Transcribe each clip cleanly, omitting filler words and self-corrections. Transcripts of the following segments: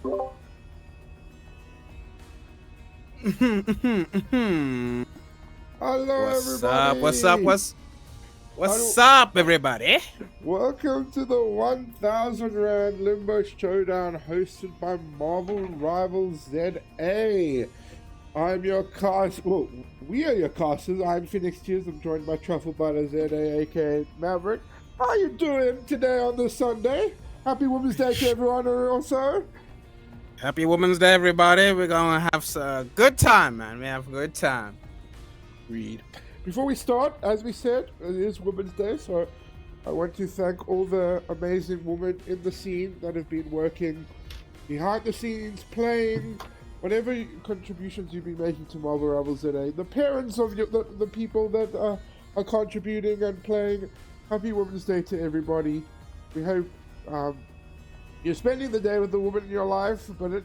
Hello, What's up? What's up? everybody. What's up, everybody? Welcome to the 1000 Rand Limbo Showdown hosted by Marvel Rivals ZA. I'm your cast. Well, we are your casters. I'm Phoenix Tears. I'm joined by Truffle Butter ZA, aka Maverick. How you doing today on this Sunday? Happy Women's Day to everyone also. Happy Women's Day, everybody. We're gonna have a good time, man. We have a good time. Read. Before we start, as we said, it is Women's Day, so I want to thank all the amazing women in the scene that have been working behind the scenes, playing, whatever contributions you've been making to Marvel Rivals today. The parents of the people that are contributing and playing. Happy Women's Day to everybody. We hope you're spending the day with the woman in your life, but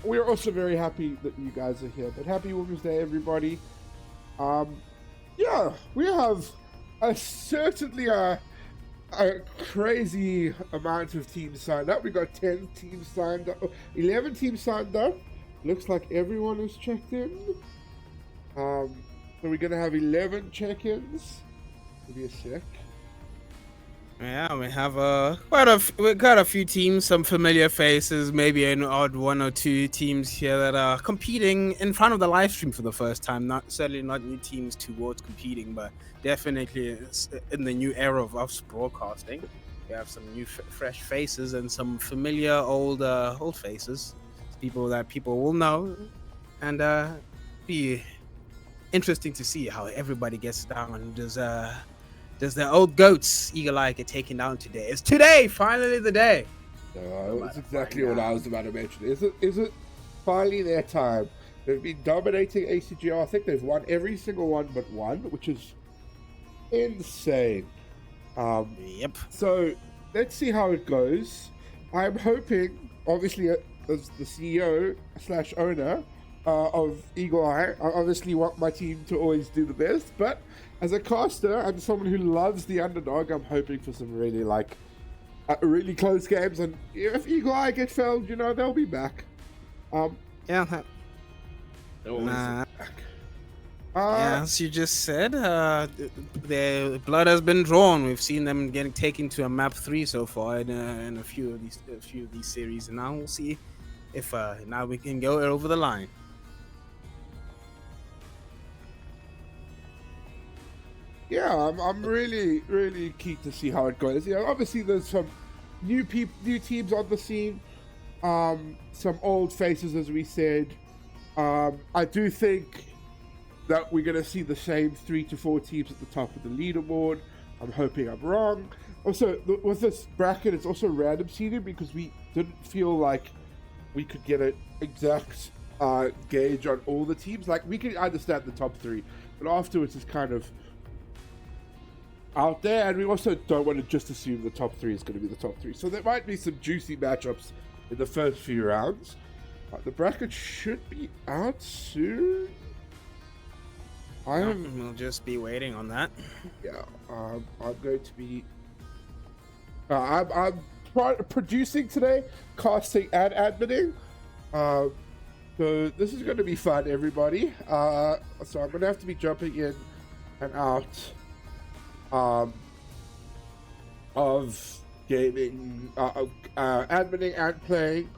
we're also very happy that you guys are here. But happy Women's Day, everybody. Yeah, we have certainly a crazy amount of teams signed up. We got 10 teams signed up, 11 teams signed up. Looks like everyone is checked in. So we're gonna have 11 check-ins. Give me a sec. Yeah, we have we got a few teams, some familiar faces, maybe an odd one or two teams here that are competing in front of the live stream for the first time. Certainly not new teams towards competing, but definitely in the new era of us broadcasting. We have some new fresh faces and some familiar old faces, people that people will know, and be interesting to see how everybody gets down. Does the old goats Eagle Eye get taken down today? It's today, finally the day. That's exactly what I was about to mention. Is it finally their time? They've been dominating ACGR. I think they've won every single one but one, which is insane. Yep. So let's see how it goes. I'm hoping, obviously, as the CEO / owner of Eagle Eye, I obviously want my team to always do the best, but as a caster and someone who loves the underdog, I'm hoping for some really really close games. And if Eagle Eye get failed, they'll be back. Yeah. As you just said, their blood has been drawn. We've seen them getting taken to a map 3 so far in a few of these series, and now we'll see if now we can go over the line. Yeah, I'm really, really keen to see how it goes. Obviously there's some new teams on the scene, some old faces, as we said. I do think that we're going to see the same 3 to 4 teams at the top of the leaderboard. I'm hoping I'm wrong. Also, with this bracket, it's also random seeding because we didn't feel like we could get an exact gauge on all the teams. Like, we can understand the top 3, but afterwards it's kind of out there, and we also don't want to just assume the top 3 is going to be the top 3. So there might be some juicy matchups in the first few rounds. The bracket should be out soon. We'll just be waiting on that. Yeah, I'm going to be. I'm producing today, casting and admitting. So this is going to be fun, everybody. So I'm going to have to be jumping in and out of gaming, admitting and playing.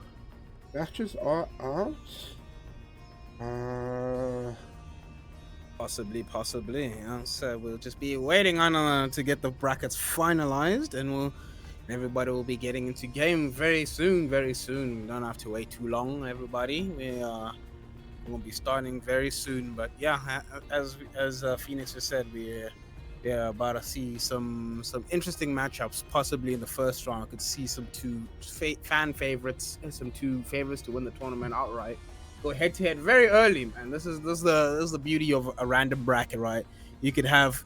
Matches are out. Possibly. So we'll just be waiting on to get the brackets finalized, and everybody will be getting into game very soon. We don't have to wait too long, everybody. We'll be starting very soon. But yeah, as Phoenix just said, we're about to see some interesting matchups. Possibly in the first round, I could see some 2 fan favorites and some 2 favorites to win the tournament outright. Go head to head very early, man. This is the beauty of a random bracket, right? You could have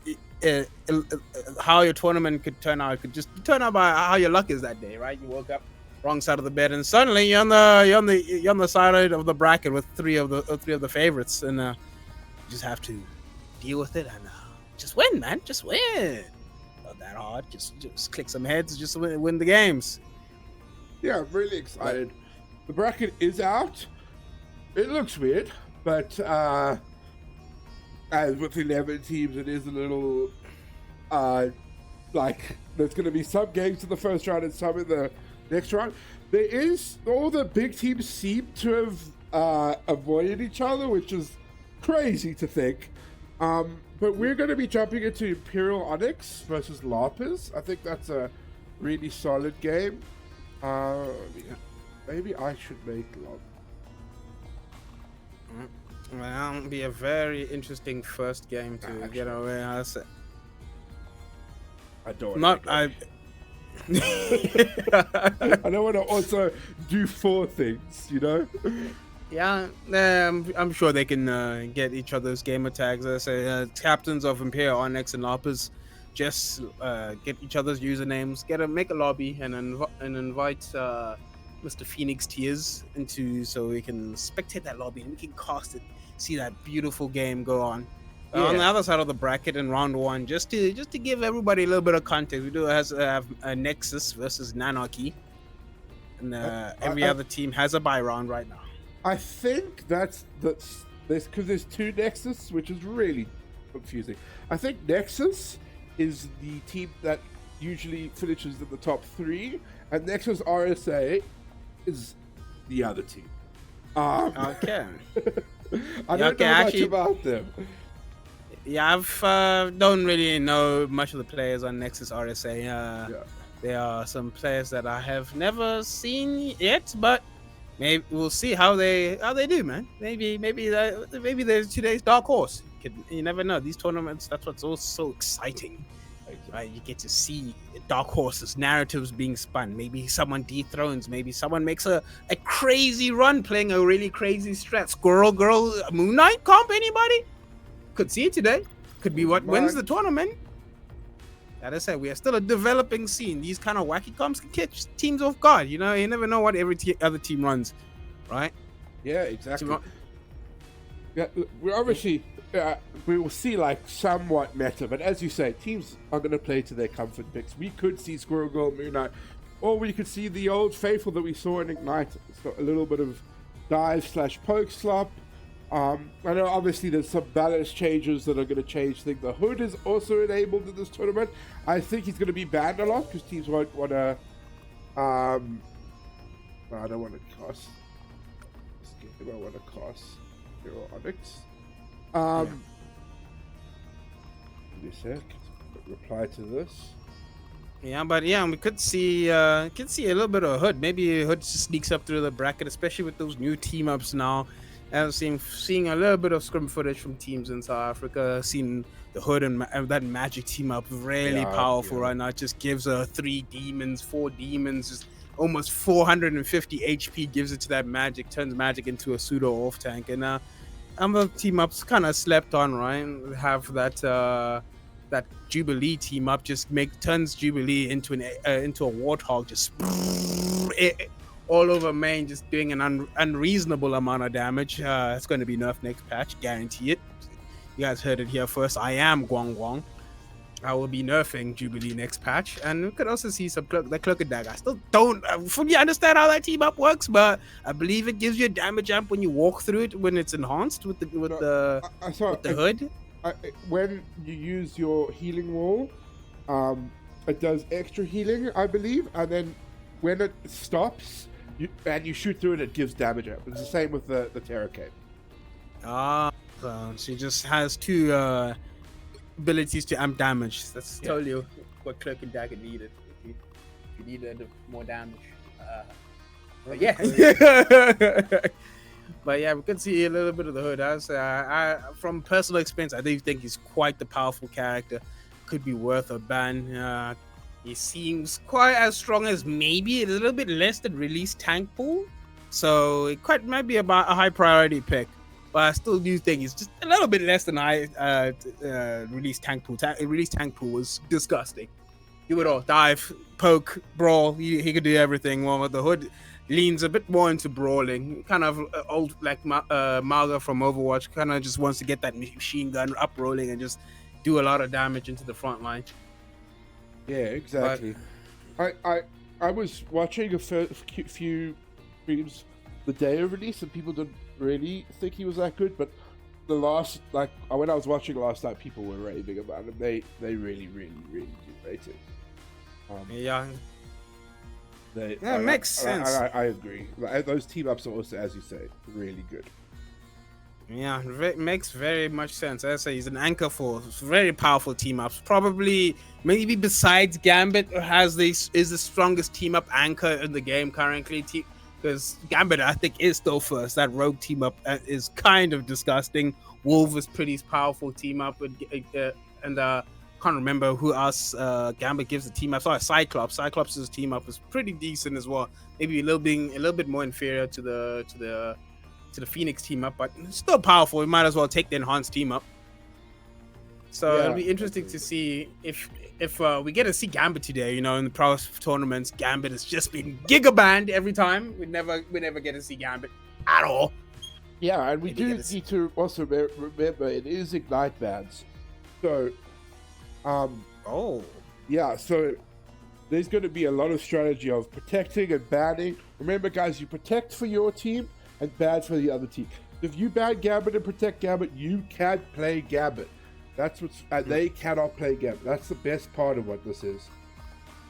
how your tournament could turn out. It could just turn out by how your luck is that day, right? You woke up wrong side of the bed, and suddenly you're on the side of the bracket with three of the favorites, and you just have to deal with it and just win, man. Just win. Not that hard. Just click some heads. Just win the games. Yeah, I'm really excited. the bracket is out. It looks weird, but as with 11 teams, it is a little like there's going to be some games in the first round and some in the next round. There is all the big teams seem to have avoided each other, which is crazy to think. But we're going to be jumping into Imperial Onyx versus Lapis. I think that's a really solid game. Maybe I should make Lapis. Well, it'll be a very interesting first game to get away. I don't not I don't want to also do 4 things, you know? Yeah, I'm sure they can get each other's gamer tags. I say captains of Imperial Onyx and Lapis, just get each other's usernames, make a lobby, and invite Mr. Phoenix Tears into so we can spectate that lobby and we can cast it, see that beautiful game go on. On the other side of the bracket in round 1, just to give everybody a little bit of context, we do have a Nexus versus Nanarchy, and every other team has a bye round right now. I think that's because there's 2 Nexus, which is really confusing. I think Nexus is the team that usually finishes in the top 3, and Nexus RSA is the other team. Okay. I don't know much about them. Yeah, don't really know much of the players on Nexus RSA. There are some players that I have never seen yet, but maybe we'll see how they do, man. Maybe they're today's dark horse. You never know. These tournaments, that's what's also so exciting. Right? You get to see dark horses, narratives being spun. Maybe someone dethrones. Maybe someone makes a crazy run playing a really crazy strat. Squirrel Girl, Moon Knight comp, anybody? Could see it today. Could be what wins the tournament. Like I said, we are still a developing scene. These kind of wacky comps can catch teams off guard. You know, you never know what every other team runs, right? Yeah, exactly. Yeah, we're obviously we will see like somewhat meta, but as you say, teams are going to play to their comfort picks. We could see Squirrel Girl, Moon Knight, or we could see the old faithful that we saw in Ignite. So a little bit of dive/poke slop. I know obviously there's some balance changes that are going to change things. The Hood is also enabled in this tournament. I think he's going to be banned a lot because teams won't want to. I don't want to cast. I want to cast Hero Onyx. Give me a sec. Reply to this. Yeah, but we could see a little bit of Hood. Maybe Hood sneaks up through the bracket, especially with those new team ups now. And seeing a little bit of scrim footage from teams in South Africa, seeing the Hood and that Magic team up really powerful right now. It just gives 3 demons, 4 demons, just almost 450 HP gives it to that Magic, turns Magic into a pseudo off tank. And other team ups kind of slept on, right? Have that Jubilee team up just turns Jubilee into a Warthog, just all over main, just doing an unreasonable amount of damage. It's going to be nerfed next patch, guarantee it. You guys heard it here first. I am Guang. I will be nerfing Jubilee next patch, and we could also see some the Cloaked Dagger. I still don't fully understand how that team up works, but I believe it gives you a damage amp when you walk through it when it's enhanced with the Hood. When you use your healing wall, it does extra healing, I believe, and then when it stops, you shoot through it, it gives damage up. It's the same with the Terror Cape. So she just has 2 abilities to amp damage. That's totally what Cloak and Dagger needed. If you needed more damage. But we could see a little bit of the Hood. I from personal experience, I do think he's quite the powerful character. Could be worth a ban. He seems quite as strong as maybe a little bit less than Release Tank Pool. So it might be about a high priority pick. But I still do think he's just a little bit less than Release Tank Pool. Release Tank Pool was disgusting. Do it all. Dive, poke, brawl. He could do everything. Well, the Hood leans a bit more into brawling. Kind of old, like Maga from Overwatch. Kind of just wants to get that machine gun up rolling and just do a lot of damage into the front line. Yeah, exactly. But I was watching a few streams the day of release, and people didn't really think he was that good. But the last, like when I was watching last night, people were raving about him. They really do rate it. Yeah. It makes sense. I agree. Like, those team ups are also, as you say, really good. Yeah, makes very much sense. As I say, he's an anchor for very powerful team ups. Probably, maybe besides Gambit, is the strongest team up anchor in the game currently. Because Gambit, I think, is still first. That rogue team up is kind of disgusting. Wolf is pretty powerful team up, and can't remember who else Gambit gives the team up. Sorry, Cyclops. Cyclops' team up is pretty decent as well. Maybe a little bit more inferior to the Phoenix team up, but still powerful. We might as well take the enhanced team up. So it'll be interesting to see if we get to see Gambit today. In the pro tournaments, Gambit has just been giga-banned every time. We never get to see Gambit at all. Yeah, and we do need to also remember it is Ignite bans. So, yeah, so there's going to be a lot of strategy of protecting and banning. Remember, guys, you protect for your team and ban for the other team. If you ban Gambit and protect Gambit, you can't play Gambit. That's what's they cannot play Gambit. That's the best part of what this is.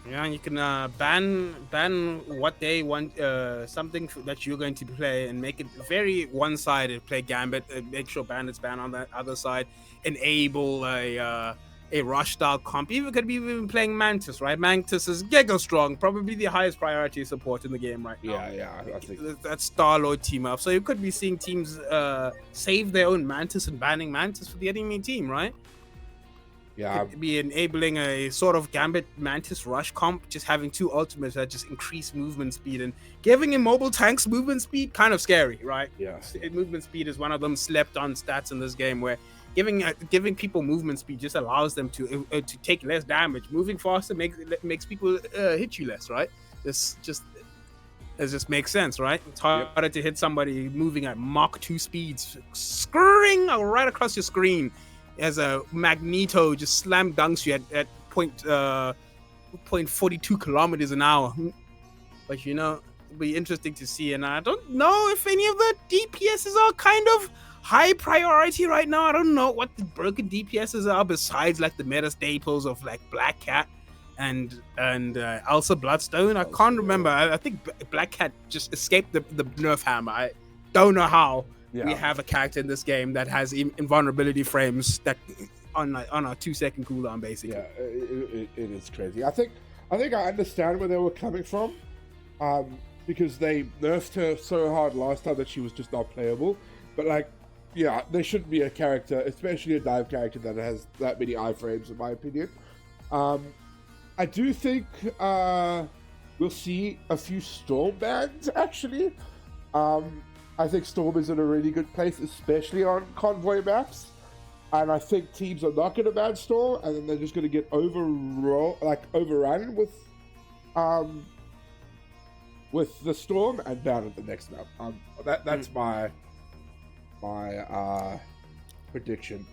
Yeah, and you can ban what they want, something that you're going to play, and make it very one-sided. Play Gambit, make sure Bandits ban on that other side. Enable a rush style comp. Even could be even playing Mantis, right? Mantis is giga strong, probably the highest priority support in the game right now. Yeah, I think that Star-Lord team up. So you could be seeing teams save their own Mantis and banning Mantis for the enemy team, right? Yeah, could be enabling a sort of Gambit Mantis rush comp, just having two ultimates that just increase movement speed, and giving immobile tanks movement speed, kind of scary, right? Yeah. Movement speed is one of them slept on stats in this game, where giving people movement speed just allows them to take less damage. Moving faster makes people hit you less, right? It just makes sense, right? It's harder to hit somebody moving at Mach 2 speeds, scurrying right across your screen as a Magneto just slam dunks you at 0.42 kilometers an hour. But it'll be interesting to see, and I don't know if any of the DPSs are kind of high priority right now. I don't know what the broken DPSs are besides like the meta staples of like Black Cat and Elsa Bloodstone. I can't remember. I think Black Cat just escaped the nerf hammer. I don't know how. Yeah. We have a character in this game that has invulnerability frames that on a 2-second cooldown, basically. Yeah, it is crazy. I think I understand where they were coming from, because they nerfed her so hard last time that she was just not playable. But there shouldn't be a character, especially a dive character, that has that many iframes, in my opinion. I do think we'll see a few Storm bans, actually. I think Storm is in a really good place, especially on convoy maps. And I think teams are not going to ban Storm, and then they're just going to get overrun with the Storm and ban at the next map. That's my prediction.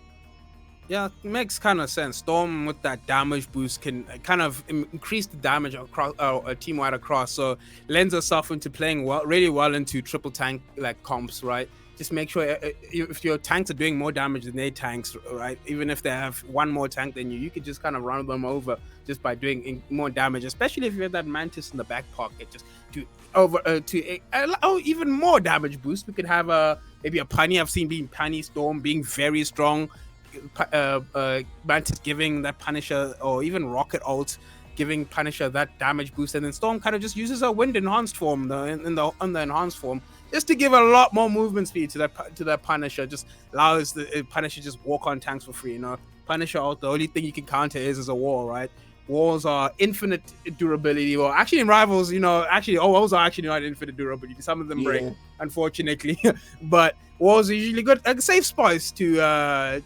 Yeah, it makes kind of sense. Storm with that damage boost can kind of increase the damage across team-wide across, so lends herself into playing really well into triple tank like comps, right? Just make sure if your tanks are doing more damage than their tanks, right? Even if they have one more tank than you can just kind of run them over just by doing more damage. Especially if you have that Mantis in the back pocket, just to allow even more damage boost. We could have maybe a Punny. I've seen Punny Storm being very strong. Mantis giving that Punisher, or even Rocket ult giving Punisher that damage boost, and then Storm kind of just uses her wind enhanced form on the enhanced form just to give a lot more movement speed to that Punisher. Just allows the Punisher just walk on tanks for free. Punisher ult, the only thing you can counter is a wall, right? Walls are infinite durability. Well, actually in Rivals, walls are actually not infinite durability. Some of them break, unfortunately. But walls are usually good, a safe space to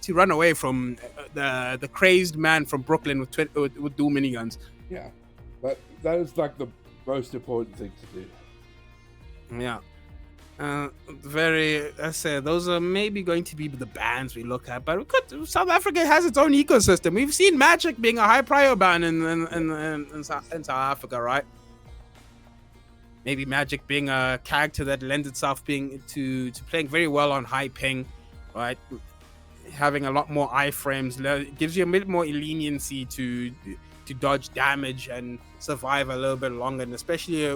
run away from the crazed man from Brooklyn with dual miniguns. Yeah, that is like the most important thing to do. Yeah. I say those are maybe going to be the bans we look at, but South Africa has its own ecosystem. We've seen Magic being a high prior ban in South Africa, right? maybe Magic being a character that lends itself being to playing very well on high ping, right? Having a lot more iframes gives you a bit more leniency to dodge damage and survive a little bit longer. And especially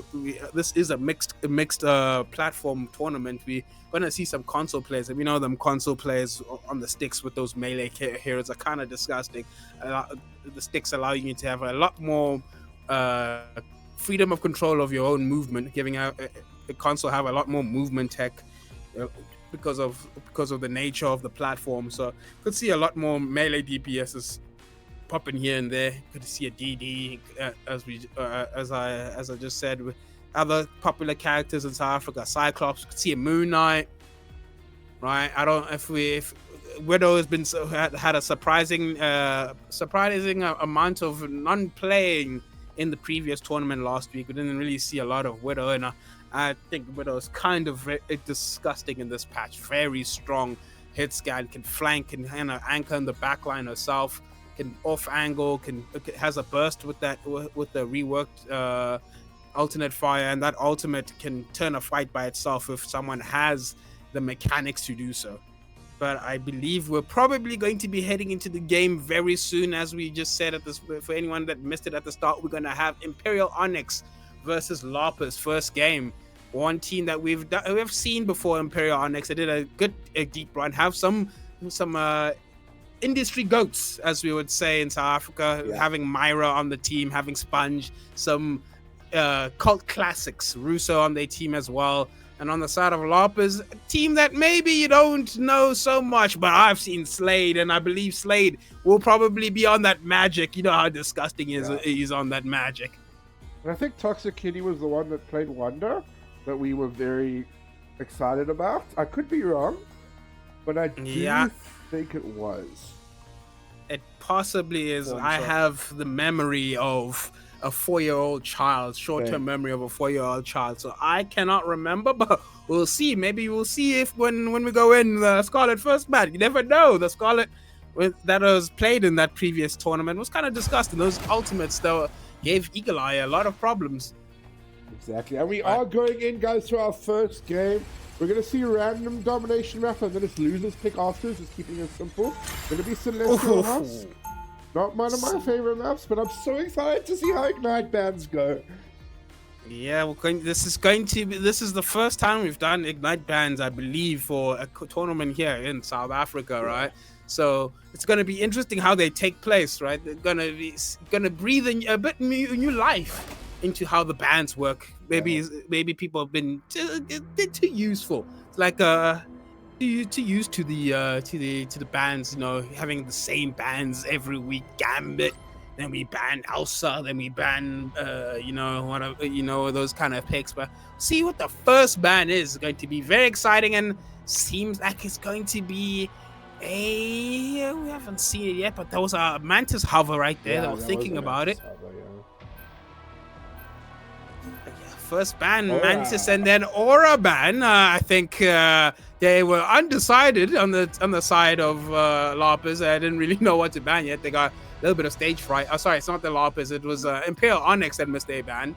this is a mixed platform tournament. We're gonna see some console players, and we know them console players on the sticks with those melee heroes are kind of disgusting. The sticks allow you to have a lot more freedom of control of your own movement, giving out the console have a lot more movement tech. Because of the nature of the platform, so could see a lot more melee DPSs popping here and there. Could see a DD as I just said with other popular characters in South Africa. Cyclops, could see a Moon Knight, right? I don't if Widow has been had a surprising amount of non-playing in the previous tournament last week. We didn't really see a lot of Widow, and I think Widow is kind of disgusting in this patch. Very strong hit scan, can flank, can anchor in the backline herself, can off angle, has a burst with the reworked alternate fire, and that ultimate can turn a fight by itself if someone has the mechanics to do so. But I believe we're probably going to be heading into the game very soon. As we just said at this, for anyone that missed it at the start, we're going to have Imperial Onyx versus Lapis first game. One team that we've seen before, Imperial Onyx. They did a deep run, have some industry goats, as we would say in South Africa, having Myra on the team, having Sponge, some cult classics, Russo on their team as well. And on the side of Lapis, a team that maybe you don't know so much, but I've seen Slade, and I believe Slade will probably be on that Magic. You know how disgusting he's on that Magic. And I think Toxic Kitty was the one that played Wonder that we were very excited about. I could be wrong, but I do think it was. It possibly is. I have the memory of a 4-year-old child, short-term memory of a 4-year-old child. So I cannot remember, but we'll see. Maybe we'll see if when we go in the Scarlet first match. You never know. The Scarlet that was played in that previous tournament was kind of disgusting. Those ultimates, though, gave Eagle Eye a lot of problems. Exactly. And we are going in, guys, to our first game. We're going to see a random domination map, and then it's losers pick afterwards, just keeping it simple. Going to be Celestial House. Not one of my favorite maps, but I'm so excited to see how Ignite bans go. Yeah, this is the first time we've done Ignite bans, I believe, for a tournament here in South Africa, right? So it's going to be interesting how they take place, right? They're going to breathe a bit new life into how the bans work. Maybe people have been too useful. It's like too used to the bans, you know, having the same bans every week. Gambit, then we ban Elsa, then we ban those kind of picks. But see what the first ban is going to be. Very exciting, and seems like it's going to be we haven't seen it yet, but there was a Mantis hover right there. That was thinking about it. First ban, Mantis, and then Aura ban. I think they were undecided on the side of Lapis. I didn't really know what to ban yet. They got a little bit of stage fright. Oh, sorry, it's not the Lapis. It was Imperial Onyx that missed a ban.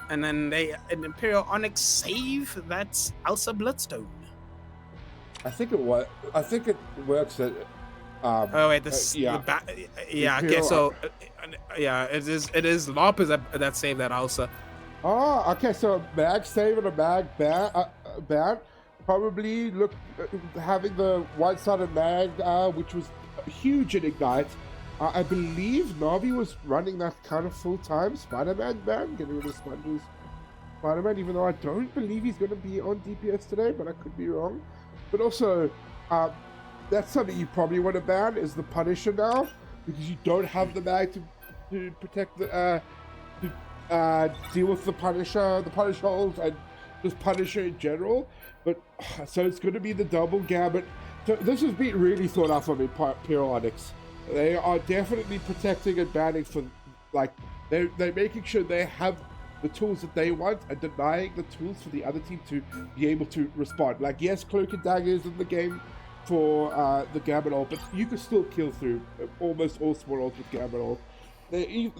And then an Imperial Onyx save. That's Elsa Bloodstone. I think it works at. Okay, so it is Lapis that saved that Elsa. Oh, okay. So a mag save and a mag ban. Probably having the one-sided mag, which was huge in Ignite. I believe Navi was running that kind of full-time Spider-Man ban, getting rid of Sponge's Spider-Man, even though I don't believe he's going to be on DPS today, but I could be wrong. But also, that's something you probably want to ban, is the Punisher now, because you don't have the mag to protect the... deal with the Punisher hold, and just Punisher in general. But so it's going to be the double Gambit. So this has been really thought out from Imperial Onyx. They are definitely protecting and banning for, like, they're making sure they have the tools that they want and denying the tools for the other team to be able to respond. Like, yes, Cloak and Dagger is in the game for the Gambit ult, but you can still kill through almost all small ults with Gambit ult. I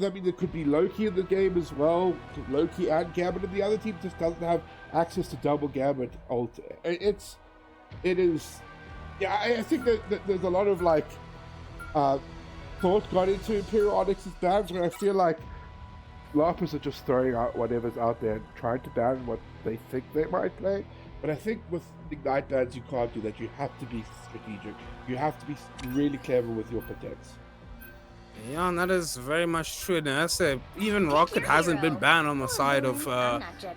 mean, there could be Loki in the game as well. Loki and Gambit, and the other team just doesn't have access to double Gambit ult. It is. Yeah, I think that there's a lot of like thought got into Imperial Onyx's bans, where I feel like Lapis are just throwing out whatever's out there and trying to ban what they think they might play. But I think with Ignite bans, you can't do that. You have to be strategic. You have to be really clever with your protects. Yeah, and that is very much true. And I say, even Rocket hasn't been banned on the side of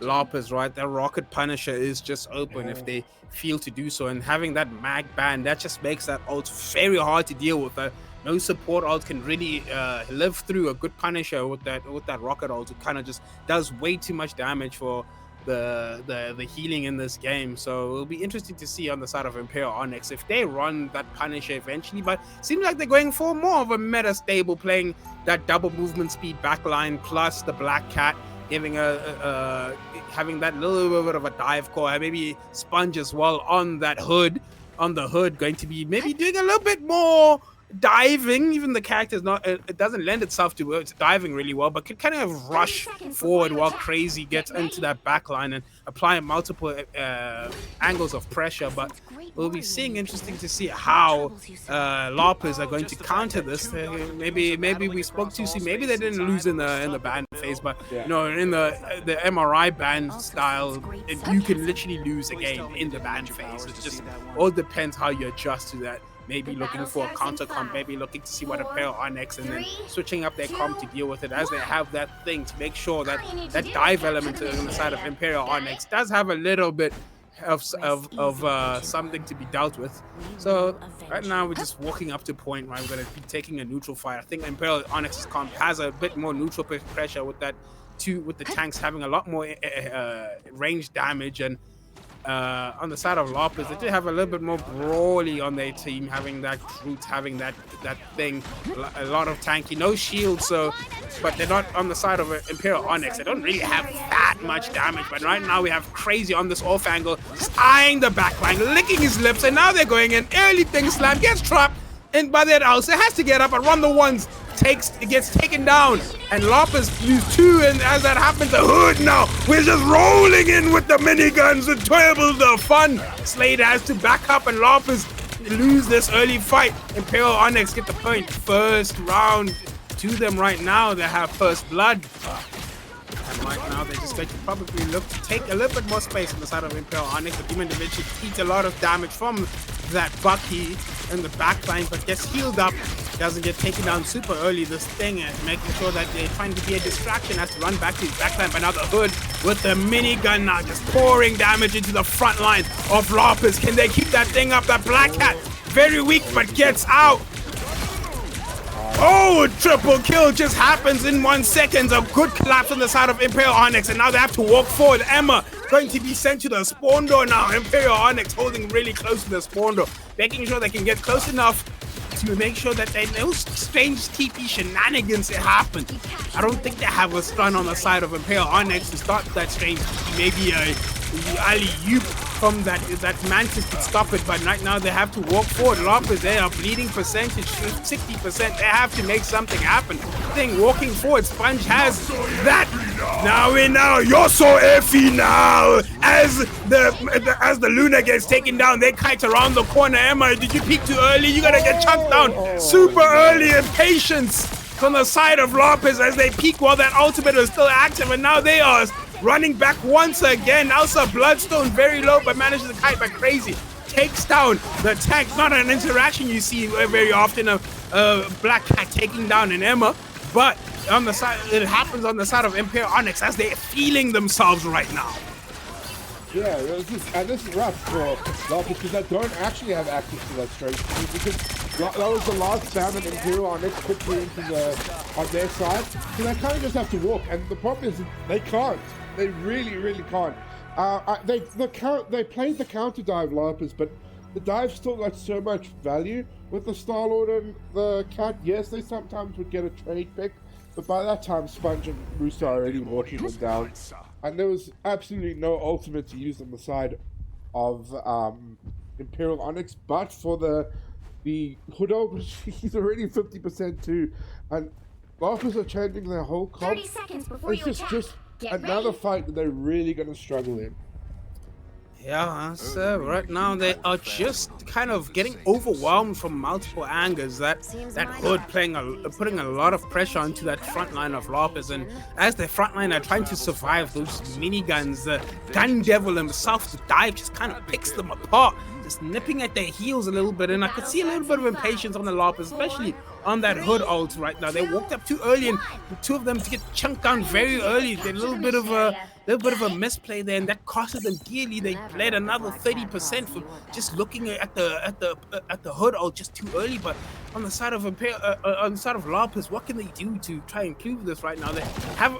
Lapis, right? That Rocket Punisher is just open if they feel to do so. And having that mag ban, that just makes that ult very hard to deal with. No support ult can really live through a good Punisher with that Rocket ult. It kind of just does way too much damage for the healing in this game. So it'll be interesting to see on the side of Imperial Onyx if they run that Punisher eventually, but seems like they're going for more of a meta stable, playing that double movement speed backline plus the Black Cat, giving having that little bit of a dive core, maybe Sponge as well on that hood, going to be maybe doing a little bit more diving. Even the character is not, it doesn't lend itself to diving really well, but can kind of rush forward while Crazy gets into that backline and apply multiple angles of pressure. But we'll be seeing, interesting to see how Lapis are going to counter this. Maybe we spoke too soon. Maybe they didn't lose in the ban phase, but you know, in the MRI ban style, you can literally lose a game in the ban phase. It just all depends how you adjust to that. Maybe looking for a counter comp, maybe looking to see what Imperial Onyx, and then switching up their comp to deal with it, as they have that thing to make sure that that dive element on the side of Imperial Onyx does have a little bit of something to be dealt with. So right now we're just walking up to point, right? We're going to be taking a neutral fight. I think Imperial Onyx's comp has a bit more neutral pressure with that with the tanks having a lot more range damage, and on the side of Lapis, they did have a little bit more brawly on their team, having that Groot, having that thing, a lot of tanky, no shield, so, but they're not on the side of Imperial Onyx. They don't really have that much damage, but right now we have Crazy on this off angle, eyeing the backline, licking his lips, and now they're going in, early thing slam, gets trapped, and by that else, it has to get up and run the ones. It gets taken down, and Lapis lose 2, and as that happens, the hood now, we're just rolling in with the miniguns, the terrible, the fun. Slade has to back up, and Lapis lose this early fight. Imperial Onyx get the point. First round to them right now. They have first blood. And right now, they're just going to probably look to take a little bit more space on the side of Imperial Onyx. The Demon Divinity eats a lot of damage from that Bucky in the backline, but gets healed up. Doesn't get taken down super early. This thing and making sure that they're trying to be a distraction, has to run back to his backline. But now the hood with the minigun now just pouring damage into the front line of Lapis. Can they keep that thing up? That Black Hat, very weak, but gets out. Oh, a triple kill just happens in 1 second. A good collapse on the side of Imperial Onyx, and now they have to walk forward. Emma going to be sent to the spawn door now. Imperial Onyx holding really close to the spawn door, making sure they can get close enough to make sure that there are no strange TP shenanigans that happen. I don't think they have a stun on the side of Imperial Onyx to start that strange TP. Maybe a alley-oop from that Mantis could stop it, but right now they have to walk forward. Lapis, they are bleeding percentage, 60%. They have to make something happen. Thing walking forward, Sponge has that. Now we know you're so iffy now. As the Luna gets taken down, they kite around the corner. Emma, did you peek too early? You gotta get chunked down super early. And patience from the side of Lapis as they peek while that ultimate was still active, and now they are running back once again. Also Bloodstone very low, but manages to kite back. Crazy takes down the tank. Not an interaction you see very often of Black Cat taking down an Emma, but on the side, it happens on the side of Imperial Onyx as they're feeling themselves right now. Yeah, this is rough for Lapis because they don't actually have access to that strength, because that was the last spam that Imperial Onyx put through on their side, so they kind of just have to walk, and the problem is they can't. They really can't. They played the counter dive Lapis, but the dive still got so much value with the Star-Lord and the Cat. Yes, they sometimes would get a trade pick, but by that time Sponge and Rooster are already walking them down, and there was absolutely no ultimate to use on the side of Imperial Onyx, but for the Hood ult, which he's already 50% too, and Vipers are changing their whole comp. 30 seconds before It's you just attack. Get another ready. fight that they're really going to struggle in. Yeah, so right now they are just kind of getting overwhelmed from multiple angles. That Hood putting a lot of pressure onto that front line of Lopez, and as the front line are trying to survive those miniguns, the Gun Devil himself, the dive just kind of picks them apart, just nipping at their heels a little bit. And I could see a little bit of impatience on the Lopez, especially on that Hood ult right now. They walked up too early, and the two of them to get chunked down very early. They're a little bit of a misplay there, and that costed them dearly. They bled another 30% from just looking at the Hood ult just too early. But on the side of Lopez, what can they do to try and improve this right now?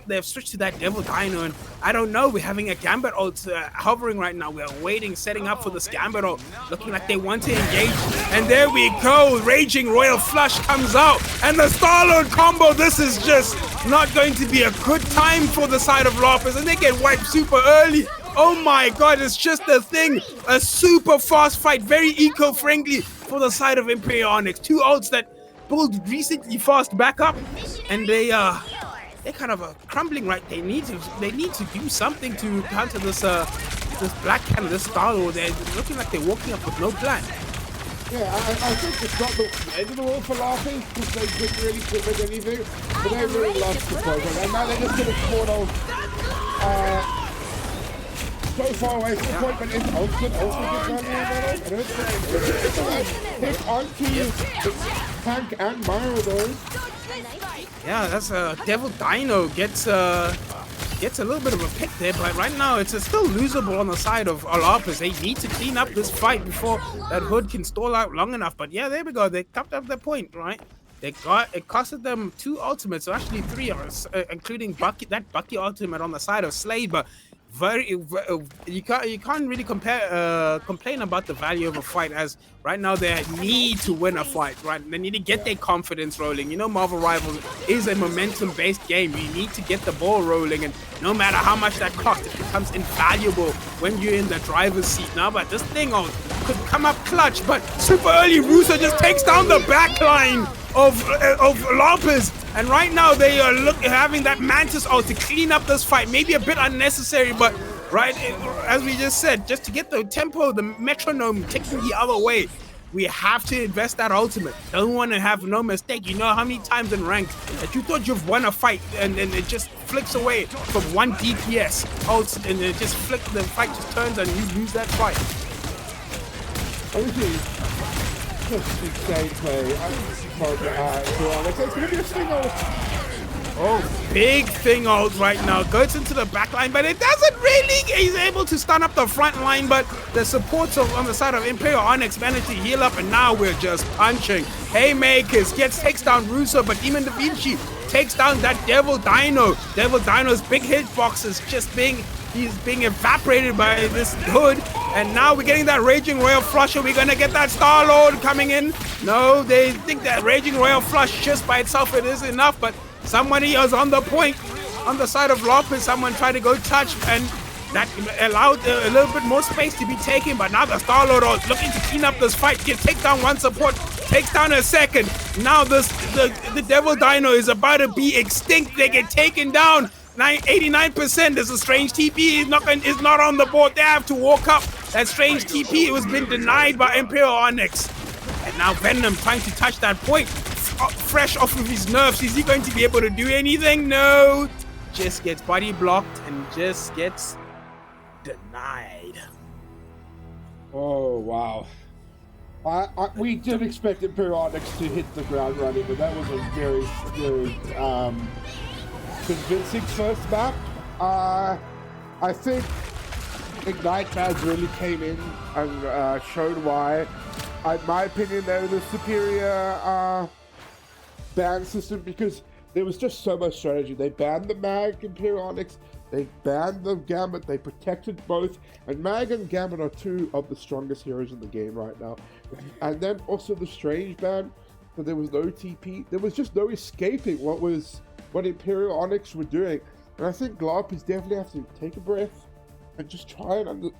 They've switched to that Devil Dino, and I don't know. We're having a Gambit ult hovering right now. We're waiting, setting up for this Gambit ult, looking like they want to engage. And there we go. Raging Royal Flush comes out, and the Starlord combo. This is just not going to be a good time for the side of Lopez, and they get wiped super early. Oh my god, it's just a thing. A super fast fight, very eco-friendly for the side of Imperial Onyx. Two ults that pulled recently fast back up, and they're kind of crumbling, right? They need to do something to counter this Black Cannon, this Starlord. They're looking like they're walking up with no plan. Yeah, I think it's not the end of the world for Lopez because they couldn't really put with anything, but they really lost the program, and now they're just going to spawn off so far away from the point, but it's ultimate gets on the I don't think hit onto the tank and Myra though. Yeah, that's Devil Dino gets a little bit of a pick there, but right now it's still losable on the side of Lopez. They need to clean up this fight before that Hood can stall out long enough. But yeah, there we go. They topped up their point, right? It costed them 2 ultimates, so actually 3 of us, including Bucky ultimate on the side of Slade. But you can't really complain about the value of a fight, as right now they need to win a fight, right? They need to get their confidence rolling. You know, Marvel Rivals is a momentum-based game. You need to get the ball rolling, and no matter how much that costs, it becomes invaluable when you're in the driver's seat now. But this thing could come up clutch, but super early Russo just takes down the back line of Lopez, and right now they are having that Mantis ult to clean up this fight. Maybe a bit unnecessary, but right, as we just said, just to get the tempo, the metronome ticking the other way, we have to invest that ultimate. Don't want to have no mistake. You know how many times in ranked that you thought you've won a fight and it just flicks away from 1 DPS ult, and it just flicks, the fight just turns and you lose that fight. Just insane play. It's going to be a thing ult. Oh, big thing ult right now. Goes into the back line, but it doesn't really. He's able to stun up the front line, but the supports on the side of Imperial Onyx managed to heal up, and now we're just punching. Haymakers takes down Russo, but Demon Da Vinci takes down that Devil Dino. Devil Dino's big hitbox is just he's being evaporated by this Hood, and now we're getting that Raging Royal Flush. Are we gonna get that Star-Lord coming in? No, they think that Raging Royal Flush just by itself it is enough, but somebody is on the point on the side of Lopez. Someone tried to go touch, and that allowed a little bit more space to be taken, but now the Star-Lord is looking to clean up this fight. Take down one support, takes down a second. Now the Devil Dino is about to be extinct. They get taken down. 89%. There's a strange TP is not on the board. They have to walk up. That strange TP was been denied by Imperial Onyx. And now Venom trying to touch that point. Fresh off of his nerfs. Is he going to be able to do anything? No. Just gets body blocked and just gets denied. Oh, wow. We did expect Imperial Onyx to hit the ground running, but that was a very, very convincing first map. I think Ignite Mads really came in and showed why, in my opinion, they were the superior ban system, because there was just so much strategy. They banned the Mag Imperial Onyx, they banned the Gambit, they protected both, and Mag and Gambit are 2 of the strongest heroes in the game right now. And then also the Strange ban, so there was no TP, there was just no escaping what Imperial Onyx were doing. And I think Lopez definitely have to take a breath and just try and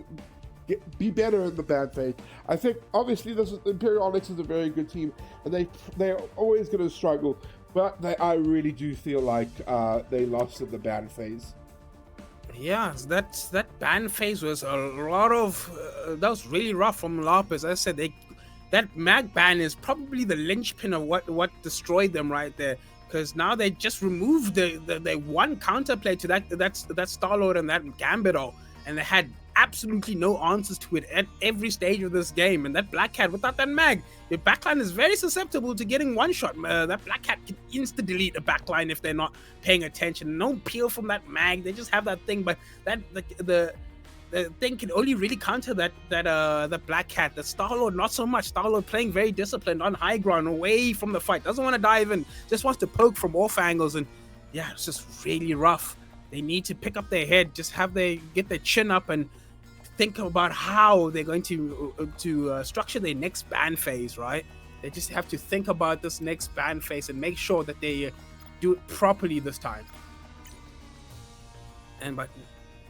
be better in the ban phase. I think obviously Imperial Onyx is a very good team, and they're always going to struggle. but I really do feel like they lost in the ban phase. Yeah, that ban phase was a lot of that was really rough from Lopez. As I said, that mag ban is probably the linchpin of what destroyed them right there. Because now they just removed the one counterplay to that Star-Lord and that Gambito, and they had absolutely no answers to it at every stage of this game. And that Black Cat, without that mag, your backline is very susceptible to getting one shot. That Black Cat can insta delete a backline if they're not paying attention. No peel from that mag. They just have that thing, but the thing can only really counter the Black Cat. The Star-Lord, not so much. Star-Lord playing very disciplined on high ground, away from the fight. Doesn't want to dive in. Just wants to poke from off angles. And yeah, it's just really rough. They need to pick up their head, just get their chin up and think about how they're going to structure their next ban phase, right? They just have to think about this next ban phase and make sure that they do it properly this time. But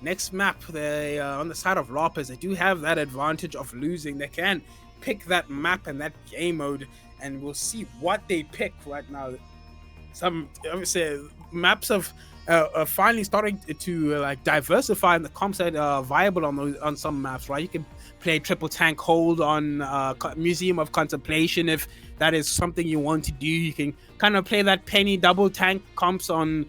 next map, they on the side of Lopez, they do have that advantage of losing. They can pick that map and that game mode, and we'll see what they pick right now. Some obviously maps of finally starting to like diversify, and the comps that are viable on some maps, right? You can play triple tank hold on Museum of Contemplation if that is something you want to do. You can kind of play that penny double tank comps on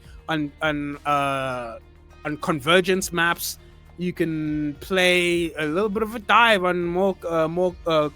convergence maps. You can play a little bit of a dive on more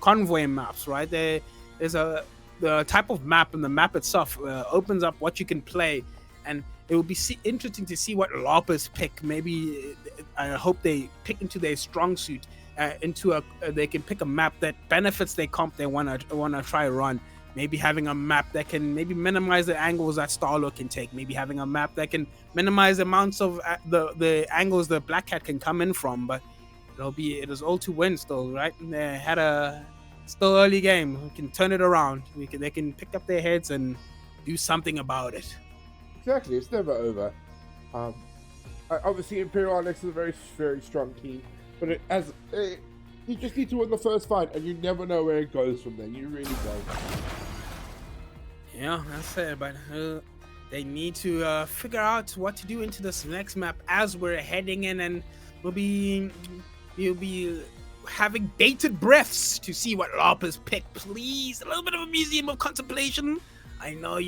convoy maps, right? There's the type of map, and the map itself opens up what you can play, and it will be interesting to see what Lopez pick. Maybe I hope they pick into their strong suit, they can pick a map that benefits their comp they wanna try to run. Maybe having a map that can maybe minimize the angles that Star-Lord can take. Maybe having a map that can minimize the amounts of the angles the Black Cat can come in from. But it is all to win still, right? And they had a still early game. We can turn it around. They can pick up their heads and do something about it. Exactly, it's never over. Obviously, Imperial Onyx is a very, very strong team, but you just need to win the first fight, and you never know where it goes from there. You really don't. Yeah, that's it. But they need to figure out what to do into this next map as we're heading in, and we'll be having bated breaths to see what Lopez pick. Please, a little bit of a Museum of Contemplation. I know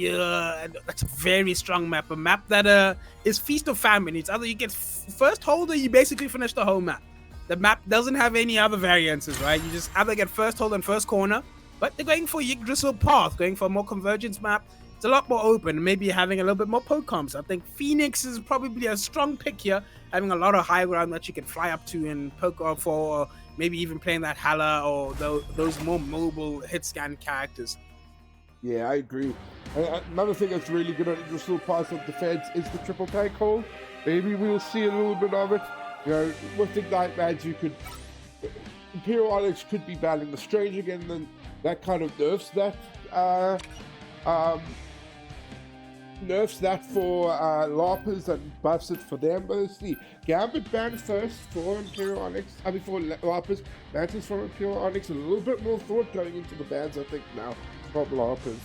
that's a very strong map, a map that is feast or famine. It's either you get first hold or you basically finish the whole map. The map doesn't have any other variances, right? You just either get first hold and first corner, but they're going for Yggdrasil Path, going for a more convergence map. It's a lot more open, maybe having a little bit more poke comps. I think Phoenix is probably a strong pick here, having a lot of high ground that you can fly up to and poke off for, or maybe even playing that Hala or those more mobile hit scan characters. Yeah, I agree. Another thing that's really good on Yggdrasil Path of defense is the triple tank hold. Maybe we'll see a little bit of it. With Ignite Mads, Imperial Onyx could be banning the Strange again, then that kind of nerfs that for Lopez and buffs it for them. But let's see. Gambit banned first for Imperial Onyx. For Lopez. Mantis from Imperial Onyx. A little bit more thought going into the bans, I think, now from Lopez.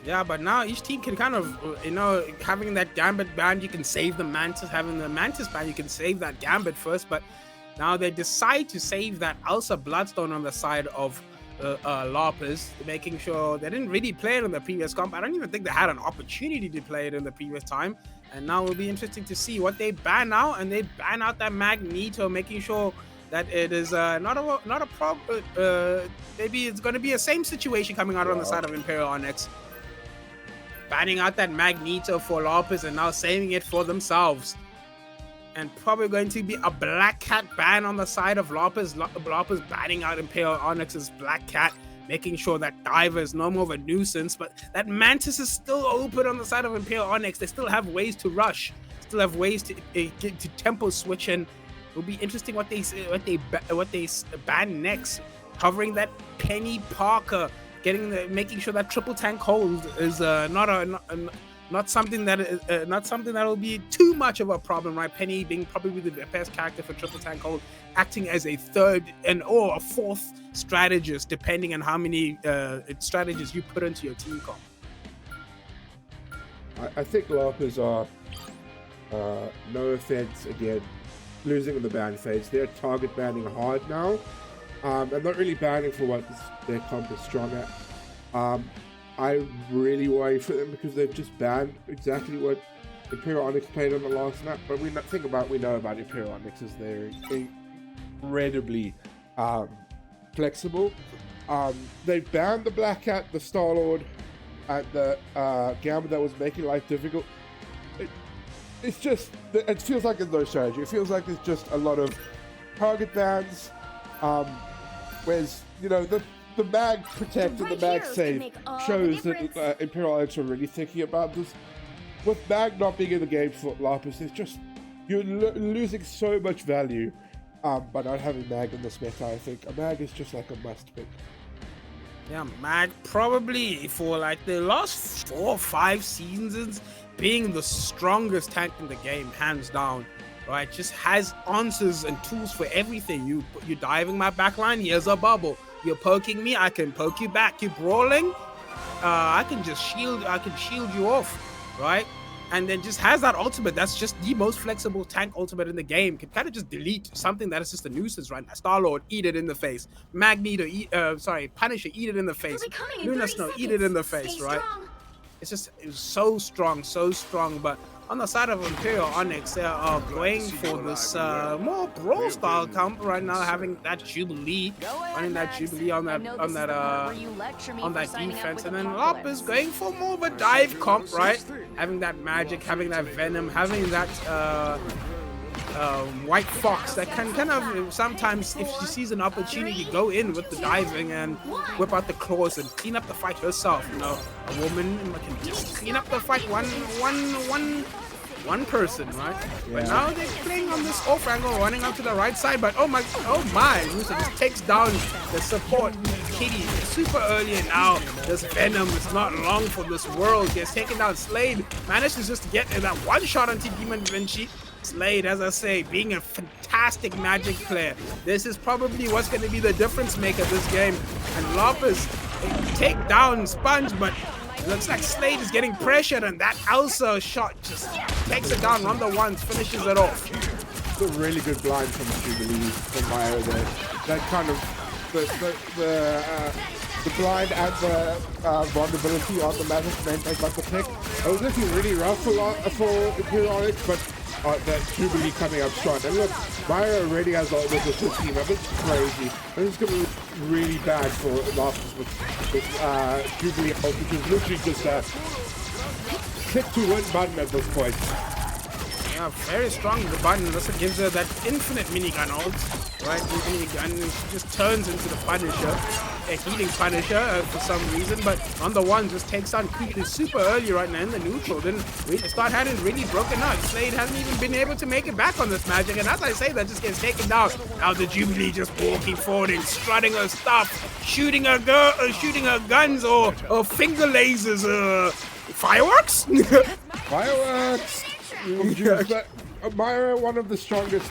Yeah, but now each team can kind of, having that Gambit ban, you can save the Mantis. Having the Mantis ban, you can save that Gambit first. But now they decide to save that Ulcer Bloodstone on the side of Lopez, making sure they didn't really play it in the previous comp. I don't even think they had an opportunity to play it in the previous time. And now it will be interesting to see what they ban now. And they ban out that Magneto, making sure that it is not a problem. Maybe it's going to be a same situation coming out on the side of Imperial Onyx. Banning out that Magneto for Lopez and now saving it for themselves. And probably going to be a Black Cat ban on the side of Lopez. Lopez banning out Imperial Onyx's Black Cat, making sure that Diver is no more of a nuisance. But that Mantis is still open on the side of Imperial Onyx. They still have ways to rush, still have ways to get to tempo switch, and it'll be interesting what they ban next. Covering that Penny Parker, making sure that triple tank hold is not something that will be too much of a problem, right? Penny being probably the best character for triple tank hold, acting as a third or a fourth strategist, depending on how many strategies you put into your team comp. I think Lapis are, no offense again, losing in the ban phase. They're target banning hard now. And not really banning for what their comp is strong at. I really worry for them because they've just banned exactly what Imperial Onyx played on the last map. But we know about Imperial Onyx is they're incredibly flexible. They banned the Black Cat, the Star-Lord, and the Gambit that was making life difficult. It feels like there's no strategy. It feels like there's just a lot of target bans. Whereas, you know, the mag protect and the mag save shows that Imperial Onyx are really thinking about this. With mag not being in the game for Lapis, it's just, you're losing so much value by not having mag in this meta. I think a mag is just like a must pick. Yeah, mag probably for like the last 4 or 5 seasons being the strongest tank in the game, hands down. Right, just has answers and tools for everything. You're diving my backline, here's a bubble. You're poking me, I can poke you back. You're brawling, I can shield you off, right? And then just has that ultimate that's just the most flexible tank ultimate in the game. Can kind of just delete something that is just a nuisance right now. Star-Lord, eat it in the face. Magneto, Punisher, eat it in the face. Luna Snow, eat it in the face, right? It's so strong, but on the side of Imperial Onyx, they are going for this more brawl style comp right now, having that Jubilee, running that Jubilee on that defense, and then Lapis going for more of a dive comp, right? Having that magic, having that venom, having that White Fox that can kind of sometimes, if she sees an opportunity, go in with the diving and whip out the claws and clean up the fight herself. You know, a woman can just clean up the fight one person, right? Yeah. But now they're playing on this off angle, running up to the right side. But oh my, Musa just takes down the support Kitty super early, and now this Venom is not long for this world. Gets taken down. Slade manages just to get that one shot onto Demon Vinci. Slade, as I say, being a fantastic magic player. This is probably what's going to be the difference maker this game. And Lapis take down Sponge, but it looks like Slade is getting pressured, and that Elsa shot just takes it down. Ronda once, finishes it off. It's a really good blind from Jubilee from Mayo there. That kind of the blind and the vulnerability on the magic meant like the pick. It was looking really rough for Imperial Onyx, but that Jubilee coming up strong. And look, Myra already has all this team up. It's crazy. And it's going to be really bad for Lapis with Jubilee out, which is literally just a click to win button at this point. Yeah, very strong the button. This gives her that infinite minigun ult, right? Minigun, and she just turns into the Punisher, a healing Punisher for some reason. But on the one, just takes on Creed super early right now in the neutral. Then Start hadn't really broken out. Slade hasn't even been able to make it back on this magic, and as I say, that just gets taken down. Now the Jubilee just walking forward and strutting her stuff, shooting her guns or finger lasers, fireworks. Fireworks. Myra, one of the strongest,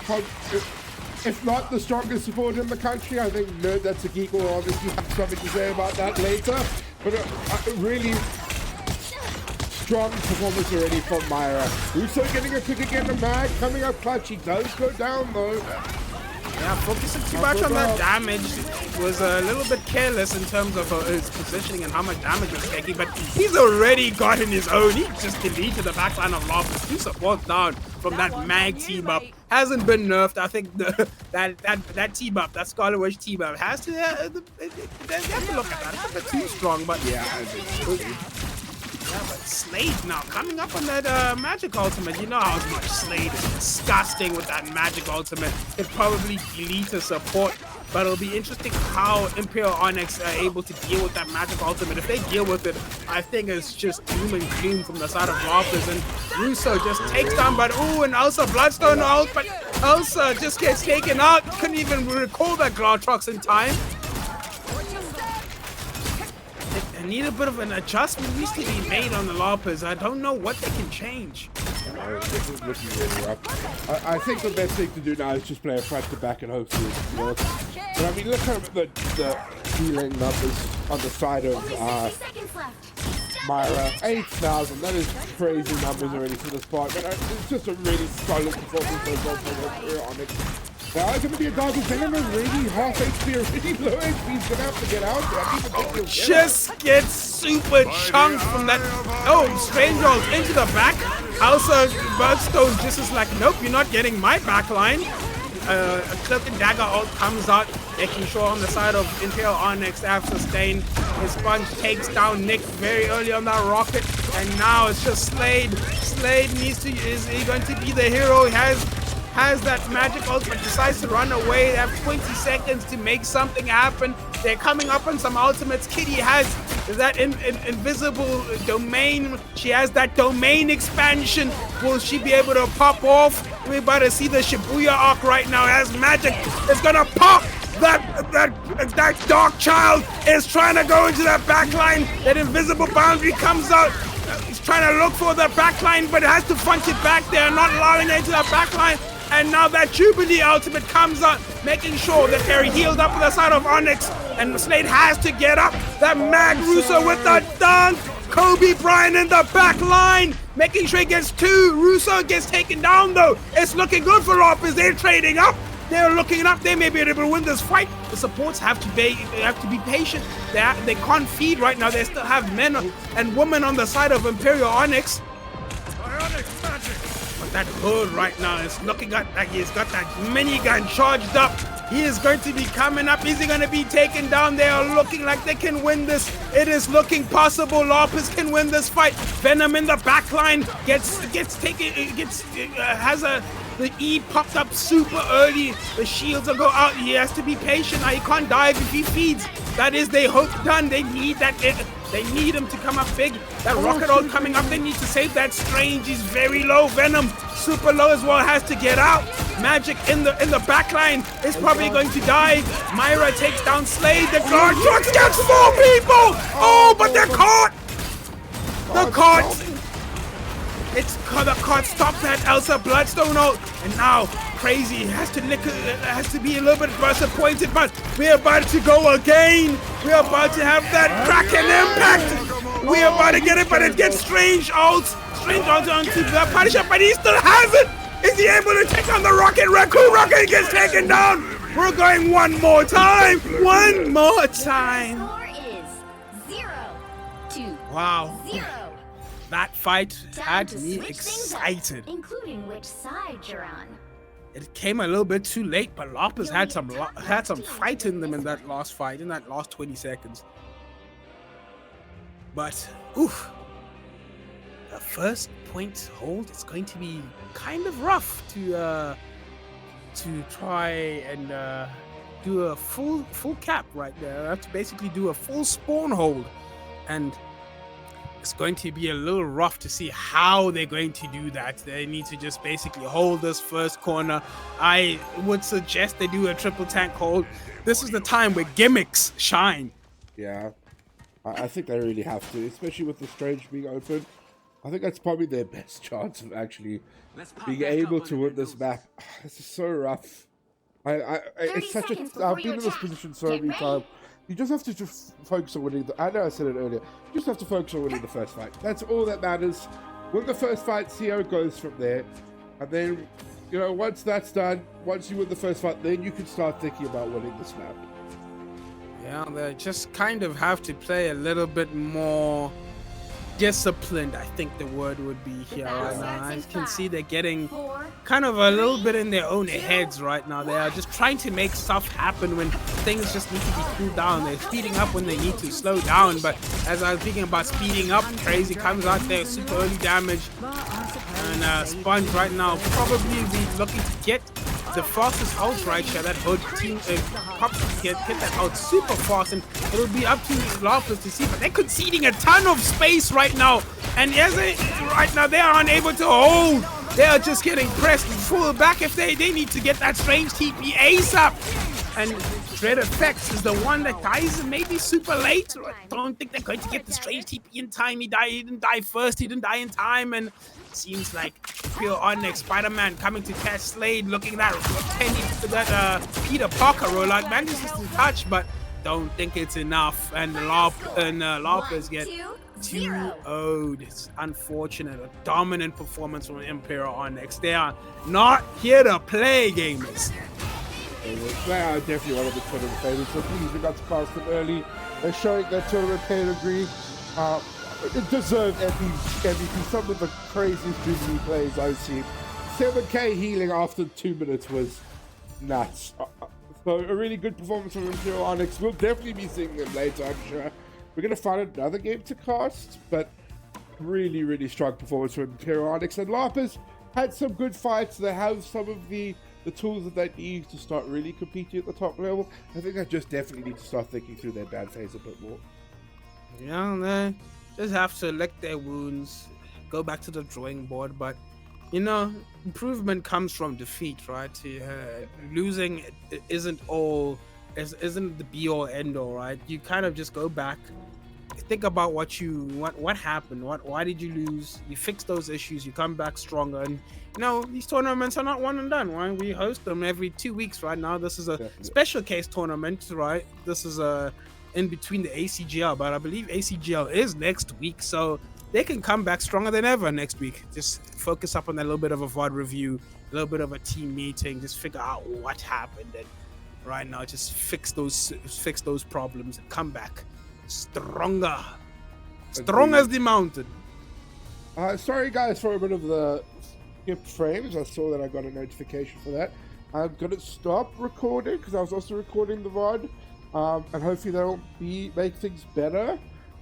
if not the strongest support in the country. I think Nerd That's a Geek will obviously have something to say about that later. But a really strong performance already from Myra. Russo getting a pick again to Mag, coming up clutch. He does go down though. Yeah, focusing too much on that damage was a little bit careless in terms of his positioning and how much damage he's taking, but he's already gotten his own. He just deleted the backline of Lapis. 2 supports down from that Mag team up. Hasn't been nerfed. I think that team up, that Scarlet Witch team up, has to, they have to look at that. It's a bit too strong, but yeah, yeah, but Slade now coming up on that magic ultimate. You know how much Slade is disgusting with that magic ultimate. It probably delete a support, but it'll be interesting how Imperial Onyx are able to deal with that magic ultimate. If they deal with it, I think it's just doom and gloom from the side of Lapis, and Russo just takes down, but ooh, and Elsa Bloodstone out, but Elsa just gets taken out. Couldn't even recall that Glartrox in time. I need a bit of an adjustment needs to be made on the Lapis. I don't know what they can change. This is looking really rough. I think the best thing to do now is just play a front to back and hopefully it works. But I mean, look at the healing numbers on the side of Myra. 8,000. That is crazy numbers already for this part. But it's just a really solid performance for Onyx. Now it's going to be a dog who's already half HP, already low HP. He's going to have to get out there. I think he'll just gets super chunked from that. Oh, Strange Rolls into the back. Also, Birdstone just is like, nope, you're not getting my backline. A Cloak and Dagger ult comes out, making sure on the side of Imperial Onyx they have sustain. His Sponge takes down Nick very early on that rocket, and now it's just Slade. Slade is he going to be the hero? He has that magic ult, but decides to run away. They have 20 seconds to make something happen. They're coming up on some ultimates. Kitty has that invisible domain. She has that domain expansion. Will she be able to pop off? We're about to see the Shibuya arc right now as Magic is gonna pop. That Dark Child is trying to go into that backline. That invisible boundary comes out. He's trying to look for the backline, but it has to punch it back there, not allowing it into the backline. And now that Jubilee ultimate comes out, making sure that they're healed up on the side of Onyx. And Slade has to get up. That Mag Russo with the dunk. Kobe Bryant in the back line, making sure he gets 2. Russo gets taken down though. It's looking good for Lopez. They're trading up. They're looking up. They may be able to win this fight. The supports have to be patient. They can't feed right now. They still have men and women on the side of Imperial Onyx. But that Hood right now is looking at like he's got that minigun charged up. He is going to be coming up. Is he going to be taken down? They are looking like they can win this. It is looking possible. Lopez can win this fight. Venom in the backline has the E popped up super early. The shields will go out. He has to be patient. He can't dive if he feeds. That is their hope done. They need that. They need him to come up big. That rocket all coming up. They need to save that Strange. He's very low. Venom super low as well. Has to get out. Magic in the back line is probably going to die. Myra takes down Slade. The guard gets 4 people. Oh, but they're caught. The caught stopped that Elsa Bloodstone ult. And now Crazy has to be a little bit disappointed, but we're about to go again. We're about to have that Kraken impact. We're about to get it, but it gets Strange ult onto the Punisher, but he still has it. Is he able to take on the Rocket? Raccoon Rocket gets taken down. We're going one more time. One more time. Score is 0-2. Wow. 0. That fight Time had to me switch things up, excited. including which side you're on. It came a little bit too late, but Lopez had some fight in them in that last fight, in that last 20 seconds. But, oof. The first point hold is going to be kind of rough to try and do a full cap right there. I have to basically do a full spawn hold, and it's going to be a little rough to see how they're going to do that. They need to just basically hold this first corner. I would suggest they do a triple tank hold. This is the time where gimmicks shine. Yeah, I think they really have to, especially with the Strange being open. I think that's probably their best chance of actually being able to win this map. This is so rough. It's such a. I've been in this position so many times. You just have to focus on winning. I know I said it earlier. You just have to focus on winning the first fight. That's all that matters. Win the first fight, see how it goes from there. And then, once that's done, once you win the first fight, then you can start thinking about winning this map. Yeah, they just kind of have to play a little bit more disciplined, I think the word would be here right now. I can see they're getting kind of a little bit in their own heads right now. They are just trying to make stuff happen when things just need to be cooled down. They're speeding up when they need to slow down, but as I was speaking about speeding up, Crazy comes out there, super early damage, and Sponge right now probably be looking to get the fastest ult right here. That Hood team pops get that out super fast, and it'll be up to Lopez to see, but they're conceding a ton of space right now, and right now they are unable to hold. They are just getting pressed full back if they need to get that Strange TP ASAP. And Dread Effects is the one that dies maybe super late. I don't think they're going to get the Strange TP in time. He didn't die first, he didn't die in time, and seems like Pure Onyx, Spider-Man coming to catch Slade, looking at that Peter Parker rollout, manages to touch, but don't think it's enough. And Lopez get 2-0. It's unfortunate. A dominant performance from Imperial Onyx. They are not here to play, gamers. They are definitely one of the tournament favorites. So please, we got to pass them early. They're showing their tournament pedigree. It deserved MVP. Some of the craziest Jubilee plays I've seen. 7k healing after 2 minutes was nuts. So a really good performance from Imperial Onyx. We'll definitely be seeing them later, I'm sure. We're going to find another game to cast, but really, really strong performance from Imperial Onyx. And Lapis had some good fights. They have some of the tools that they need to start really competing at the top level. I think I just definitely need to start thinking through their bad phase a bit more. Yeah, they just have to lick their wounds, go back to the drawing board. But, you know, improvement comes from defeat, right? Losing isn't the be-all, end-all, right? You kind of just go back, think about what happened, why did you lose? You fix those issues, you come back stronger. And you know, these tournaments are not one and done, right? We host them every 2 weeks right now. This is a special case tournament, right? This is in between the ACGL, but I believe ACGL is next week, so they can come back stronger than ever next week. Just focus up on a little bit of a VOD review, a little bit of a team meeting, just figure out what happened, and right now just fix those problems and come back stronger as the mountain. Sorry guys for a bit of the skipped frames. I saw that I got a notification for that. I'm gonna stop recording because I was also recording the VOD, and hopefully that'll make things better.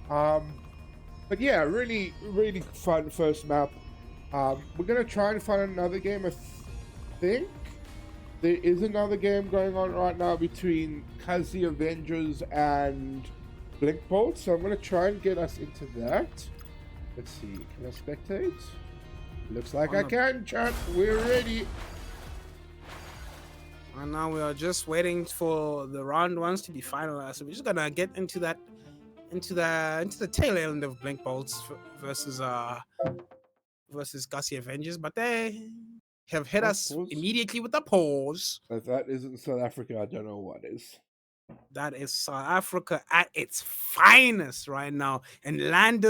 But yeah, really, really fun first map. We're gonna try and find another game. I think there is another game going on right now between Kazi Avengers and Blink Bolt, so I'm going to try and get us into that. Let's see, can I spectate? Looks like I can, chat. We're ready. And now we are just waiting for the round ones to be finalized. So we're just gonna get into the tail end of Blink Bolts versus Gussie Avengers, but they have hit us immediately with a pause. If that isn't South Africa, I don't know what is. That is South Africa at its finest right now. And land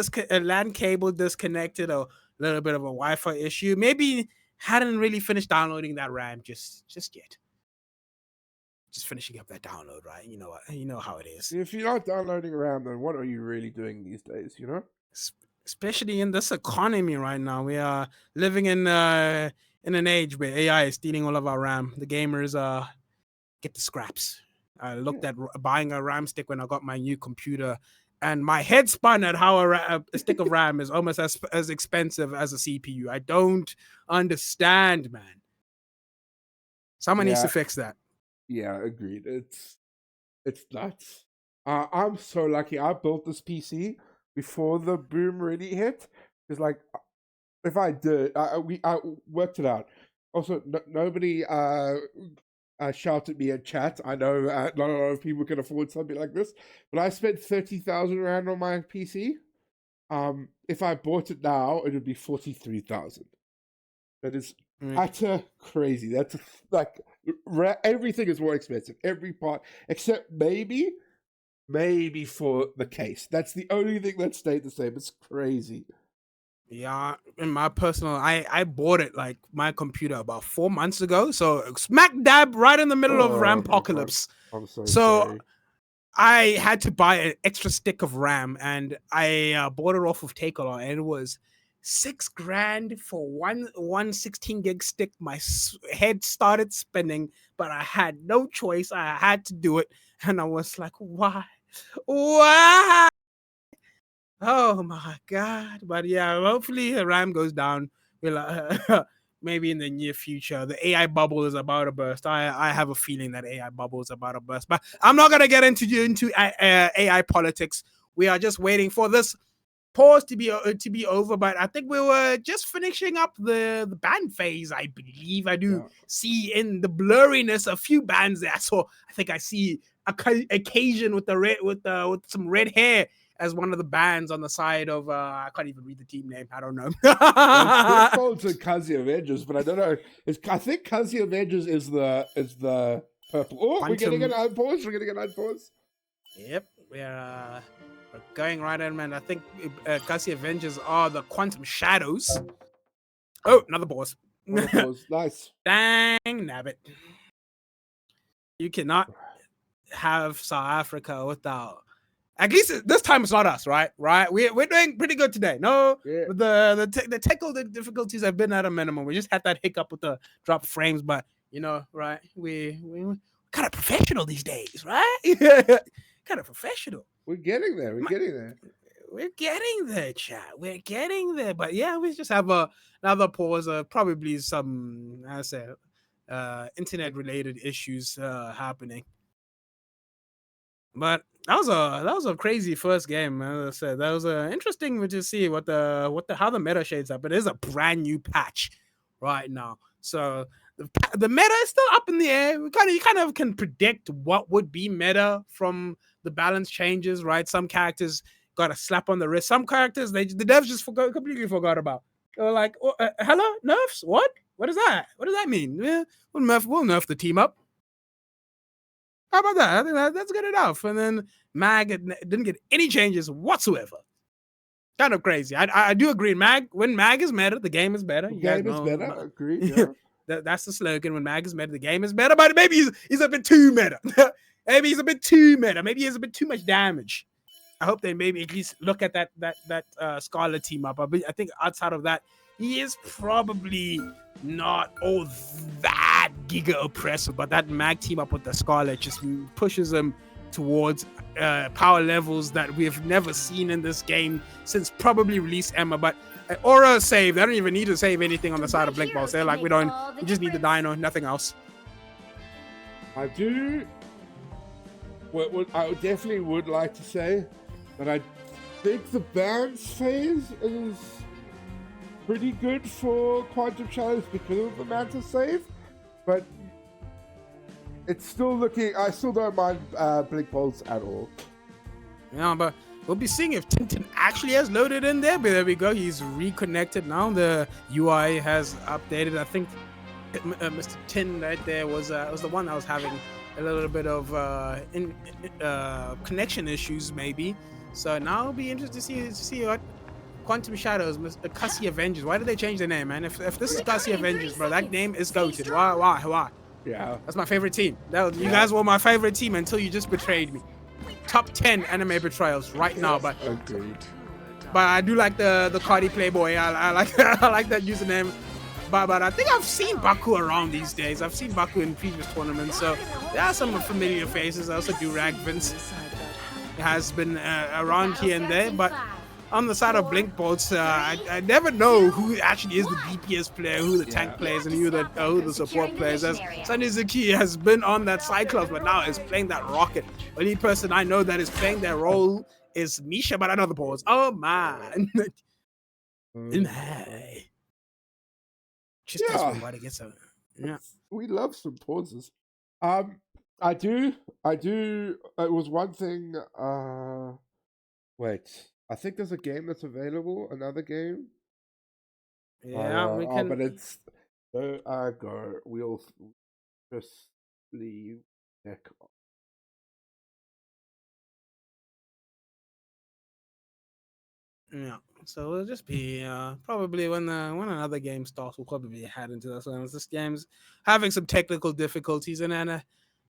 cable disconnected, a little bit of a Wi-Fi issue. Maybe hadn't really finished downloading that RAM just yet. Just finishing up that download, right? You know what? You know how it is. If you're not downloading RAM, then what are you really doing these days, you know? Especially in this economy right now. We are living in an age where AI is stealing all of our RAM. The gamers get the scraps. I looked at buying a RAM stick when I got my new computer, and my head spun at how a stick of RAM is almost as expensive as a CPU. I don't understand, man. Someone needs to fix that. Yeah, agreed. It's nuts. I'm so lucky. I built this PC before the boom really hit. It's like, if I did, I worked it out. Also, nobody shouted me in chat. I know not a lot of people can afford something like this, but I spent 30,000 Rand on my PC. If I bought it now, it would be 43,000. That is utter crazy. That's like everything is more expensive. Every part, except maybe for the case. That's the only thing that stayed the same. It's crazy. Yeah, in my personal, I bought it like my computer about 4 months ago. So smack dab right in the middle of RAM-pocalypse. I'm so sorry. I had to buy an extra stick of RAM, and I bought it off of Takealot, and it was $6,000 for one 16 gig stick. My head started spinning, but I had no choice. I had to do it, and I was like, why? Oh my god. But yeah, hopefully the RAM goes down. We'll maybe in the near future. The AI bubble is about to burst. I have a feeling that AI bubble is about to burst, but I'm not gonna get into AI politics. We are just waiting for this pause to be over. But I think we were just finishing up the band phase. I believe I do see in the blurriness a few bands there. So I think I see occasion with with some red hair as one of the bands on the side of I can't even read the team name. I don't know. It's called Kazi Avengers, but I don't know. I think Kazi Avengers is the purple. Oh, we're getting an unpause. We're getting an unpause. Yep, we're But going right in, man. I think Cassie Avengers are the Quantum Shadows. Oh, another boss. Nice. Dang nabbit. You cannot have South Africa without. At least this time it's not us, right? Right? We're doing pretty good today. No, Yeah. the technical difficulties have been at a minimum. We just had that hiccup with the drop frames, but right? We kind of professional these days, right? Kind of professional. We're getting there. We're getting there. We're getting there, chat. We're getting there. But yeah, we just have another pause. Probably some, I say, internet related issues happening. But that was a crazy first game. As I said, that was interesting to see how the meta shades up. It is a brand new patch right now, so the meta is still up in the air. You kind of can predict what would be meta from the balance changes, right? Some characters got a slap on the wrist. Some characters the devs just completely forgot about. They were like, oh, hello, nerfs? What? What is that? What does that mean? Yeah, we'll nerf the team up. How about that? I think that's good enough. And then Mag didn't get any changes whatsoever. Kind of crazy. I do agree. When Mag is meta, the game is better. The game is better. Agreed. Yeah. That's the slogan. When Mag is meta, the game is better. But maybe he's a bit too meta. Maybe he's a bit too meta. Maybe he has a bit too much damage. I hope they maybe at least look at that Scarlet team up. I think outside of that, he is probably not all that giga oppressive, but that Mag team up with the Scarlet just pushes him towards power levels that we have never seen in this game since probably release Emma. But Aura saved. I don't even need to save anything on the side of Blink Balls. They're like, we just need the Dino, nothing else. I do. I definitely would like to say that I think the balance phase is pretty good for Quantum Shadows because of the Manta save, but it's still looking. I still don't mind Blink Bolts at all. Yeah, but we'll be seeing if Tintin actually has loaded in there. But there we go. He's reconnected now. The UI has updated. I think Mr. Tin right there was the one that was having a little bit of connection issues, maybe. So now it'll be interesting to see what Quantum Shadows, Cassie Avengers. Why did they change the name, man? If this is Cassie Avengers, bro, that name is goated. Why? Yeah. That's my favorite team. You guys were my favorite team until you just betrayed me. Top 10 anime betrayals right now, but agreed. But I do like the Cardi Playboy. I like that username. But I think I've seen Baku around these days. I've seen Baku in previous tournaments, so there are some familiar faces. I also do Rag Vince. Has been around here and there, but on the side of Blink Bolts, I never know who actually is the DPS player, who the tank plays, and who the support plays. As Sunny Zuki has been on that Cyclops, but now is playing that Rocket. Only person I know that is playing that role is Misha, but another pause. Oh man. Just everybody gets a We love some pauses. I do. It was one thing. Wait. I think there's a game that's available. Another game. Yeah, we can. But it's. Go. We'll just leave. Deck. Yeah. So it'll just be probably when another game starts, we'll probably head into this one. This game's having some technical difficulties, and then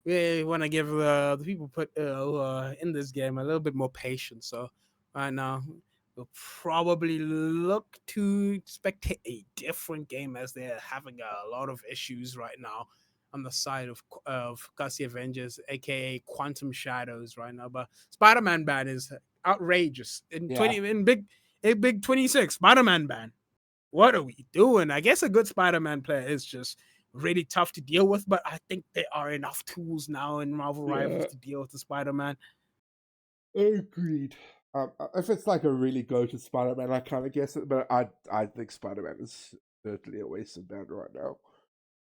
we want to give the people who are in this game a little bit more patience. So right now, we'll probably look to spectate a different game as they're having a lot of issues right now on the side of Cassie Avengers, aka Quantum Shadows right now. But Spider-Man ban is outrageous in big 26 Spider-Man ban. What are we doing? I guess a good Spider-Man player is just really tough to deal with, but I think there are enough tools now in Marvel Rivals to deal with the Spider-Man. Agreed. If it's like a really go-to Spider-Man, I kind of guess it, but I think Spider-Man is certainly a wasted ban right now.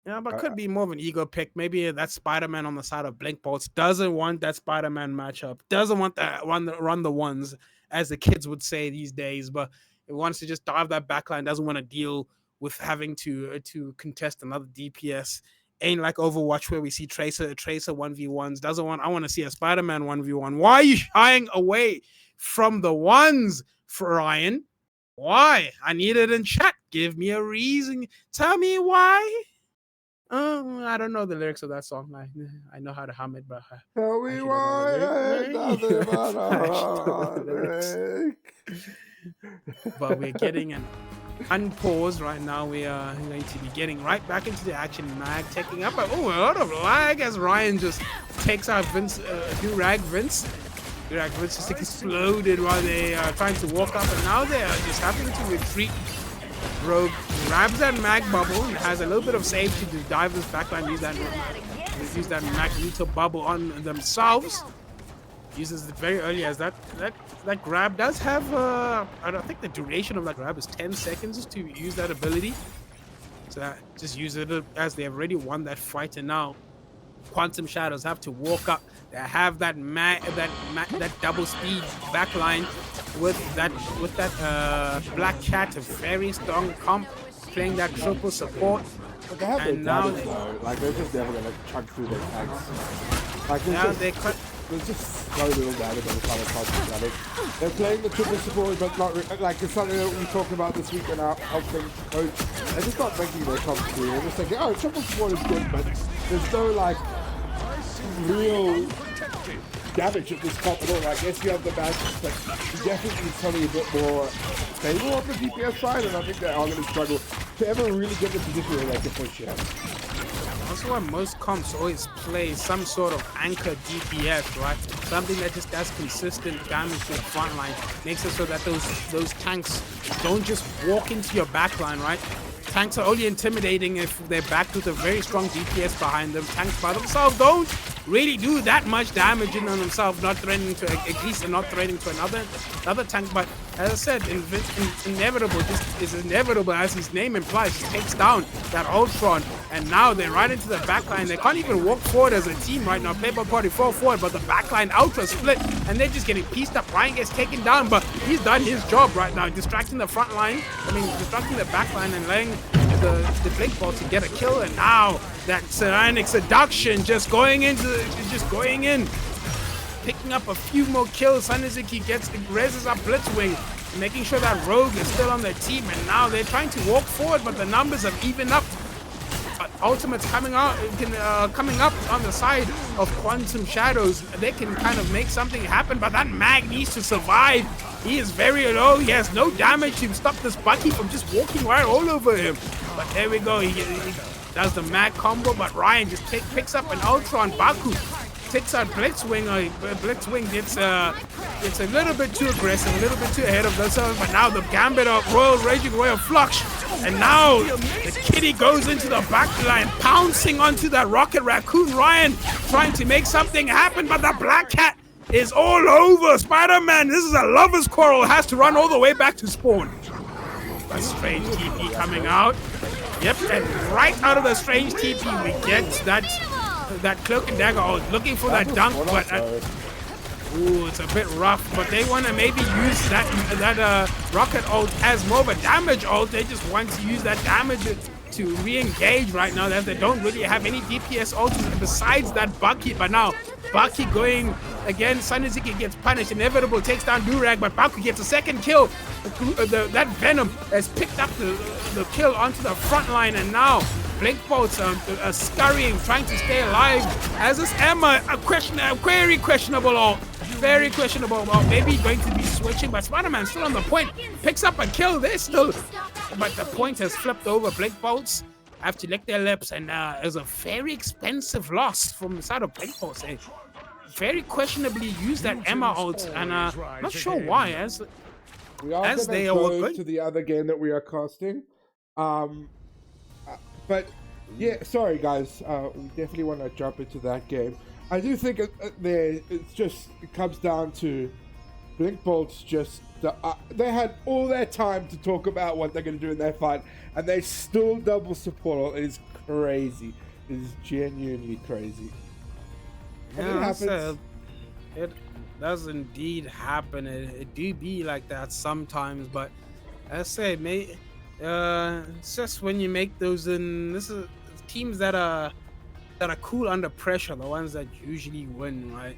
Yeah, but could be more of an ego pick. Maybe that Spider-Man on the side of Blink Bolts doesn't want that Spider-Man matchup, doesn't want that run the ones, as the kids would say these days, but it wants to just dive that backline, doesn't want to deal with having to contest another DPS. Ain't like Overwatch where we see Tracer 1v1s. I want to see a Spider-Man 1v1. Why are you shying away from the ones for Ryan. Why? I need it in chat. Give me a reason. Tell me why. I don't know the lyrics of that song. I know how to hum it, but Tell me why I ain't nothing but a heartache. But we're getting an unpause right now. We are going to be getting right back into the action. Mag taking up a lot of lag as Ryan just takes out Vince, Durag Vince. Durag Vince just exploded while they are trying to walk up, and now they are just having to retreat. Rogue grabs that mag bubble and has a little bit of safety to dive this backline, use that Magneto bubble on themselves. Uses it very early as that grab does have I don't think the duration of that grab is 10 seconds to use that ability. So just use it as they have already won that fight, and now Quantum Shadows have to walk up. They have that double speed backline with that Black Cat, a very strong comp, playing that triple support. But they have And their now damage, though. Like, they're just never gonna chunk through their tanks. Like, there's just so little damage on the side of Quantum Shadows. They're playing the triple support, but not like it's something that we talked about this week in our helping coach. They're just not making their comp through. They're just thinking, oh, triple support is good, but there's no like real damage at this comp at all. Like, yes, you have the magic, but you definitely need something a bit more stable on the DPS side, and I think they are going to struggle to ever really get the position where they can push it. That's why most comps always play some sort of anchor DPS, right? Something that just does consistent damage to the front line, makes it so that those tanks don't just walk into your backline, right? Tanks are only intimidating if they're backed with a very strong DPS behind them. Tanks by themselves don't really do that much damage in on themselves, not threatening to, at least not threatening to another tank. But as I said, inevitable, this is inevitable as his name implies. He takes down that Ultron, and now they're right into the backline. They can't even walk forward as a team right now. Paper Party 4 forward, but the backline Ultra split, and they're just getting pieced up. Ryan gets taken down, but he's done his job right now, distracting the front line. Distracting the backline and letting the Blink Ball to get a kill, and now that Cyanic Seduction just going in, picking up a few more kills. Sanazuki raises up Blitzwing, making sure that Rogue is still on their team, and now they're trying to walk forward, but the numbers have evened up. But Ultimate's coming up on the side of Quantum Shadows. They can kind of make something happen, but that Mag needs to survive. He is very low. He has no damage to stop this Bucky from just walking right all over him. But there we go. He does the Mag combo, but Ryan just picks up an Ultron. Baku takes out Blitzwing. Blitzwing gets a little bit too aggressive, a little bit too ahead of themselves. But now the Gambit of Raging Royal Flux. And now the Kitty goes into the back line, pouncing onto that Rocket Raccoon. Ryan trying to make something happen, but the Black Cat is all over Spider-Man. This is a lover's quarrel. Has to run all the way back to spawn. A strange TP coming out. Yep, and right out of the strange TP we get that Cloak and Dagger ult. Looking for that dunk, but ooh, it's a bit rough. But they want to maybe use that rocket ult as more of a damage ult. They just want to use that damage to re-engage right now, as they don't really have any DPS ults besides that Bucky. But now Bucky going again. Sanazuki gets punished. Inevitable takes down Durag, but Bucky gets a second kill. That Venom has picked up the kill onto the front line, and now Blink Bolts are scurrying, trying to stay alive. As this Emma, very questionable ult. Very questionable ult. Maybe going to be switching, but Spider-Man still on the point. Picks up a kill. They're still, but the point has flipped over. Blink Bolts have to lick their lips, and it's a very expensive loss from the side of Blink Bolts. They very questionably used that Emma ult, and not sure why. As they go to the other game that we are casting. But yeah, sorry guys, we definitely want to jump into that game. I do think it comes down to Blink Bolts. They had all their time to talk about what they're going to do in their fight, and they still double support. It is crazy. It is genuinely crazy. And it happens. It does indeed happen. It do be like that sometimes, but as I say, it's just when you make those this is teams that are cool under pressure, the ones that usually win, right?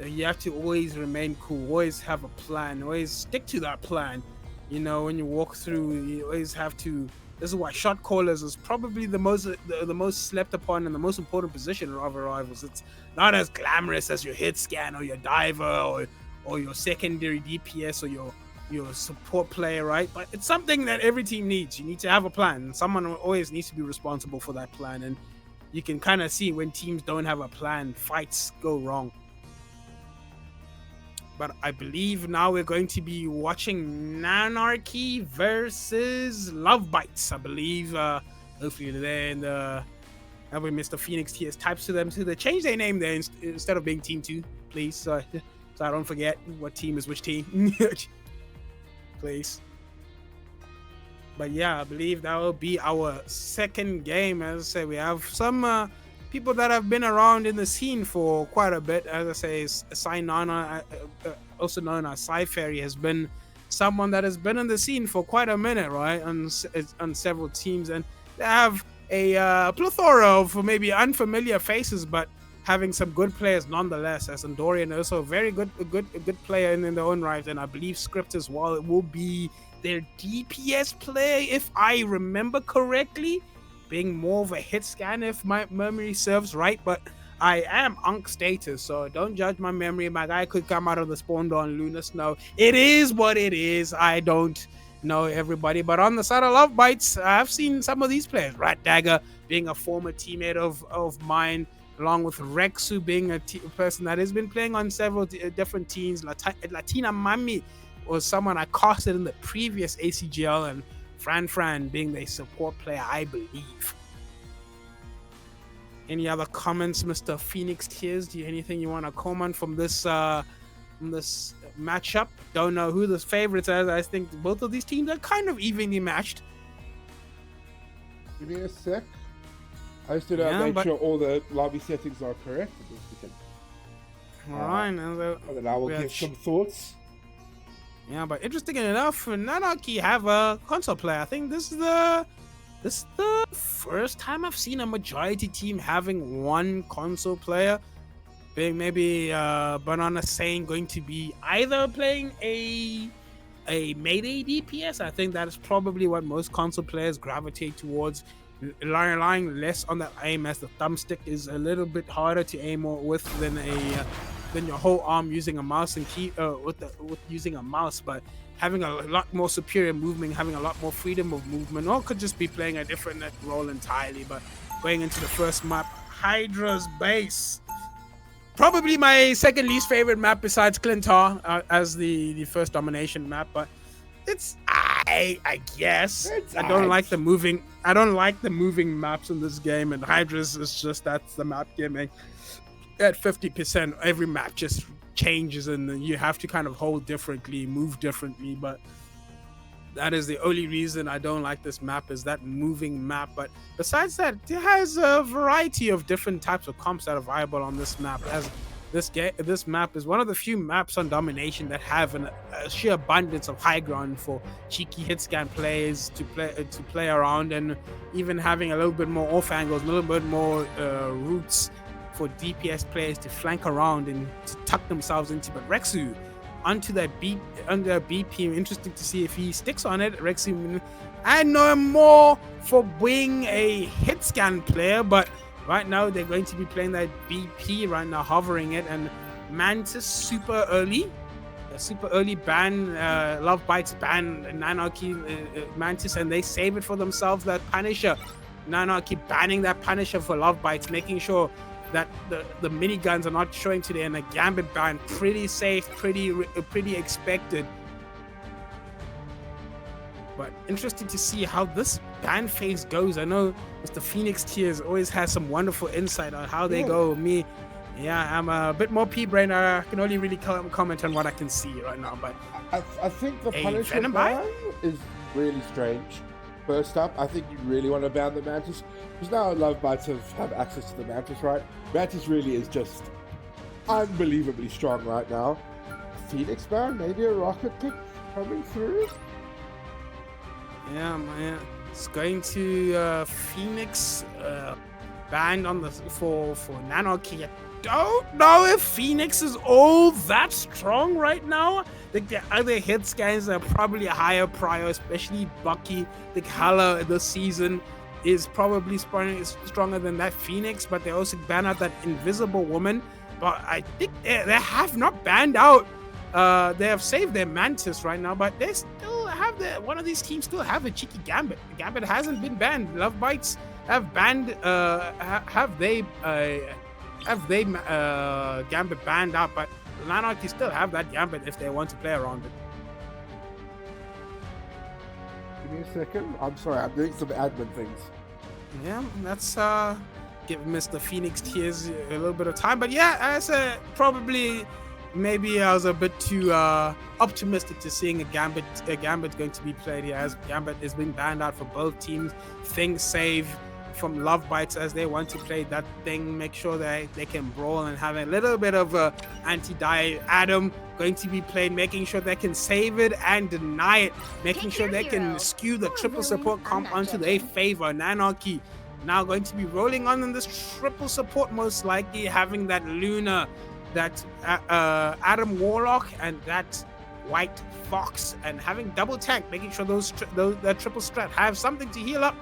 you have to always remain cool, always have a plan, always stick to that plan. You know, when you walk through, you always have to. This is why shot callers is probably the most slept upon and the most important position of rivals. It's not as glamorous as your hit scan or your diver or your secondary DPS or your support player, right? But it's something that every team needs. You need to have a plan. Someone always needs to be responsible for that plan, and you can kind of see when teams don't have a plan, fights go wrong. But I believe now we're going to be watching Nanarchy versus Love Bites. I believe, hopefully they're in the... That way Mr. Phoenix TS types to them so they change their name there instead of being Team 2, please. So I don't forget what team is which team. Please. But yeah, I believe that will be our second game. As I say, we have some people that have been around in the scene for quite a bit. As I say, Sainana, also known as Sci-Fairy, has been someone that has been in the scene for quite a minute, right? On several teams, and they have a plethora of maybe unfamiliar faces, but having some good players nonetheless. As Andorian, also a very good player in their own right, and I believe Script as well. It will be their DPS player, if I remember correctly, being more of a hit scan if my memory serves right, but I am Unk status, so don't judge my memory. My guy could come out of the spawn door on Lunar Snow. It is what it is. I don't know everybody, but on the side of Love Bites, I've seen some of these players. Rat Dagger being a former teammate of mine, along with Rexu being a person that has been playing on several different teams. Latina Mami was someone I casted in the previous ACGL, and Fran being the support player, I believe. Any other comments, Mr. Phoenix Tears? Do you anything you want to comment from this matchup? Don't know who the favorites are. I think both of these teams are kind of evenly matched. Give me a sec. I just did make sure all the lobby settings are correct. Alright, and then I will give some thoughts. Yeah, but interesting enough, Nanarchy have a console player. I think this is the first time I've seen a majority team having one console player. Being maybe Banana saying going to be either playing a melee DPS. I think that is probably what most console players gravitate towards, relying less on that aim, as the thumbstick is a little bit harder to aim with than your whole arm using a mouse and key with using a mouse, but having a lot more superior movement, having a lot more freedom of movement, or could just be playing a different role entirely. But going into the first map, Hydra's base, probably my second least favorite map besides Clintar as the first domination map, but it's I guess I don't like the moving maps in this game, and Hydra's is just that's the map gimmick. At 50%, every map just changes and you have to kind of hold differently, move differently, but that is the only reason I don't like this map, is that moving map. But besides that, it has a variety of different types of comps that are viable on this map, as this map is one of the few maps on domination that have a sheer abundance of high ground for cheeky hit scan players to play around, and even having a little bit more off angles, a little bit more routes for DPS players to flank around and to tuck themselves into. But Rexu onto that BP, interesting to see if he sticks on it. Rexu, I know him more for being a hit scan player, but right now they're going to be playing that BP right now, hovering it, and Mantis super early ban, Love Bites ban Nanarchy Mantis, and they save it for themselves. That Punisher, Nanarchy banning that Punisher for Love Bites, making sure that the miniguns are not showing today, and a Gambit ban, pretty safe, pretty expected. But interesting to see how this ban phase goes. I know Mr. Phoenix Tears always has some wonderful insight on how they go. Me, yeah, I'm a bit more pea-brain. I can only really comment on what I can see right now. But I think the Punisher ban is really strange. First up, I think you really want to ban the Mantis, because now Love Bites have access to the Mantis, right? Mantis really is just unbelievably strong right now. Phoenix ban, maybe a rocket pick coming through. Yeah, man, it's going to Phoenix banned on the for Nanarchy. don't know if Phoenix is all that strong right now. I think the other hit scans are probably a higher prior, especially Bucky. I think Hala this season is probably stronger than that Phoenix, but they also banned out that Invisible Woman. But I think they have not banned out. They have saved their Mantis right now, but they still have one of these teams still have a cheeky Gambit. Gambit hasn't been banned. Love Bites have banned. Have they Gambit banned out? But Lanarchy still have that Gambit if they want to play around it. Give me a second. I'm sorry, I'm doing some admin things. Yeah, that's give Mr. Phoenix Tears a little bit of time. But yeah, I said probably maybe I was a bit too optimistic to seeing a Gambit going to be played here, as Gambit is being banned out for both teams. Things save from Love Bites as they want to play that thing, make sure that they can brawl and have a little bit of a anti-die. Adam going to be played, making sure they can save it and deny it, making sure they can skew the triple support comp onto their favor. Nanarchy now going to be rolling on in this triple support, most likely having that Luna, that Adam Warlock, and that White Fox, and having double tank, making sure that triple strat have something to heal up.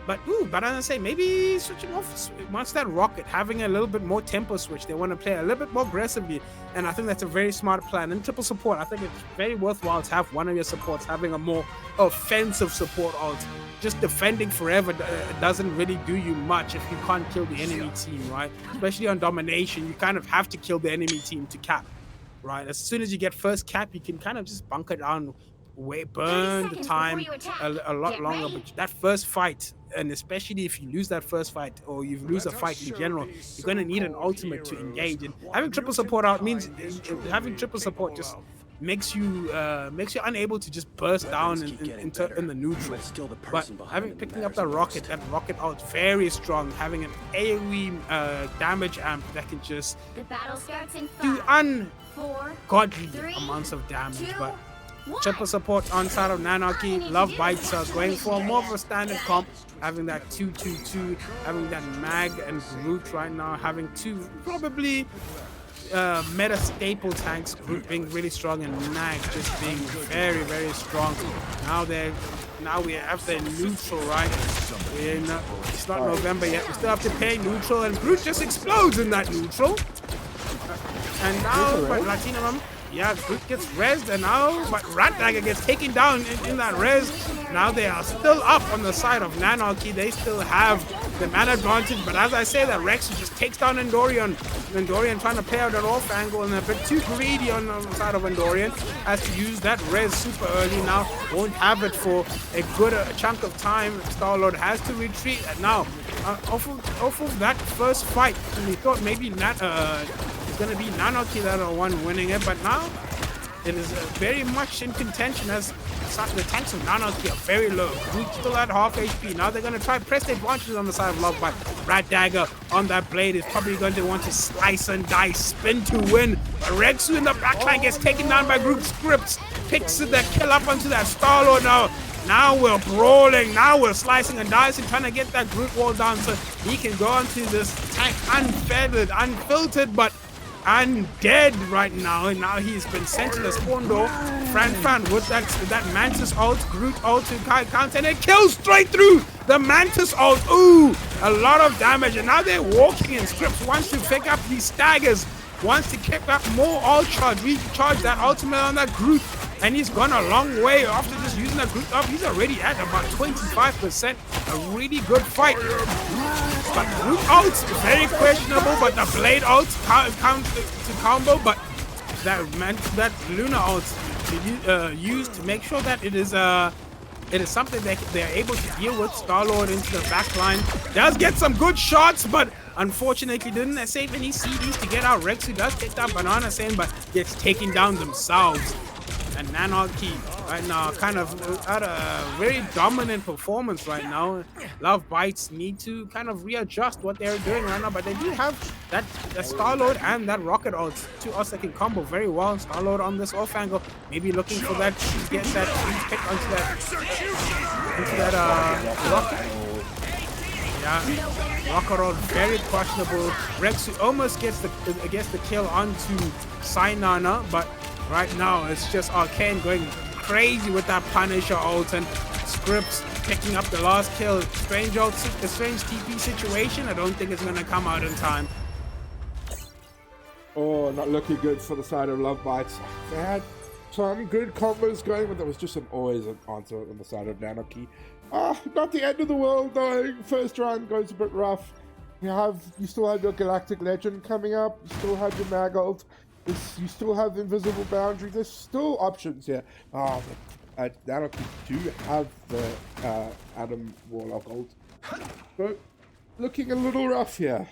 But I'm gonna say maybe switching off once that Rocket, having a little bit more tempo switch. They want to play a little bit more aggressively, and I think that's a very smart plan. And triple support, I think it's very worthwhile to have one of your supports having a more offensive support alt. Just defending forever doesn't really do you much if you can't kill the enemy team, right? Especially on domination, you kind of have to kill the enemy team to cap, right? As soon as you get first cap, you can kind of just bunker down, burn the time a lot longer. But that first fight, and especially if you lose that first fight or you lose a fight in general, you're going to need an ultimate to engage. And having triple support out means having triple support just makes you unable to just burst down in the neutral. But picking up that rocket out very strong, having an AoE damage amp that can just do ungodly amounts of damage. But triple support on side of Nanarchy, Love Bites are going for more of a standard comp, having that 2-2-2, having that Mag and Groot right now, having two probably meta staple tanks, Groot being really strong and Mag just being very, very strong. Now we have the neutral, right? It's not November yet, we still have to pay neutral, and Groot just explodes in that neutral. And now, but Latinum, yeah, Groot gets rezzed, and now, but Rat Dagger gets taken down in that res. Now they are still up on the side of Nanarchy. They still have the mana advantage, but as I say, that Rex just takes down Endorian. Endorian trying to play out an off angle and a bit too greedy on the side of Endorian. Has to use that res super early now. Won't have it for a good chunk of time. Star-Lord has to retreat, and now off of that first fight, we thought maybe it's going to be Nanarchy that are one winning it, but now it is very much in contention as the tanks of Nanarchy are very low. Groot still at half HP. Now they're going to try press the advantage on the side of Love Bite. Rat Dagger on that blade is probably going to want to slice and dice, spin to win. But Rexu in the backline gets taken down by Groot Scripts. Picks the kill up onto that Star-Lord now. Now we're brawling, now we're slicing and dicing, trying to get that Groot wall down so he can go onto this tank unfeathered, unfiltered, but undead right now. And now he's been sent to the spawn door. Fran with that Mantis ult, Groot ult to counter, and it kills straight through the Mantis ult. Ooh, a lot of damage. And now they're walking in. Scripts wants to pick up these staggers, wants to kick up more ult charge, recharge that ultimate on that Groot. And he's gone a long way after just using that Groot up. He's already at about 25%. A really good fight. But Groot ult, very questionable, but the Blade ult counts to combo. But that Luna ult used to make sure that it is something that they're able to deal with. Star-Lord into the back line. Does get some good shots, but unfortunately didn't save any CDs to get out. Rexu does take down Banana Sane, but gets taken down themselves. And Nanarchy right now kind of at a very dominant performance right now. Love Bites need to kind of readjust what they're doing right now, but they do have that Star-Lord and that Rocket ult. Two ults that can combo very well. Star-Lord on this off angle, maybe looking for that to get that pick onto that Rocket. Yeah, Rock very questionable. Rexu almost gets the kill onto Sainana, but right now it's just Arcane going crazy with that Punisher ult, and Scripps picking up the last kill. Strange TP situation. I don't think it's gonna come out in time. Oh, not looking good for the side of Love Bites. They had some good combos going, but there was just always an answer on the side of Nanarchy. Not the end of the world though. First round goes a bit rough. You still have your Galactic Legend coming up. You still have your Mag ult. You still have Invisible Boundary. There's still options here. Nanarchy do have the Adam Warlock ult. But looking a little rough here.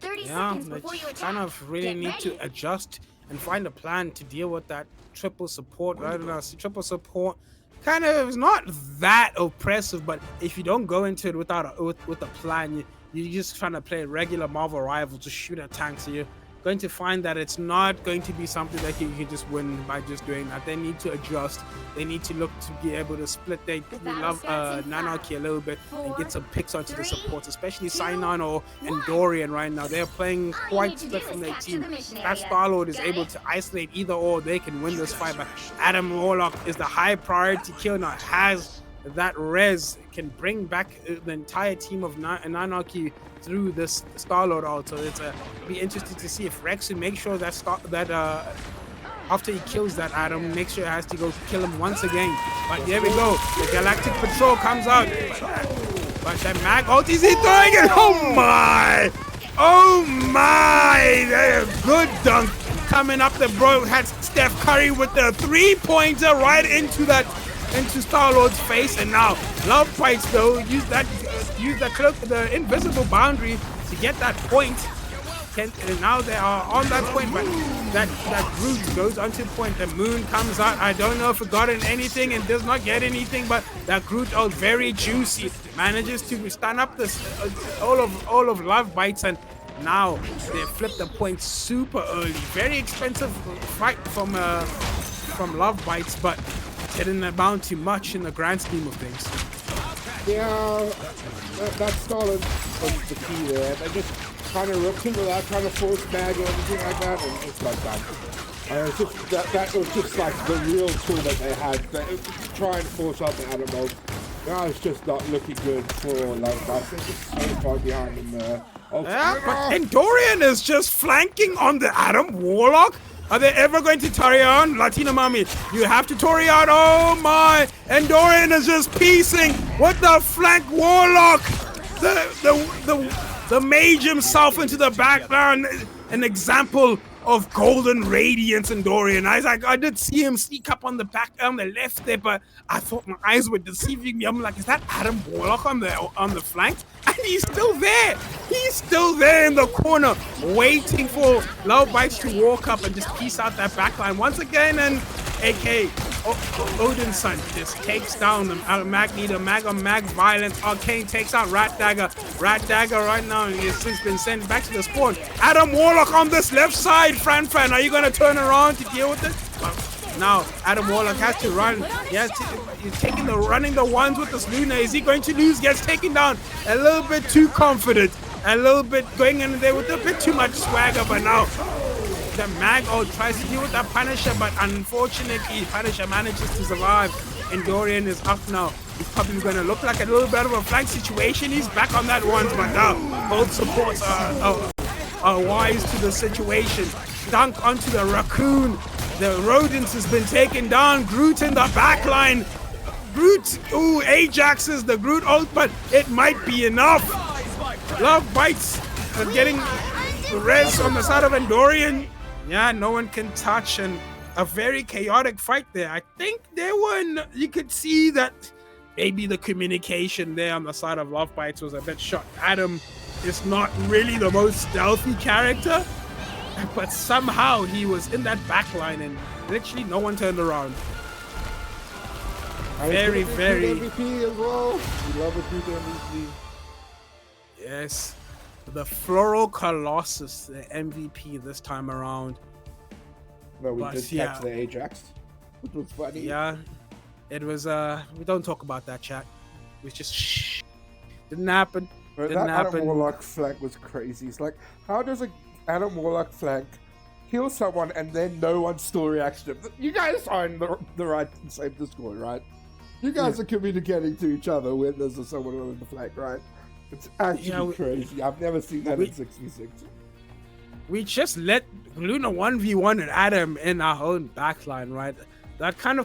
30 Yeah, seconds before you they attack. kind of really Get need ready. to adjust and find a plan to deal with that triple support. Right now, triple support kind of is not that oppressive, but if you don't go into it without with a plan, you're just trying to play a regular Marvel rival to shoot at tanks. So you're going to find that it's not going to be something that you can just win by just doing that. They need to adjust. They need to look to be able to split their love Nanarchy a little bit and get some picks onto the supports, especially Sainano and Dorian right now. They're playing quite split from their team. That Star-Lord is able to isolate either or. They can win this fight, but Adam Warlock is the high priority kill now, has that res, can bring back the entire team of Nanarchy through this Star-Lord ult. So it's be interesting to see if Rexu makes sure that after he kills that Adam, make sure he has to go kill him once again. But there we go, the Galactic Patrol comes out, but that Mag ult, is he throwing it? Oh my! Oh my! Good dunk coming up. The bro had Steph Curry with the 3-pointer right into Star-Lord's face, and now Love Bites though use the invisible boundary to get that point. And now they are on that point, but that Groot goes onto point. The moon comes out. I don't know if it got in anything and does not get anything, but that Groot ult very juicy, manages to stun up this all of Love Bites, and now they flip the point super early. Very expensive fight from Love Bites, but didn't amount to much in the grand scheme of things. Yeah, that Stalin was the key there. They just kind of ripped him without trying to force Mag or anything like that, and just like that. That was just like the real tool that they had. They try and force out the animals. Now it's just not looking good for Love Bites. They're just so far behind in the yeah, but Endorian is just flanking on the Adam Warlock. Are they ever going to Tori on? Latina Mommy, you have to Tori out. Oh my! Endorian is just piecing with the flank Warlock. The mage himself into the background. An example of golden radiance in Dorian. I did see him sneak up on the left there, but I thought my eyes were deceiving me. I'm like, is that Adam Warlock on the flank? And he's still there. He's still there in the corner, waiting for Love Bites to walk up and just piece out that backline once again. And AK Odin's son just takes down the Magneto, Mag violence. Arcane takes out Rat Dagger. Rat Dagger right now has since been sent back to the spawn. Adam Warlock on this left side. Fran, are you gonna turn around to deal with it? Now Adam Warlock has to run. He's running the ones with this Luna. Is he going to lose? Gets taken down a little bit too confident. A little bit going in there with a bit too much swagger, but now the Mag ult tries to deal with that Punisher, but unfortunately Punisher manages to survive. And Dorian is up now. He's probably going to look like a little bit of a flank situation. He's back on that one, but now both supports are wise to the situation. Dunk onto the Raccoon. The Rodents has been taken down. Groot in the backline. Groot, ooh, Ajax is the Groot ult, but it might be enough. Love Bites are getting the res on the side of Endorian. Yeah, no one can touch, and a very chaotic fight there. I think you could see that maybe the communication there on the side of Love Bites was a bit shot. Adam is not really the most stealthy character, but somehow he was in that backline and literally no one turned around. Very MVP as well. We love a good MVP. Yes. The Floral Colossus, the MVP this time around. No, we did catch the Ajax, which was funny. Yeah, it was. We don't talk about that, chat. It was just didn't happen. But Didn't that Adam happen. Warlock flank was crazy. It's like, how does a Adam Warlock flank kill someone and then no one still reacts to him? You guys are in the right same Discord, right? You guys are communicating to each other when there's someone on the flank, right? It's actually crazy. I've never seen that in 6v6. We just let Luna 1v1 and Adam in our own backline, right? That kind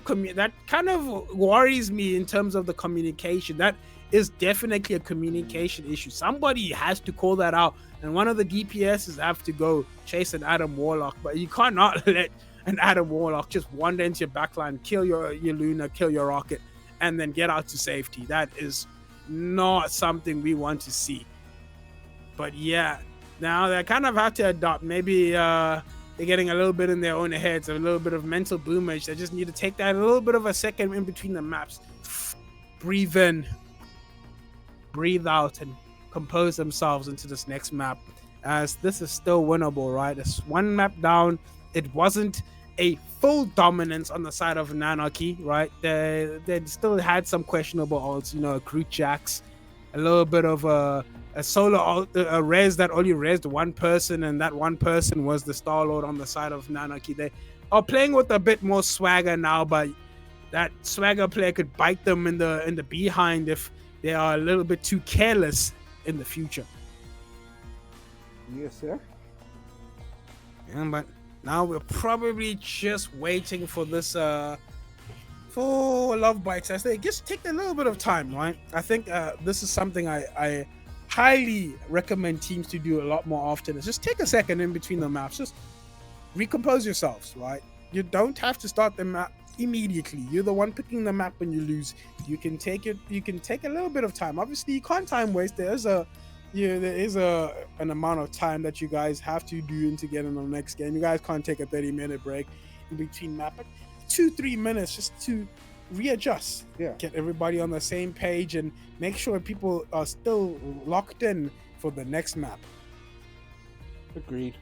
of worries me in terms of the communication. That is definitely a communication issue. Somebody has to call that out, and one of the DPSs have to go chase an Adam Warlock. But you cannot let an Adam Warlock just wander into your backline, kill your Luna, kill your Rocket, and then get out to safety. That is not something we want to see. But yeah, now they kind of have to adopt. Maybe they're getting a little bit in their own heads, a little bit of mental boomage. They just need to take that a little bit of a second in between the maps. Breathe in, breathe out, and compose themselves into this next map, as this is still winnable, right? It's one map down. It wasn't a full dominance on the side of Nanarchy, right? They still had some questionable ults, Groot Jax, a little bit of a solo ult, a res that only resed one person, and that one person was the Star-Lord on the side of Nanarchy. They are playing with a bit more swagger now, but that swagger player could bite them in the behind if they are a little bit too careless in the future. Yes, sir. Yeah, but now we're probably just waiting for this for Love Bites as they just take a little bit of time, right? I think this is something I highly recommend teams to do a lot more often. Is just take a second in between the maps, just recompose yourselves, right? You don't have to start the map immediately. You're the one picking the map when you lose. You can take it. You can take a little bit of time. Obviously, you can't time waste. There is an amount of time that you guys have to do to get in the next game. You guys can't take a 30-minute break in between map. But 2-3 minutes just to readjust. Yeah. Get everybody on the same page and make sure people are still locked in for the next map. Agreed.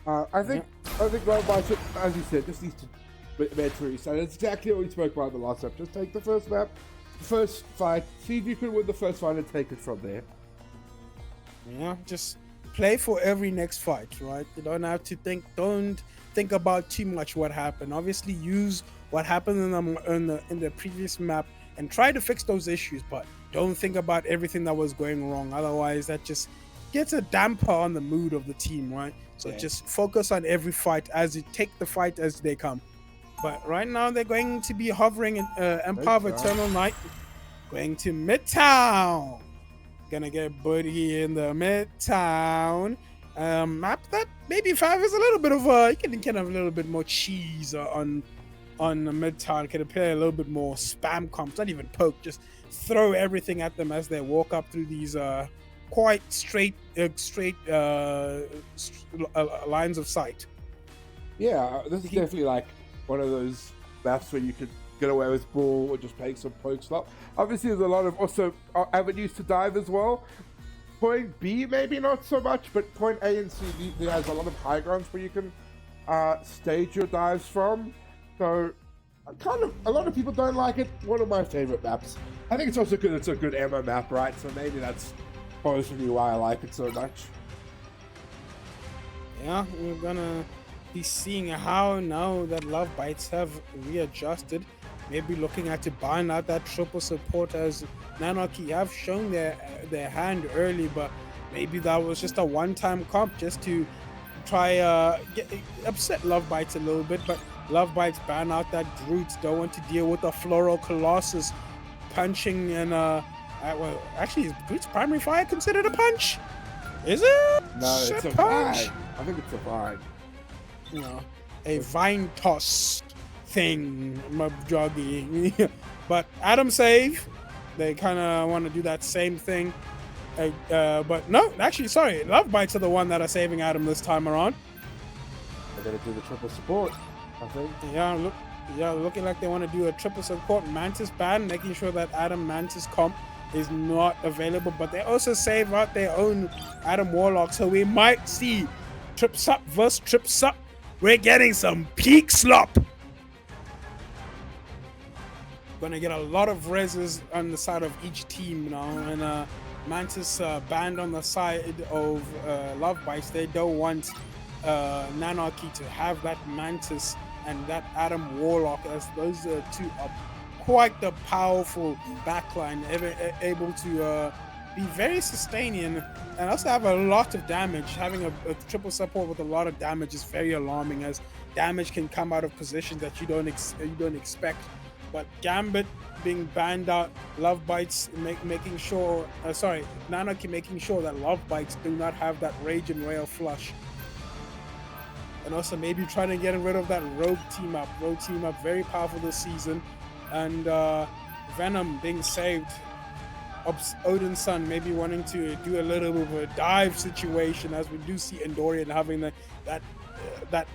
I think Love Bites, as you said, just needs to mentally. So that's exactly what we spoke about in the last episode. Just take the first map, the first fight, see if you can win the first fight and take it from there. Yeah, just play for every next fight, right? You don't have to don't think about too much what happened. Obviously, use what happened in the previous map and try to fix those issues, but don't think about everything that was going wrong. Otherwise, that just gets a damper on the mood of the team, right? So just focus on every fight as you take the fight as they come. But right now, they're going to be hovering in Empire of Eternal Night, going to Midtown. Gonna get Buddy in the Midtown map that maybe 5 is a little bit of you can have a little bit more cheese on the Midtown. Can play a little bit more spam comps, not even poke, just throw everything at them as they walk up through these quite straight lines of sight. Yeah, this is definitely like one of those maps where you could get away with ball or just playing some poke slot. Obviously, there's a lot of also avenues to dive as well. Point B, maybe not so much, but point A and C, there's a lot of high grounds where you can stage your dives from. So, a lot of people don't like it. One of my favorite maps. I think it's also good. It's a good ammo map, right? So maybe that's possibly why I like it so much. Yeah, we're gonna be seeing how now that Love Bites have readjusted. Maybe looking at to buying out that triple support, as Nanarchy have shown their hand early, but maybe that was just a one-time comp just to try upset Love Bites a little bit. But Love Bites ban out that Groot, don't want to deal with the Floral Colossus punching and well, actually, is Groot's primary fire considered a punch? Is it? No, it's a punch. I think it's a vine. A vine toss thing, Mubjoggy. But Adam save. They kind of want to do that same thing. But no, actually, sorry. Love Bites are the one that are saving Adam this time around. They're going to do the triple support, I think. Looking like they want to do a triple support Mantis ban, making sure that Adam Mantis comp is not available. But they also save out their own Adam Warlock. So we might see Trips Up versus Trips Up. We're getting some peak slop. Gonna get a lot of reses on the side of each team now, and Mantis banned on the side of Love Bites. They don't want Nanarchy to have that Mantis and that Adam Warlock, as those two are quite the powerful backline, able to be very sustaining and also have a lot of damage. Having a triple support with a lot of damage is very alarming, as damage can come out of positions that you don't expect. But Gambit being banned out, Love Bites making sure, Nanarchy making sure that Love Bites do not have that Rage and Rail flush. And also maybe trying to get rid of that Rogue team up. Very powerful this season. And Venom being saved. Odin's son maybe wanting to do a little bit of a dive situation, as we do see Endorian having that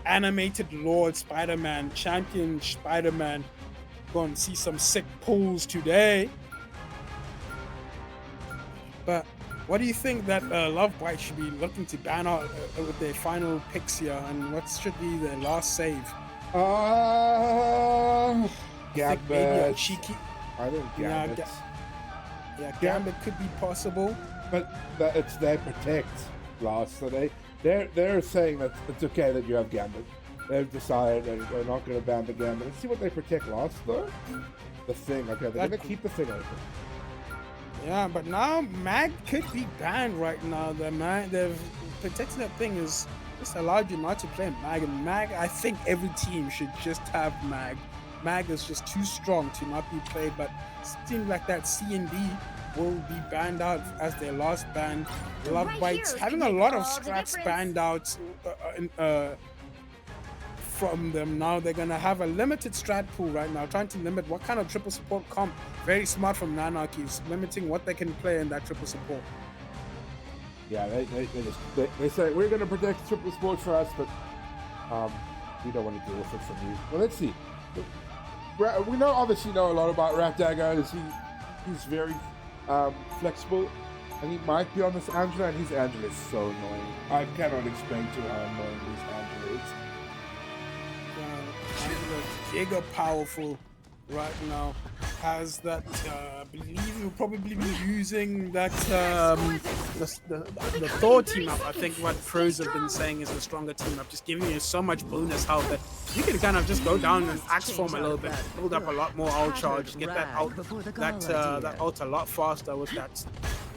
animated Lord Spider-Man, champion Spider-Man. Going to see some sick pulls today. But what do you think that Love Bite should be looking to ban out with their final picks here, and what should be their last save? Gambit. Maybe a cheeky. I think Gambit. Gambit could be possible. But it's their protect last, so they're saying that it's okay that you have Gambit. They've decided they're not going to ban the Gambit. Let's see what they protect last, though. The Thing. Okay, they're going to keep the Thing open. Yeah, but now Mag could be banned right now. The protecting that Thing is just allowed you not to play Mag. And Mag, I think every team should just have Mag. Mag is just too strong to not be played, but it seems like that C and D will be banned out as their last ban. Love Bites having a lot of strats banned out from them now. They're gonna have a limited strat pool right now, trying to limit what kind of triple support comp. Very smart from Nanarchy, is limiting what they can play in that triple support. Yeah, they say we're gonna protect triple support for us, but we don't want to deal with it from you. Well, let's see. We obviously know a lot about Ratdagger. He's very flexible, and he might be on this Angela, and his Angela is so annoying. I cannot explain to you how annoying this Angela is. Giga powerful right now, has that I believe he'll probably be using that the Thor team up. I think what pros have been saying is the stronger team up, just giving you so much bonus health that you can kind of just go down and axe form a little bit, build up a lot more ult charge, get that ult a lot faster with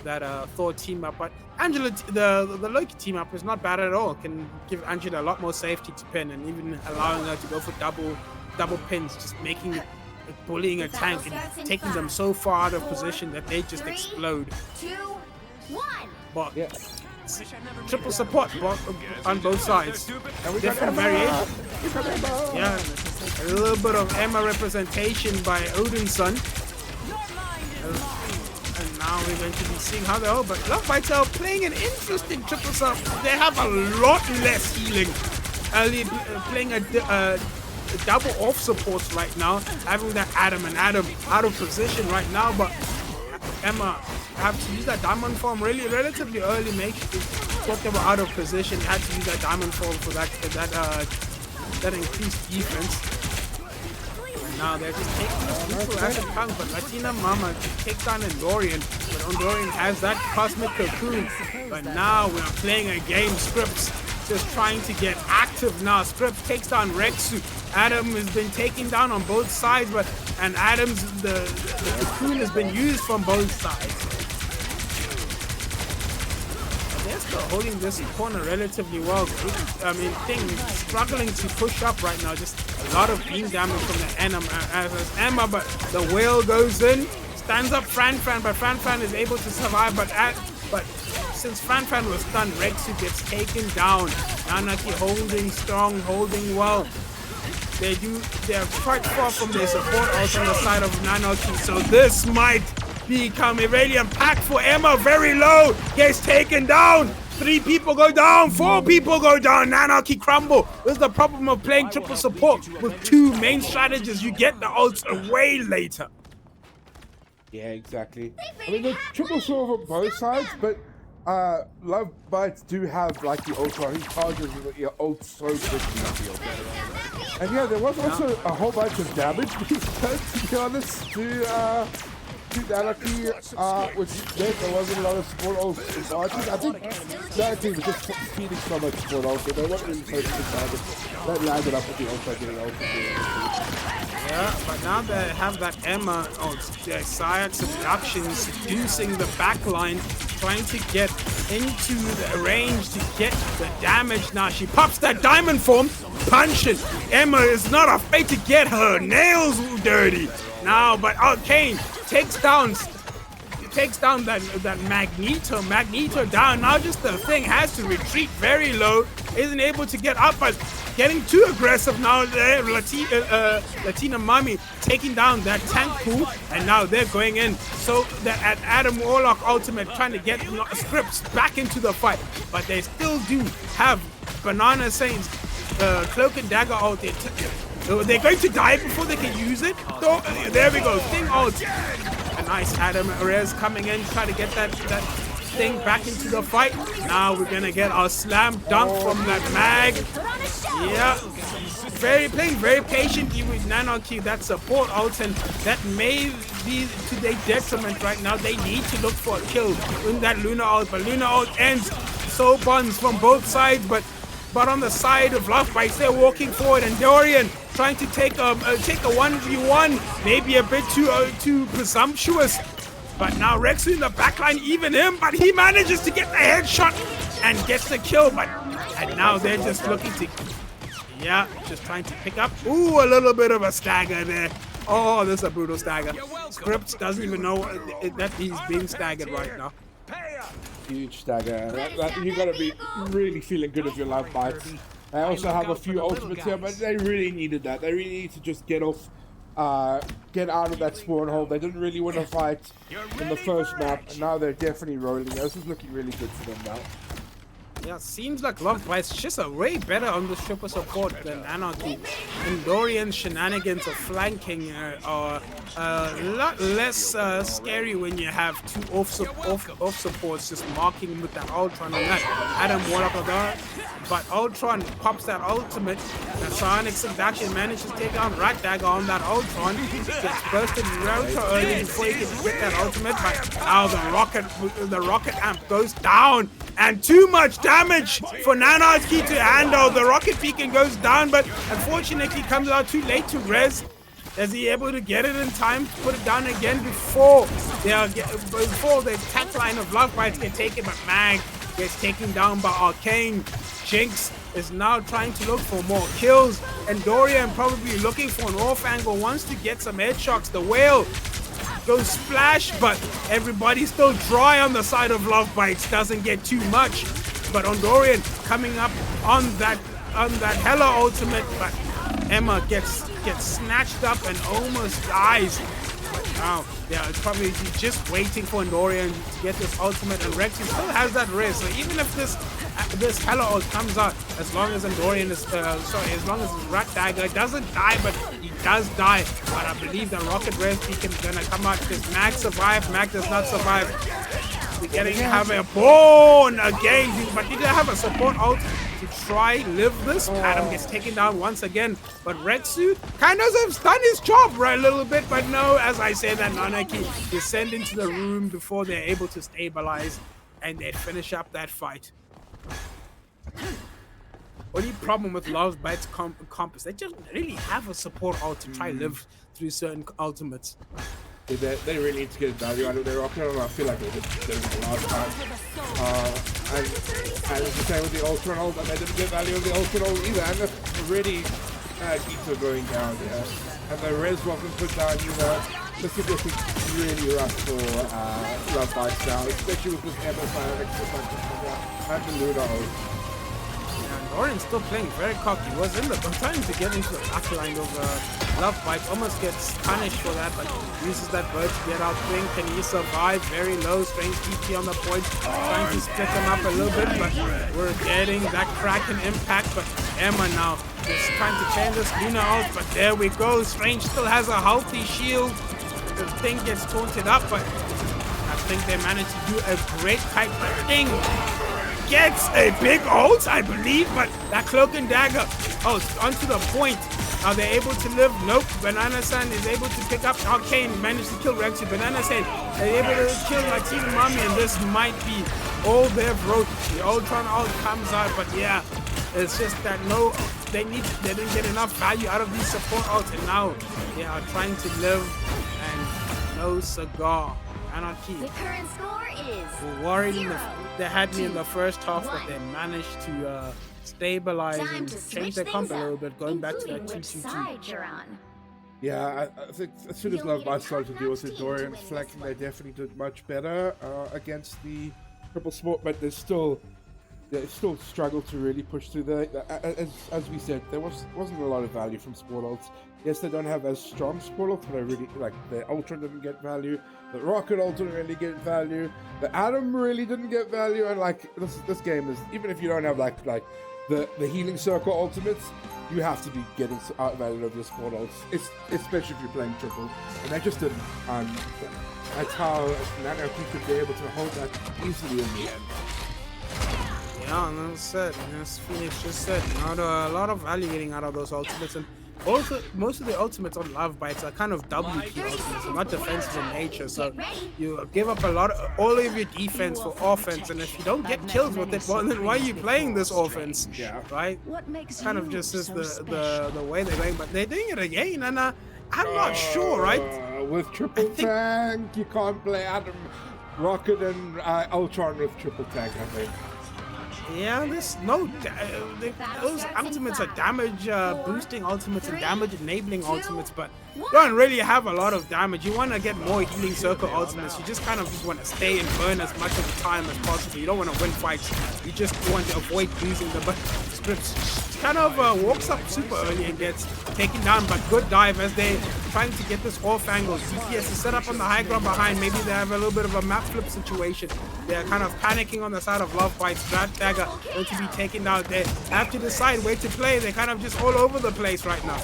that Thor team up. But Angela, the Loki team up is not bad at all. Can give Angela a lot more safety to pin, and even allowing her to go for double pins, just bullying a tank and taking them so far out of position that they just explode. 2, 1. But triple support on both sides. Different variation. Yeah, a little bit of Emma representation by Odin's son. And now we're going to be seeing how they are. But Love Bites are playing an interesting triple sub. They have a lot less healing. Playing a double off supports right now, having that Adam out of position right now, but Emma have to use that diamond form really relatively early. Make sure talked about out of position, had to use that diamond form for that increased defense. And now they're just taking this neutral as it comes, but Latina Mama takes down Endorian, but Endorian has that cosmic cocoon. But now we're playing a game. Scripps just trying to get active now. Scripps takes down Rexu. Adam has been taken down on both sides, and Adam's the cocoon has been used from both sides. But they're still holding this corner relatively well. I mean, Thing struggling to push up right now. Just a lot of beam damage from the Emma, but the whale goes in, stands up Fran, but Fran is able to survive. But since Fran was stunned, Rexu gets taken down. Nanarchy holding strong, holding well. They're quite far from their support also on the side of Nanarchy, so this might become a really impact for Emma. Very low, gets taken down. 3 people go down, 4 people go down. Nanarchy crumble. This is the problem of playing triple support with 2 main strategies. You get the ults way later. Yeah, exactly. I mean, the triple sword on both sides, but Love Bites do have like the ult where he charges your ult so quickly. And yeah, there was also a whole bunch of damage being done, to be honest, to to Anarchy, which meant there wasn't a lot of support ults advantage. I think the other team was just feeding so much support ult, so they weren't really focusing on it. That landed up with the ult by getting ult. Yeah, but now they have that Emma, Sire seduction, seducing the backline, trying to get into the range to get the damage. Now she pops that diamond form, punch it. Emma is not afraid to get her nails dirty. Now, but Kane takes down that Magneto down. Now just the thing has to retreat very low, isn't able to get up, but getting too aggressive now. Latina Mommy taking down that tank pool, and now they're going in. So that at Adam Warlock ultimate trying to get Scripts back into the fight, but they still do have Banana Saints cloak and dagger ult. They're going to die before they can use it. So, there we go, Sting ult. A nice Adam Rez coming in, trying to get that thing back into the fight. Now we're gonna get our slam dunk from that mag. Yeah, playing very patiently with Nanarchy, that support ult, and that may be to their detriment right now. They need to look for a kill in that Luna ult, but Luna ult ends. So buns from both sides, but on the side of Love Bites, they're walking forward, and Dorian trying to take a 1v1, maybe a bit too presumptuous. But now Rexu in the backline, even him, but he manages to get the headshot and gets the kill. And now they're just looking to, just trying to pick up. Ooh, a little bit of a stagger there. Oh, this is a brutal stagger. Scripts doesn't even know that he's being staggered right now. Huge stagger. You gotta be really feeling good if your Love Bites. I also have a few ultimates here, but they really needed that. They really need to just get out of that spawn hole. They didn't really win a fight in the first map, and now they're definitely rolling. This is looking really good for them now. Yeah, seems like Love Bites just a way better on the super support than Anarchy. And Dorian's shenanigans of flanking are a lot less scary when you have two off supports just marking with that Ultron on that Adam Warlock of that. But Ultron pops that ultimate. The Sonic Seduction manages to take down Rat Dagger on that Ultron. Gets bursted Router early before he can get that ultimate. But now the rocket amp goes down. And too much damage for Nanarchy to handle. The rocket beacon goes down, but unfortunately comes out too late to res. Is he able to get it in time to put it down again before the attack line of Love Bites can take it? But Mag gets taken down by Arcane. Jinx is now trying to look for more kills, and Dorian probably looking for an off angle, wants to get some headshots. The whale goes splash, but everybody's still dry on the side of Love Bites, doesn't get too much. But on Dorian coming up on that Hella ultimate, but Emma gets snatched up and almost dies. Now, it's probably just waiting for Dorian to get this ultimate, and Rexy still has that risk. So even if this Hella ult comes out, as long as Dorian is as long as his Rat Dagger doesn't die, but he does die. But I believe the rocket res beacon is gonna come out because Mag survived. Mag does not survive. We're have a bone again, but did they have a support ult to try live this? Adam gets taken down once again, but Rexu kind of has done his job right a little bit, but no, as I said, that Nanarchy is sent into the room before they're able to stabilize and they finish up that fight. Only problem with Love Bites compass, they just really have a support ult to try live through certain ultimates. They really need to get value out of their rocket, and I feel like they did it the last time. And it's the same with the Ultron ult, and they didn't get value of the Ultron ult either, and that's already keeps her going down, And the res wasn't put down either. This is looking really rough for Love Bites now, especially with this Emma and the Luna ult. Dorian's still playing very cocky. He was trying to get into the back line of Love Bites. Almost gets punished for that, but uses that bird to get out thing. Can he survive? Very low strength TP on the point. Trying to split them up a little bit, but we're getting that Kraken impact. But Emma now just trying to change this Luna out. But there we go. Strange still has a healthy shield. The thing gets taunted up, but I think they managed to do a great type of thing. Gets a big ult, I believe, but that cloak and dagger, onto the point. Are they able to live? Nope. Banana-san is able to pick up Arcane, managed to kill Rexy. Banana-san they're able to kill Latina Mommy, and this might be all they've wrote. The Ultron ult comes out, but yeah, it's just that they didn't get enough value out of these support ults, and now they are trying to live, and no cigar. Anarchy. The current score is We're worried they had me in 2, the first half, but 1. they managed to stabilize Time and to change switch their comp things a little up, bit, going back to that including which 2-2-2. side you're on. Yeah, I think as soon as You'll Love need a Bites started to deal with the top-notch team to Dorian win this flanking, they one. definitely did much better against the triple sport, but they still struggle to really push through as we said, there wasn't a lot of value from sport ults. Yes, they don't have as strong sport ults, but I really like the Ultra didn't get value, the Rocket ult didn't really get value, the Atom really didn't get value, and like this game is, even if you don't have like the healing circle ultimates, you have to be getting out value of your sport ults, especially if you're playing triple, and they just didn't. That's how Anarchy could be able to hold that easily in the end. Yeah, and that's it. And as Phoenix just said, not a lot of value getting out of those ultimates, and also most of the ultimates on Love Bites are kind of WP ultimates, not defensive in nature. So you give up all of your defense for offense, and if you don't get kills with it, well, then why are you playing this offense? Yeah. Right? What makes Kind of you just is so the special? way they're going, but they're doing it again, and I'm not sure, right? With triple tank, you can't play Atom, Rocket, and Ultron with triple tank, I think. Yeah, those ultimates are damage boosting ultimates and damage enabling ultimates, but you don't really have a lot of damage. You want to get more healing circle ultimates. You just kind of just want to stay and burn as much of the time as possible. You don't want to win fights. You just want to avoid losing them. But Scripps kind of walks up super early and gets taken down, but good dive as they're trying to get this off angle. DPS is set up on the high ground behind. Maybe they have a little bit of a map flip situation. They're kind of panicking on the side of Love Bites. Drat Dagger going to be taken out. They have to decide where to play. They're kind of just all over the place right now.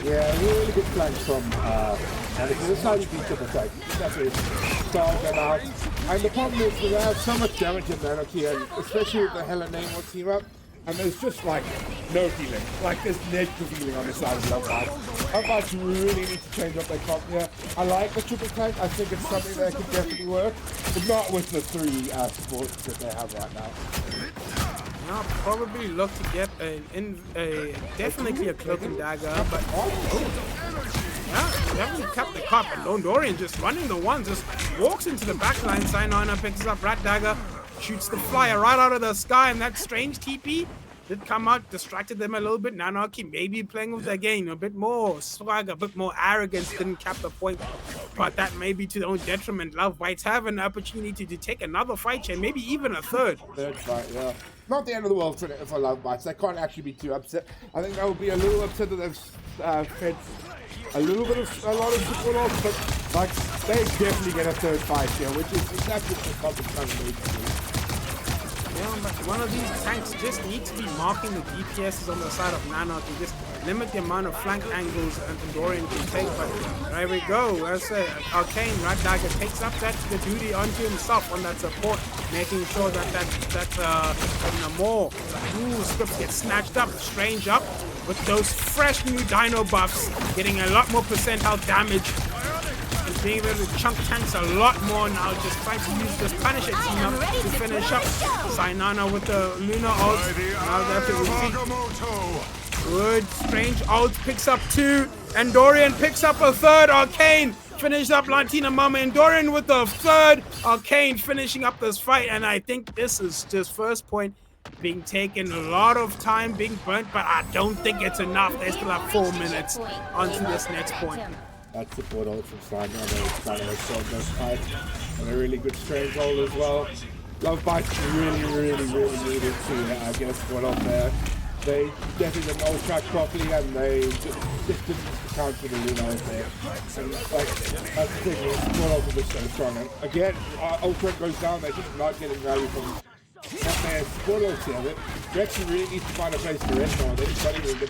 Yeah, really good flank from Anakin. This is how you beat triple tank. That's it. Start them out. And the problem is that they have so much damage in Anarchy, and especially with the Hella Name team up, and there's just like no healing. Like there's negative healing on the side of Love Bites. Love Bites really need to change up their comp here. I like the triple tank. I think it's something that could definitely work, but not with the three supports that they have right now. I'll probably look to get definitely a cloak and dagger, but yeah, definitely kept the cup. And Lone Dorian just running the one, just walks into the backline. Sainana picks up Rat Dagger, shoots the flyer right out of the sky, and that strange TP did come out, distracted them a little bit. Nanaki maybe playing with their game, a bit more swag, a bit more arrogance, didn't cap the point, but that may be to their own detriment. Love Bites have an opportunity to take another fight chain, maybe even a third. Third fight, yeah. Not the end of the world for Love Bites. They can't actually be too upset. I think they will be a little upset that they've fed a lot of support off, but like they definitely get a third fight here, which is exactly what the company needs to do. Yeah, but one of these tanks just needs to be marking the DPSs on the side of Nano to just limit the amount of flank angles and Dorian can take. But there we go. As Arcane Rat Dagger takes up the duty onto himself on that support, making sure that more Scripps gets snatched up, strange up with those fresh new dino buffs, getting a lot more percentile damage. And being able to chunk tanks a lot more now, just trying to use this Punisher team up to finish up. Sainana with the Luna ult. Now they have to repeat. Good, strange ult picks up 2, and Dorian picks up a third. Arcane finishes up Latina Mama, and Dorian with the third. Arcane finishing up this fight, and I think this is just first point being taken, a lot of time being burnt, but I don't think it's enough. They still have 4 minutes onto this next point. That support ult from Slime, it's kind of showed this fight, and a really good strange ult as well. Love Bites really needed to get a support ult there. They definitely didn't ult track properly, and they just didn't account for the Luna ult there. And like, that's the thing, the support ult was just so strong. And again, Ultra goes down, they're just not getting value from their support ult here. Rexy really needs to find a place to rest on. They just don't even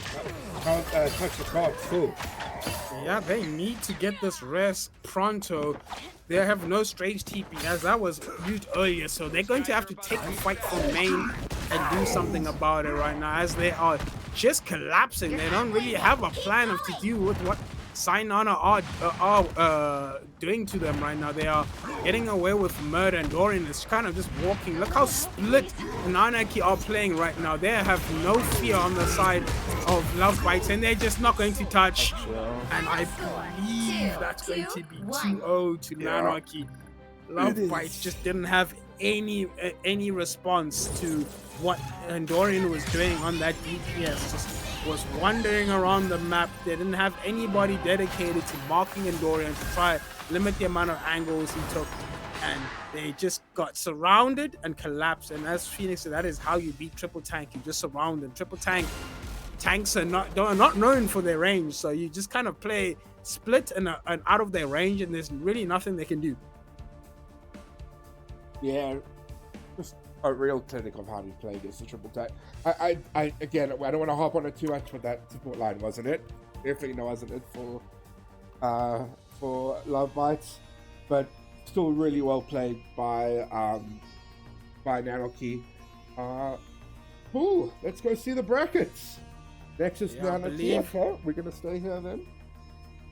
touch the card full. Yeah, they need to get this rest pronto. They have no strange TP as that was used earlier, so they're going to have to take the fight from main and do something about it right now, as they are just collapsing. They don't really have a plan of to do with what Sainana are doing to them right now. They are getting away with murder, and Dorian is kind of just walking. Look how split Nanaki are playing right now. They have no fear on the side of Love Bites, and they're just not going to touch. And I believe that's going to be 2-0 to Nanaki. Love Bites just didn't have any response to what Dorian was doing on that DPS. Just was wandering around the map. They didn't have anybody dedicated to marking Dorian to try limit the amount of angles he took, and they just got surrounded and collapsed. And as Phoenix said, that is how you beat triple tank. You just surround them. Triple tanks are not known for their range, so you just kind of play split and out of their range, and there's really nothing they can do. Yeah, just a real clinic of how to play against the triple tank. I again, I don't want to hop on it too much, but that support line wasn't it. Definitely wasn't it for Love Bites, but still really well played by Nanaki. Cool. Let's go see the brackets. Nexus Nanaki. Okay, we're gonna stay here then.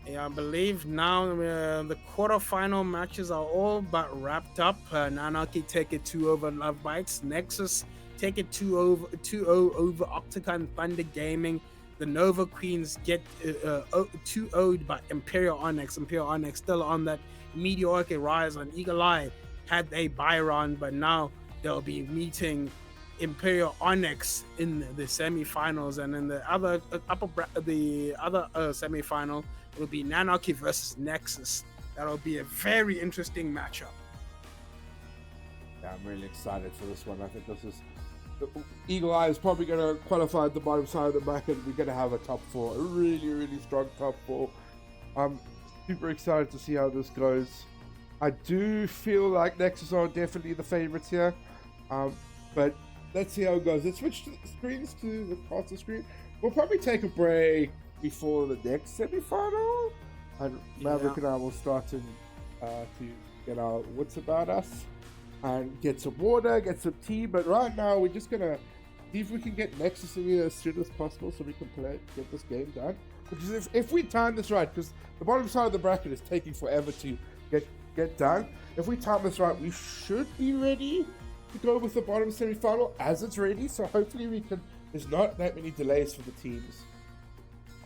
Yeah, I believe now the quarterfinal matches are all but wrapped up. Nanaki take it 2 over Love Bites. Nexus take it 2-0 over Octagon Thunder Gaming. The Nova Queens get 2-0'd by Imperial Onyx. Imperial Onyx still on that meteoric rise on Eagle Eye. Had a bye round, but now they'll be meeting Imperial Onyx in the semifinals, and in the other semifinal will be Nanaki versus Nexus. That'll be a very interesting matchup. Yeah, I'm really excited for this one. I think this is Eagle Eye is probably going to qualify at the bottom side of the bracket. We're going to have a top 4, a really strong top 4. I'm super excited to see how this goes. I do feel like Nexus are definitely the favorites here, but let's see how it goes. Let's switch the screens to the console screen. We'll probably take a break before the next semi-final, and Maverick and I will start to get our wits about us and get some water, get some tea. But right now we're just gonna see if we can get Nexus in here as soon as possible so we can get this game done. Because if we time this right, because the bottom side of the bracket is taking forever to get done. If we time this right, we should be ready to go with the bottom semi-final as it's ready. So hopefully we can. There's not that many delays for the teams.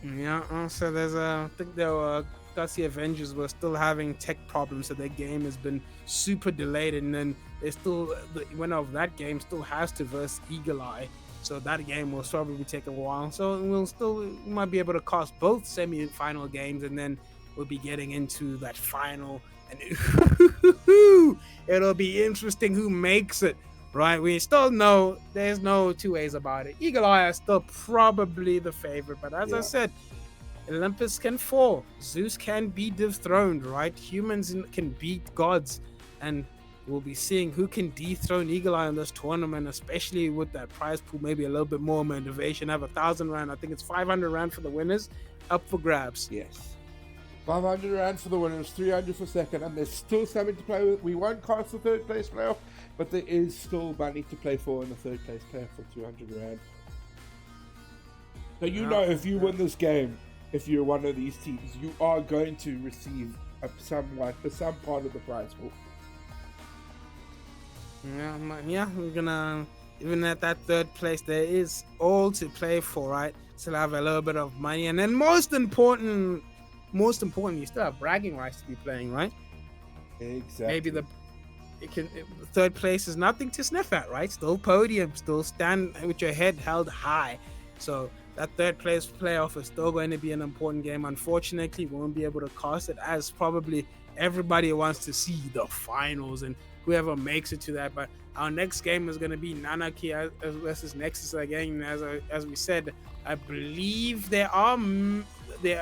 Yeah, so I think the Avengers were still having tech problems, so their game has been super delayed, and then the winner of that game still has to verse Eagle Eye, so that game will probably take a while. So we might be able to cast both semi-final games, and then we'll be getting into that final, and it'll be interesting who makes it. Right, we still know there's no two ways about it. Eagle Eye are still probably the favorite, but as I said, Olympus can fall, Zeus can be dethroned, right? Humans can beat gods, and we'll be seeing who can dethrone Eagle Eye in this tournament, especially with that prize pool, maybe a little bit more motivation. Have 1,000 rand, I think it's 500 rand for the winners, up for grabs. Yes. 500 rand for the winners, 300 for second, and there's still something to play with. We won't cast the third place playoff, but there is still money to play for in the third place playoff for 200 rand. So know if you win this game, if you're one of these teams, you are going to receive some part of the prize pool. Yeah, we're gonna, even at that third place, there is all to play for, right? Still have a little bit of money, and then most important, you still have bragging rights to be playing, right? Exactly. Maybe the third place is nothing to sniff at, right? Still podium, still stand with your head held high. So that third place playoff is still going to be an important game. Unfortunately, we won't be able to cast it, as probably everybody wants to see the finals and whoever makes it to that. But our next game is going to be Nanaki versus Nexus again. As we said, I believe their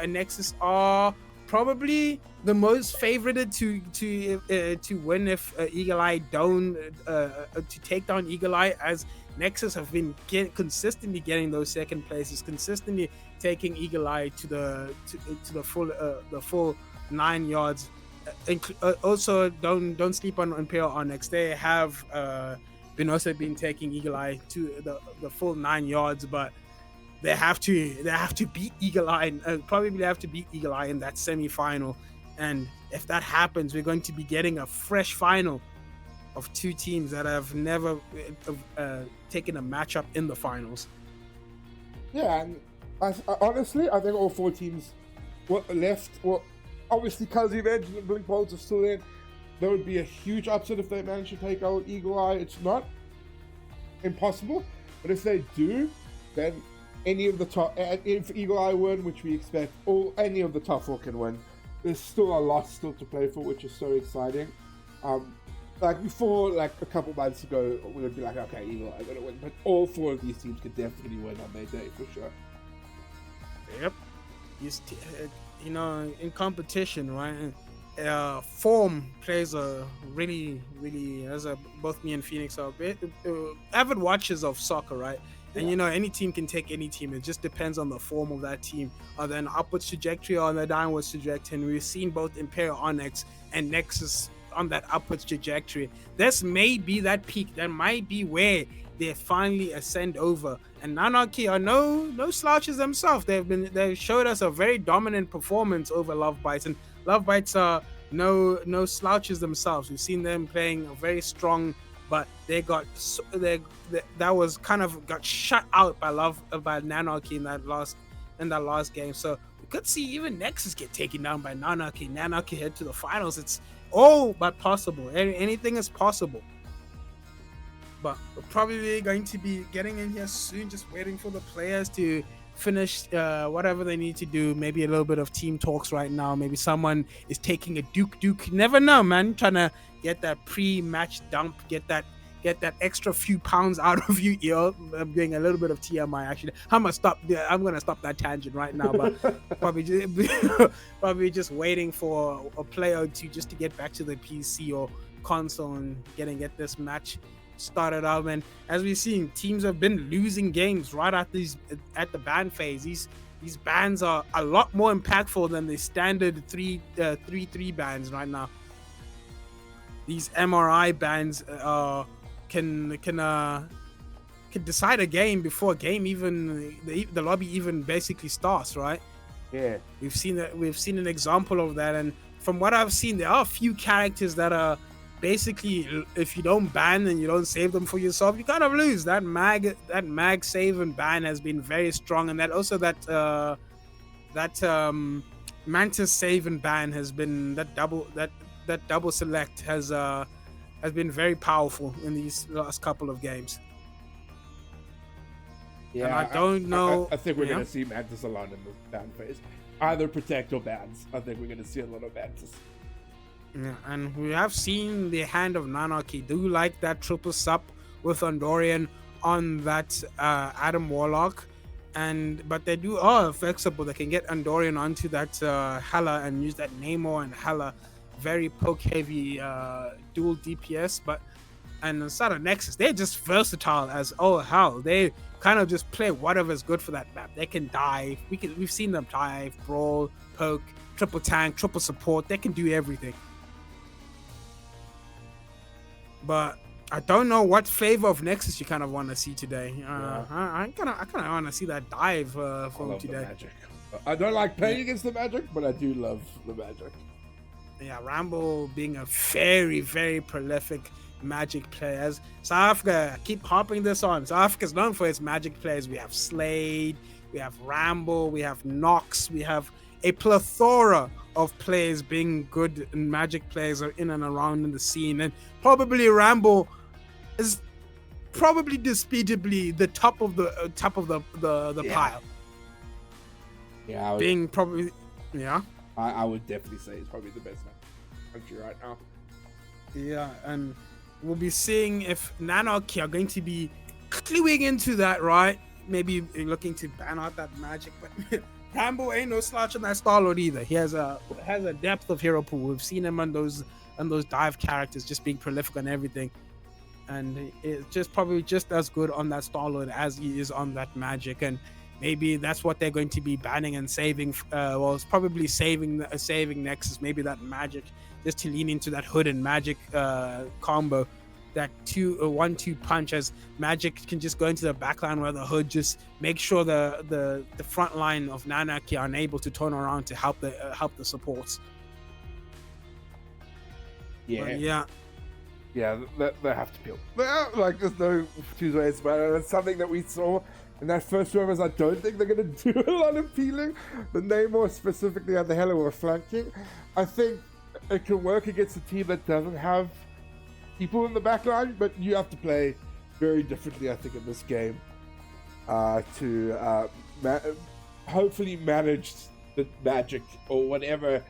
Nexus are probably the most favorited to win if Eagle Eye to take down Eagle Eye, as Nexus have been consistently getting those second places, consistently taking Eagle Eye to the full 9 yards. Also, don't sleep on Imperial Onyx. They have been taking Eagle Eye to the full 9 yards, but they have to beat Eagle Eye, probably have to beat Eagle Eye in that semi-final. And if that happens, we're going to be getting a fresh final of two teams that have never taken a matchup in the finals. Yeah, and honestly, I think all 4 teams left. Well, obviously, Kazi Veg and Blink Bolts are still in. There would be a huge upset if they manage to take out Eagle Eye. It's not impossible, but if they do, then any of the top, if Eagle Eye win, which we expect, any of the top 4 can win. There's still a lot still to play for, which is so exciting. Like before, like a couple months ago, we would be like, okay, Eagle Eye gonna win, but all 4 of these teams could definitely win on their day for sure. Yep. You know, in competition, right? Form plays a really, as both me and Phoenix are avid watchers of soccer, right? And you know, any team can take any team. It just depends on the form of that team, on the upwards trajectory or on the downwards trajectory. And we've seen both Imperial Onyx and Nexus on that upwards trajectory. This may be that peak. That might be where they finally ascend over. And Nanarchy are no slouches themselves. They've showed us a very dominant performance over Love Bites, and Love Bites are no slouches themselves. We've seen them playing a very strong, but that was kind of got shut out by Nanarchy in that last game. So we could see even Nexus get taken down by Nanarchy head to the finals. It's all but possible. Anything is possible. But we're probably going to be getting in here soon, just waiting for the players to finish whatever they need to do. Maybe a little bit of team talks right now. Maybe someone is taking a Duke. You never know, man. Trying to get that pre-match dump, get that extra few pounds out of you. I'm doing a little bit of TMI actually. I'm gonna stop that tangent right now, but probably just waiting for a player to get back to the PC or console and get this match started out. And as we've seen, teams have been losing games right at the ban phase. These bans are a lot more impactful than the standard 3-3 bans right now. These MRI bans can decide a game before a game even the lobby even basically starts, right? Yeah, we've seen an example of that. And from what I've seen, there are a few characters that are basically, if you don't ban and you don't save them for yourself, you kind of lose. That mag save and ban has been very strong, and that also that Mantis save and ban has been that double select has been very powerful in these last couple of games. Yeah, and I don't know. I think we're gonna see Mantis a lot in the ban phase, either protect or bans. I think we're gonna see a lot of Mantis. Yeah, and we have seen the hand of Nanarchy do like that triple sup with Andorian on that Adam Warlock, but they are flexible. They can get Andorian onto that Hela and use that Namor and Hela, very poke heavy dual DPS. And inside of Nexus, they're just versatile as all hell. They kind of just play whatever's good for that map. They can dive. We've seen them dive, brawl, poke, triple tank, triple support. They can do everything. But I don't know what flavor of Nexus you kind of want to see today. I kind of want to see that dive from today. I don't like playing against the Magic, but I do love the Magic. Yeah, Rambo being a very, very prolific Magic player. South Africa, I keep harping this on. South Africa is known for its Magic players. We have Slade, we have Rambo, we have Nox, we have a plethora of players being good and Magic players are in and around in the scene, and probably Rambo is probably disputably the top of the pile. Yeah, I would definitely say he's probably the best man in the country right now. Yeah, and we'll be seeing if Nanarchy are going to be cluing into that, right? Maybe looking to ban out that Magic, but Rambo ain't no slouch on that Star-Lord either. He has a depth of hero pool. We've seen him on those dive characters just being prolific on everything, and it's just probably just as good on that Star-Lord as he is on that Magic. And maybe that's what they're going to be banning and saving. It's probably saving Nexus. Maybe that Magic, just to lean into that Hood and Magic combo. 1-2 punch, as Magic can just go into the backline where the Hood just make sure the front line of Nanaki are unable to turn around to help the supports. Yeah, they have to peel. Like, there's no two ways about it. It's something that we saw in that first round. I don't think they're going to do a lot of peeling. The Namor specifically on the Hela were flanking. I think it can work against a team that doesn't have people in the back line, but you have to play very differently, I think, in this game to hopefully manage the Magic or whatever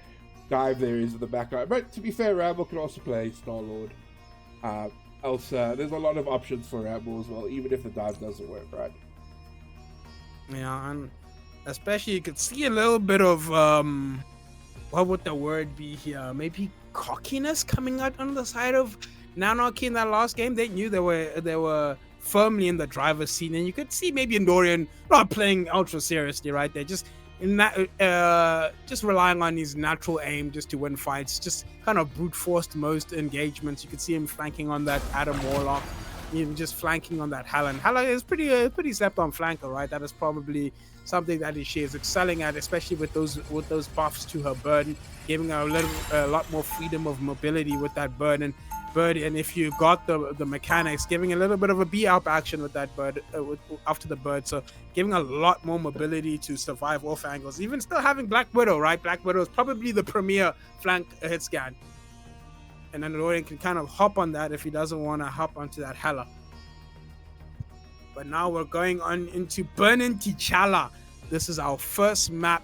dive there is in the back line. But to be fair, Rambo can also play Star-Lord. Elsa, there's a lot of options for Rambo as well, even if the dive doesn't work, right? Yeah, and especially you could see a little bit of what would the word be here? Maybe cockiness coming out on the side of Nanaki in that last game. They knew they were firmly in the driver's seat, and you could see maybe Endorian not playing ultra seriously, right? They're just in that just relying on his natural aim just to win fights, just kind of brute forced most engagements. You could see him flanking on that Adam Warlock, even just flanking on that Helen. Helen is pretty slept on flanker, right? That is probably something that she is excelling at, especially with those buffs to her burden, giving her a lot more freedom of mobility with that burden. And if you got the mechanics, giving a little bit of a B-up action with that bird after the bird, so giving a lot more mobility to survive off angles. Even still having Black Widow, right? Black Widow is probably the premier flank hit scan, and then Lorian can kind of hop on that if he doesn't want to hop onto that Hela. But now we're going on into Burning T'Challa. This is our first map.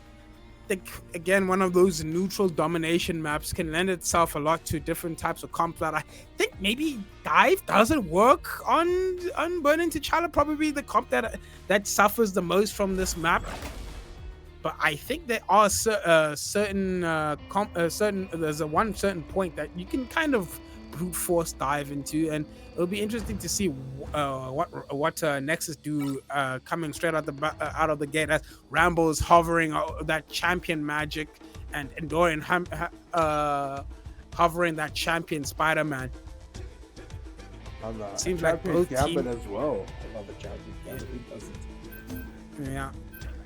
I think, again, one of those neutral domination maps can lend itself a lot to different types of comp that I think maybe dive doesn't work on Burning T'Challa. Probably the comp that suffers the most from this map. But I think there are certain there's one certain point that you can kind of brute force dive into, and it'll be interesting to see what Nexus do coming straight out of the gate, as Rambo is hovering that champion Magic, and Dorian hovering that champion Spider-Man. Seems like both Gambit as well. I love the champion Gambit. Who doesn't? Yeah.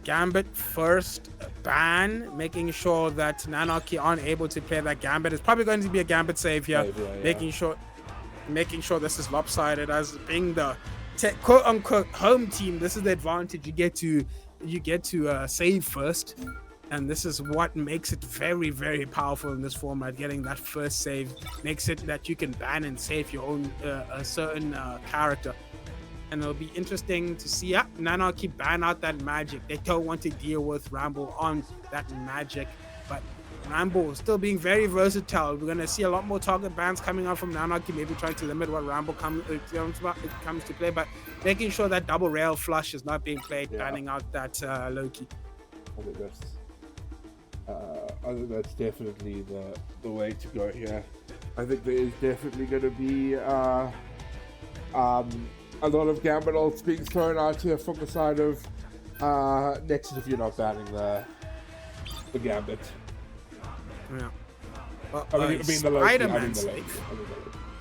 Gambit first ban, making sure that Nanaki aren't able to play that Gambit. It's probably going to be a Gambit save here, making sure this is lopsided, as being the quote unquote home team. This is the advantage. You get to save first, and this is what makes it very, very powerful in this format. Getting that first save makes it that you can ban and save your own a certain character. And it'll be interesting to see Nanaki ban out that Magic. They don't want to deal with Rambo on that Magic, but Rambo still being very versatile. We're going to see a lot more target bans coming out from Nanaki, maybe trying to limit what Rambo comes to play, but making sure that double rail flush is not being played, banning out that Loki. I think that's definitely the way to go here. I think there is definitely going to be a lot of Gambit ults being thrown out here from the side of Nexus if you're not banning the Gambit. Yeah. I mean the Spider-Man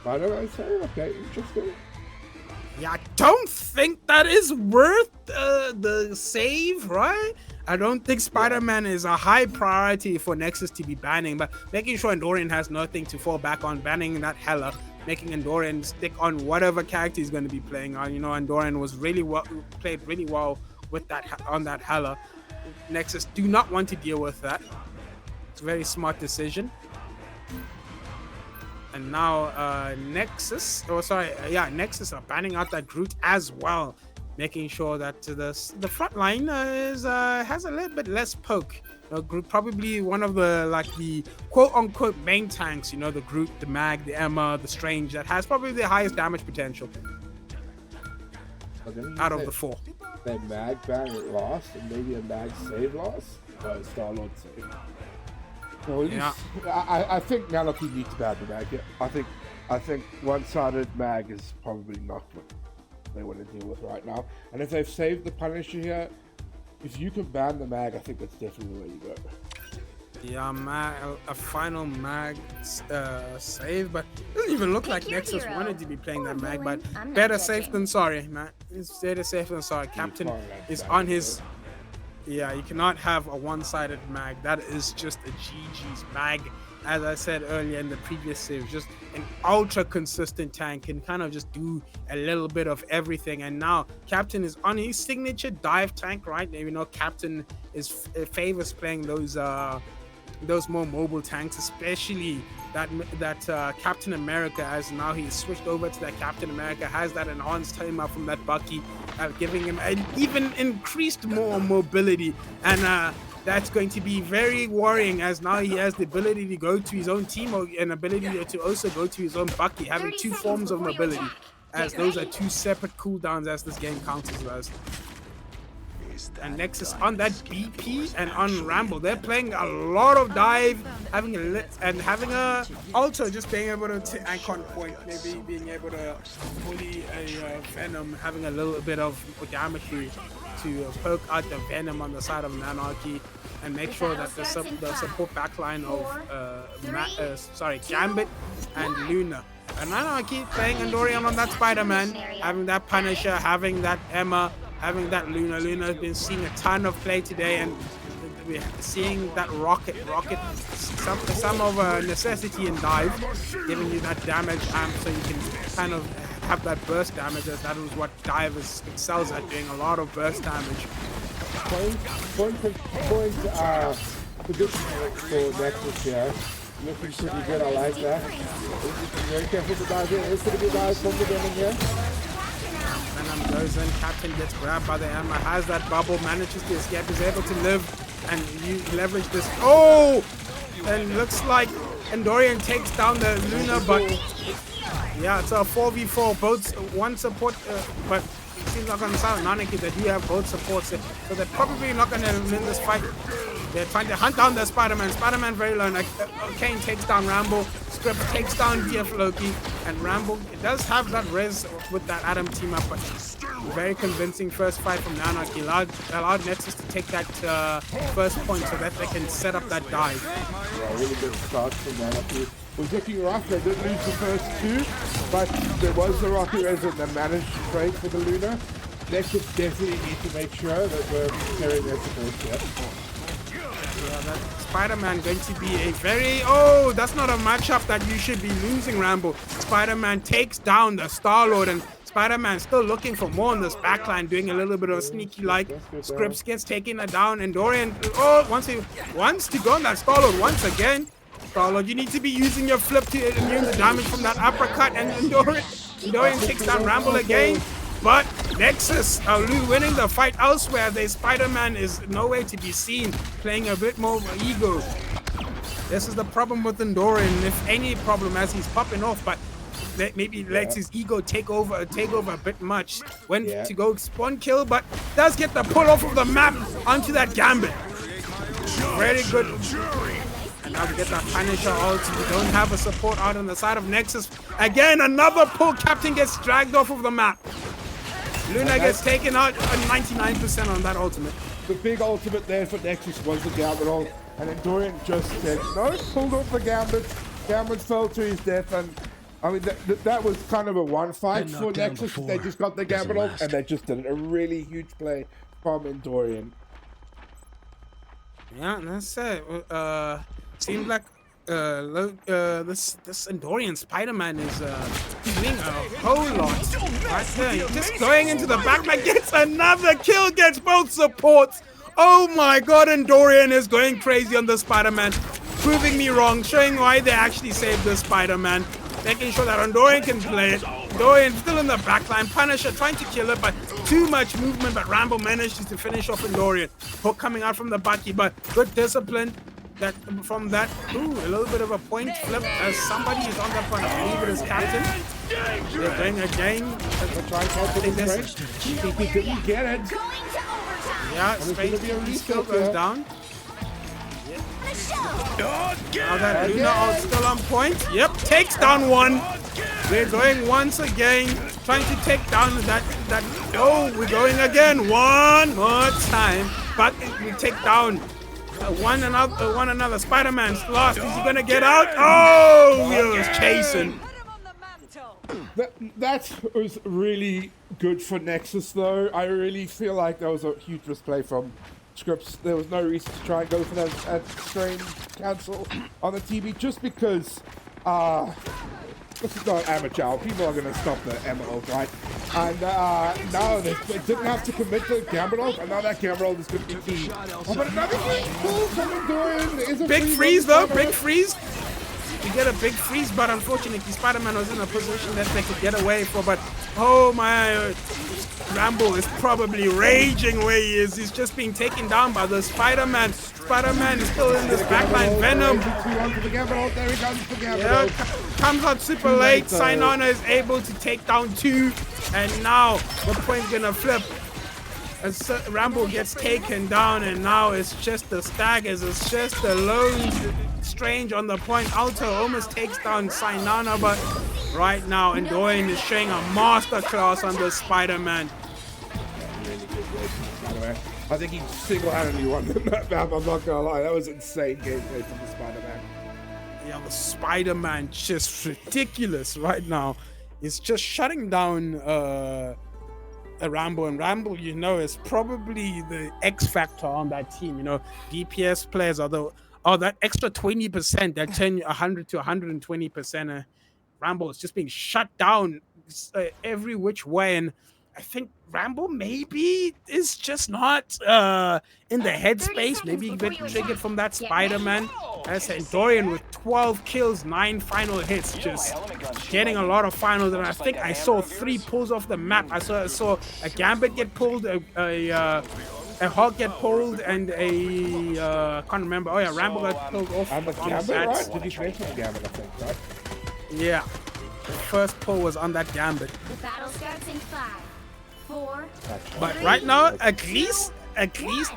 Spider-Man save? Okay, interesting. Yeah, I don't think that is worth the save, right? I don't think Spider-Man is a high priority for Nexus to be banning, but making sure Endorian has nothing to fall back on, banning that Hela, making Endorian stick on whatever character he's going to be playing on. You know, Endorian was played really well with that on that Hela. Nexus do not want to deal with that. It's a very smart decision. And now Nexus are banning out that Groot as well, making sure that the front line has a little bit less poke. Groot probably one of the quote-unquote main tanks, you know, the Groot, the Mag, the Emma, the Strange, that has probably the highest damage potential out of the four. A Mag ban lost and maybe a Mag save loss? Star-Lord save. Well, I think Nanaki needs to ban the Mag. Yeah. I think one-sided Mag is probably not what they want to deal with right now. And if they've saved the Punisher here, if you can ban the Mag, I think that's definitely the way you go. Yeah, a final mag save, but it doesn't even look like Pick your Nexus hero. wanted to be playing Or that mag, but villain. I'm not better safe judging. than sorry, man. It's better safe than sorry. Captain can't let is that on go. his. Yeah, you cannot have a one-sided mag. That is just a GG's mag. As I said earlier in the previous series, just an ultra consistent tank can kind of just do a little bit of everything. And now Captain is on his signature dive tank, right? You know, Captain is favors playing those more mobile tanks, especially that Captain America, as now he's switched over to that Captain America, has that enhanced timer from that Bucky, giving him an even increased more mobility, and that's going to be very worrying, as now he has the ability to go to his own team or an ability to also go to his own Bucky, having 30 two seconds forms of before you mobility, attack. as Get those are ready. two separate cooldowns as this game counts as those. And Nexus on that BP and on Ramble, they're playing a lot of dive, having a also just being able to icon point, maybe being able to bully a Venom, having a little bit of geometry to poke out the Venom on the side of Nanarchy and make sure that the support backline of Gambit and Luna. And Nanarchy playing Andorian on that Spider-Man, having that Punisher, having that Emma, having that Luna. Luna has been seeing a ton of play today, and we're seeing that rocket, some of a necessity in dive, giving you that damage amp so you can kind of have that burst damage, as that was what dive excels at, doing a lot of burst damage. Point position for Nexus here. Looking pretty good, I like that. Very careful to dive in. It's going to be dive from the beginning here. Venom goes in, Captain gets grabbed by the Emma, has that bubble, manages to escape, is able to live and leverage this. Oh! And looks like Andorian takes down the Luna, but yeah, it's a 4v4. Both one support, but it seems like on the side of Nanaki they do have both supports, so they're probably not going to win this fight. They're trying to hunt down the Spider-Man. Spider-Man very low. Kane takes down Rambo. Script takes down DF Loki. And Rambo does have that res with that Adam team up. But very convincing first fight from Nanarchy. Allowed Nexus to take that first point so that they can set up that dive. Yeah, really good start from Nanarchy. It was looking rough. They did lose the first two. But there was the Rocky Res and they managed to trade for the Luna. Nexus definitely need to make sure that we're carrying their support here. Yeah, that Spider-Man going to be a very... Oh, that's not a matchup that you should be losing, Rambo. Spider-Man takes down the Star-Lord, and Spider-Man still looking for more on this backline, doing a little bit of sneaky-like. Scripps gets taken down, and Dorian... Oh, wants to go on that Star-Lord once again. Star-Lord, you need to be using your flip to immune the damage from that uppercut, and Dorian takes down Rambo again. But Nexus are winning the fight elsewhere. The Spider-Man is nowhere to be seen, playing a bit more ego. This is the problem with Andorian, if any problem, as he's popping off, but maybe lets his ego take over a bit much. Went to go spawn kill, but does get the pull off of the map onto that Gambit. Very good. And now we get that Punisher ult. We don't have a support out on the side of Nexus. Again, another pull. Captain gets dragged off of the map. Luna gets taken out at 99% on that ultimate. The big ultimate there for Nexus was the Gambit ult, and then Dorian just said, no, pulled off the Gambit. Gambit fell to his death, and I mean, that was kind of a one fight for Nexus. They just got the Gambit ult, and they just did a really huge play from Dorian. Yeah, and that's it. Seems like this Andorian Spider-Man is doing a whole lot right there. Just going into the backline, gets another kill, gets both supports. Oh my god, Andorian is going crazy on the Spider-Man, proving me wrong, showing why they actually saved the Spider-Man, making sure that Andorian can play it. Andorian still in the backline, Punisher trying to kill it, but too much movement, but Rambo manages to finish off Andorian. Hook coming out from the Bucky, but good discipline. That from that, a little bit of a point flip as somebody is on that front. I believe it is Captain. They're going again. He didn't get it. Yeah, Space still goes down. Now that Luna ult still on point. Yep, takes down one. We're going once again, trying to take down that. Oh, we're going again one more time. But we take down one another. Spider-Man's lost. Is he gonna get out? Oh, he was chasing. That was really good for Nexus, though. I really feel like that was a huge misplay from Scripps. There was no reason to try and go for that and strain cancel on the TV just because this is not amateur. People are going to stop the emerald, right? And now they didn't have to commit to Gamerald, and now that Gamerald is going to be key. Oh, but another huge pull coming doing is a big freeze, though. Big freeze. You get a big freeze, but unfortunately, Spider-Man was in a position that they could get away for. But oh my, Rambo is probably raging where he is. He's just being taken down by the Spider-Man. Spider-Man is still in this backline. Venom. There he comes for Yeah, comes out super late. Sainana is able to take down 2, and now the point's gonna flip. As Rambo gets taken down, and now it's just the staggers. It's just the lone Strange on the point. Alto almost takes down Sainana, but right now Endorian is showing a masterclass on the Spider-Man. Really good race, by the way. I think he single-handedly won that map, I'm not gonna lie. That was insane gameplay from the Spider-Man. Yeah, the Spider-Man just ridiculous right now. It's just shutting down a Rambo, and Rambo, you know, is probably the X factor on that team. You know, DPS players are that extra 20% that turn 100 to 120%. Rambo is just being shut down every which way, and I think Rambo maybe is just not in the headspace. Maybe he got triggered from that Spider-Man. As Endorian with 12 kills, 9 final hits, just getting a lot of finals. And I think I saw 3 pulls off the map. I saw a Gambit get pulled, a Hawk get pulled, and can't remember. Oh yeah, Rambo got pulled off. And the Gambit, right? Did you mention the Gambit, I think, right? Yeah. The first pull was on that Gambit. The battle starts in 5, 4. But right now, at least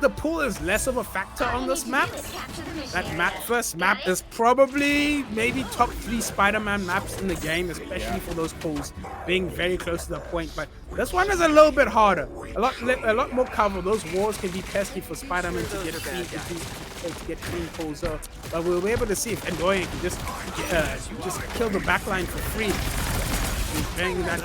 the pull is less of a factor on this map. That first map is probably maybe top 3 Spider-Man maps in the game, especially for those pulls being very close to the point. But this one is a little bit harder, a lot more cover. Those walls can be pesky for Spider-Man to get clean pulls up. But we'll be able to see if Endorian can just kill the backline for free. He's banging that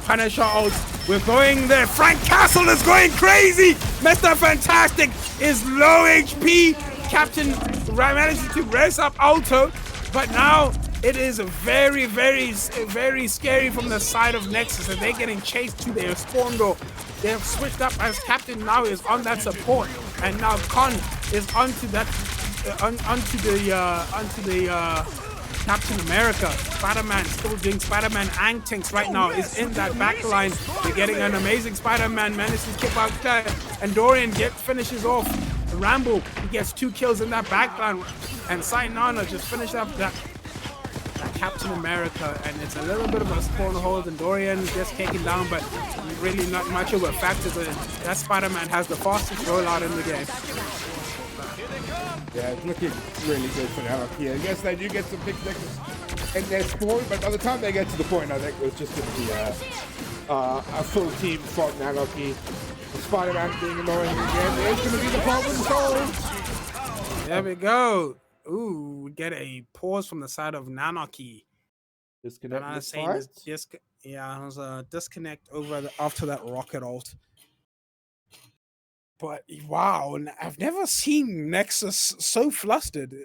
Punisher out. We're going there. Frank Castle is going crazy. Mr. Fantastic is low HP. Captain manages to race up Alto, but now it is very, very, very scary from the side of Nexus, and they're getting chased to their spawn door. They have switched up as Captain now is on that support, and now Con is onto that, onto the Captain America. Spider-Man still doing Spider-Man and tanks right now, is in that backline. They're getting an amazing Spider-Man, manages to keep out and Dorian finishes off Rambo. He gets 2 kills in that backline, and Sainana just finished up that Captain America, and it's a little bit of a spawn hold, and Dorian gets taken down, but really not much of a factor. That Spider-Man has the fastest rollout in the game. Yeah, it's looking really good for now. Yeah, I guess they do get some big Nexus in their spawn, but by the time they get to the point, I think it was just going to be a full team from Anarchy. The Spider-Man being annoying again. There's going to be the problem solved. There we go. Ooh, we get a pause from the side of Nanarchy. Disconnect. It was a disconnect after that rocket ult. But wow, I've never seen Nexus so flustered,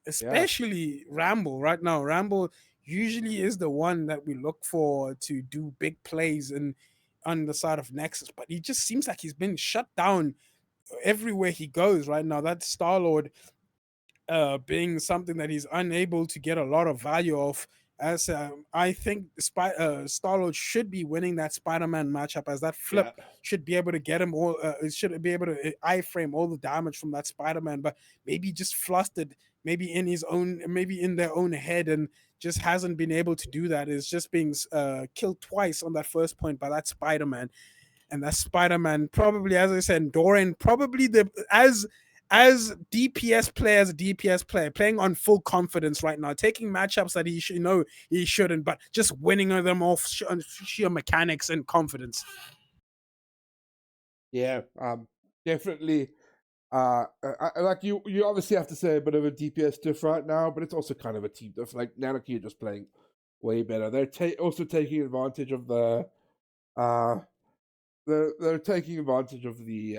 especially Rambo right now. Rambo usually is the one that we look for to do big plays on the side of Nexus, but he just seems like he's been shut down everywhere he goes right now. That Star-Lord being something that he's unable to get a lot of value of, as I think Star-Lord should be winning that Spider-Man matchup, as that flip should be able to get him all, should be able to iframe all the damage from that Spider-Man, but maybe just flustered, maybe in their own head, and just hasn't been able to do that. Is just being killed twice on that first point by that Spider-Man. And that Spider-Man probably, as I said, Dorian probably as DPS player, playing on full confidence right now, taking matchups that he shouldn't, but just winning them off sheer mechanics and confidence. Yeah, definitely Like you obviously have to say a bit of a DPS diff right now, but it's also kind of a team diff. Like Nanaki are just playing way better. They're also taking advantage of uh they're taking advantage of the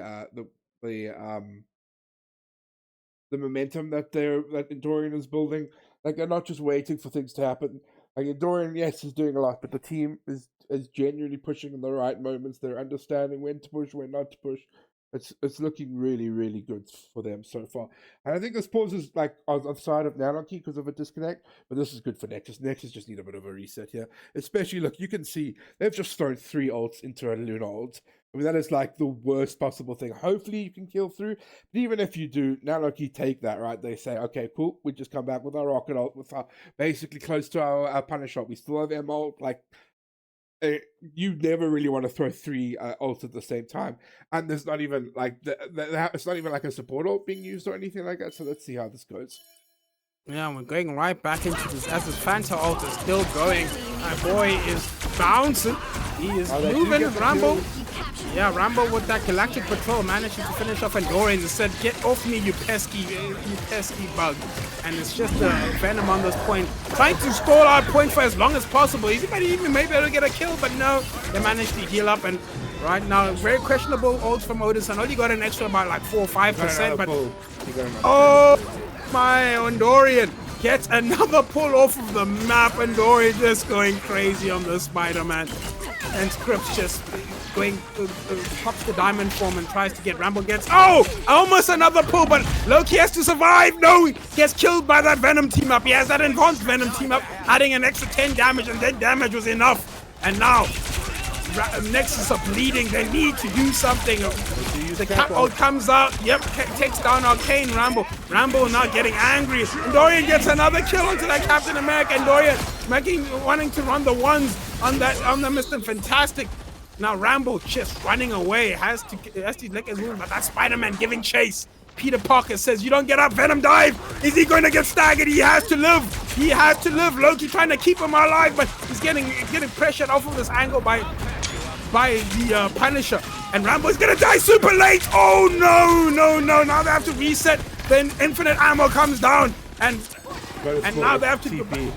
momentum that Endorian is building. Like they're not just waiting for things to happen. Like Endorian, yes, is doing a lot, but the team is genuinely pushing in the right moments. They're understanding when to push, when not to push. It's looking really, really good for them so far. And I think this pauses like on the side of Nanarchy because of a disconnect, but this is good for Nexus. Nexus just need a bit of a reset here. Especially, look, you can see they've just thrown 3 ults into a Luna ult. I mean, that is like the worst possible thing. Hopefully you can kill through. But even if you do, Nanarchy take that, right? They say, okay, cool, we just come back with our rocket ult, with our basically close to our punish ult. We still have M ult, like you never really want to throw 3 ults at the same time, and there's not even like it's not even like a support ult being used or anything like that. So let's see how this goes. Yeah, we're going right back into this as this Fanta ult is still going. My boy is bouncing. He is moving. Rambo. Yeah, Rambo with that Galactic Patrol managing to finish off Endorian and said, "Get off me, you pesky bug." And it's just Venom on this point, trying to score our point for as long as possible. He might even maybe able to get a kill, but no, they managed to heal up. And right now, very questionable ults from Otis. I know you got an extra about like 4 or 5%, but oh my, Endorian gets another pull off of the map. Endorian just going crazy on the Spider-Man, and Scripps just going pops the diamond form and tries to get Rambo. Gets almost another pull, but Loki has to survive. No, he gets killed by that Venom team up. He has that advanced Venom team up, adding an extra 10 damage, and that damage was enough. And now Nexus are bleeding. They need to do something. The cap ult comes out. Yep, takes down Arcane Rambo. Rambo now getting angry. Endorian gets another kill onto that Captain America. Endorian wanting to run the ones on the Mr. Fantastic. Now Rambo just running away, has to lick his wounds, but that Spider-Man giving chase. Peter Parker says, "You don't get up, Venom dive." Is he going to get staggered? He has to live. He has to live. Loki trying to keep him alive, but he's getting pressured off of this angle by the Punisher. And Rambo's gonna die super late. Oh no. Now they have to reset. Then infinite ammo comes down, and now they have to TP.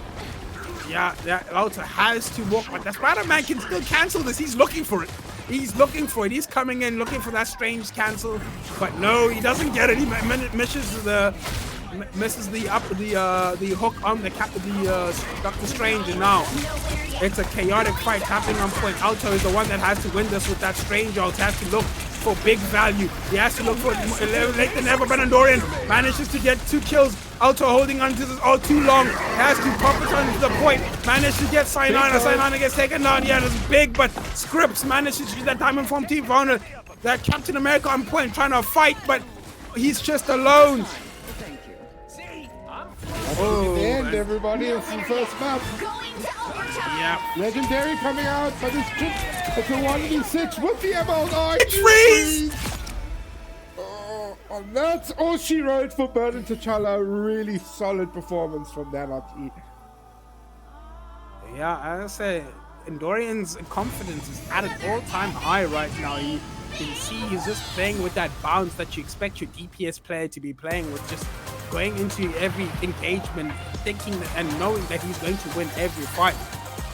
Yeah, Alta has to walk, but the Spider-Man can still cancel this. He's looking for it. He's coming in looking for that strange cancel, but no, he doesn't get it. He misses the hook on the Doctor Strange, and now it's a chaotic fight happening on point. Alto is the one that has to win this with that Strange ult. He has to look for big value. He has to look for late than ever, but Endorian manages to get 2 kills. Alto holding on to this all too long. Has to pop it onto the point. Managed to get Cyanina. Cyanina gets taken down. Yeah, it's big, but Scripps manages to use that Diamond Form team vulner. That Captain America on point trying to fight, but he's just alone. The end, everybody. It's the first map. Yeah. Legendary coming out, but it's a 1v6 with the emerald. It's freeze! And that's all she wrote for Burden T'Challa. Really solid performance from Nanarchy. Yeah, I say Endorian's confidence is at an all-time high right now. You can see he's just playing with that bounce that you expect your DPS player to be playing with, just going into every engagement, thinking and knowing that he's going to win every fight.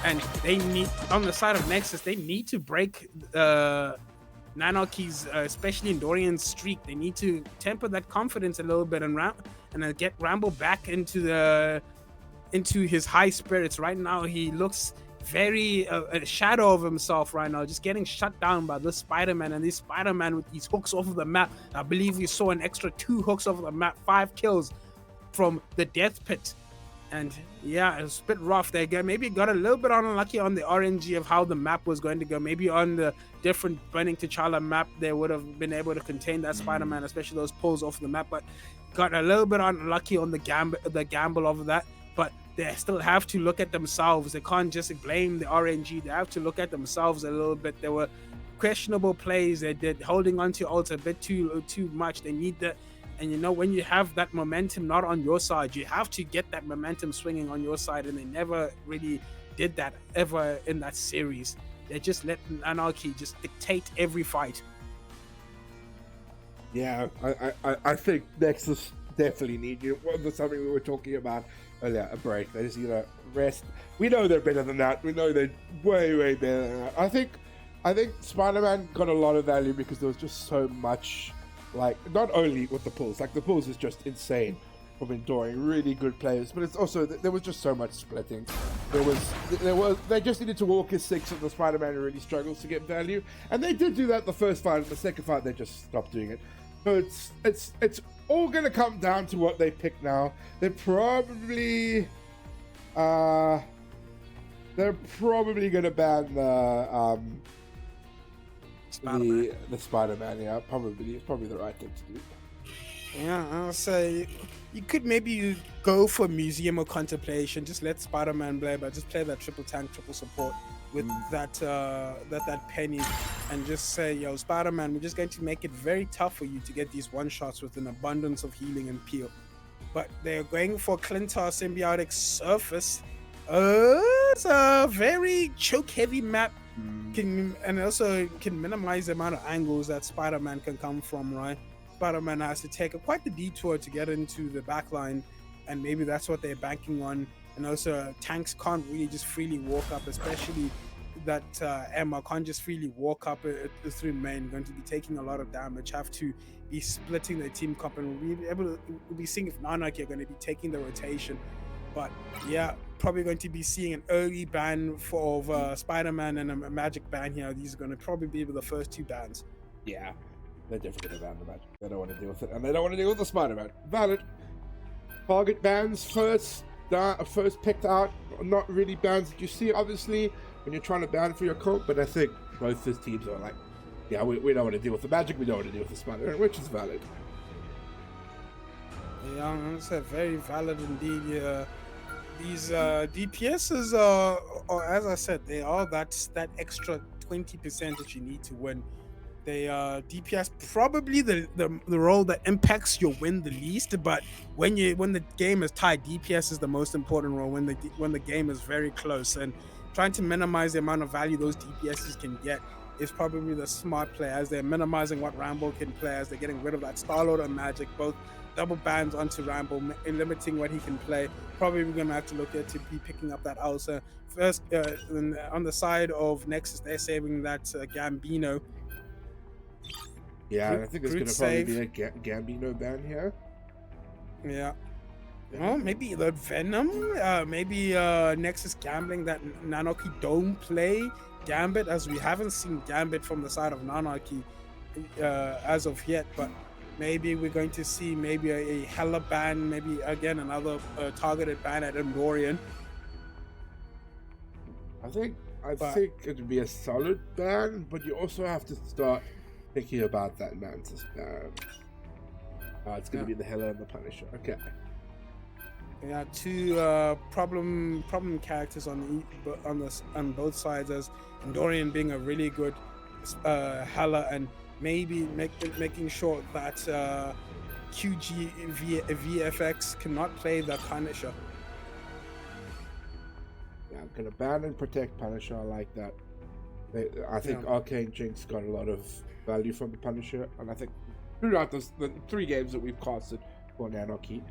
And they need, on the side of Nexus, they need to break Nanarchy's, especially Endorian's streak. They need to temper that confidence a little bit and get Rambo back into his high spirits. Right now, he looks very a shadow of himself right now, just getting shut down by this Spider-Man, and this Spider-Man with these hooks off of the map. I believe we saw an extra 2 hooks off of the map, 5 kills from the death pit. And yeah, it was a bit rough. They maybe got a little bit unlucky on the RNG of how the map was going to go. Maybe on the different Burning T'Challa map, they would have been able to contain that Spider-Man, especially those pulls off the map, but got a little bit unlucky on the gamble of that. But they still have to look at themselves. They can't just blame the RNG. They have to look at themselves a little bit. There were questionable plays. They did holding on to ults a bit too much. They need that. And you know, when you have that momentum not on your side, you have to get that momentum swinging on your side. And they never really did that ever in that series. They just let Anarchy just dictate every fight. Yeah, I think Nexus definitely need you. Well, that's something we were talking about earlier, a break. They just, rest. We know they're better than that. We know they're way, way better than that. I think Spider-Man got a lot of value because there was just so much, like, not only with the pulls, like the pulls is just insane from Enduring, really good players, but it's also, there was just so much splitting. They just needed to walk his 6 and the Spider-Man really struggles to get value, and they did do that the first fight, and the second fight they just stopped doing it. So it's all gonna come down to what they pick now. They're probably gonna ban the Spider-Man. Yeah, probably it's probably the right thing to do. Yeah, I'll say you could maybe go for Museum of Contemplation. Just let Spider-Man play, but just play that triple tank, triple support with that penny, and just say, yo, Spider-Man, we're just going to make it very tough for you to get these one shots with an abundance of healing and peel. But they're going for Clintar Symbiotic Surface. It's a very choke-heavy map. And also can minimize the amount of angles that Spider-Man can come from, right? Spider-Man has to take quite the detour to get into the back line, and maybe that's what they're banking on. And also, tanks can't really just freely walk up, especially that Emma can't just freely walk up through main, going to be taking a lot of damage, have to be splitting their team comp, and we'll be seeing if Nanaki are going to be taking the rotation. But yeah, probably going to be seeing an early ban of Spider-Man and a magic ban here. These are going to probably be the first 2 bans. Yeah, they're definitely going to ban the magic. They don't want to deal with it, and they don't want to deal with the Spider-Man. Valid. Target bans first picked out. Not really bans that you see, obviously, when you're trying to ban for your comp, but I think both these teams are like, yeah, we don't want to deal with the magic, we don't want to deal with the Spider-Man, which is valid. Yeah, that's very valid indeed. These DPSs are, as I said, they are that extra 20% that you need to win. They DPS probably the role that impacts your win the least, but when the game is tied, DPS is the most important role when the game is very close, and trying to minimize the amount of value those DPSs can get is probably the smart play, as they're minimizing what Rambo can play, as they're getting rid of that Star-Lord and Magic, both double bans onto Rambo, limiting what he can play. Probably we're gonna have to look at to be picking up that Elsa first. On the side of Nexus, they're saving that Gambino. Yeah, I think there's going to probably be a Gambino ban here. Yeah. Well, maybe the Venom, maybe Nexus gambling that Nanaki don't play Gambit, as we haven't seen Gambit from the side of Nanaki as of yet, but maybe we're going to see maybe a Hella ban, maybe again another targeted ban at Endorian. I think it'd be a solid ban, but you also have to start thinking about that Mantis ban. It's going to be the Hella and the Punisher. Okay. Yeah, 2 problem characters on both sides, as Endorian being a really good Hella, and maybe making sure that QG VFX cannot play the Punisher. Yeah, I'm going to ban and protect Punisher. I like that. I think Arcane Jinx got a lot of value from the Punisher, and I think throughout the 3 games that we've casted for Nanaki,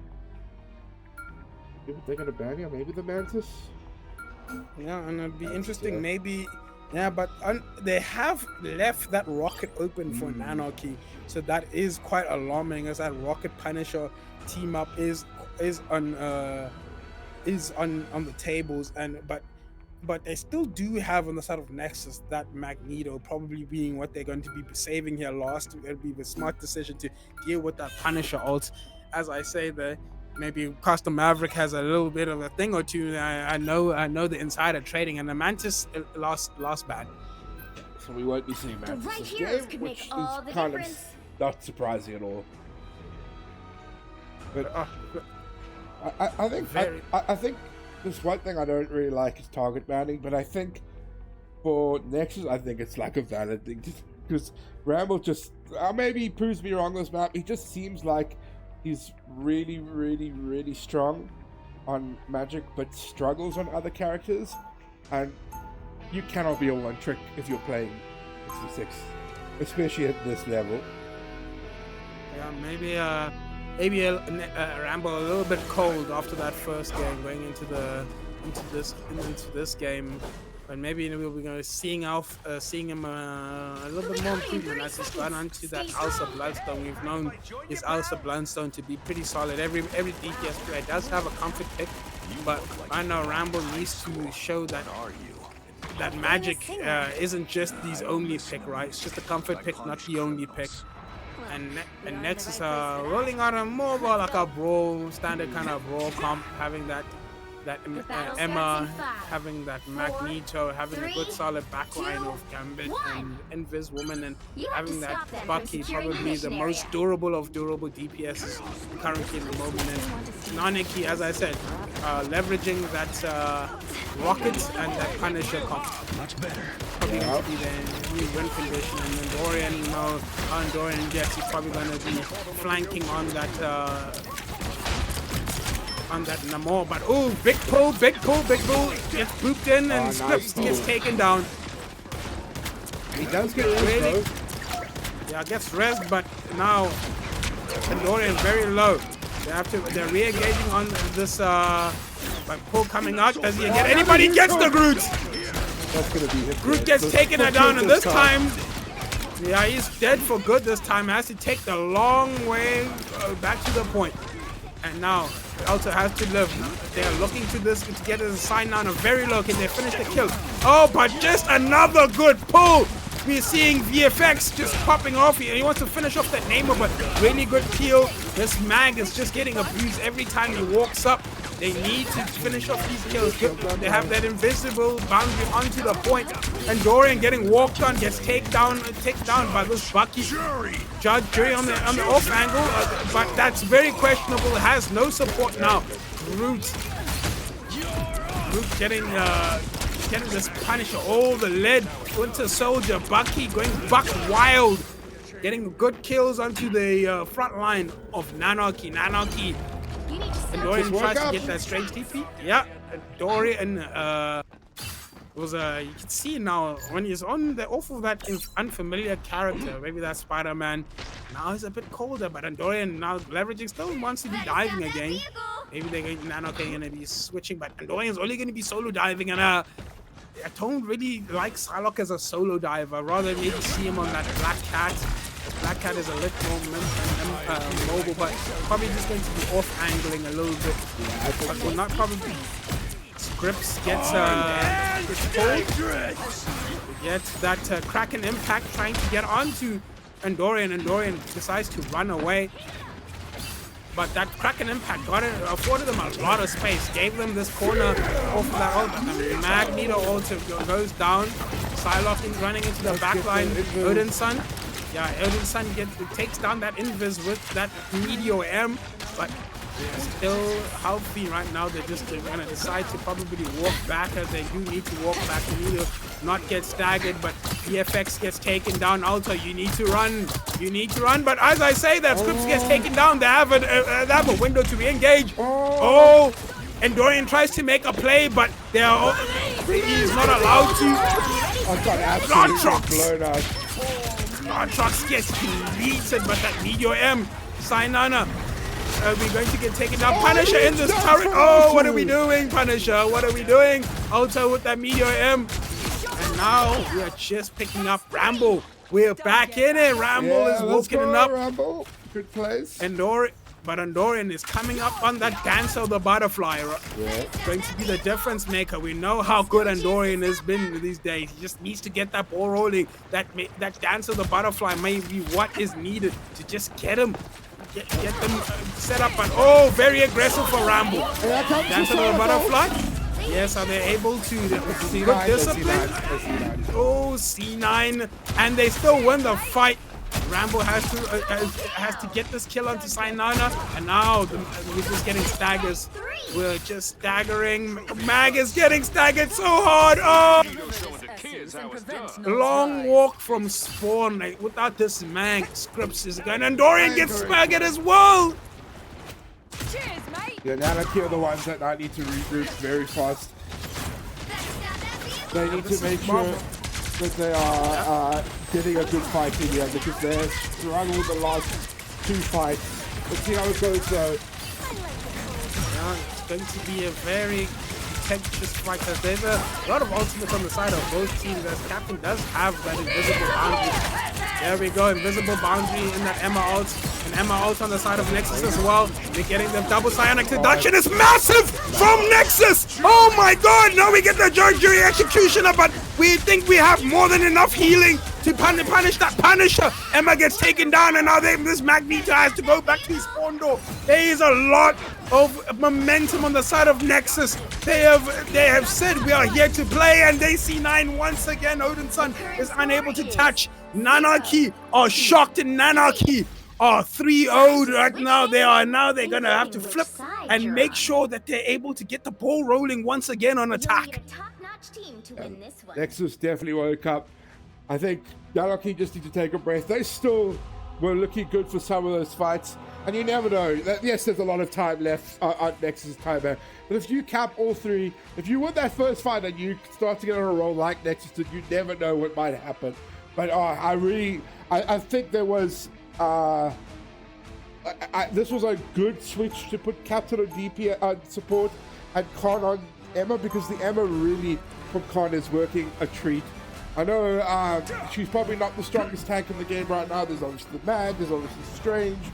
they're gonna ban you, maybe the Mantis. Yeah, and it'd be interesting, maybe. Yeah, but they have left that rocket open for Nanaki, so that is quite alarming, as that Rocket Punisher team up is on the tables, but they still do have on the side of Nexus that Magneto, probably being what they're going to be saving here last. It'll be the smart decision to deal with that Punisher ult. As I say, maybe Custom Maverick has a little bit of a thing or two. I know the insider trading, and the Mantis last ban. So we won't be seeing Mantis right this heroes game, could which make is all the kind difference. of not surprising at all. But I think there's one thing I don't really like is target banning, but I think for Nexus, I think it's like a valid thing, because Rambo just maybe he proves me wrong this map. He just seems like he's really, really, really strong on Magic, but struggles on other characters, and you cannot be a one trick if you're playing 66, especially at this level. Yeah, maybe Rambo a little bit cold after that first game, going into this game. But maybe we'll be going to seeing him a little bit more improvement as he's gone onto that Alsa Bloodstone. We've known his Alsa Bloodstone to be pretty solid. Every DPS player does have a comfort pick, but I know Rambo needs to show that magic isn't just his only pick, right? It's just a comfort pick, not the only pick. And next is rolling out a more like a brawl, standard kind of brawl comp, having that Emma, having that Magneto, having a good solid backline of Gambit and Invis Woman, and having that Bucky, probably the most durable of durable DPS currently in the moment. And Naniki, as I said, leveraging that Rocket and that Punisher comp. Much better. Probably going to be the new win condition. And then Dorian, Dorian Jets is probably going to be flanking on that Namor, but big pull, gets booped in and Scripps gets taken down. He does get really, yeah, gets res, but now Dorian very low. They're re-engaging on this but pull coming out. Does he get anybody? Gets the Groot! That's gonna be hit. Groot gets taken down, and this time, yeah, he's dead for good this time. Has to take the long way back to the point. And now also has to live. They are looking to this to get a sign down, a very low. Can they finish the kill? Oh, but just another good pull. We're seeing VFX just popping off here. He wants to finish off that Namor, but really good kill. This Mag is just getting abused every time he walks up. They need to finish off these kills. They have that invisible boundary onto the point. And Dorian getting walked on, gets taken down by this Bucky. Judge Jury on the off angle, but that's very questionable. It has no support now. Groot getting this Punisher, all the lead, Winter Soldier, Bucky going buck wild, getting good kills onto the front line of Nanarchy. And Dorian tries to get that strange TP. Yeah, Dorian you can see now when he's off of that unfamiliar character, maybe that's Spider-Man. Now he's a bit colder, but Andorian now leveraging still wants to be diving again. Maybe they're going to be switching, but Andorian's only going to be solo diving, and I don't really like Psylocke as a solo diver. Rather maybe see him on that Black Cat. Black Cat is a little more mobile, but probably just going to be off-angling a little bit. But will not probably. Scripps gets pulled. Gets that Kraken impact trying to get onto Andorian. Andorian decides to run away. But that Kraken impact afforded them a lot of space. Gave them this corner off of that ult. Magneto also goes down. Psylocke is running into the backline. Odin's Son. Yeah, Odin's Son takes down that Invis with that Meteor M. But they're still healthy right now. They're just going to decide to probably walk back, as they do need to walk back. They need to not get staggered, but VFX gets taken down. Also, you need to run. But as I say that, Scripps gets taken down. They have a window to re-engage. And Dorian tries to make a play, but he's not allowed to. Lartrox gets deleted, but that Meteor M. Cyanana. Are we going to get taken down? Punisher in this turret. Oh, what are we doing, Punisher? What are we doing? Also with that Meteor M. And now we are just picking up Rambo. We're back in it. Rambo is woken up. Rambo. Good place. But Andorian is coming up on that Dance of the Butterfly. Yeah. Going to be the difference maker. We know how good Andorian has been these days. He just needs to get that ball rolling. That Dance of the Butterfly may be what is needed to just get him. Get them set up, and very aggressive for Rambo. Dance of the Butterfly. Yes, are they able to look disciplined? C9, and they still win the fight. Rambo has to get this kill onto Cyanana, and now we're just getting staggers. We're just staggering. Mag is getting staggered so hard. Long walk from spawn. Without this Mag, Scripps is going, and Dorian gets staggered as well. Cheers, mate. Yeah, now they're the ones that I need to regroup very fast. They need to make sure that they are getting a good fight in here, because they struggled the last 2 fights. Let's see how it goes though. Yeah, it's going to be a very contentious fight because there's a lot of ultimates on the side of both teams as Captain does have that invisible boundary. There we go, invisible boundary in that Emma ult. And Emma ult on the side of Nexus as well. They're getting the double psionic deduction. It's massive from Nexus! Oh my god, now we get the Jury Executioner, but we think we have more than enough healing to punish that Punisher. Emma gets taken down and now this Magneto has to go back to his spawn door. There is a lot of momentum on the side of Nexus. They have said we are here to play, and they see 9 once again. Odinson is unable to touch. Nanarchy are shocked, and Nanarchy are 3-0'd right now. They're gonna have to flip and make sure that they're able to get the ball rolling once again on attack. Nexus definitely woke up. I think Nanarchy just need to take a breath. They still were looking good for some of those fights. And you never know. Yes, there's a lot of time left on Nexus' timer. But if you cap all 3, if you win that first fight and you start to get on a roll like Nexus did, you never know what might happen. But I think there was... this was a good switch to put Captain on DP support and Khan on Emma, because the Emma really from Khan is working a treat. I know she's probably not the strongest tank in the game right now. There's obviously the Mag, there's obviously Strange,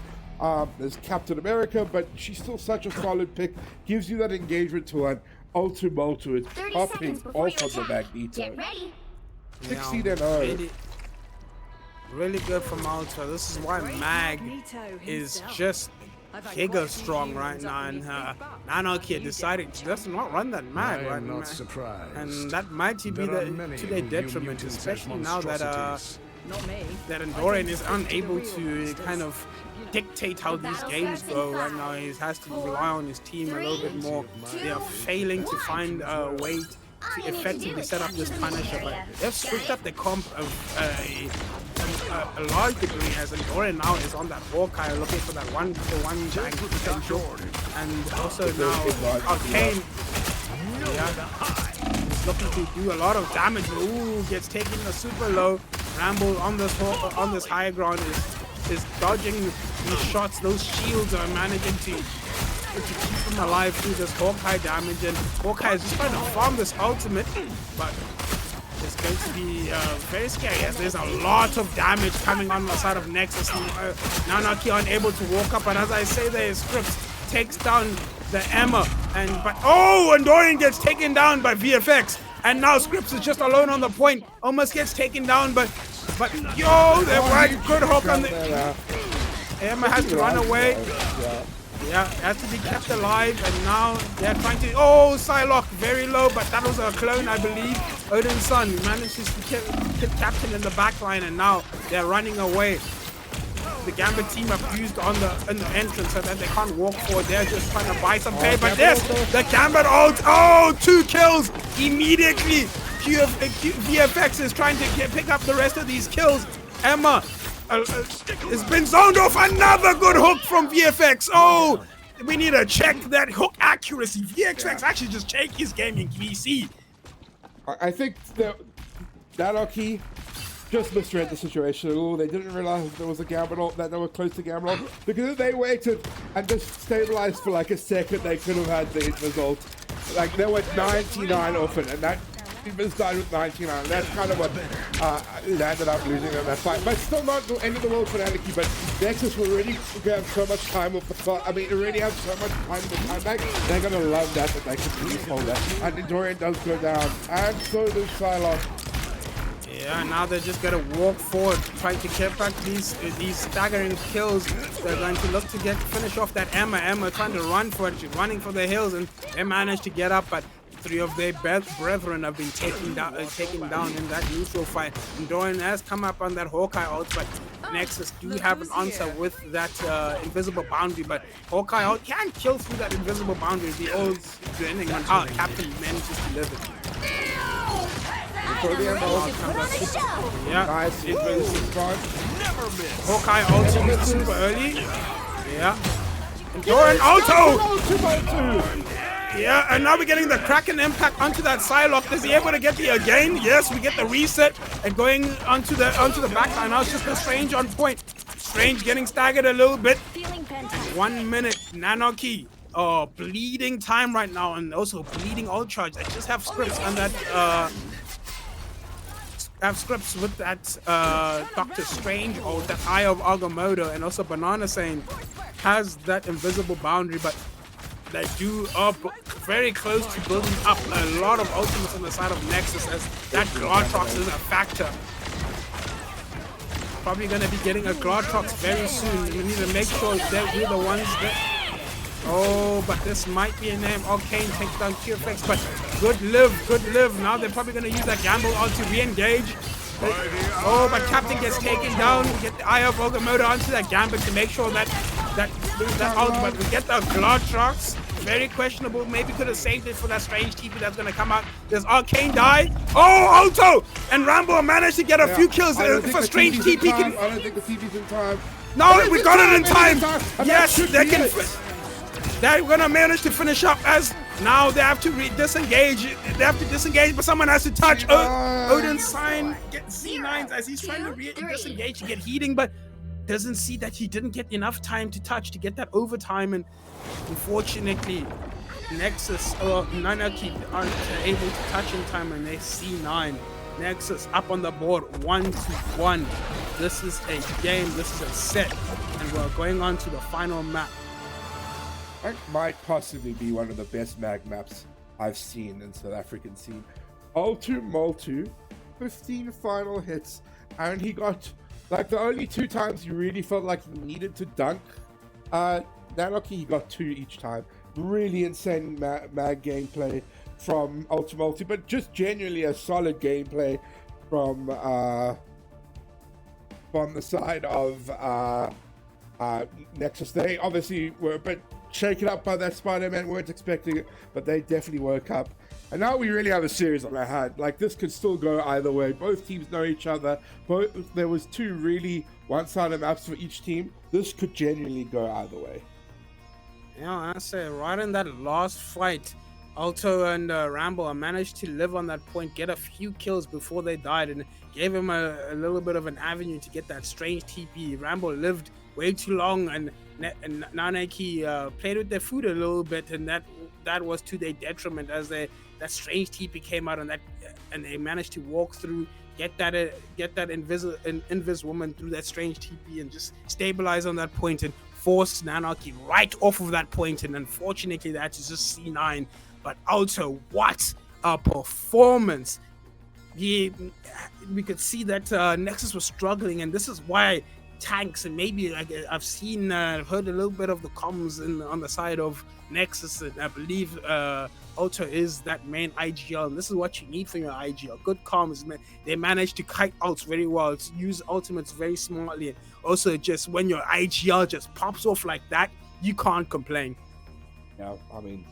there's Captain America, but she's still such a solid pick. Gives you that engagement to an ultimate to it, popping off of the Magneto. 16-0. Really good from Malta. This is why Mag is just giga strong right now, and Nanarchy decided to just not run that Mag right now. And that might be to their detriment, especially now that that Endorian is unable to kind of dictate how these games go right now. He has to rely on his team a little bit more. They are failing to find a way to effectively set up this Punisher, but they've switched up the comp a large degree as Endorian now is on that Hawkeye looking for that one-to-one bang potential, and also now Arcane is looking to do a lot of damage. Ooh, gets taken a super low. Ramble on this high ground is dodging these shots. Those shields are managing to keep him alive through this Hawkeye damage, and Hawkeye is just trying to farm this ultimate, but it's going to be very scary as there's a lot of damage coming on the side of Nexus. Nanarchy unable to walk up, and as I say there, Scripps takes down the Emma, but Endorian gets taken down by VFX, and now Scripps is just alone on the point, almost gets taken down, but yo, they're right, good hook on the... Emma has to run away. Yeah, has to be kept alive, and now they're trying to... Psylocke, very low, but that was a clone, I believe. Odin's son manages to keep Captain in the backline, and now they're running away. The Gambit team have used on the entrance so that they can't walk forward. They're just trying to buy some pay, but this, the Gambit ult, 2 kills immediately. VFX is trying to pick up the rest of these kills. Emma has been zoned off. Another good hook from VFX. We need to check that hook accuracy. VFX actually just check his gaming PC. I think that Nanarchy just misread the situation at all. They didn't realize there was a Gambit ult, that they were close to Gambit ult. Because if they waited and just stabilized for like a second, they could have had the result. Like, they were 99 off it, and that Invis died with 99. That's kind of what landed up losing them that fight. But still not the end of the world for Nanarchy, but Nexus will already have so much time off the clock. I mean, already have so much time in the time back. They're going to love that they can really hold that. And Endorian does go down, and so does Psylocke. Yeah, now they're just gonna walk forward, trying to get back these staggering kills. They're going to look to finish off that Emma. Emma trying to run for it. She's running for the hills, and they managed to get up, but 3 of their brethren have been taken down in that neutral fight. Endorian has come up on that Hawkeye ult, but Nexus do have an answer with that invisible boundary, but Hawkeye ult can kill through that invisible boundary. The old depending on how Captain manages to live it. Yeah, nice. Hawkeye ulting super early. Yeah. Endorian Alto! Yeah, and now we're getting the Kraken impact onto that Psylocke. Is he able to get the again? Yes, we get the reset and going onto the backline. Now it's just a Strange on point. Strange getting staggered a little bit. Feeling fantastic. 1 minute, Nanaki. Bleeding time right now, and also bleeding all charge. I just have scripts on that. Have scripts with that Doctor Strange or that Eye of Agamotto, and also Banana saying has that invisible boundary, but they are very close to building up a lot of ultimates on the side of Nexus, as that Glartrox is a factor. Probably going to be getting a Glartrox very soon. We need to make sure that we're the ones that... Oh, but this might be a name. Arcane takes down Q-Flex, but good live. Now they're probably going to use that gamble on to re-engage. Oh, but Captain gets taken down. We get the Eye of Agamotto onto that Gambit to make sure that ultimate. We get the Glartrox. Very questionable. Maybe could have saved it for that strange TP that's going to come out. There's Arcane die. Oh, Alto! And Rambo managed to get a few kills. If a strange TP can... I don't think the TP's in time. No, we got it in time. Yes, they can... They're going to manage to finish up, as now they have to disengage. They have to disengage, but someone has to touch. Odin's sign gets C9s as he's trying to disengage to get heating, but doesn't see that he didn't get enough time to touch to get that overtime. And unfortunately, Nexus or Nanaki aren't able to touch in time, and they C9. Nexus up on the board 1-1. This is a game, this is a set, and we're going on to the final map. That might possibly be one of the best mag maps I've seen in South African scene. Ultu Multu, 15 final hits, and he got, like, the only 2 times he really felt like he needed to dunk. Nanaki, he got 2 each time. Really insane mag gameplay from Ultu Multu, but just genuinely a solid gameplay from the side of Nexus. They obviously were a bit shaken up by that Spider-Man, weren't expecting it, but they definitely woke up. And now we really have a series on our hand. Like, this could still go either way. Both teams know each other. There was 2 really one-sided maps for each team. This could genuinely go either way. Yeah, I say right in that last fight, Alto and Rambo managed to live on that point, get a few kills before they died, and gave him a little bit of an avenue to get that strange TP. Rambo lived way too long, and Nanaki played with their food a little bit, and that was to their detriment, as that strange TP came out, and they managed to walk through, get that invis woman through that strange TP, and just stabilize on that point and force Nanaki right off of that point. And unfortunately, that is just C9. But also, what a performance! We could see that Nexus was struggling, and this is why tanks, and maybe like I've seen heard a little bit of the comms on the side of Nexus, and I believe Ultra is that main IGL, and this is what you need from your IGL. Good comms, man. They managed to kite ults very well, use ultimates very smartly, and also just when your IGL just pops off like that, you can't complain. Yeah, I mean,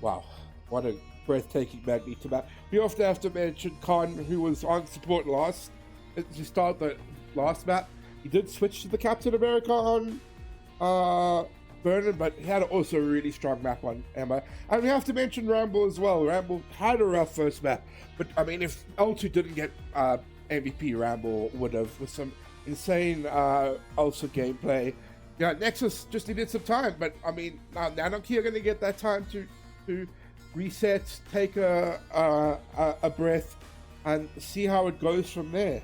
wow, what a breathtaking Magneto map. We also have to mention Khan, who was on support last to start the last map. He did switch to the Captain America on Vernon, but he had also a really strong map on Emma. And we have to mention Rambo as well. Rambo had a rough first map, but I mean, if L2 didn't get MVP, Rambo would have, with some insane also gameplay. Yeah, Nexus just needed some time, but I mean, now Nanaki are going to get that time to reset, take a breath, and see how it goes from there.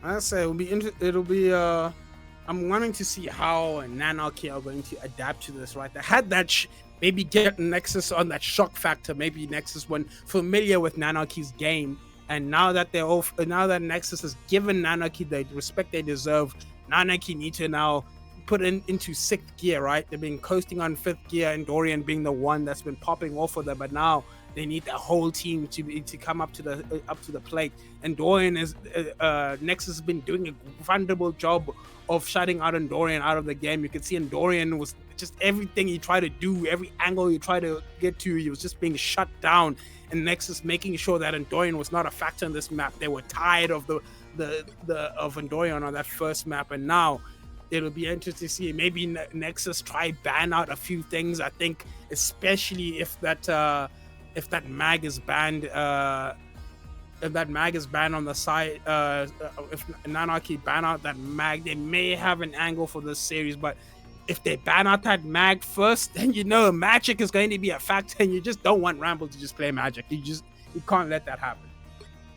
I say it'll be I'm wanting to see how Nanaki are going to adapt to this, right? They had that maybe get Nexus on that shock factor. Maybe Nexus weren't familiar with Nanaki's game, and now that Nexus has given Nanaki the respect they deserve, Nanaki need to now put into 6th gear, right? They've been coasting on 5th gear, and Dorian being the one that's been popping off for them, but now they need the whole team to come up to the plate. And Dorian Nexus has been doing a wonderful job of shutting out Dorian out of the game. You could see Dorian was just everything he tried to do, every angle he tried to get to, he was just being shut down. And Nexus making sure that Dorian was not a factor in this map. They were tired of of Dorian on that first map, and now it'll be interesting to see. Maybe Nexus try ban out a few things. I think especially if that mag is banned, that mag is banned on the side, if Nanarchy ban out that mag, they may have an angle for this series. But if they ban out that mag first, then magic is going to be a factor, and you just don't want Ramble to just play magic. You can't let that happen.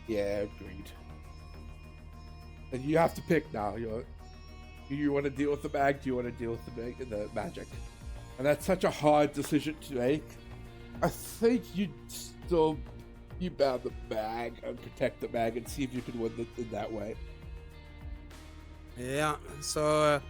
Yeah, agreed. And you have to pick now. Do you want to deal with the mag? Do you want to deal with the magic? And that's such a hard decision to make. I think you ban the mag and protect the mag and see if you can win in that way. Yeah. So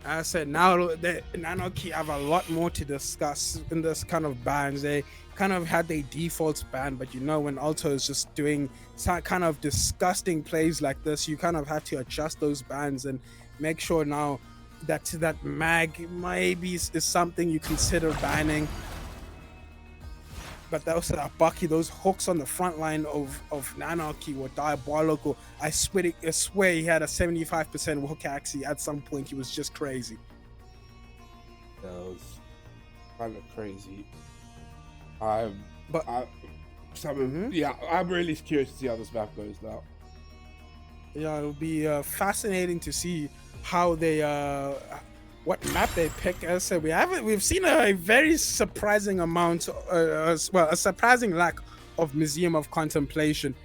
as I said, now the Nanarchy have a lot more to discuss in this kind of bans. They kind of had their defaults banned, but when Alto is just doing some kind of disgusting plays like this, you kind of have to adjust those bans and make sure now that mag maybe is something you consider banning. But also that Bucky, those hooks on the front line of Nanarchy were diabolical. I swear he had a 75% hook accuracy at some point. He was just crazy. That was kind of crazy. I'm really curious to see how this map goes now. Yeah, it'll be fascinating to see how they what map they pick. As I said, we've seen a very surprising amount, a surprising lack of Museum of Contemplation.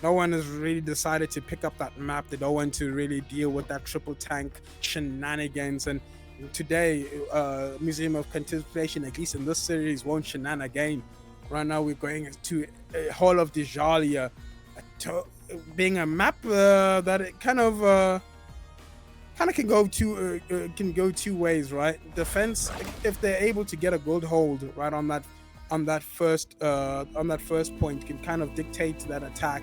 No one has really decided to pick up that map. They don't want to really deal with that triple tank shenanigans. And today, Museum of Contemplation, at least in this series, won't shenan again. Right now, we're going to Hall of Dejalia, being a map that it kind of can go two ways, right? Defense, if they're able to get a good hold right on that first point, can kind of dictate that attack,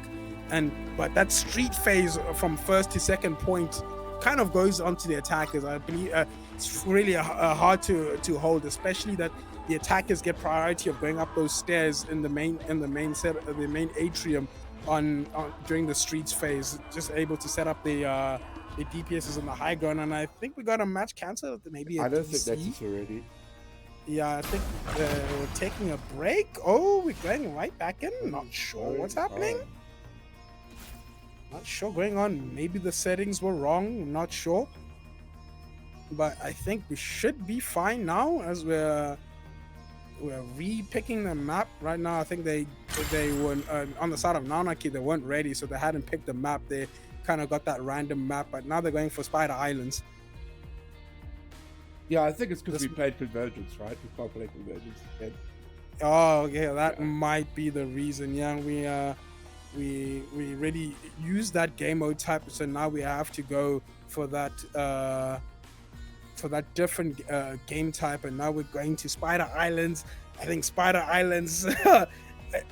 but that street phase from first to second point kind of goes onto the attackers. I believe it's really hard to hold, especially that the attackers get priority of going up those stairs in the main atrium on during the streets phase, just able to set up the DPSs on the high ground. And I think we got a match cancelled. Maybe I don't think that's already. Yeah, I think we're taking a break. Oh, we're going right back in. Not sure what's happening. Not sure going on. Maybe the settings were wrong. I'm not sure. But I think we should be fine now, as we're re-picking the map right now. I think they were on the side of Nanarchy. They weren't ready, so they hadn't picked the map. They kind of got that random map, but now they're going for Spider Islands. Yeah, I think it's because we played Convergence, right? We can't play Convergence again. Oh, yeah, that might be the reason. Yeah, we really used that game mode type, so now we have to go for that different game type, and now we're going to Spider Islands. I think Spider Islands,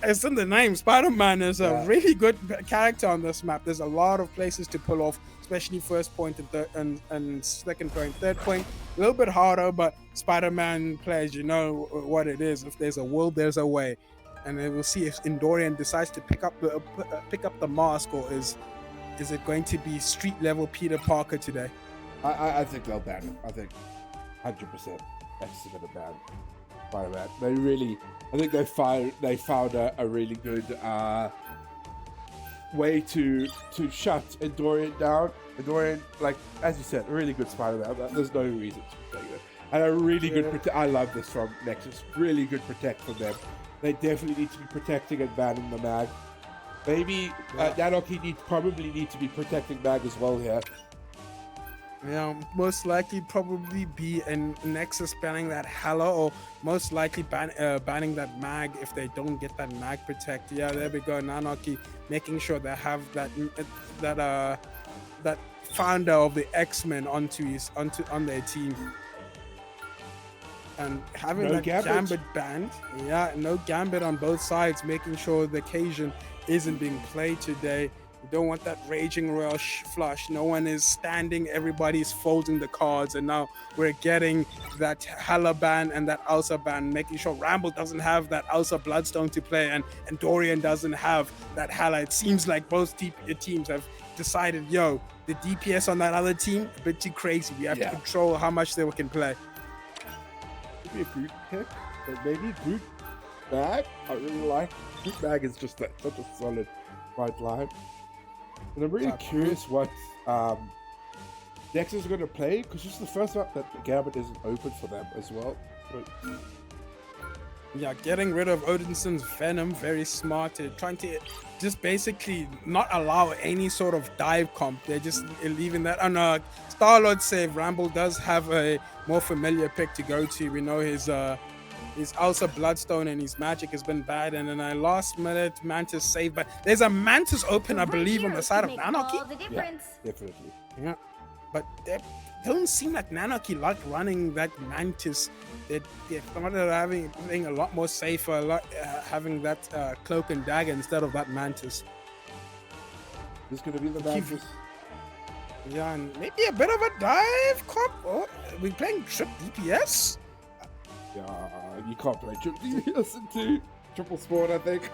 it's in the name. Spider-Man is a really good character on this map. There's a lot of places to pull off, especially first point and second point. Third point, a little bit harder, but Spider-Man players, you know what it is. If there's a will, there's a way. And then we'll see if Endorian decides to pick up the mask, or is it going to be street level Peter Parker today? I think they'll ban it. I think 100% that's going to ban Spider-Man. I think they found a really good way to shut Endorian down. Endorian, like as you said, a really good Spider-Man. There's no reason to protect it. And a really good I love this from Nexus. Really good protect from them. They definitely need to be protecting and banning the mag. Maybe Nanarchy probably need to be protecting mag as well here. Yeah, most likely probably be in Nexus banning that Hella, or most likely banning that mag if they don't get that mag protect. Yeah, there we go. Nanarchy making sure they have that founder of the X-Men on their team. And having that Gambit banned. Yeah, no Gambit on both sides, making sure the occasion isn't being played today. We don't want that Raging Royal flush. No one is standing, everybody's folding the cards, and now we're getting that Hala ban and that Alsa ban, making sure Ramble doesn't have that Alsa Bloodstone to play, and Dorian doesn't have that Hala. It seems like both teams have decided, the DPS on that other team, a bit too crazy. We have to control how much they can play. Maybe a Groot pick, but maybe Groot Bag. I really like Groot Bag is just such a solid right line. And I'm really curious what Nexus are going to play, because this is the first map that the Gambit isn't open for them as well. So, yeah, getting rid of Odinson's Venom, very smart. Trying to just basically not allow any sort of dive comp. They're just leaving that. On Star-Lord save, Ramble does have a more familiar pick to go to. We know his Ulcer Bloodstone and his magic has been bad, and then a last minute Mantis save. But there's a Mantis open, I believe, on the side of Nanarchy. yeah, definitely. Yeah, but they don't seem like Nanarchy like running that Mantis. They're started having a lot more safer, having that cloak and dagger instead of that Mantis. This is going to be the Mantis. Yeah, and maybe a bit of a dive comp. Oh, we're playing trip DPS. Yeah, you can't play trip DPS into triple spawn, I think.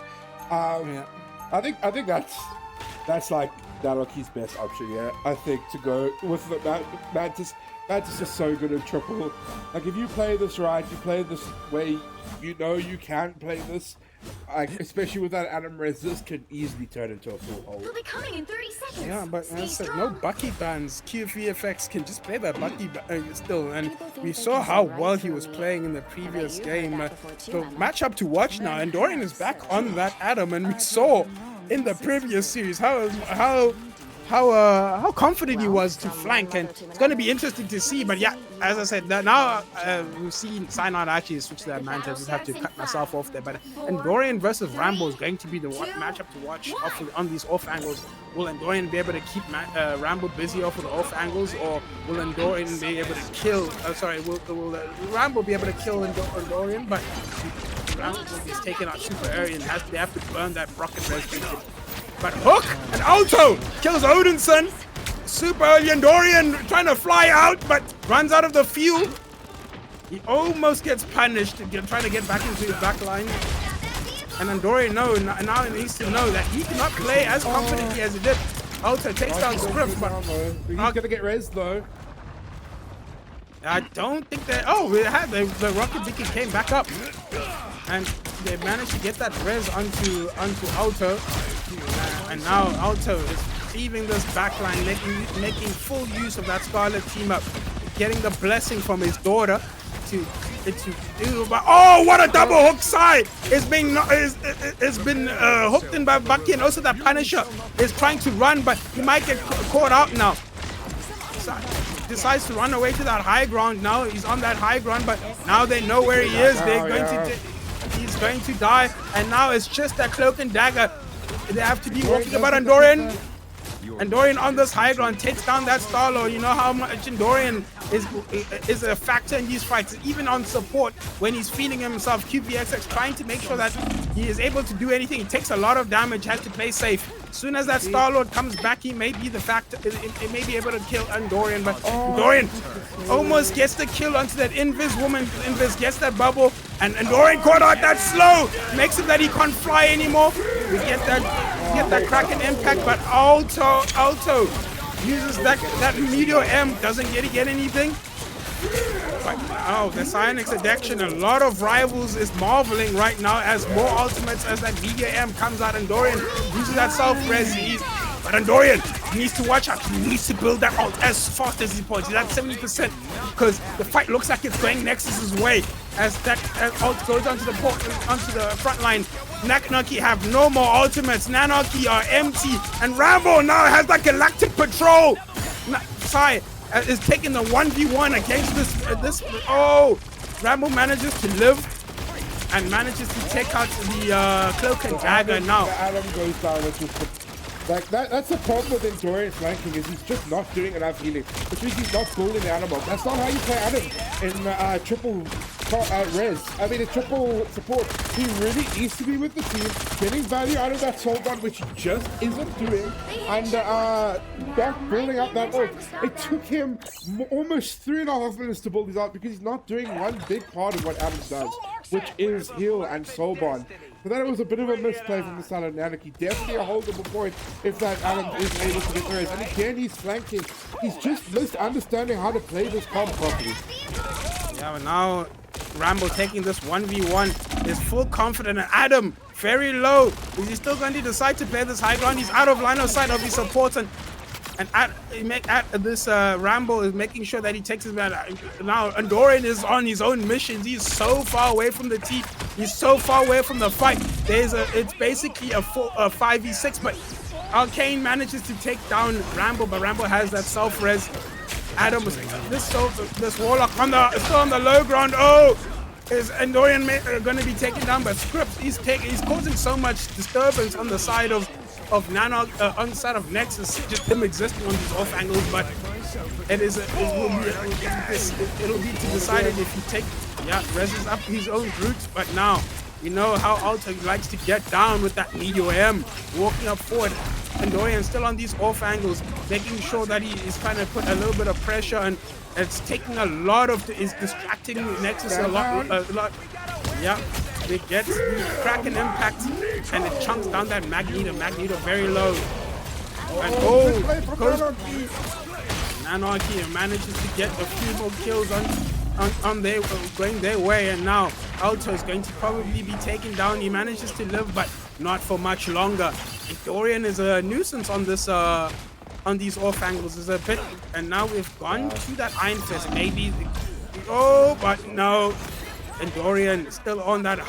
Yeah. I think that's like Nanarchy's best option. Yeah, I think to go with the Mantis. Mantis is so good at triple. Like, if you play this right, you play this way, you know you can play this. Like, especially with that Adam Res, this could easily turn into a full hold. They'll be coming in 30 seconds. Yeah, but as I said, no Bucky bans. QVFX can just play that Bucky still, and we saw how well he was playing in the previous game. The matchup to watch now, and Dorian is back on that Adam, and we saw in the previous series how confident he was to flank, and it's going to be interesting to see. But yeah, as I said, now we've seen Cyanide actually switch that Mantis. I just have to cut myself off there. But and Dorian versus Rambo is going to be the matchup to watch on these off angles. Will Endorian be able to keep Rambo busy off of the off angles, or will Endorian be able to kill? Will Rambo be able to kill Endorian? But Rambo is taking out Super Aryan. They have to burn that rocket res. But Hook and Alto kills Odinson. Super early Endorian trying to fly out, but runs out of the fuel. He almost gets punished, trying to get back into his back line. And Endorian now he needs to know that he cannot play as confidently as he did. Alto takes down Scripps, but he's gonna get res though. I don't think that. Oh, we had the Rocket Beacon came back up, and they managed to get that res onto Alto. And now Alto is leaving this backline, making full use of that Scarlet team up, getting the blessing from his daughter to do. But oh, what a double hook side! It's been hooked in by Bucky, and also that Punisher is trying to run, but he might get caught out now. Decides to run away to that high ground. Now he's on that high ground, but now they know where he is. He's going to die, and now it's just that cloak and dagger. They have to be walking about Endorian. Endorian on this high ground takes down that Star-Lord. You know how much Endorian is a factor in these fights, even on support when he's feeling himself. QVXX trying to make sure that he is able to do anything. He takes a lot of damage, has to play safe. As soon as that Star-Lord comes back, he may be the factor. It may be able to kill Endorian, but Endorian almost gets the kill onto that Invis woman. Invis gets that bubble, and Endorian caught out that slow, makes it that he can't fly anymore. We get that Kraken impact, but Alto uses that Meteor M, doesn't get anything. But the Psionics addiction, a lot of rivals is marveling right now as more ultimates as that Meteor M comes out. Endorian uses that self-res. But Endorian needs to watch out. He needs to build that ult as fast as he can. He's at 70% because the fight looks like it's going Nexus's way as that ult goes onto the front line. Nanarchy have no more ultimates. Nanarchy are empty, and Rambo now has that Galactic Patrol. Sai is taking the 1v1 against this. Oh, Rambo manages to live and manages to take out the cloak and dagger now. Adam goes down with just that's the problem with Endorian flanking, is he's just not doing enough healing, which means he's not building the animal. That's not how you play Adam in triple res. I mean, in triple support, he really needs to be with the team, getting value out of that soul gun, which he just isn't doing, and back building up that ult. It took him almost 3.5 minutes to build his ult because he's not doing one big part of what Adam does, which is heal and soul bond. So that was a bit of a misplay from the side of Nanarchy. Definitely a holdable point if that Adam is able to get the res. And again, he's flanking. He's just missed understanding how to play this comp properly. Yeah, but now Rambo taking this 1v1 is full confident, and Adam very low. Is he still going to decide to play this high ground? He's out of line of sight of his supports, and this Rambo is making sure that he takes his man. Now Andorian is on his own missions. He's so far away from the team. He's so far away from the fight. It's basically a 5v6, but Arcane manages to take down Rambo, but Rambo has that self-res. Adam was this Warlock still on the low ground. Oh, is Andorian going to be taken down? But Scripps, he's causing so much disturbance on the side of Nano, on the side of Nexus, just him existing on these off angles. But it'll be decided if he reses up his own roots. But now you know how Alto likes to get down with that Meteor M, walking up forward. Andorian still on these off angles, making sure that he is trying to put a little bit of pressure, and it's taking a lot of, is distracting Nexus a lot. Yeah, they get the Kraken impact, and it chunks down that Magneto very low. And Anarchy manages to get a few more kills going their way, and now Alto is going to probably be taken down. He manages to live, but not for much longer. And Dorian is a nuisance on this on these off angles is a bit, and now we've gone to that Iron Fist. Maybe, but no. And Dorian still on that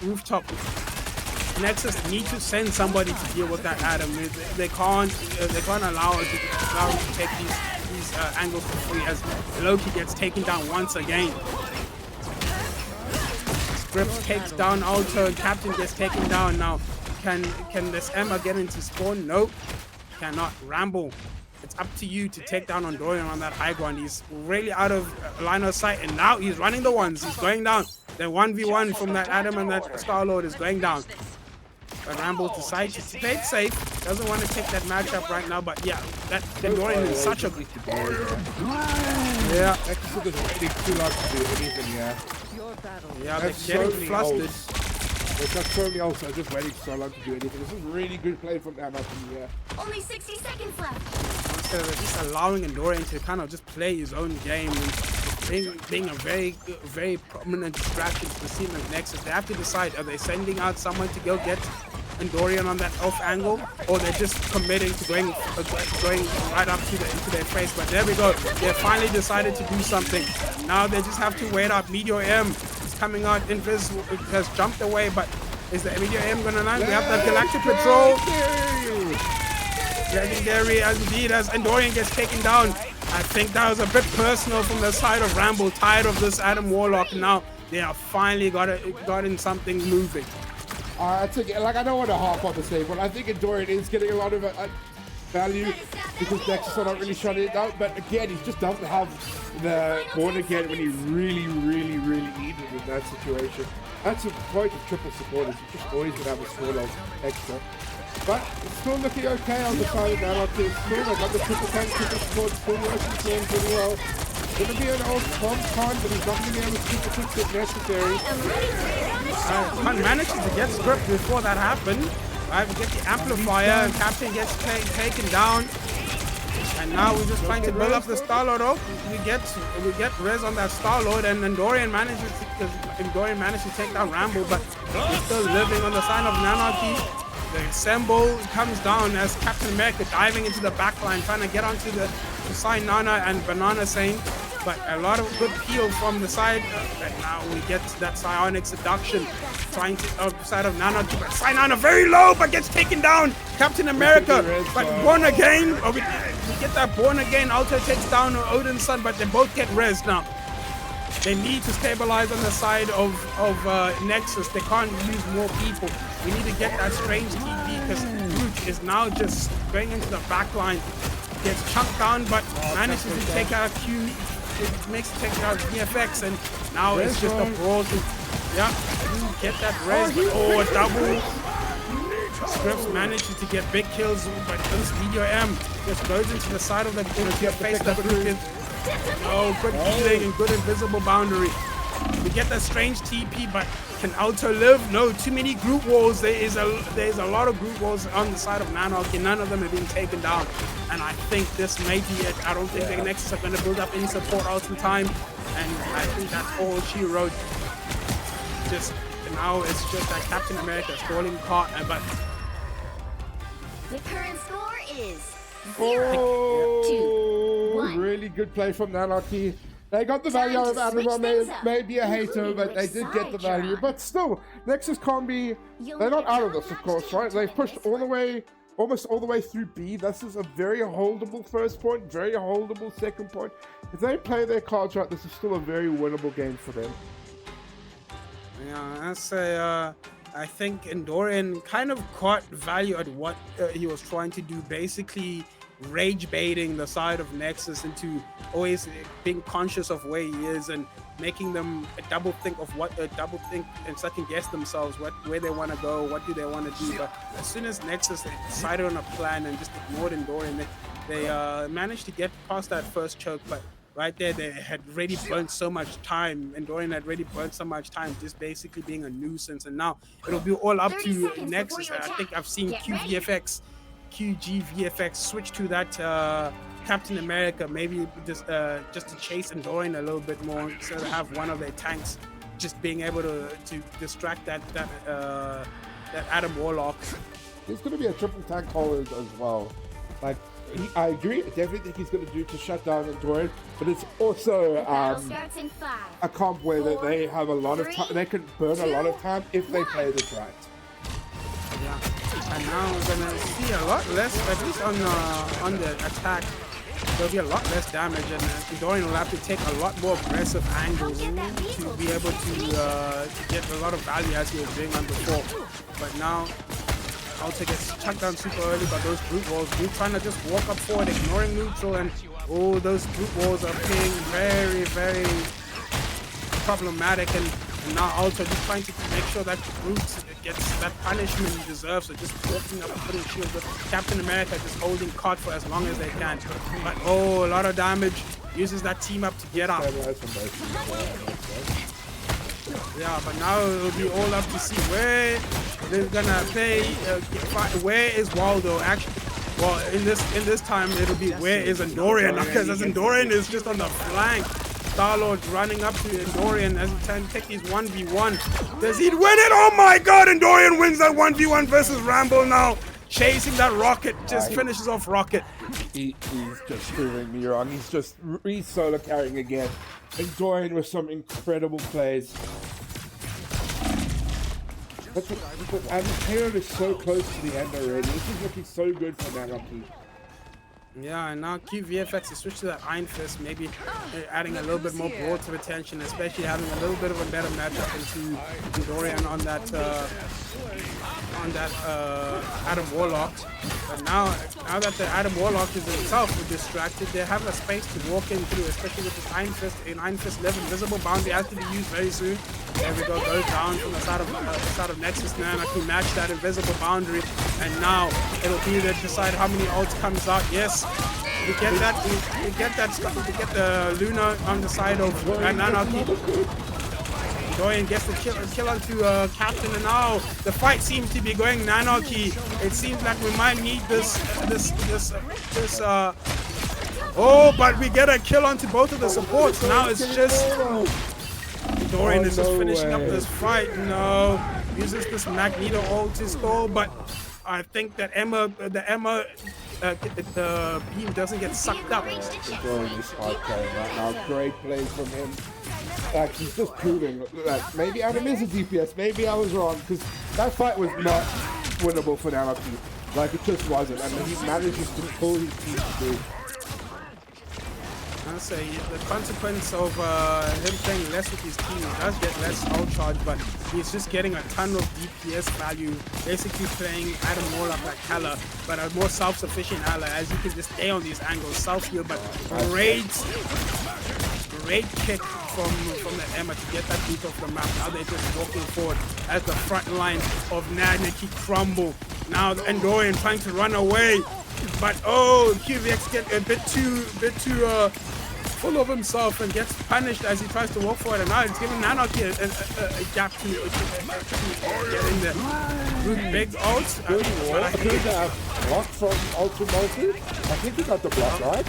rooftop. Nexus need to send somebody to deal with that Adam. They can't allow him to take these angles for free, as Loki gets taken down once again. Scripps takes down Alto, and Captain gets taken down. Now, can this Emma get into spawn? Nope, cannot. Ramble, it's up to you to take down Dorian on that high ground. He's really out of line of sight, and now he's running the ones. He's going down. The 1v1 from that Adam and that Star-Lord is going down. But Ramble decides to play it safe. Doesn't want to take that matchup right now, but yeah, that Dorian is such a... Yeah. Nexus is waiting too long to do anything, Yeah, they're getting flustered. They've got so many ults, just waiting so long to do anything. This is really good play from them. Only 60 seconds left. Instead of just allowing Dorian to kind of just play his own game, and being a very, very prominent distraction to the team at Nexus. They have to decide, are they sending out someone to go get Dorian on that off angle, or they're just committing to going right up to into their face. But there we go. They finally decided to do something. Now they just have to wait up. Meteor M is coming out. Invis has jumped away, but is the Meteor M gonna land? We have the Galactic Patrol. Legendary as indeed, as Dorian gets taken down. I think that was a bit personal from the side of Ramble. Tired of this Adam Warlock. Now they have finally gotten something moving. I don't want to harp on the same, but I think Dorian is getting a lot of value because Nexus are not really shutting it down. But again, he just doesn't have the Born Again when he really, really, really needed it in that situation. That's the point of triple supporters. You just always gonna have a small extra. But it's still looking okay on the side of Anarchy. Still, they got the triple tank, triple support, still working pretty well. Gonna be an old bomb con, but he's not gonna be able to keep the fix if necessary. Hunt manages to get Script before that happened. We get the amplifier, and Captain gets taken down. And now we're just trying to build up the Star-Lord. We get res on that Star-Lord, and Dorian manages to take down Rambo, but he's still living on the side of Anarchy. The Assemble comes down as Captain America diving into the backline, trying to get onto the side Nana and Banana Saint. But a lot of good peel from the side. And now we get that Psionic Seduction trying to side of Nana. But Nana very low, but gets taken down. Captain America, but Born Again. We get that Born Again. Alto takes down Odin's son, but they both get res now. They need to stabilize on the side of Nexus. They can't use more people. We need to get that strange TP because Root is now just going into the back line. Gets chunked down, but manages to take out Q. It makes it take out VFX, and now it's just a brawl to get that res. Oh, a double. Scripps manages to get big kills, but this Meteor M just goes into the side of the face that Root. Oh, good healing and good invisible boundary. We get that strange TP, but can Alto live? No, too many group walls. There's a lot of group walls on the side of Nanarchy. None of them have been taken down. And I think this may be it. I don't think the Nexus are going to build up any support out in time. And I think that's all she wrote. Just now it's just that Captain America stalling part, but The current score is 0 Oh, 2 1. really good play from Nanarchy. They got the value Time of to Adam. switch May, things up, may be a hater, including but they which did get the side you're value. on. But still, Nexus can't be. You'll They're not get out of your this, of match course, right? They've pushed this all the one. way, almost all the way through B. This is a very holdable first point, very holdable second point. If they play their cards right, this is still a very winnable game for them. yeah, I think Endorian kind of caught value at what he was trying to do, basically rage baiting the side of Nexus into always being conscious of where he is and making them double think and second guess themselves where they want to go, what do they want to do. But as soon as Nexus decided on a plan and just ignored Endorian, they managed to get past that first choke. But right there, they had already burnt so much time, and Dorian had already burnt so much time just basically being a nuisance. And now it'll be all up 30 to seconds Nexus. before you I think attack. I've seen Get ready. QGVFX switch to that Captain America, maybe just to chase Endorian a little bit more, so to have one of their tanks just being able to distract that Adam Warlock. There's going to be a triple tank hole as well. Like, I agree. I definitely think he's going to do to shut down Endorian, but it's also Battle starts in 5. a comp where that they have a lot of time. They can burn a lot of time if they 1. play this right. Yeah, and now we're gonna see a lot less, at least on the attack. There'll be a lot less damage, and Dorian will have to take a lot more aggressive angles to be able to get a lot of value as he was doing on before. But now, Alta gets chucked down super early by those brute walls. Brute trying to just walk up forward, ignoring neutral, and oh, those brute walls are being very, very problematic. And now Alta just trying to make sure that Brute gets that punishment he deserves. So just walking up and putting shields with Captain America just holding caught for as long as they can. But oh, a lot of damage. Uses that team up to get up. Yeah, but now it'll be all up to see where they're gonna play. Where is Waldo actually? Well, in this time it'll be where is Endorian, because as Endorian is just on the flank. Star-Lord running up to Endorian as he trying to take his 1v1. Does he win it? Oh my god, Endorian wins that 1v1 versus Rambo now. Chasing that Rocket, just finishes off Rocket. He's just proving me wrong. He's solo carrying again. Endorian with some incredible plays. And Taylor is so close to the end already. This is looking so good for Nanarchy. Yeah, and now QVFX is switched to that Iron Fist, maybe adding a little bit more broad attention, especially having a little bit of a better matchup into Dorian on that Adam Warlock. But now that the Adam Warlock is itself distracted, they have a space to walk in through, especially with this Iron Fist. An Iron Fist 11 visible boundary has to be used very soon. There we go, goes down from the side of Nexus now. I can match that invisible boundary, and now it'll be to decide how many ults comes out. Yes, we get the Luna on the side of Nanarchy. Dorian gets the kill onto Captain, and now the fight seems to be going Nanarchy. It seems like we might need this. Oh, but we get a kill onto both of the supports. Now it's just Dorian is just finishing up this fight. No, uses this Magneto ult to stall, but I think that the beam doesn't get sucked up. Dorian is hard playing right now. Great plays from him. Like, he's just proving that maybe Adam is a DPS. Maybe I was wrong, because that fight was not winnable for Nanarchy. Like, it just wasn't. And he manages to pull his team through. I'll say the consequence of him playing less with his team, he does get less ult charge, but he's just getting a ton of DPS value, basically playing Adam Warlock like Hala, but a more self-sufficient Hala, as you can just stay on these angles, self-heal, but great kick from the Emma to get that beat off the map. Now they're just walking forward as the front line of Nanarchy crumble. Now Endorian trying to run away, but oh, QVX get a bit too full of himself and gets punished as he tries to walk forward, and now it's giving Nanarchy a gap to get in there. With big ult. Block from Ultra Multi. I think he got the block, right?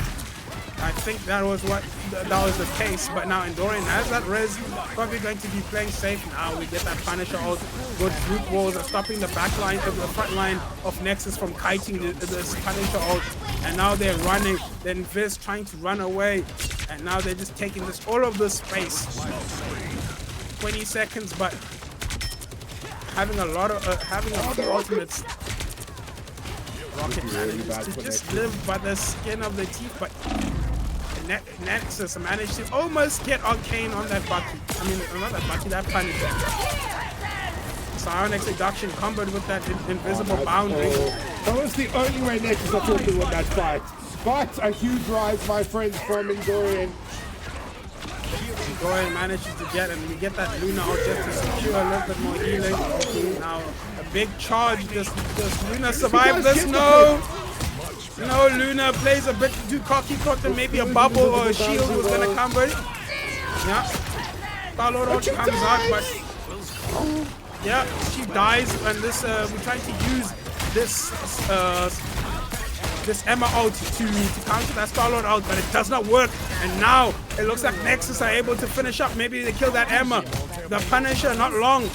I think that was the case, but now Endorian has that res, probably going to be playing safe. Now we get that Punisher ult, good brute walls are stopping the back line, the front line of Nexus from kiting this Punisher ult, and now they're running, then Viz trying to run away, and now they're just taking all of this space. 20 seconds, but having a few ultimates. Rocket manages to just live by the skin of the teeth, but Nexus managed to almost get Arcane on that Bucky. I mean, not that Bucky, that Punisher. Psionic Seduction comboed with that invisible boundary. That was the only way Nexus I thought to win that fight. But a huge rise, my friends, from Endorian. Endorian manages to get, and we get that Luna out just to secure a little bit more healing. Now, a big charge. Does Luna survive this? No! No, Luna plays a bit too cocky, thought that maybe a bubble or a shield was gonna come, but yeah. Star-Lord out comes out, but yeah, she dies, and this we're trying to use this Emma ult to counter that Star-Lord ult, but it does not work. And now it looks like Nexus are able to finish up. Maybe they kill that Emma. The Punisher, not long.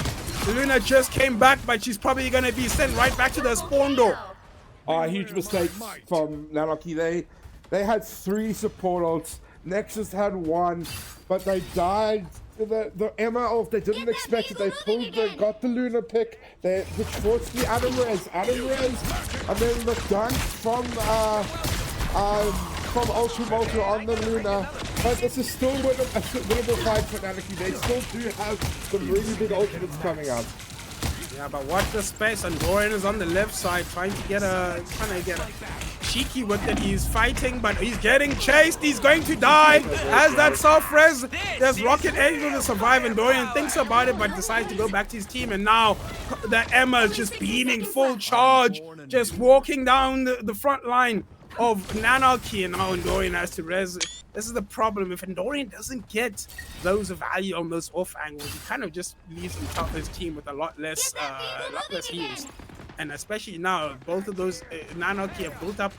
Luna just came back, but she's probably gonna be sent right back to the spawn door. Huge mistakes from Nanoki. They had 3 support ults. Nexus had 1, but they died. The Emma ult, they didn't expect it. They got the Luna pick. Which forced the Adam res, and then the dunk from Ultra Volta on the Luna. But this is still a winnable fight for Nanoki. They still do have some really big ultimates coming out. Yeah, but watch the space, and Dorian is on the left side trying to get a cheeky with it. He's fighting, but he's getting chased. He's going to die. Has that soft res. There's Rocket able to survive, and Dorian thinks about it, but decides to go back to his team. And now the Emma is just beaming full charge, just walking down the front line of Nanarchy, and now Endorian has to res. This is the problem. If Endorian doesn't get those value on those off angles, he kind of just leaves his team with a lot less heals. And especially now, both of those Nanarchy have built up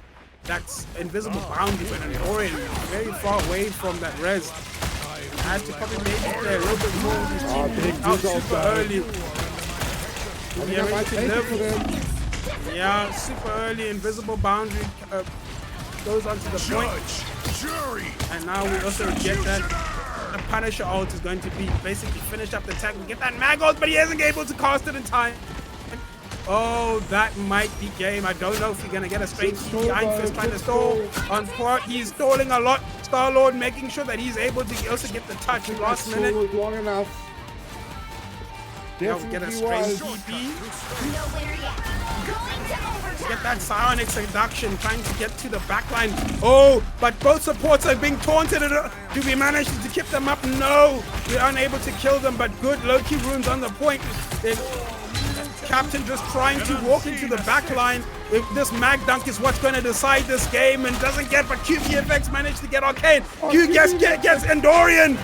that invisible boundary, but Endorian is very far away from that res. He has to probably maybe play a little bit more with his team out super early. Yeah, super early, invisible boundary goes onto the point. And now we also get that the Punisher ult is going to be basically finish up the attack. We get that mag ult, but he isn't able to cast it in time. Oh, that might be game. I don't know if you're gonna get a straight TP. Iron Fist trying to stall on port. He's stalling a lot. Star-Lord making sure that he's able to also get the touch last minute. Long enough. Now we get a straight TP. Get that Psionic Seduction, trying to get to the backline. Oh, but both supports are being taunted. Do we manage to keep them up? No, we're unable to kill them, but good low-key runes on the point. Captain just trying to walk into the backline. If this mag dunk is what's going to decide this game, and doesn't get, but QVFX managed to get Arcane. Q gets Endorian.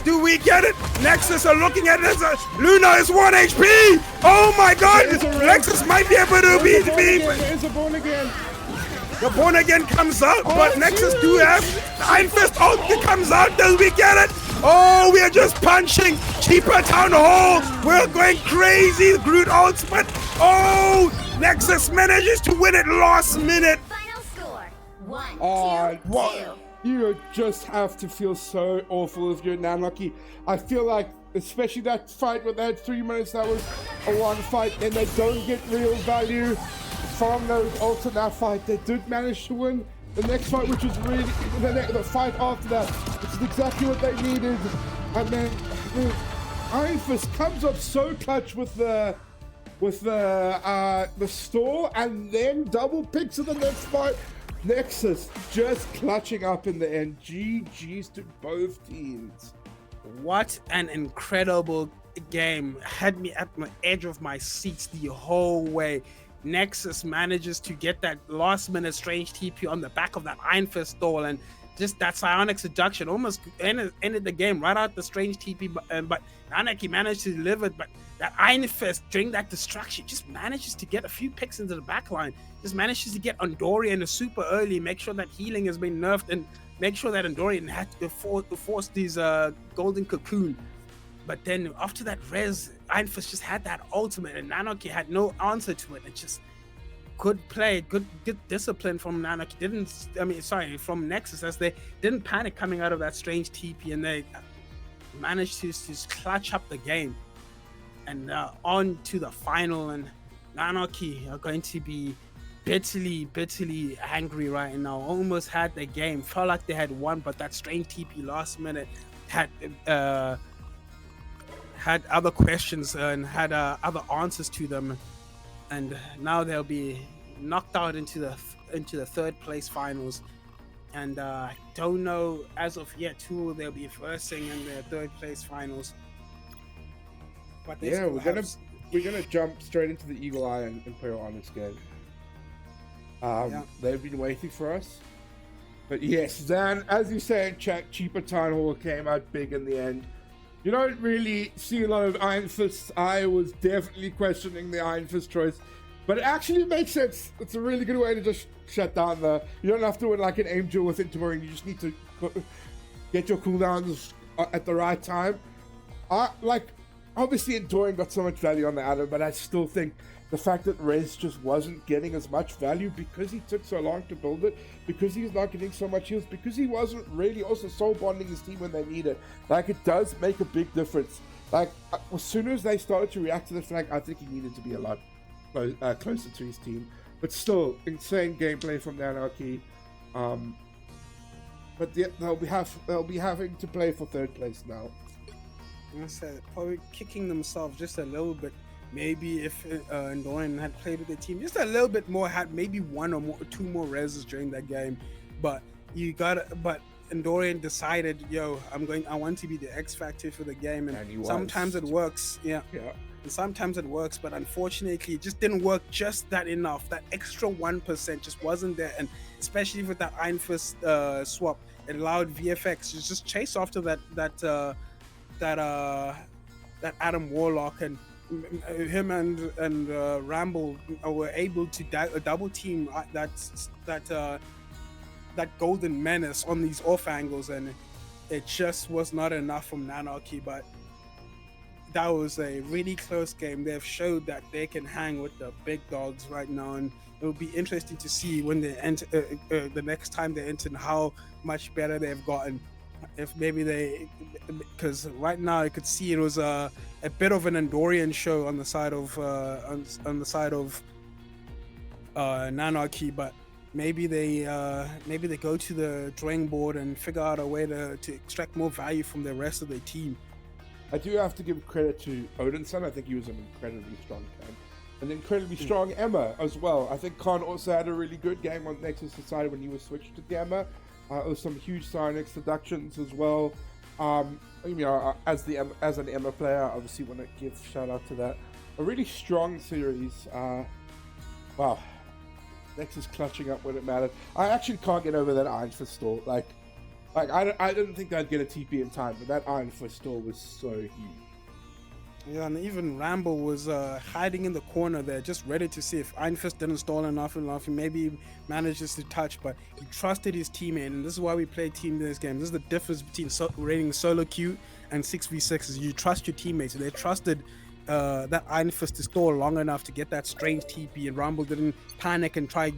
Do we get it? Nexus are looking at it as Luna is 1 HP. Oh my God! Nexus might be able to beat me. There's a Born Again. The Born Again comes out, but Nexus do have Iron Fist ult comes out. Do we get it? Oh, we are just punching cheaper Town Hall. We're going crazy. Groot ults, but oh, Nexus manages to win it last minute. Final score: 1-2. You just have to feel so awful if you're Nanarchy. I feel like, especially that fight where they had 3 minutes, that was a one fight, and they don't get real value from those ults in that fight. They did manage to win the next fight, which was really the fight after that, which is exactly what they needed. And then Iron Fist comes up so clutch with the stall, and then double picks in the next fight. Nexus just clutching up in the end. GG's to both teams. What an incredible game. Had me at the edge of my seats the whole way. Nexus manages to get that last minute strange TP on the back of that Iron Fist stall, and just that psionic seduction almost ended the game right out the strange TP, but Anarchy managed to deliver. But that Iron Fist during that destruction just manages to get a few picks into the backline, just manages to get Andorian super early, make sure that healing has been nerfed, and make sure that Andorian had to force these golden cocoon. But then after that res, Iron Fist just had that ultimate, and Anarchy had no answer to it. It just good play, good discipline from Anarchy. From Nexus, as they didn't panic coming out of that strange TP, and they managed to just clutch up the game. And on to the final, and Anarchy are going to be bitterly angry right now. Almost had the game, felt like they had won, but that strange TP last minute had other questions and had other answers to them. And now they'll be knocked out into the third place finals, and I don't know as of yet who they'll be versing in their third place finals. But yeah, we're gonna jump straight into the Eagle Eye and Imperial Onyx game. They've been waiting for us, but yes, then as you say in chat, cheaper Town Hall came out big in the end. You don't really see a lot of Iron Fists. I was definitely questioning the Iron Fist choice, but it actually makes sense. It's a really good way to just shut down you don't have to win like an aim duel with Intermarine. You just need to get your cooldowns at the right time. Obviously Enduring got so much value on the Adam, but I still think the fact that Rez just wasn't getting as much value because he took so long to build it, because he's not getting so much heals, because he wasn't really also soul bonding his team when they need it. Like, it does make a big difference. Like, as soon as they started to react to the flag, I think he needed to be a lot closer to his team. But still, insane gameplay from the Anarchy. But they'll be having to play for third place now. I said probably kicking themselves just a little bit. Maybe if Endorian had played with the team just a little bit more, had maybe one or two more reses during that game, but Endorian decided, I want to be the X factor for the game, and sometimes it works. Yeah. And sometimes it works, but unfortunately it just didn't work just that enough. That extra 1% just wasn't there, and especially with that Iron Fist swap, it allowed VFX to just chase after that Adam Warlock, and him and Ramble were able to double team that golden menace on these off angles, and it just was not enough from Nanarchy. But that was a really close game. They've showed that they can hang with the big dogs right now, and it will be interesting to see when they enter the next time they enter how much better they've gotten. If maybe because right now I could see it was a bit of an Endorian show on the side of Nanarchy, but maybe they go to the drawing board and figure out a way to extract more value from the rest of their team. I do have to give credit to Odinson. I think he was an incredibly strong camp. An incredibly strong Emma as well. I think Khan also had a really good game on Nexus side when he was switched to Emma. There was some huge psionic seductions as well. As an Emma player, I obviously want to give shout out to that. A really strong series. Wow. Nexus clutching up when it mattered. I actually can't get over that Iron Fist stall. I didn't think they'd get a TP in time, but that Iron Fist stall was so huge. Yeah, and even Ramble was hiding in the corner there, just ready to see if Iron Fist didn't stall enough, he maybe manages to touch, but he trusted his teammate, and this is why we play team in this game. This is the difference between rating solo queue and 6v6 is you trust your teammates. They trusted that Iron Fist to stall long enough to get that strange TP, and Rumble didn't panic and try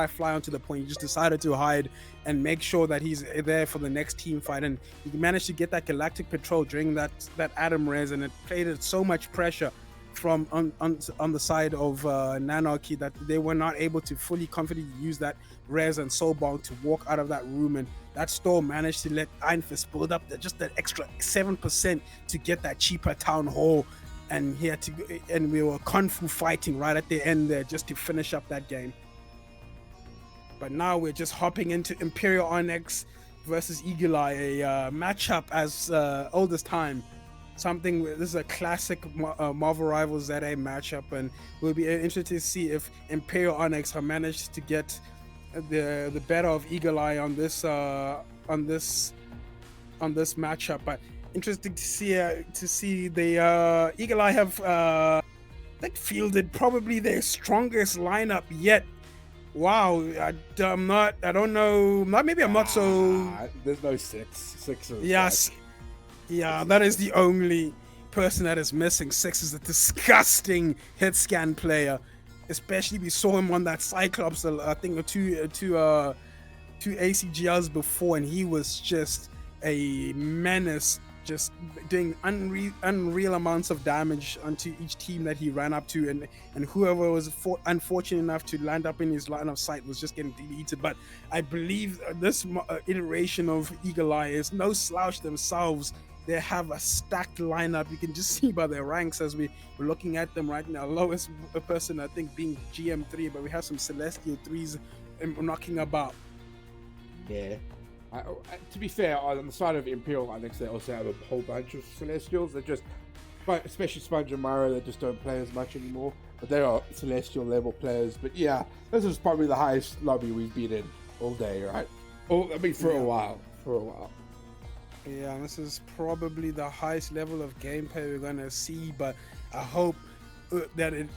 fly onto the point. He just decided to hide and make sure that he's there for the next team fight, and he managed to get that Galactic Patrol during that Adam res, and it created so much pressure from on the side of Nanarchy that they were not able to fully confidently use that res and Soulbound to walk out of that room, and that storm managed to let Iron Fist build up just that extra 7% to get that cheaper Town Hall, and we were kung fu fighting right at the end there just to finish up that game. But now we're just hopping into Imperial Onyx versus Eagle Eye, a matchup as old as time. This is a classic Marvel Rivals ZA matchup, and we'll be interested to see if Imperial Onyx have managed to get the better of Eagle Eye on this matchup. But interesting to see the Eagle Eye have I think fielded probably their strongest lineup yet. Wow, I'm not. I don't know. Maybe I'm not so. There's no sixes. Yes, yeah, that is the only person that is missing. Six is a disgusting hit scan player. Especially we saw him on that Cyclops, I think two ACGLs before, and he was just a menace, just doing unreal amounts of damage onto each team that he ran up to, and whoever was unfortunate enough to land up in his line of sight was just getting deleted. But I believe this iteration of Eagle Eye is no slouch themselves. They have a stacked lineup. You can just see by their ranks as we're looking at them right now. Lowest person, I think, being GM3, but we have some Celestial 3s knocking about. Yeah. To be fair, on the side of Imperial, I think they also have a whole bunch of Celestials that just, especially Sponge and Myra, that just don't play as much anymore. But they are Celestial level players. But yeah, this is probably the highest lobby we've been in all day, right? For a while. Yeah, this is probably the highest level of gameplay we're gonna see, but I hope that it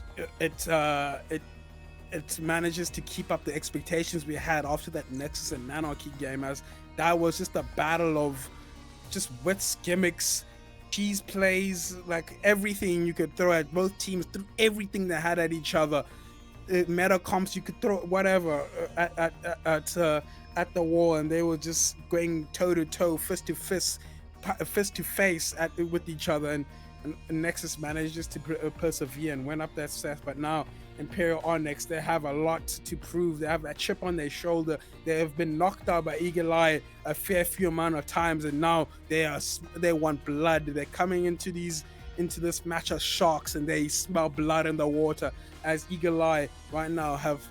manages to keep up the expectations we had after that Nexus and Nanarchy game, as that was just a battle of just wits, gimmicks, cheese plays, like everything you could throw at both teams, threw everything they had at each other. Meta comps, you could throw whatever at the wall, and they were just going toe to toe, fist to face with each other, and Nexus manages to persevere and went up that set. But now Imperial Onyx, they have a lot to prove. They have that chip on their shoulder. They have been knocked out by Eagle Eye a fair few amount of times, and now they want blood. They're coming into this match as sharks, and they smell blood in the water, as Eagle Eye right now have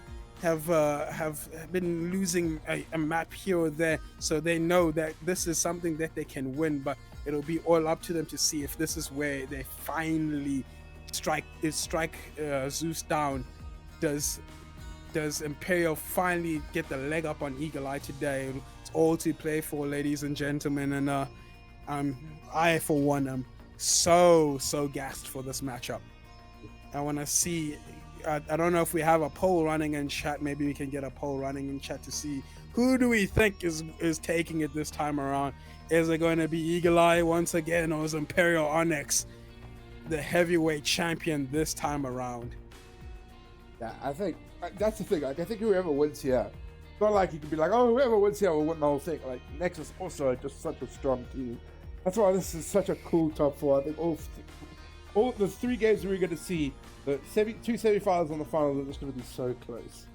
been losing a map here or there, so they know that this is something that they can win. But it'll be all up to them to see if this is where they finally strike Zeus down. Does Imperial finally get the leg up on Eagle Eye today? It's all to play for, ladies and gentlemen, and I for one am so gassed for this matchup. I want to see. I don't know if we have a poll running in chat. Maybe we can get a poll running in chat to see who do we think is taking it this time around. Is it going to be Eagle Eye once again, or is Imperial Onyx the heavyweight champion this time around? Yeah, I think that's the thing. Like, I think whoever wins here, it's not like you can be like, oh, whoever wins here will win the whole thing. Like, Nexus also just such a strong team. That's why this is such a cool top four. I think all the three games we're going to see, the two semifinals and the finals, are just going to be so close.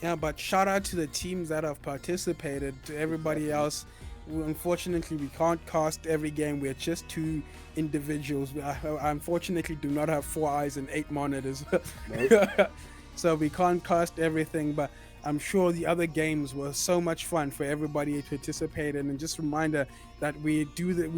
Yeah, but shout out to the teams that have participated. To everybody else, unfortunately, we can't cast every game. We're just two individuals. I unfortunately do not have 4 eyes and 8 monitors. Nope. So we can't cast everything, but I'm sure the other games were so much fun for everybody to participate in. And just a reminder that we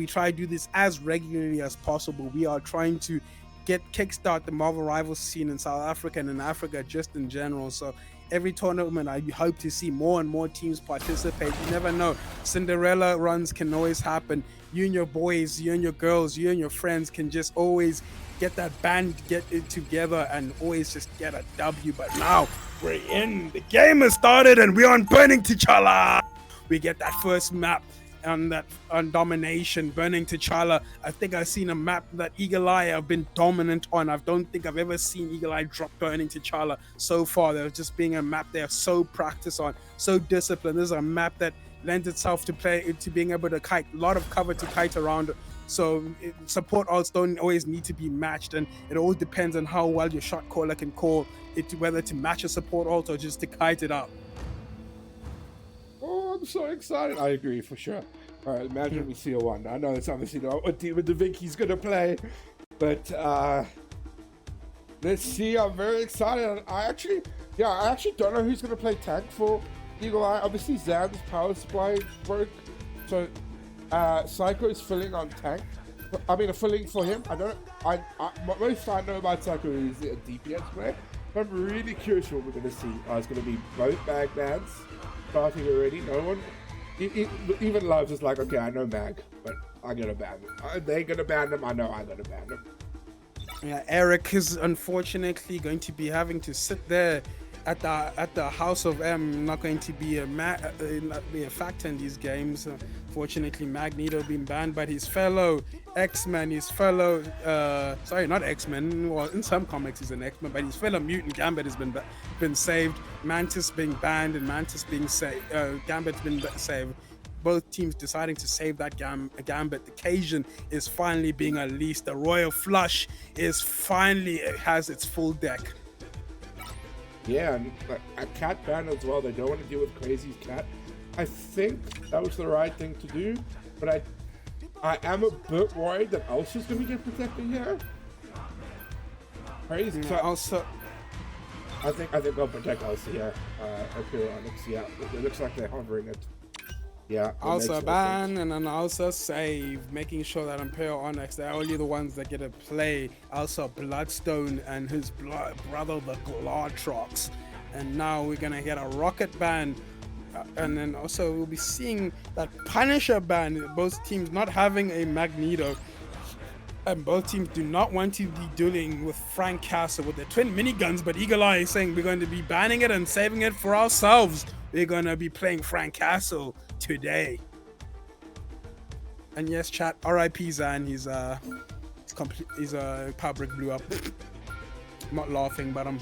try to do this as regularly as possible. We are trying to kickstart the Marvel Rivals scene in South Africa and in Africa just in general. So every tournament, I hope to see more and more teams participate. You never know. Cinderella runs can always happen. You and your boys, you and your girls, you and your friends can just always get that band, get it together, and always just get a W. But now we're in. The game has started, and we're on Burning T'Challa. We get that first map on domination, Burning T'Challa. I think I've seen a map that Eagle Eye have been dominant on. I don't think I've ever seen Eagle Eye drop Burning T'Challa so far. They're just being a map they're so practiced on, so disciplined. This is a map that lends itself to being able to kite, a lot of cover to kite around. So support alts don't always need to be matched, and it all depends on how well your shot caller can call it, whether to match a support alt or just to kite it out. Oh, I'm so excited. I agree, for sure. All right, imagine we see a one. I know it's obviously not what team Da Vinci's going to play, but let's see. I'm very excited. I actually don't know who's going to play tank for Eagle Eye. Obviously, Zan's power supply broke, so Psycho is filling on tank. Filling for him. Most I know about Psycho is a DPS player. I'm really curious what we're going to see. It's going to be both Mag bans starting already. No one, even Loves is like, okay, I know Mag, but I'm going to ban them. They're going to ban them. I know I'm going to ban them. Yeah, Eric is unfortunately going to be having to sit there at the House of M, not going to be a factor in these games. Fortunately, Magneto being banned, but his fellow X-Men, sorry, not X-Men. Well, in some comics he's an X-Men, but his fellow mutant Gambit has been saved. Mantis being banned and Mantis being saved. Gambit's been saved. Both teams deciding to save that Gambit. The Cajun is finally being unleashed. The Royal Flush has its full deck. Yeah, and a cat ban as well. They don't want to deal with Crazy's cat. I think that was the right thing to do, but I am a bit worried that Elsa's going to get protected here. Crazy. Yeah, also, I think they'll protect Elsa here. Imperial Onyx. Yeah, it looks like they're hovering it. Yeah. Also ban and then also save, making sure that Imperial Onyx, they're only the ones that get to play. Also Bloodstone and his brother, the Glortrox. And now we're gonna get a Rocket ban. And then also we'll be seeing that Punisher ban, both teams not having a Magneto. And both teams do not want to be dealing with Frank Castle with their twin miniguns, but Eagle Eye is saying we're going to be banning it and saving it for ourselves. We're going to be playing Frank Castle today. And yes, chat, R.I.P. Zan, his power brick blew up. I'm not laughing, but I'm...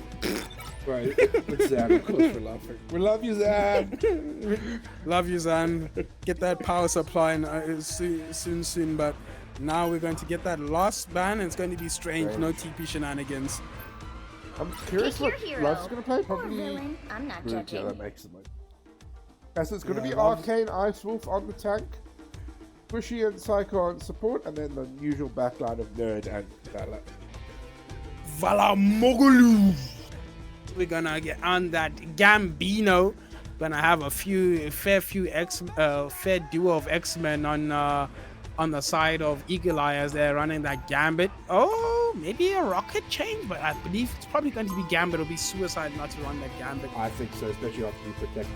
Right, with Zan, of course we're laughing. We love you, Zan! Love you, Zan. Get that power supply soon, but... Now we're going to get that last ban, and it's going to be strange. No TP shenanigans. I'm curious what Love's going to play. Probably. Villain. I'm not judging. Yeah, that makes it like. Yes, it's going to be Arcane, Ice Wolf on the tank, Squishy and Psycho on support, and then the usual backline of Nerd and Vala. Valamoglu. We're gonna get on that Gambino. Gonna have a fair duo of X-Men on the side of Eagle Eye as they're running that Gambit. Oh, maybe a rocket change, but I believe it's probably going to be Gambit. It'll be suicide not to run that Gambit. I think so, especially after you protect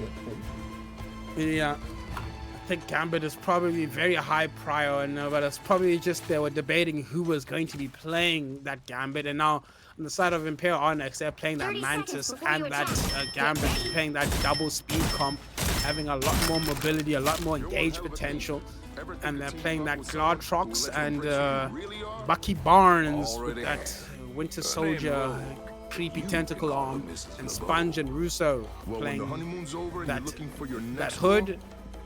it. Yeah, I think Gambit is probably very high prior, but it's probably just they were debating who was going to be playing that Gambit, and now on the side of Imperial Onyx, they're playing that Mantis and that Gambit, playing that double speed comp, having a lot more mobility, a lot more engage potential. And they're playing that Glortrox and Bucky Barnes with that Winter Soldier creepy tentacle arm, and Sponge and Russo playing that Hood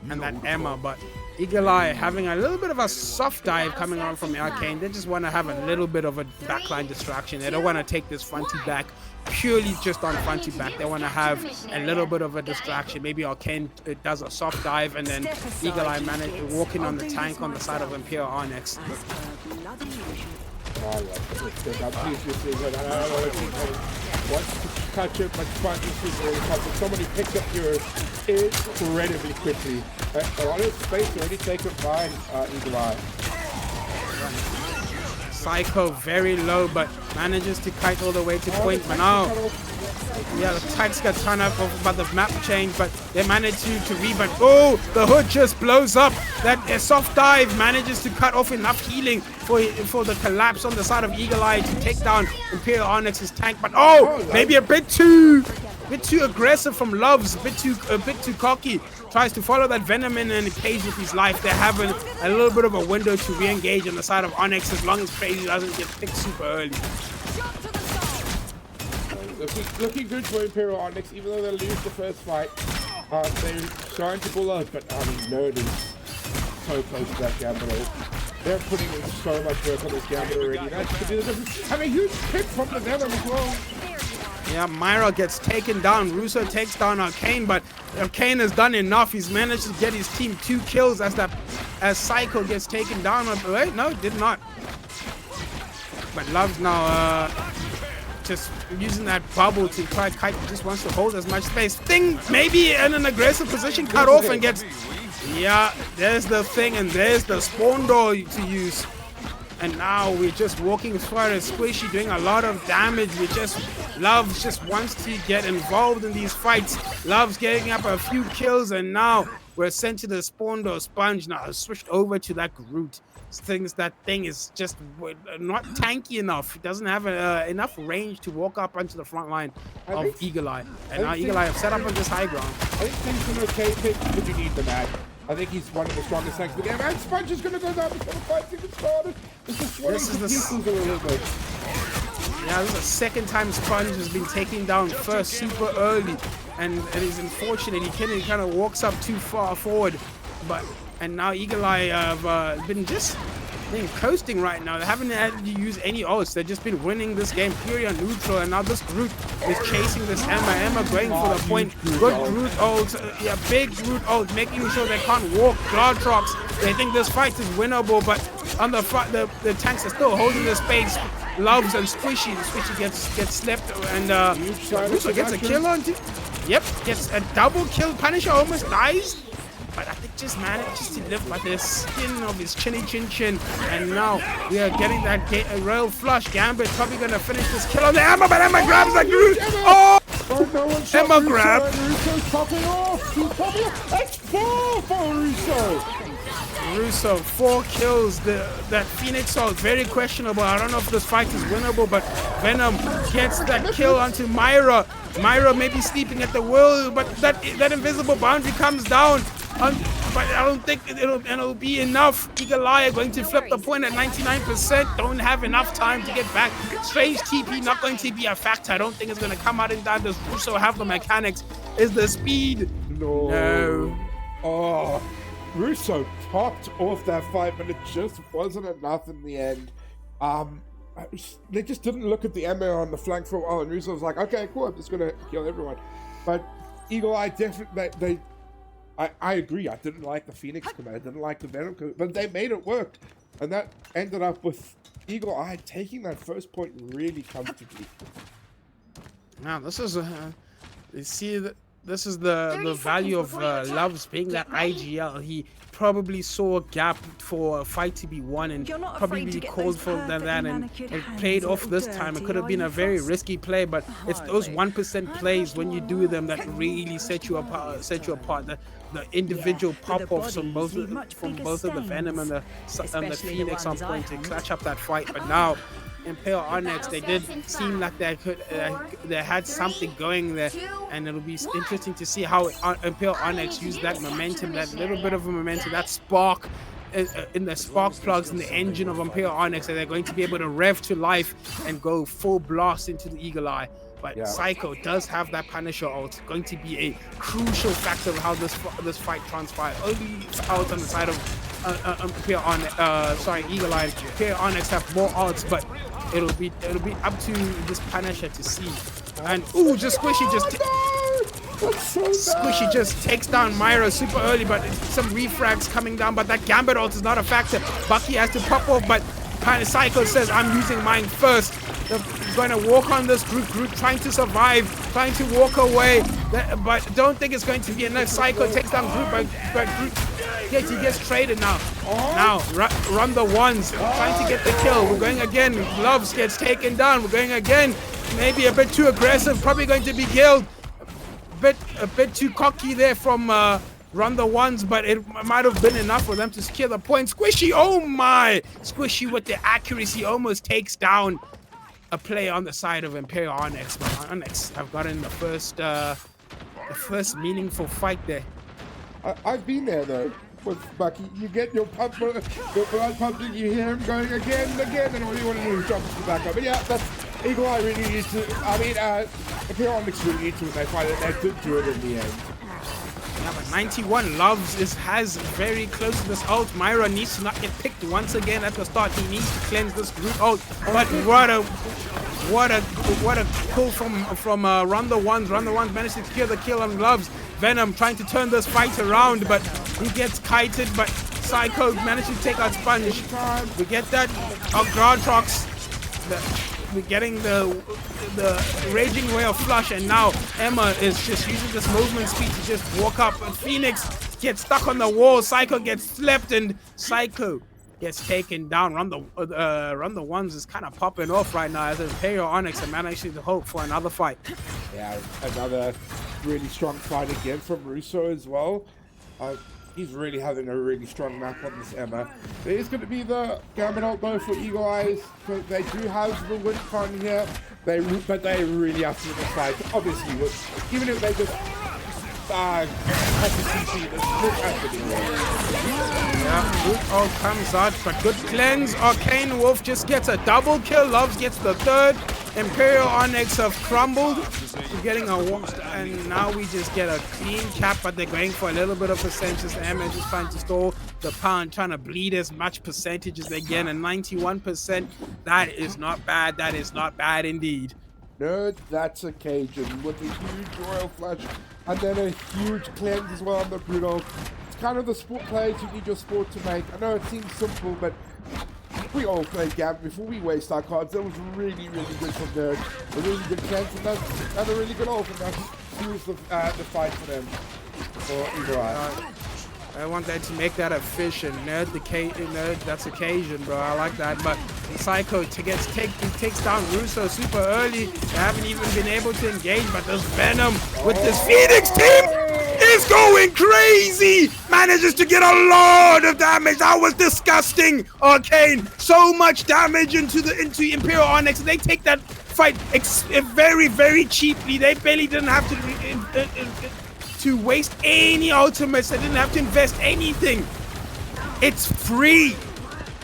and that Emma. But Eagle Eye having a little bit of a soft dive coming on from Arcane. They just want to have a little bit of a backline distraction. They don't want to take this fronty back purely just on fronty back. They want to have a little bit of a distraction. Maybe Arcane does a soft dive and then Eagle Eye walking on the tank on the side of Imperial Onyx. Once catch it, but somebody picked up yours incredibly quickly. A lot of space already taken by Eagle Eye. Psycho very low, but manages to kite all the way to point. But now, yeah, the kites get turned up by the map change, but they manage to rebound. Oh, the Hood just blows up. That soft dive manages to cut off enough healing for the collapse on the side of Eagle Eye to take down Imperial Onyx's tank. But maybe a bit too aggressive from Loves, a bit too cocky. Tries to follow that Venom in and cage with his life. They're having a little bit of a window to re-engage on the side of Onyx as long as Crazy doesn't get picked super early. Looking good for Imperial Onyx, even though they lose the first fight. They're trying to pull out, but Nerd is so close to that Gambit. They're putting in so much work on this Gambit already. That could be the difference. And a huge pick from the Venom as well. Yeah, Myra gets taken down. Russo takes down Arcane, but Arcane has done enough. He's managed to get his team 2 kills as Psycho gets taken down. Wait, no, did not. But Love's now just using that bubble to try kite. Just wants to hold as much space. Thing maybe in an aggressive position, cut off and gets. Yeah, there's the thing, and there's the spawn door to use. And now we're just walking through it. Squishy doing a lot of damage. Loves just wants to get involved in these fights. Loves getting up a few kills, and now we're sent to the spawn door. Sponge now switched over to that Groot. That thing is just not tanky enough. It doesn't have enough range to walk up onto the front line of Eagle Eye. And now Eagle Eye have set up on this high ground. I think Tank's an okay pick, but you need the man. I think he's one of the strongest tanks in the game. And Sponge is going to go down before the fight even started. It's just a little bit. Yeah, this is the second time Sponge has been taken down first super early. And it is unfortunate. He kind of walks up too far forward. And now Eagle Eye have been just coasting right now. They haven't had to use any ults. They've just been winning this game purely on neutral. And now this Groot is chasing this Emma. Emma going for the point. Good Groot ult. Yeah, big Groot ult, making sure they can't walk. Gladrox. They think this fight is winnable, but on the front, the tanks are still holding the space. Loves and Squishy. Squishy gets slept, and Russo gets a kill on it. Yep, gets a double kill. Punisher almost dies. But I think just manages to live by the skin of his chinny chin chin. And now we are getting that royal flush. Gambit probably going to finish this kill on the Emma, but Emma grabs the Groot. Oh! Emma grab. Russo's popping off. He's popping off. That's 4 for Russo. Russo, 4 kills. That Phoenix ult, very questionable. I don't know if this fight is winnable, but Venom gets that kill onto Myra. Myra may be sleeping at the wheel, but that invisible boundary comes down. But I don't think it'll be enough. Eagle Eye are going to flip the point at 99%. Don't have enough time to get back. Strange TP not going to be a factor. I don't think it's going to come out in time. Does Russo have the mechanics? Is the speed? No. Oh, Russo popped off that fight, but it just wasn't enough in the end. They just didn't look at the ammo on the flank for a while, and Russo was like, okay, cool, I'm just going to kill everyone. But Eagle Eye definitely, I agree. I didn't like the Phoenix command. I didn't like the Venom command, but they made it work. And that ended up with Eagle Eye taking that first point really comfortably. Now, this is you see that this is the value of Loves being that IGL. He probably saw a gap for a fight to be won and probably called for that and it played off this time. It could have been a very risky play, but it's those 1% plays when you do them that really set you apart. The individual pop-offs from both of the Venom and the Phoenix on point to clutch up that fight. But now Imperial Onyx, they did seem like they had something going there, and it'll be interesting to see how Imperial Onyx used that momentum, that little bit of a momentum, that spark in the spark plugs in the engine of Imperial Onyx, and they're going to be able to rev to life and go full blast into the Eagle Eye. But Psycho does have that Punisher ult, going to be a crucial factor of how this fight transpires. Only out on the side of Eagle Eye. Imperial Onyx have more ults, but it'll be up to this Punisher to see. And just Squishy just takes down Myra super early, but some refrags coming down. But that Gambit ult is not a factor. Bucky has to pop off, but Psycho says, I'm using mine first. They're going to walk on this Groot trying to survive, trying to walk away, but don't think it's going to be enough. Psycho takes down Groot, but Groot he gets traded now. Now, run the ones, trying to get the kill. We're going again. Loves gets taken down. We're going again. Maybe a bit too aggressive, probably going to be killed. A bit too cocky there from Run the ones, but it might have been enough for them to secure the point. Squishy, oh my! Squishy with the accuracy almost takes down a play on the side of Imperial Onyx. But Onyx have gotten the first meaningful fight there. I've been there though with Bucky. You get your blood pumping, you hear him going again and again, and all you want to do is jump to the back up. But yeah, that's Eagle Eye really needs to. I mean, Imperial Onyx really needs to when they fight it. They did do it in the end. Yeah, but 91 has very close to this ult. Myra needs to not get picked once again at the start. He needs to cleanse this Groot ult. But what a pull from Run the Ones. Run the Ones managed to secure the kill on Gloves. Venom trying to turn this fight around, but he gets kited. But Psycho managed to take out Sponge. We get that Gradrox. We're getting the Raging Whale flush, and now Emma is just using this movement speed to just walk up. And Phoenix gets stuck on the wall. Psycho gets slapped, and Psycho gets taken down. Run the ones is kind of popping off right now as Imperial Onyx and managing to hope for another fight. Yeah, another really strong fight again from Russo as well. He's really having a really strong map on this Emma. There is going to be the Gambit ult though for Eagle Eyes. So they do have the win con here. But they really have to win the fight. Obviously, even if they just yeah, Root ult comes out, but good cleanse. Arcane Wolf just gets a double kill. Loves gets the third. Imperial Onyx have crumbled. We're getting a one, and now we just get a clean cap, but they're going for a little bit of percentage. The Emma just trying to stall the pound, trying to bleed as much percentage as they can, and 91%. That is not bad. That is not bad indeed. No, that's a Cajun with a huge Royal Flush and then a huge cleanse as well on the Brutal. It's kind of the sport plays you need your sport to make. I know it seems simple, but we all played Gambit before we waste our cards. That was really, really good from Nerd. A really good cleanse and a really good ult, and that fuels the fight for them. For Eagle Eye. I want that to make that efficient. Nerd, that's occasion, bro. I like that. But Psycho takes down Russo super early. They haven't even been able to engage, but this Venom with this Phoenix team is going crazy. Manages to get a lot of damage. That was disgusting. Arcane, so much damage into Imperial Onyx, and they take that fight very, very cheaply. They barely didn't have to waste any ultimates. They didn't have to invest anything. It's free.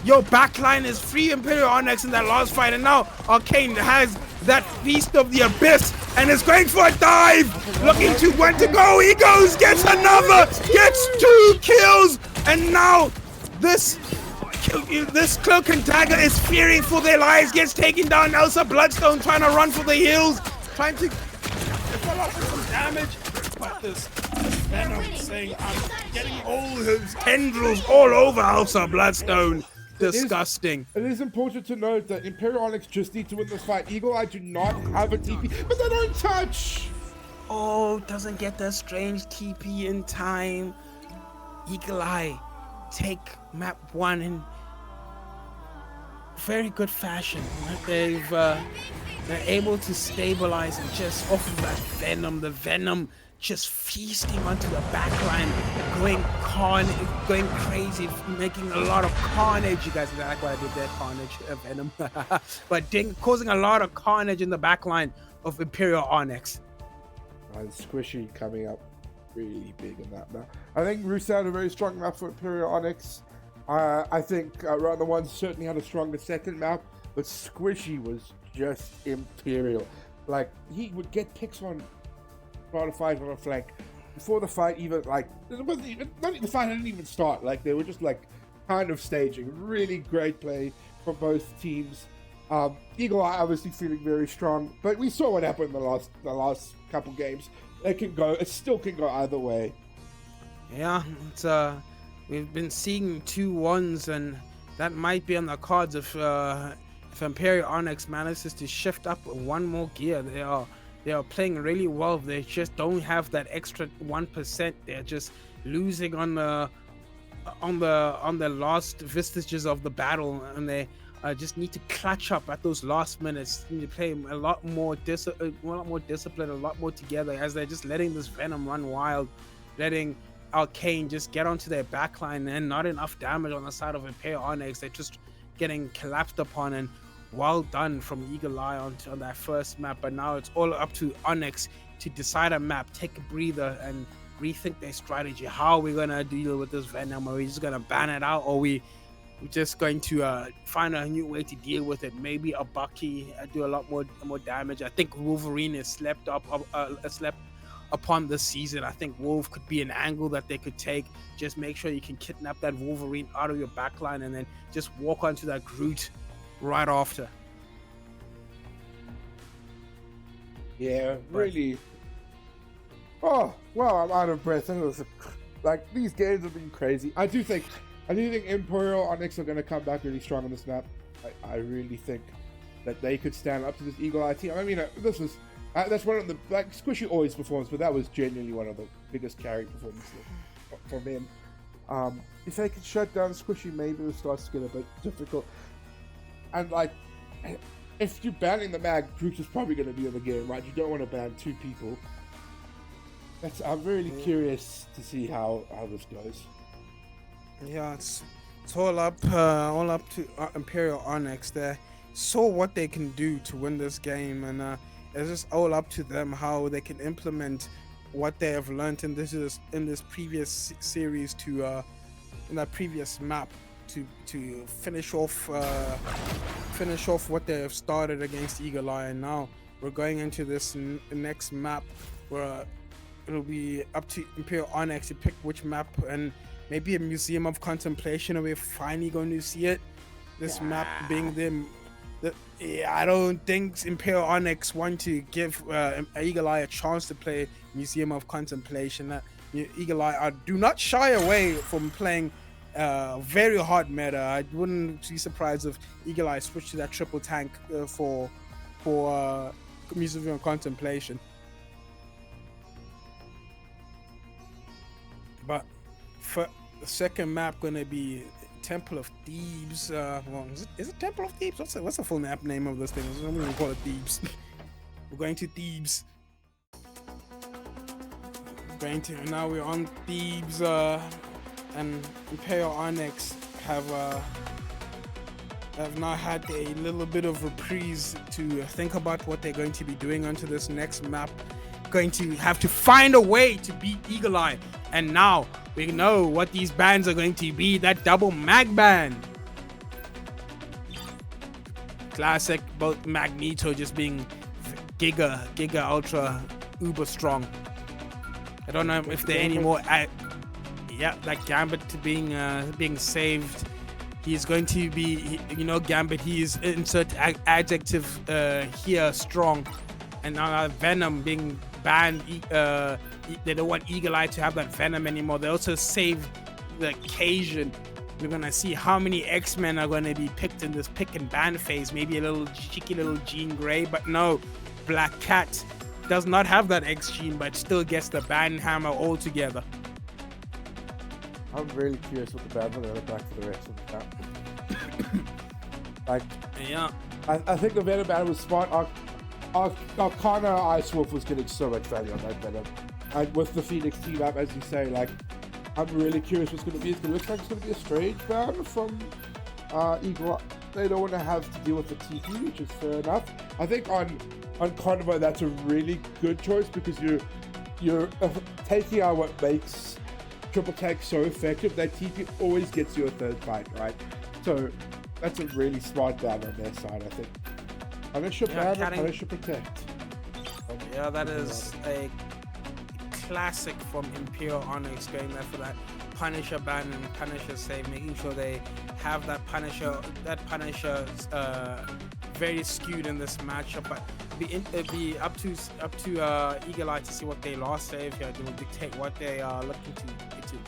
Your backline is free. Imperial Onyx in that last fight, and now Arcane has that Feast of the Abyss and is going for a dive. Looking to when to go. He goes, gets another, gets 2 kills, and now this Cloak and Dagger is fearing for their lives. Gets taken down. Elsa Bloodstone trying to run for the hills, trying to follow up with some damage. But this Venom saying, I'm getting all his tendrils all over Elsa Bloodstone. Disgusting. It is important to note that Imperial Onyx just need to win this fight. Eagle Eye do not have a TP, but they don't touch. Oh, doesn't get the strange TP in time. Eagle Eye take map 1 in very good fashion. They're able to stabilize and just off of that Venom. The Venom just feasting onto the backline, going crazy, making a lot of carnage. You guys like what I did there, carnage, Venom. But causing a lot of carnage in the backline of Imperial Onyx. And Squishy coming up really big in that map. I think Russo had a very strong map for Imperial Onyx. I think Round the One certainly had a stronger second map, but Squishy was just Imperial. Like, he would get picks on fight on a flank before the fight even, like, it wasn't even, the fight didn't even start. Like, they were just like kind of staging. Really great play from both teams. Eagle Eye obviously feeling very strong, but we saw what happened in the last couple games. It still can go either way. Yeah, it's we've been seeing 2-1s, and that might be on the cards if Imperial Onyx manages to shift up one more gear. They are playing really well. They just don't have that extra 1%. They're just losing on the last vestiges of the battle, and they just need to clutch up at those last minutes. They need to play a lot more discipline, a lot more together, as they're just letting this Venom run wild, letting Arcane just get onto their backline, and not enough damage on the side of Imperial Onyx. They're just getting collapsed upon, and well done from Eagle Eye on that first map. But now it's all up to Onyx to decide a map, take a breather, and rethink their strategy. How are we gonna deal with this Venom? Are we just gonna ban it out, or we're just going to find a new way to deal with it? Maybe a Bucky do a lot more damage. I think Wolverine is slept upon this season. I think Wolf could be an angle that they could take. Just make sure you can kidnap that Wolverine out of your backline, and then just walk onto that Groot right after. Yeah, really. Oh, well, I'm out of breath. Like, these games have been crazy. I do think Imperial Onyx are going to come back really strong on this map. I really think that they could stand up to this Eagle Eye team. I mean, this was that's one of the, like, Squishy always performs, but that was genuinely one of the biggest carry performances from him. If they can shut down Squishy, maybe it starts to get a bit difficult. And like, if you're banning the mag, Groot is probably going to be in the game, right? You don't want to ban 2 people. I'm really curious to see how this goes. Yeah, it's all up to Imperial Onyx. They saw what they can do to win this game, and it's just all up to them how they can implement what they have learned in this previous series to in that previous map to finish off what they have started against Eagle Eye. And now we're going into this next map where it'll be up to Imperial Onyx to pick which map, and maybe a Museum of Contemplation, and we're finally going to see it. This map being I don't think Imperial Onyx want to give Eagle Eye a chance to play Museum of Contemplation. Eagle Eye do not shy away from playing very hard meta. I wouldn't be surprised if Eagle Eye switched to that triple tank for Museum of Contemplation. But for the second map, gonna be Temple of Thebes. Is it Temple of Thebes? What's the full map name of this thing? I'm gonna call it Thebes. We're going to Thebes. Now we're on Thebes, and Imperial Onyx have now had a little bit of reprise to think about what they're going to be doing onto this next map. Going to have to find a way to beat Eagle Eye, and now we know what these bans are going to be. That double mag ban, classic, both Magneto just being giga ultra uber strong. I don't know if there are any more like Gambit being saved. He's going to be, Gambit, he is insert adjective here, strong. And now Venom being banned, they don't want Eagle Eye to have that Venom anymore. They also saved the occasion. We're gonna see how many X-Men are gonna be picked in this pick and ban phase. Maybe a little cheeky little Jean Grey, but no, Black Cat does not have that X gene, but still gets the ban hammer altogether. I'm really curious what the bans are gonna look like for the rest of the map. I think the Venom ban was smart. Arcana Ice Wolf was getting so much value on that Venom. And with the Phoenix team up, as you say, I'm really curious what's going to be. It looks like it's going to be a strange ban from Eagle. They don't want to have to deal with the TP, which is fair enough. I think on Convo, that's a really good choice because you're taking out what makes triple tank so effective. That TP always gets you a third fight, right? So that's a really smart ban on their side, I think. Punisher ban, Punisher protect. Yeah, that is a classic from Imperial Onyx, going there for that Punisher ban and Punisher save, making sure they have that Punisher very skewed in this matchup. But it'd be up to Eagle Eye to see what they last save here. They will dictate what they are looking to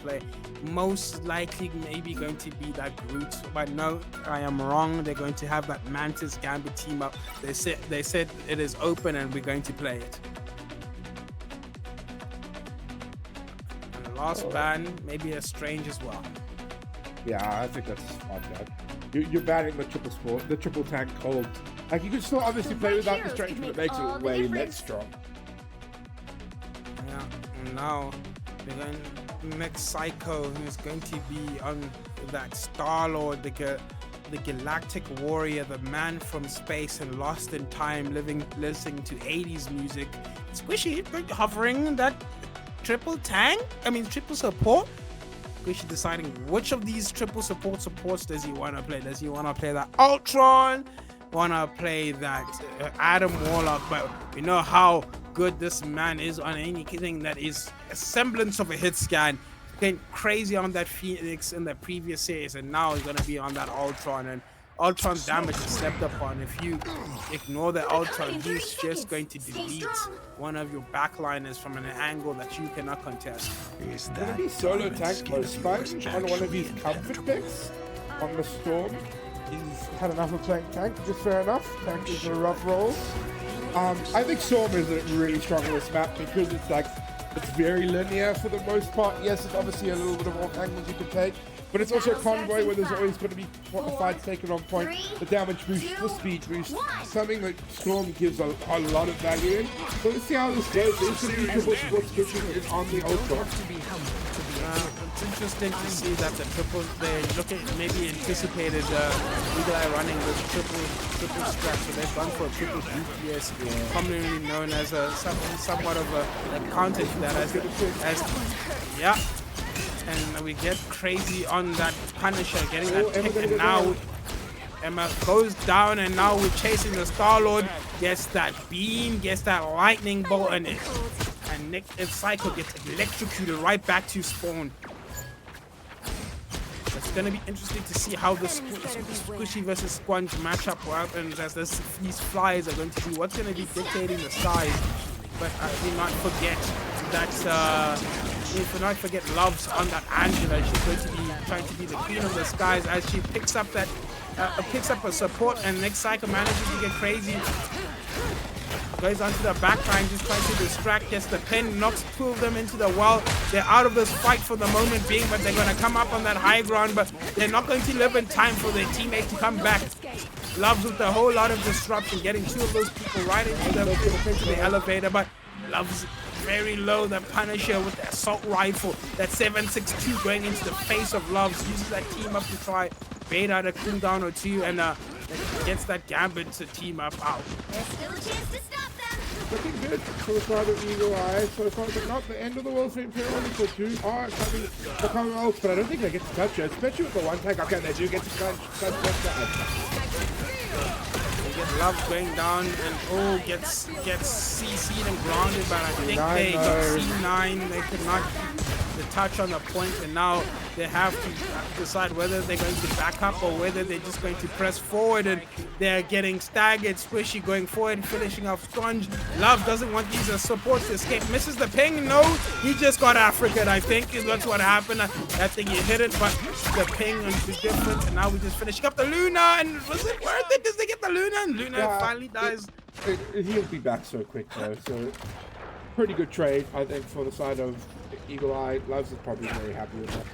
play. Most likely maybe going to be that Groot, but no, I am wrong. They're going to have that Mantis Gambit team up. They said it is open and we're going to play it. And the last ban, maybe a Strange as well. Yeah, I think that's smart. You're banning the triple tank cold. Like, you can still obviously play without the Strange, but it makes it way less strong. Yeah, and now we're going next Psycho, who's going to be on that Star-Lord, the Galactic Warrior, the man from space and lost in time, listening to 80s music. Squishy hovering that triple support. Squishy deciding which of these triple supports does he want to play. Does he want to play that Ultron? Want to play that Adam Warlock? But we know how good this man is on anything that is a semblance of a hit scan. Went crazy on that Phoenix in the previous series, and now he's going to be on that Ultron, and Ultron's damage is stepped up on. If you ignore the Ultron, he's just going to delete one of your backliners from an angle that you cannot contest. Is that going to be solo tank post-fight on one of his comfort picks on the Storm? He's had enough of playing tank, which is fair enough. Tank is a rough role. I think Storm is really strong on this map because it's like It's very linear for the most part. Yes, it's obviously a little bit of off angles you can take, but it's also a convoy where there's always going to be fights taken on point. The damage boost, the speed boost, something that Storm gives a lot of value in. So let's see how this goes. There's going to be triple sports kitchen on the Ultra. It's interesting to see that the triple, they look at maybe anticipated Eagle Eye running this triple strap, so they've gone for a triple DPS, commonly known as a somewhat of a counter to that as yeah. And we get crazy on that Punisher, getting that pick, and now Emma goes down, and now we're chasing the Star-Lord, gets that beam, gets that lightning bolt, and Nick and Psycho gets electrocuted right back to spawn. It's going to be interesting to see how the Squishy versus Sponge matchup happens, as these flies are going to be what's going to be dictating the size. But do not forget that Loves on that Angela. She's going to be trying to be the queen of the skies as she picks up that a support, and Nick Psycho manages to get crazy. Goes onto the back line, just trying to distract, gets the pin, knocks two of them into the wall. They're out of this fight for the moment being, but they're going to come up on that high ground, but they're not going to live in time for their teammate to come back. Loves with a whole lot of disruption, getting two of those people right into the elevator, but Loves very low. The Punisher with the assault rifle, that 7.62 going into the face of Loves, uses that team up to try bait out a cooldown or two, and gets that Gambit to team up out. There's still a chance to stop them. Looking good for the side of Eagle Eye so far, but not the end of the world for Imperial. For two are coming else, but I don't think they get to touch it, especially with the one tag. Okay, they do get to touch that. They get Love going down, and gets CC'd and grounded, but I think they got C9. They could not the touch on the point, and now they have to decide whether they're going to back up or whether they're just going to press forward, and they're getting staggered. Squishy going forward and finishing off Sponge. Love doesn't want these supports to escape, misses the ping. No, he just got African, I think is that's what happened. I think he hit it, but the ping is different, and now we're just finishing up the Luna. And was it worth it? Does they get the Luna? And Luna finally dies. He'll be back so quick though, so pretty good trade, I think, for the side of Eagle Eye. Loves is probably very happy with that.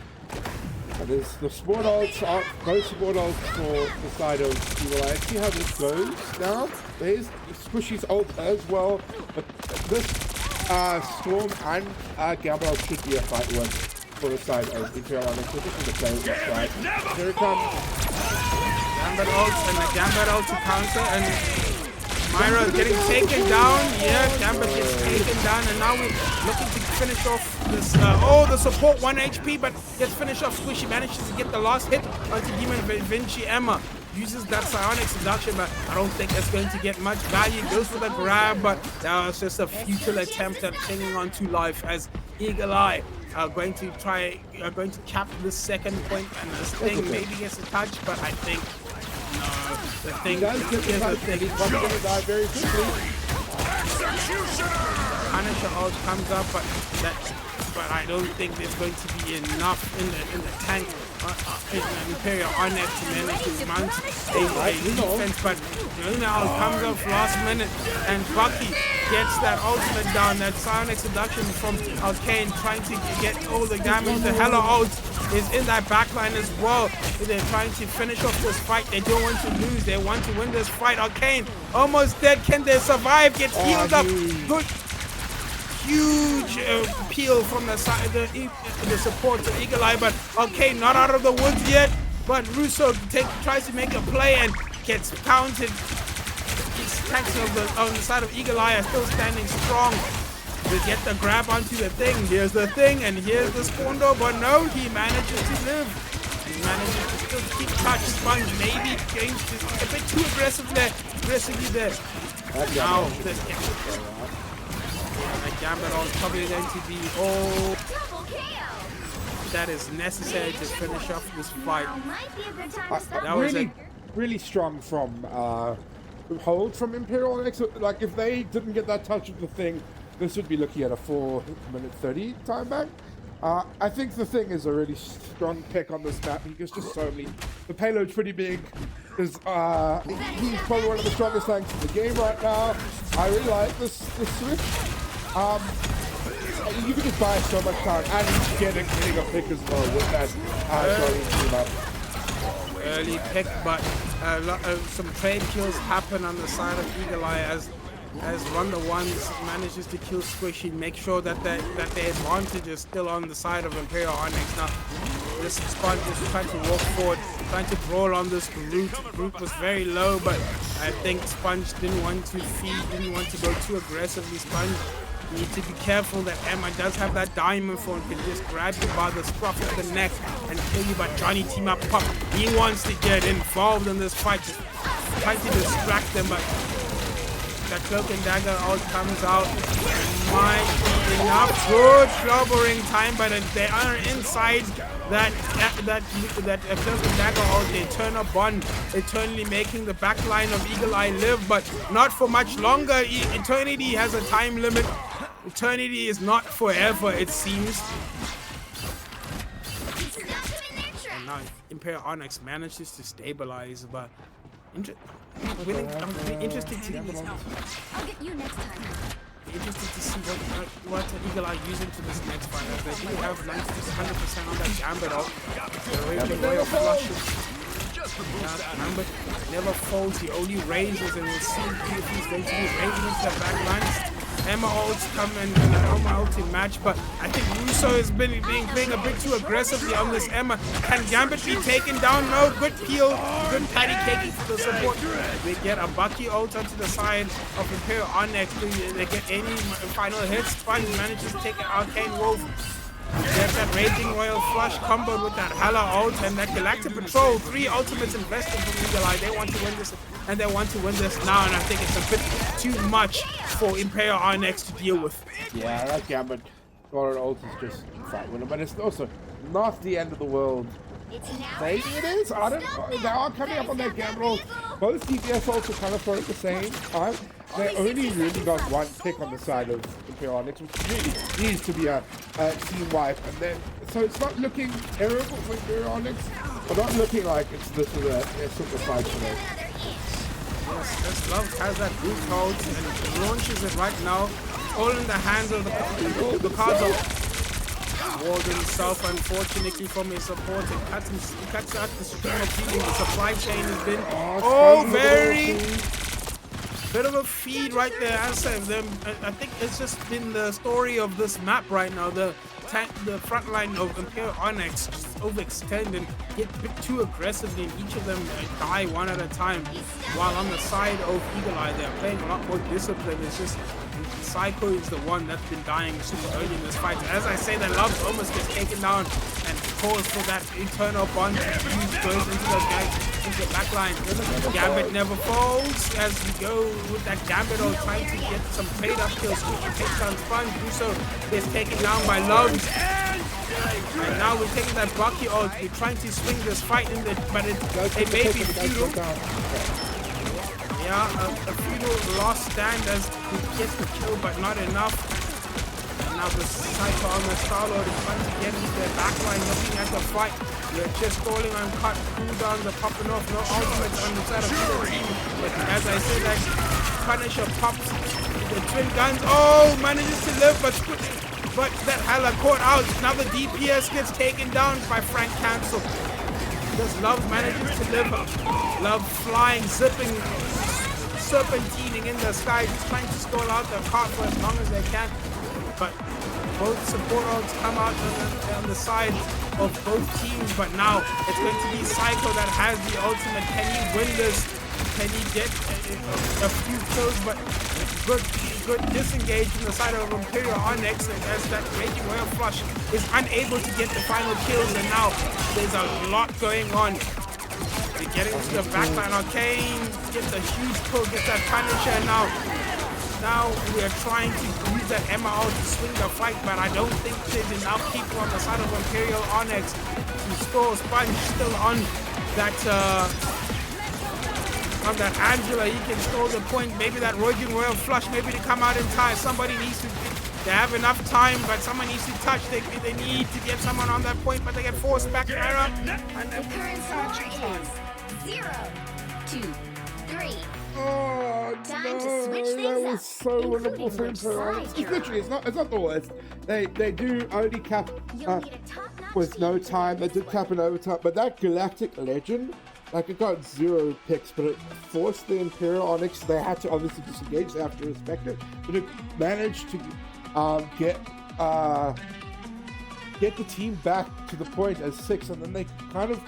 And there's the support ults, both support ults for the side of Eagle Eye. See how this goes now. There's Squishy's ult as well, but this Storm and Gambit ult should be a fight one for the side of Imperial Eye. So this is the play with this right. Here it comes. Gambit ult and the Gambit ult to counter, and Myra getting taken down. Yeah, Gambit gets taken down, and now we're looking to finish off this. The support 1 HP, but gets finished off. Squishy manages to get the last hit onto Demon Vinci. Emma uses that psionic seduction, but I don't think that's going to get much value. Goes for the grab, but that was just a futile attempt at clinging on to life, as Eagle Eye are going to cap this second point, and this thing maybe gets a touch, but I think the thing is he's probably going to die very quickly. Punisher ult comes up, but I don't think there's going to be enough in the tank in the Imperial on it to manage to mount a defense. But Luna ult comes up last minute, and Bucky gets that ultimate down, that psionic seduction from Arcane, trying to get all the damage. The Hella ult is in that backline as well. They're trying to finish off this fight. They don't want to lose. They want to win this fight. Arcane almost dead. Can they survive? Gets healed up. Good. Huge peel from the side, the support to Eagle Eye, but Arcane not out of the woods yet. But Russo tries to make a play and gets counted. These tanks on the side of Eagle Eye are still standing strong. We get the grab onto the thing. Here's the thing, and here's the spawn door, but no, he manages to live. He manages to still keep touch. Sponge maybe going a bit too aggressively there. Now the Gambit ult is probably going to be all that is necessary to finish off this fight. That was really strong from hold from Imperial. Like, if they didn't get that touch of the thing, this would be looking at a 4-minute 30 time back. I think the thing is a really strong pick on this map because just solely the payload's pretty big. He's probably one of the strongest tanks in the game right now. I really like this switch. you can just buy so much time and getting a pick as well with that Johnny team up. Early pick, but some trade kills happen on the side of Eagle Eye as Ronda Ones manages to kill Squishy, make sure that the advantage is still on the side of Imperial Onyx. Now, this Sponge is trying to walk forward, trying to brawl on this Groot. Groot was very low, but I think Sponge didn't want to go too aggressively. Sponge, you need to be careful that Emma does have that diamond form, can just grab you by the scruff of the neck and kill you, but Johnny team up pop. He wants to get involved in this fight, just trying to distract them, but that cloak and dagger all comes out. Might be enough. Good clobbering time, but they are inside that cloak and dagger all. They turn a bond, eternally making the back line of Eagle Eye live, but not for much longer. Eternity has a time limit. Eternity is not forever, it seems. And now Imperial Onyx manages to stabilize, but I'm interested to I'll get you next time. interested to see what Eagle Eye using to this next fight. As they do have 100% on that Gambit out. The Raging Royal flushes. Gambit never folds, he only raises, and we'll see if he's going to be raising into the back lines. Emma ults come and Emma ulti match, but I think Russo has been playing a bit too aggressively on this Emma. Can Gambit be taken down? No, good peel, good patty caking for the support. They get a Bucky ult onto the side of Imperial Onyx. They get any final hits. Sponge manages to take an Arcane Wolf. There's that Raging Royal Flush comboed with that Hala ult and that Galactic Patrol. 3 ultimates invested from Eagle Eye. They want to win this, and they want to win this now, and I think it's a bit too much for Imperial Onyx to deal with. Yeah, that Gambit got an ult is just fight winner, but it's also not the end of the world. Maybe it is. I don't know. They are coming up on that Gambit ult. Both DPS ults are kind of thrown at the same time. They only really got one pick on the side of Imperial Onyx, which really needs to be a team wipe. And then, so it's not looking terrible for Imperial Onyx, but not looking like this is a super fight for them. Yes, this Love has that boot hold and launches it right now. All in the hands of the cards of Walden himself, unfortunately, from his support. He cuts out the stream of feeding. The supply chain has been very bit of a feed right there. I think it's just been the story of this map right now. The front line of Imperial Onyx just overextend and get a bit too aggressively, and each of them die one at a time. While on the side of Eagle Eye, they're playing a lot more discipline. It's just Psycho is the one that's been dying super early in this fight. As I say, that Love almost gets taken down and calls for that internal bond. Goes into the guy, into the back line. Gambit never falls as we go with that Gambit or trying to get some trade up kills. He takes down Sponge. Russo gets taken down by Love. And now we're taking that Bucky ult. We're trying to swing this fight in but it may be futile. Yeah, a futile lost stand as he gets the kill, but not enough. And now the Psycho on the Star-Lord is trying to get into their backline, looking at the fight. They're just stalling on cut, cooldowns are popping off, no ultimates on the side of the team. But as I said, that Punisher pops the twin guns. Oh, manages to live, but that Hala caught out. Now the DPS gets taken down by Frank Cancel. Because Love manages to live. Love flying, zipping, serpentining in the sky, just trying to stall out the cart for as long as they can. But both support ults come out on the side of both teams. But now it's going to be Psycho that has the ultimate. Can he win this? Can he get a few kills? But good disengage from the side of Imperial Onyx, and as that Raging Royal Flush is unable to get the final kills, and now there's a lot going on. They're getting into the backline. Arcane gets a huge pull, gets that Punisher, and now we are trying to use that Emma out to swing the fight, but I don't think there's enough people on the side of Imperial Onyx to score. Sponge still on that Angela. He can score the point. Maybe that Raging Royal Flush, maybe to come out in time. Somebody needs to. They have enough time, but someone needs to touch. They need to get someone on that point, but they get forced back. Error. The current score is 0-2. 3. Oh Time no, to switch that things was up, so winnable including for which Imperial. side It's you're literally, it's not the worst. They do only cap You'll need a top-notch with no team to time. win They this did one. cap in overtime, but that Galactic Legend, like it got 0 picks, but it forced the Imperial Onyx. They had to obviously disengage. They have to respect it, but it managed to get the team back to the point as 6, and then they kind of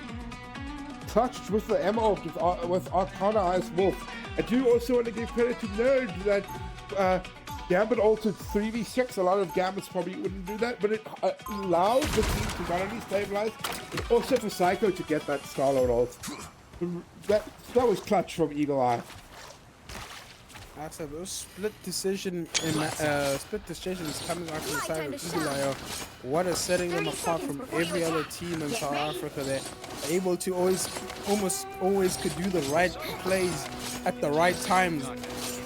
touched with the Emma with Arcana Ice Wolf. I do also want to give credit to Nerd that Gambit altered 3v6. A lot of Gambits probably wouldn't do that, but it allowed the team to not only stabilize, but also for Psycho to get that Star-Lord ult. That was clutch from Eagle Eye. That's a split decisions coming out from the side of Eagle Eye. What is setting them apart from every other team in South Africa? They're able to almost always could do the right plays at the right times.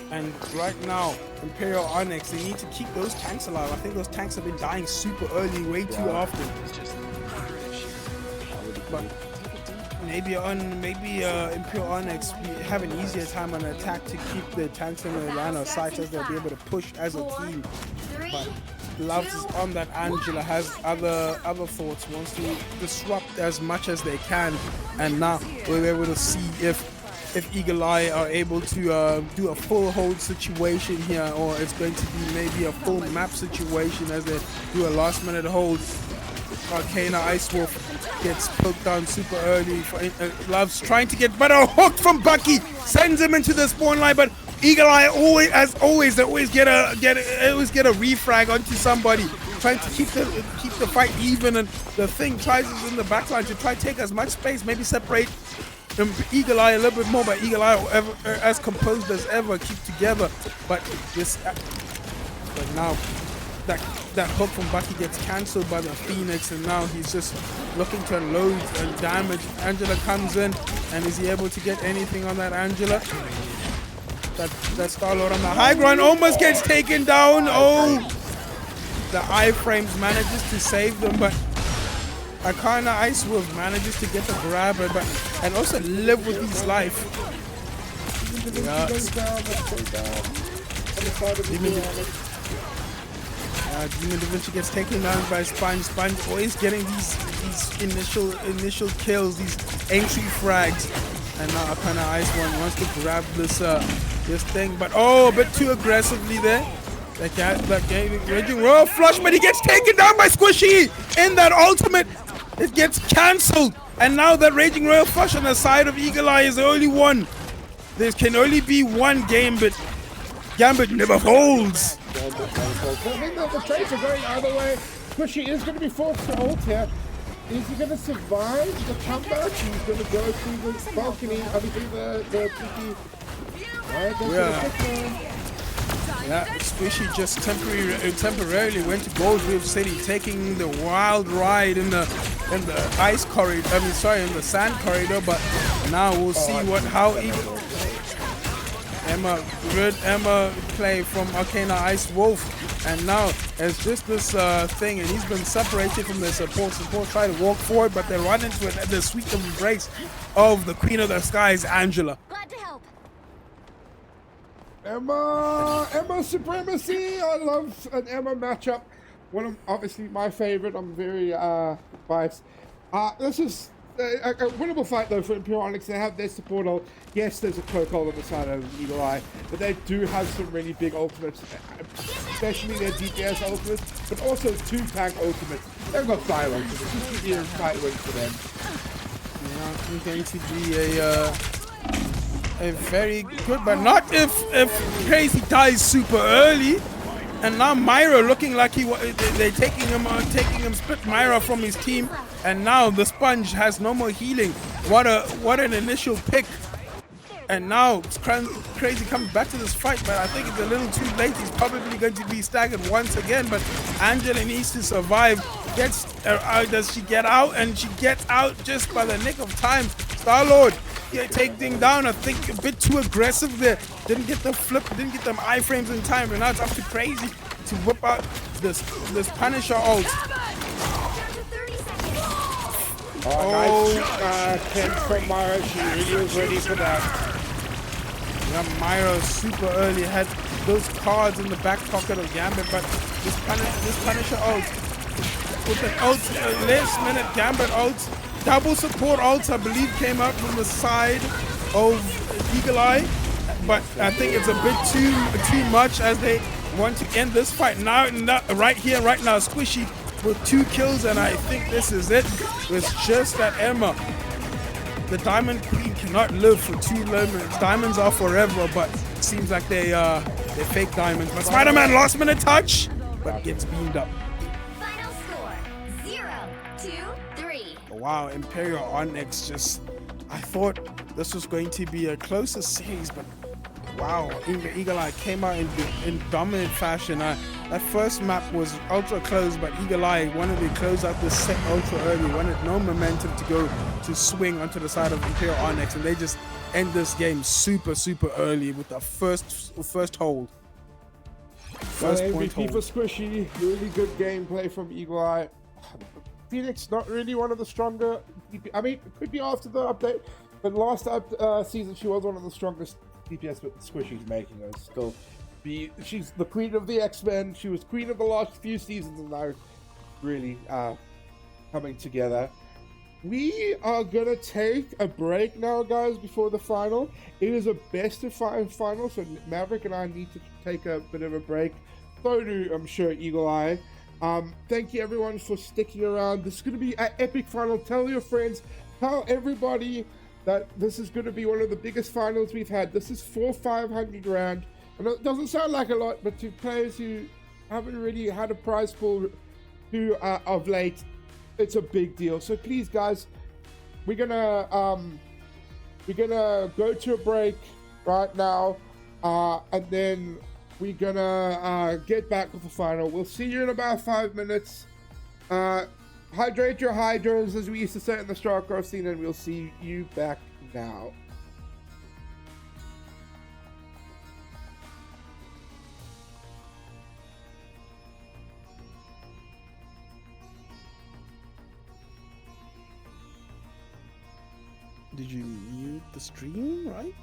And right now, Imperial Onyx, they need to keep those tanks alive. I think those tanks have been dying super early, way too often. But maybe Imperial Onyx have an easier time on attack to keep the tanks in the line of sight as they'll be able to push as a team. But Loves is on that. Angela has other thoughts, wants to disrupt as much as they can, and now we're able to see if Eagle Eye are able to do a full hold situation here, or it's going to be maybe a full map situation as they do a last minute hold. Arcana Ice Wolf gets poked down super early. Loves trying to get, but a hook from Bucky sends him into the spawn line. But Eagle Eye always get a refrag onto somebody, trying to keep the fight even. And the thing tries is in the backline to try to take as much space, maybe separate Eagle Eye a little bit more. But Eagle Eye as composed as ever, keep together. But now. That hook from Bucky gets cancelled by the Phoenix, and now he's just looking to unload and damage. Angela comes in, and is he able to get anything on that Angela? That Star-Lord on the high ground almost gets taken down. Oh! The iframes manages to save them, but Arcana Ice Wolf manages to get the grab, and also live with his life. Demon Da Vinci gets taken down by Sponge. Sponge always getting these initial kills, these entry frags. And now Arcana Ice One wants to grab this thing, but a bit too aggressively there. That Raging Royal flush, but he gets taken down by Squishy in that ultimate. It gets cancelled, and now that Raging Royal flush on the side of Eagle Eye is the only one. There can only be one Gambit. Gambit never folds. I think that the trades are going either way. Squishy is going to be forced to ult here. Is he going to survive the comeback? He's going to go through the balcony, obviously the TP. Yeah, Squishy just temporarily went to Goldreef City, taking the wild ride in the ice corridor. In the sand corridor. But now we'll see how Emma play from Arcana Ice Wolf, and now it's just this thing, and he's been separated from the support. Support try to walk forward, but they run into it at the sweet embrace of the Queen of the Skies, Angela. Glad to help. Emma supremacy. I love an Emma matchup. One of obviously my favorite. I'm very biased. This is a winnable fight though for Imperial Onyx. They have their support ult. Yes, there's a cloak ult on the side of Eagle Eye, but they do have some really big ultimates, especially their DPS ultimates, but also 2 tank ultimates. They've got fire ultimates. This could be a fight win for them. Yeah, it's going to be a very good, but not if Crazy dies super early. And now Myra looking like they're taking him, split Myra from his team, and now the Sponge has no more healing. What an initial pick. And now Crazy comes back to this fight, but I think it's a little too late. He's probably going to be staggered once again, but Angela needs to survive. Does she get out? And she gets out just by the nick of time. Star-Lord taking down, I think a bit too aggressive there. Didn't get the flip, didn't get them iframes in time, and now it's up to Crazy to whip out this Punisher ult. Nice Ken from Mara. She really was ready for that. Yeah, Myra super early had those cards in the back pocket of Gambit, but this Punisher ult with an ult, last minute Gambit ult, double support ult I believe came out from the side of Eagle Eye, but I think it's a bit too much as they want to end this fight now right here, right now. Squishy with 2 kills, and I think this is it. It's just that Emma, the Diamond Queen, cannot live for 2 moments. Diamonds are forever, but it seems like they're fake diamonds. But Spider-Man last minute touch, but gets beamed up. Final score 0-2-3. Wow, Imperial Onyx just, I thought this was going to be a closer series, but wow, Eagle Eye came out in dominant fashion. That first map was ultra close, but Eagle Eye wanted to close out this set ultra early, wanted no momentum to go to swing onto the side of Imperial Onyx, and they just end this game super early with the first hold. First point MVP hold. for Squishy. Really good gameplay from Eagle Eye. Phoenix not really one of the stronger. I mean, it could be after the update, but last season she was one of the strongest DPS that Squishy's making her still. She's the queen of the X-Men. She was queen of the last few seasons, and now really coming together. We are gonna take a break now, guys, before the final. It is a best of 5 final, so Maverick and I need to take a bit of a break. So do, I'm sure, Eagle Eye. Thank you everyone for sticking around. This is gonna be an epic final. Tell your friends, tell everybody that this is going to be one of the biggest finals we've had. This is 500 rand. And it doesn't sound like a lot, but to players who haven't really had a prize pool of late, it's a big deal. So please, guys, we're gonna go to a break right now, and then we're gonna get back with the final. We'll see you in about 5 minutes. Hydrate your hydras, as we used to say in the StarCraft scene, and we'll see you back now. Did you mute the stream, right?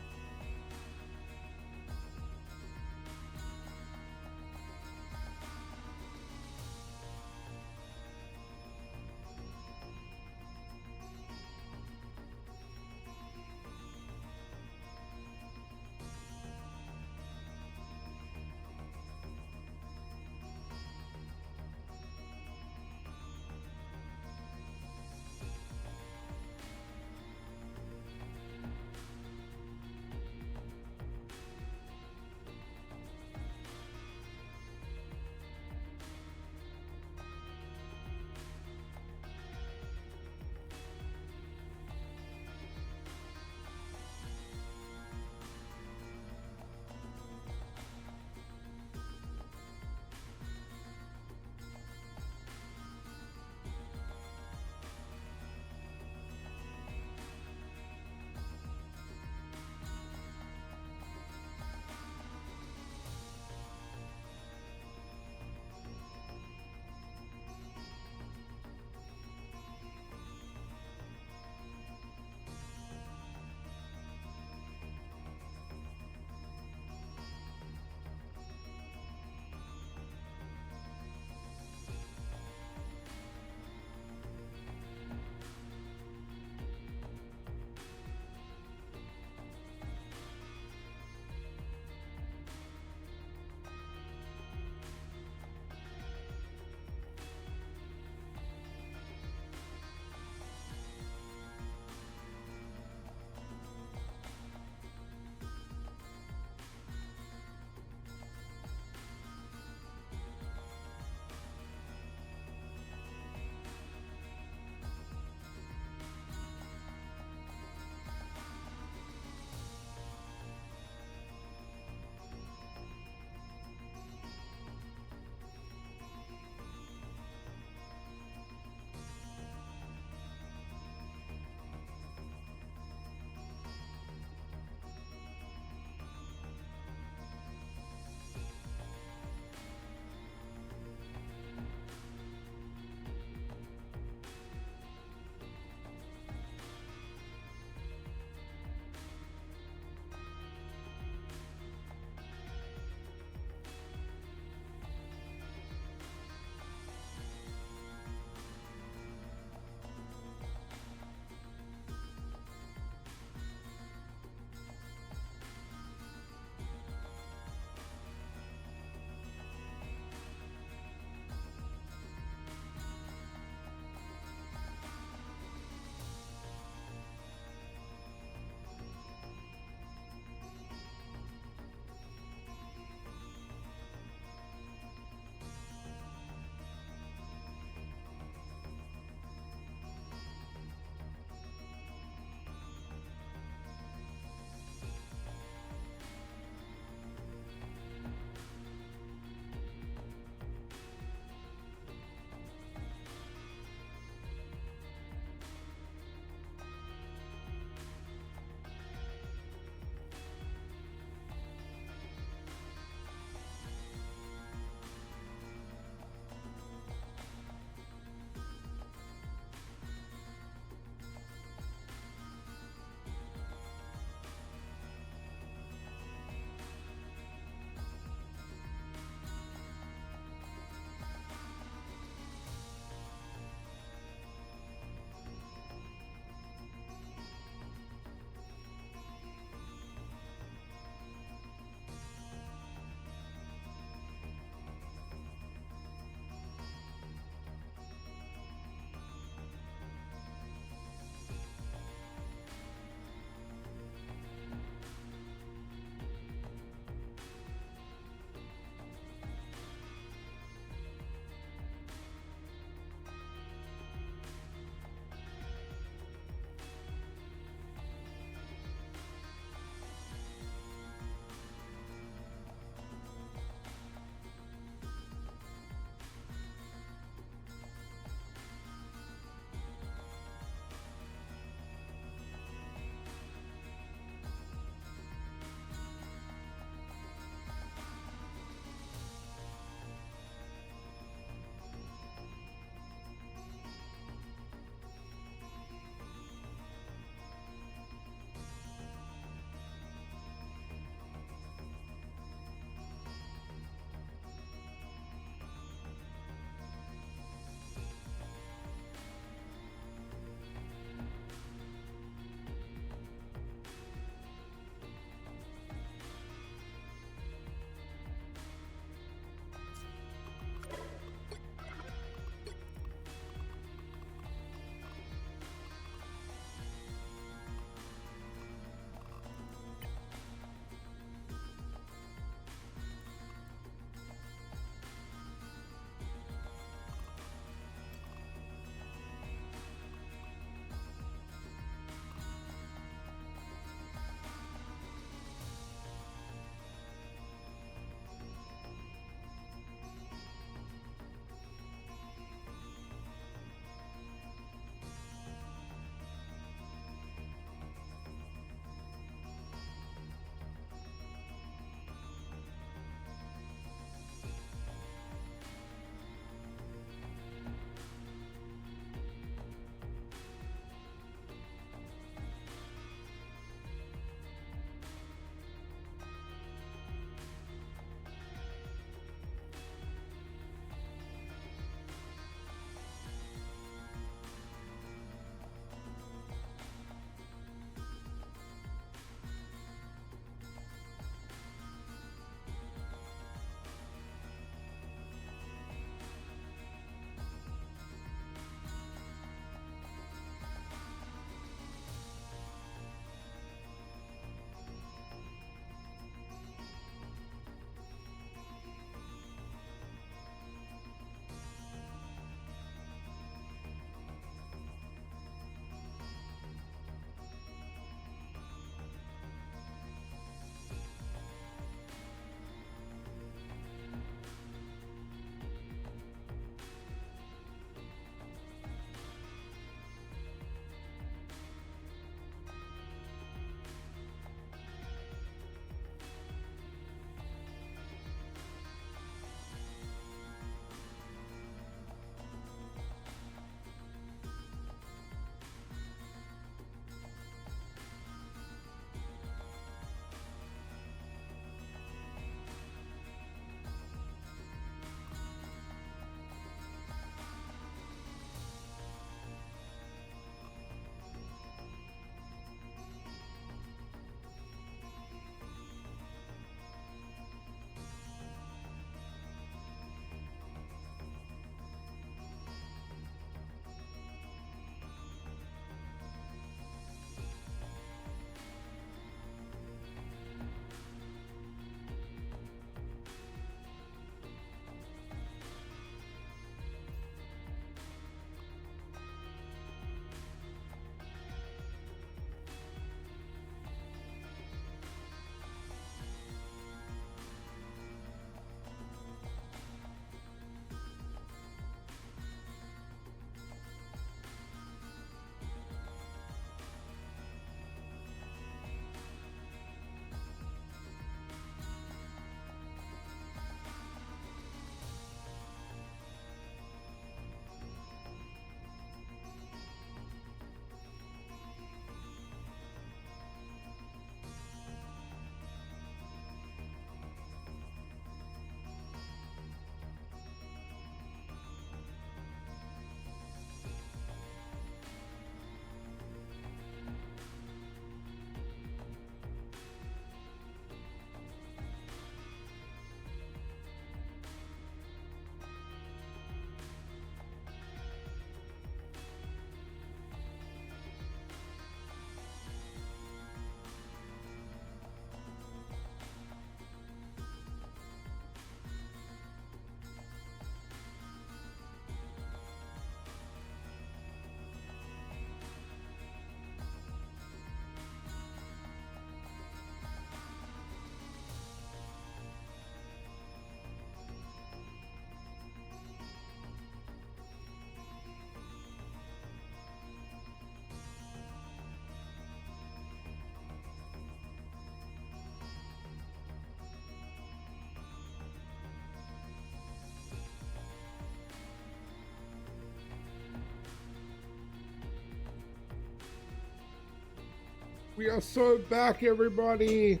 We are so back, everybody.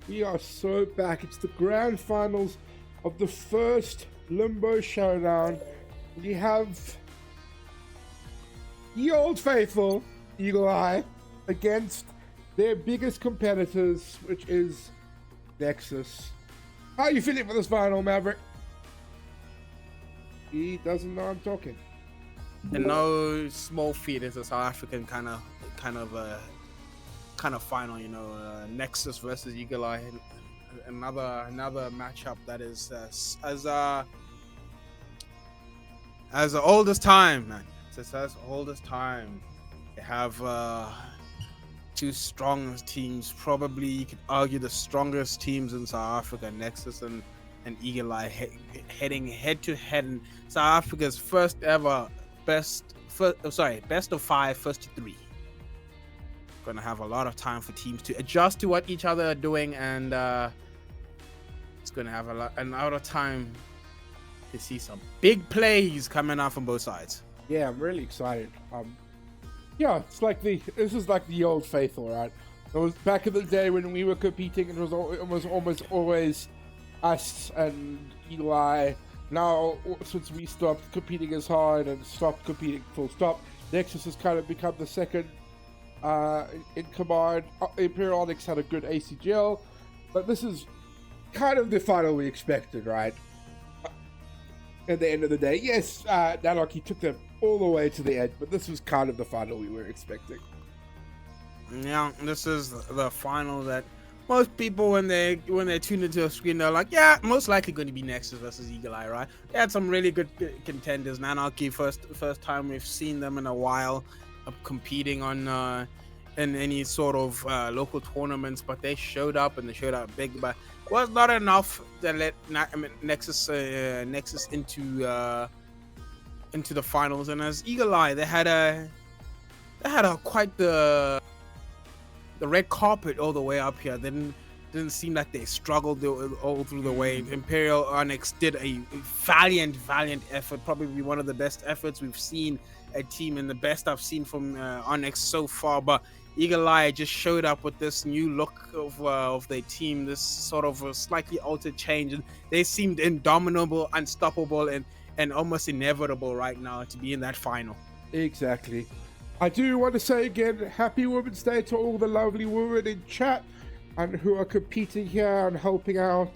We are so back. It's the grand finals of the first Limbo Showdown. We have the old faithful, Eagle Eye, against their biggest competitors, which is Nexus. How are you feeling for this final, Maverick? He doesn't know I'm talking. And no small feat is a South African kind of final, you know, Nexus versus Eagle Eye, another matchup that is as old as time, man. It's as old as time. They have two strong teams, probably you could argue the strongest teams in South Africa, Nexus and Eagle Eye, heading head to head in South Africa's first ever best of 5, first to 3. Gonna have a lot of time for teams to adjust to what each other are doing, and it's gonna have a lot of time to see some big plays coming out from both sides. Yeah, I'm really excited. Yeah, this is like the old faithful, right? It was back in the day when we were competing, it was almost always us and Eagle Eye. Now, since we stopped competing as hard and stopped competing full stop, Nexus has kind of become the second in command. Imperial Onyx had a good ACGL, but this is kind of the final we expected, right? At the end of the day, yes, Nanarchy took them all the way to the end, but this was kind of the final we were expecting. Yeah, this is the final that most people, when they tune into a screen, they're like, yeah, most likely going to be Nexus versus Eagle Eye, right? They had some really good contenders. Nanarchy, first time we've seen them in a while competing on in any sort of local tournaments, but they showed up and they showed up big, but was not enough to let Nexus into the finals. And as Eagle Eye, they had a quite the red carpet all the way up here. Didn't seem like they struggled all through the way. Imperial Onyx did a valiant effort, probably one of the best efforts we've seen a team, and the best I've seen from Onyx so far. But Eagle Eye just showed up with this new look of their team, this sort of a slightly altered change, and they seemed indomitable, unstoppable, and almost inevitable right now to be in that final. Exactly. I do want to say again, happy Women's Day to all the lovely women in chat and who are competing here and helping out.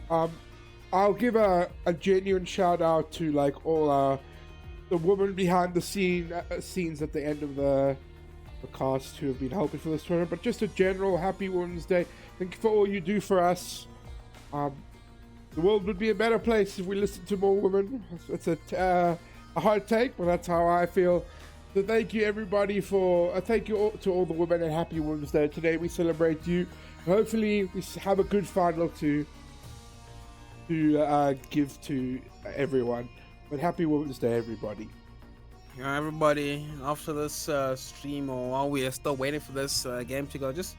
I'll give a genuine shout out to like all the women behind the scenes at the end of the cast who have been helping for this tournament, but just a general happy Women's Day. Thank you for all you do for us. The world would be a better place if we listened to more women. It's a hard take, but that's how I feel. So thank you everybody thank you all, to all the women, and happy Women's Day. Today we celebrate you. Hopefully we have a good final to give to everyone. But happy Women's Day, everybody. Everybody, after this stream, or while we are still waiting for this game to go, just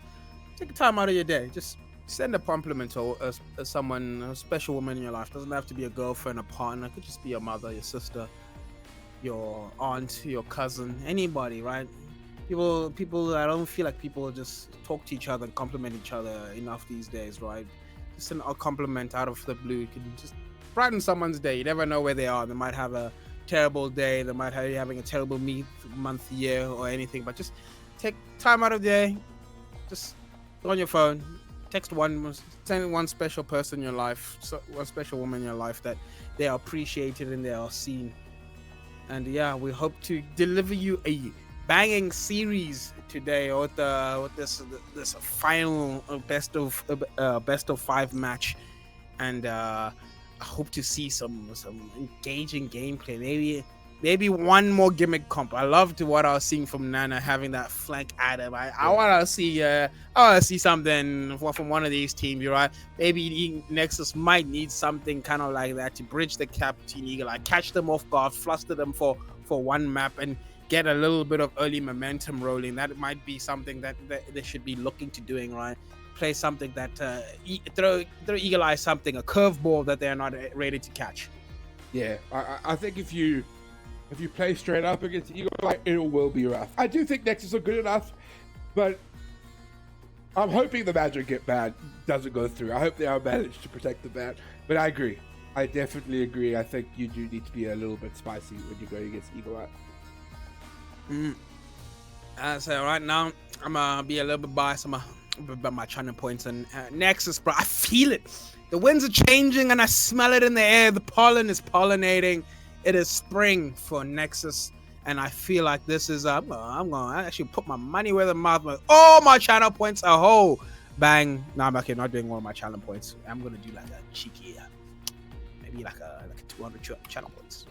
take a time out of your day. Just send a compliment to someone, a special woman in your life. Doesn't have to be a girlfriend, a partner. It could just be your mother, your sister, your aunt, your cousin, anybody, right? People, I don't feel like people just talk to each other and compliment each other enough these days, right? Just a compliment out of the blue. You can just brighten someone's day. You never know where they are. They might have a terrible day. They might be having a terrible month, year, or anything. But just take time out of the day. Just go on your phone. Send one special person in your life, one special woman in your life that they are appreciated and they are seen. And yeah, we hope to deliver you a banging series today with this final best of 5 match, and I hope to see some engaging gameplay. Maybe one more gimmick comp. I loved what I was seeing from Nana, having that flank Adam. I want to see something from one of these teams, right? Maybe Nexus might need something kind of like that to bridge the gap between Eagle Eye, catch them off guard, fluster them for one map, and get a little bit of early momentum rolling. That might be something that they should be looking to doing, right? Play something that throw Eagle Eye something, a curveball that they're not ready to catch. Yeah, I think if you play straight up against Eagle Eye, it will be rough. I do think Nexus are good enough, but I'm hoping the magic ban doesn't go through. I hope they are managed to protect the ban. But I agree. I definitely agree. I think you do need to be a little bit spicy when you're going against Eagle Eye. So right now, I'm gonna be a little bit biased about my channel points and Nexus, bro. I feel it. The winds are changing and I smell it in the air. The pollen is pollinating. It is spring for Nexus. And I feel like this is, I'm gonna actually put my money where the mouth was. Oh, my channel points a whole bang. No, I'm actually not doing one of my channel points. I'm gonna do like a cheeky, maybe like a 200 channel points.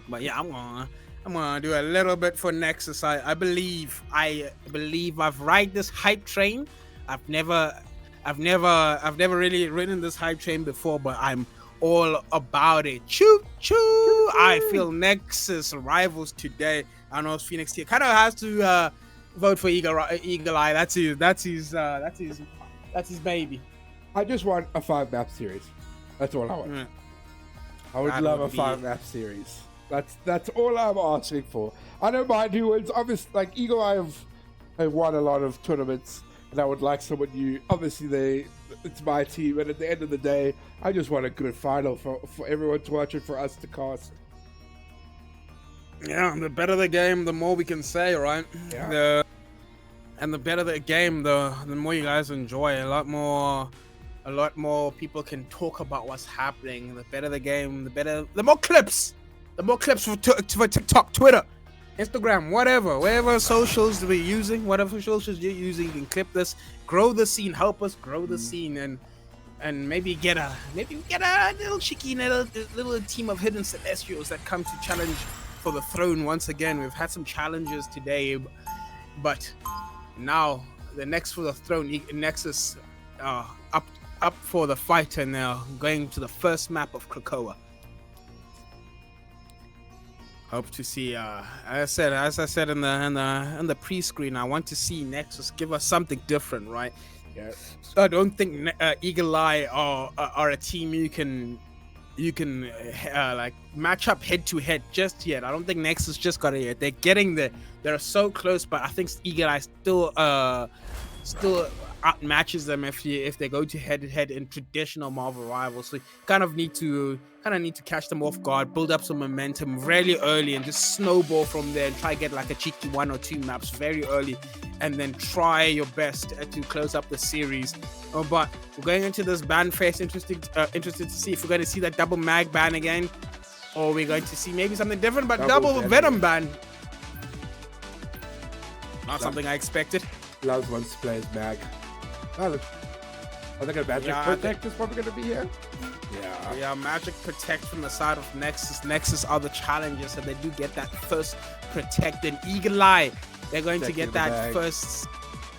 But yeah, I'm gonna do a little bit for Nexus. I believe I've ride this hype train. I've never really ridden this hype train before, but I'm all about it. Choo choo. I feel Nexus rivals today. I know Phoenix Tier kind of has to vote for Eagle Eye. That's his baby. I just want a 5-map series. That's all I want. I would love a 5-map series. That's all I'm asking for. I don't mind who wins. Obviously, like Eagle Eye have won a lot of tournaments, and I would like someone new. Obviously, it's my team, and at the end of the day, I just want a good final for everyone to watch and for us to cast. Yeah, the better the game, the more we can say, right? Yeah. And the better the game, the more you guys enjoy. A lot more people can talk about what's happening. The better the game, the more clips. The more clips for TikTok, Twitter, Instagram, wherever socials we're using, whatever socials you're using, you can clip this, grow the scene, help us grow the scene, and maybe get a little cheeky little team of hidden celestials that come to challenge for the throne once again. We've had some challenges today, but now the next for the throne, Nexus up for the fight, and they're going to the first map of Krakoa. Hope to see. As I said in the pre-screen, I want to see Nexus give us something different, right? Yeah. I don't think Eagle Eye are a team you can like match up head to head just yet. I don't think Nexus just got it yet. They're getting there. They're so close, but I think Eagle Eye still outmatches them if they go to head to head in traditional Marvel rivals. So you kind of need to catch them off guard, build up some momentum really early, and just snowball from there and try to get like a cheeky 1 or 2 maps very early, and then try your best to close up the series. But we're going into this ban phase. Interested to see if we're going to see that double mag ban again, or we're going to see maybe something different. But double venom ban, not something I expected. Loves wants to play as mag. I think a Magic Protect is probably going to be here. Yeah, Magic Protect from the side of Nexus. Nexus are the challengers, so they do get that first Protect. And Eagle Eye, they're going to get that first.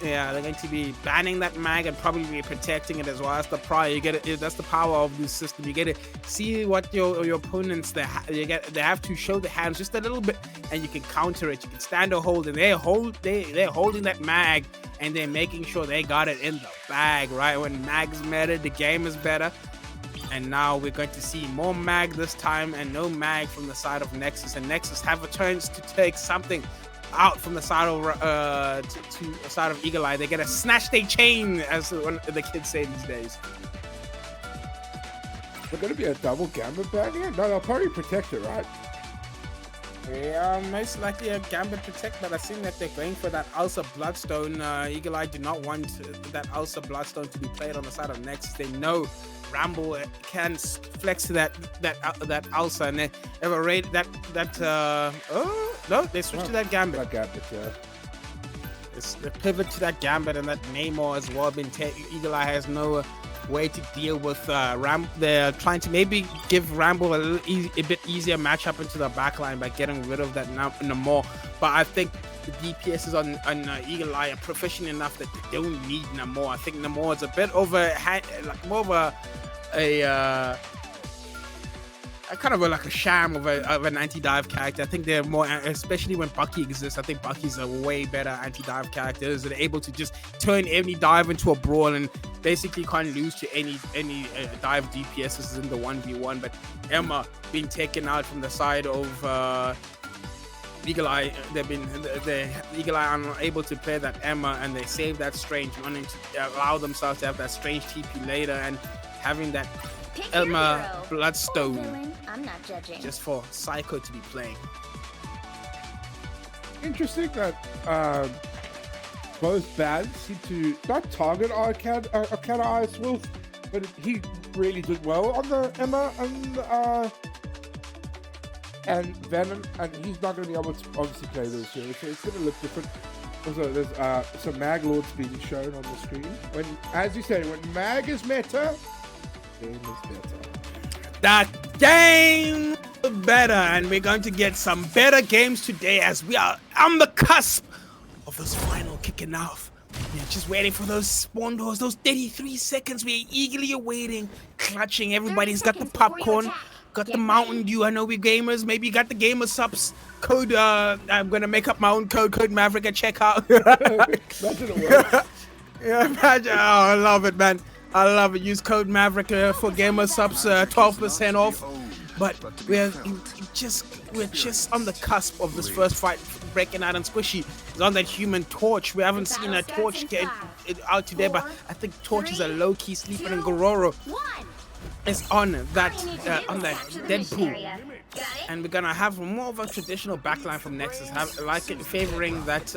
Yeah, they're going to be banning that mag and probably be protecting it as well. That's the prior. You get it. That's the power of this system. You get to see what your opponents they have to show the hands just a little bit, and you can counter it. You can stand or hold, and they're holding that mag, and they're making sure they got it in the bag. Right when mags matter, the game is better. And now we're going to see more mag this time, and no mag from the side of Nexus. And Nexus have a chance to take something out from the side of to the side of Eagle Eye. They get a snatch they chain, as the kids say these days. There's going to be a double Gambit ban here? No, they'll probably protect it, right? Yeah, most likely a Gambit protect, but I think that they're going for that Ulcer Bloodstone. Eagle Eye do not want that Ulcer Bloodstone to be played on the side of Nexus. They know Ramble can flex to that Ulcer, and they have a rate that oh no, they switched to that Gambit. That Gambit, yeah. It's the pivot to that Gambit, and that Namor as well been taken. Eagle Eye has no way to deal with Ram. They're trying to maybe give Ramble a bit easier matchup into the backline by getting rid of that Namor. But I think the DPSs on Eagle Eye are proficient enough that they don't need Namor. I think Namor is a bit more of a kind of like a sham of an anti-dive character. I think they're more, especially when Bucky exists. I think Bucky's a way better anti-dive character. They're able to just turn any dive into a brawl and basically can't lose to any dive DPSs in the 1v1. But Emma being taken out from the side of Eagle Eye, Eagle Eye are unable to play that Emma, and they save that Strange, wanting to allow themselves to have that Strange TP later, and having that Pick your Emma hero. Bloodstone Villain, I'm not judging. just for Psycho to be playing. Interesting that both bands seem to not target Arcana Ice Wolf, but he really did well on the Emma and Venom, and he's not going to be able to obviously play those heroes, so it's going to look different. Also, there's some Mag Lords being shown on the screen. When, as you say, when Mag is meta, game is better. That game better, and we're going to get some better games today as we are on the cusp of this final kicking off. We're just waiting for those spawn doors, those 33 seconds we're eagerly awaiting, clutching. Everybody's got the popcorn, got the Mountain Dew. I know we gamers, maybe you got the gamer subs code. I'm gonna make up my own code Maverick at checkout. That didn't work. Yeah, imagine. Oh, I love it, man. I love it. Use code Maverick for gamer subs, 12% off. But we're just on the cusp of this first fight breaking out, and Squishy is on that Human Torch. We haven't seen a Torch get out today, but I think Torch is a low-key sleeper, and Gororo is on that Deadpool. And we're gonna have more of a traditional backline from Nexus, favoring that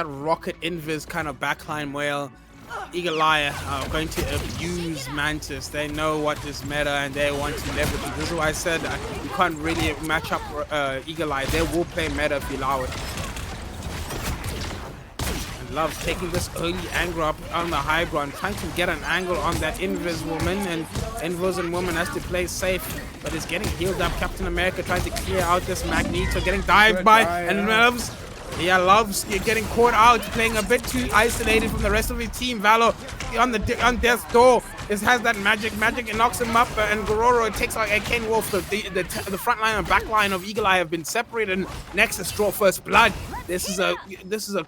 rocket invis kind of backline where Eagle Eye are going to abuse Mantis. They know what is meta and they want to leverage it. This is why I said you can't really match up Eagle Eye. They will play meta if you allow it. And Love taking this early angle up on the high ground, trying to get an angle on that Invis woman, and Invis woman has to play safe, but is getting healed up. Captain America trying to clear out this Magneto, getting dived by, and Loves. Yeah, Loves getting caught out, playing a bit too isolated from the rest of his team. Valor on death's door has that magic, and knocks him up. And Gororo takes out a Ken Wolf. The front line and back line of Eagle Eye have been separated. And Nexus draw first blood. This is a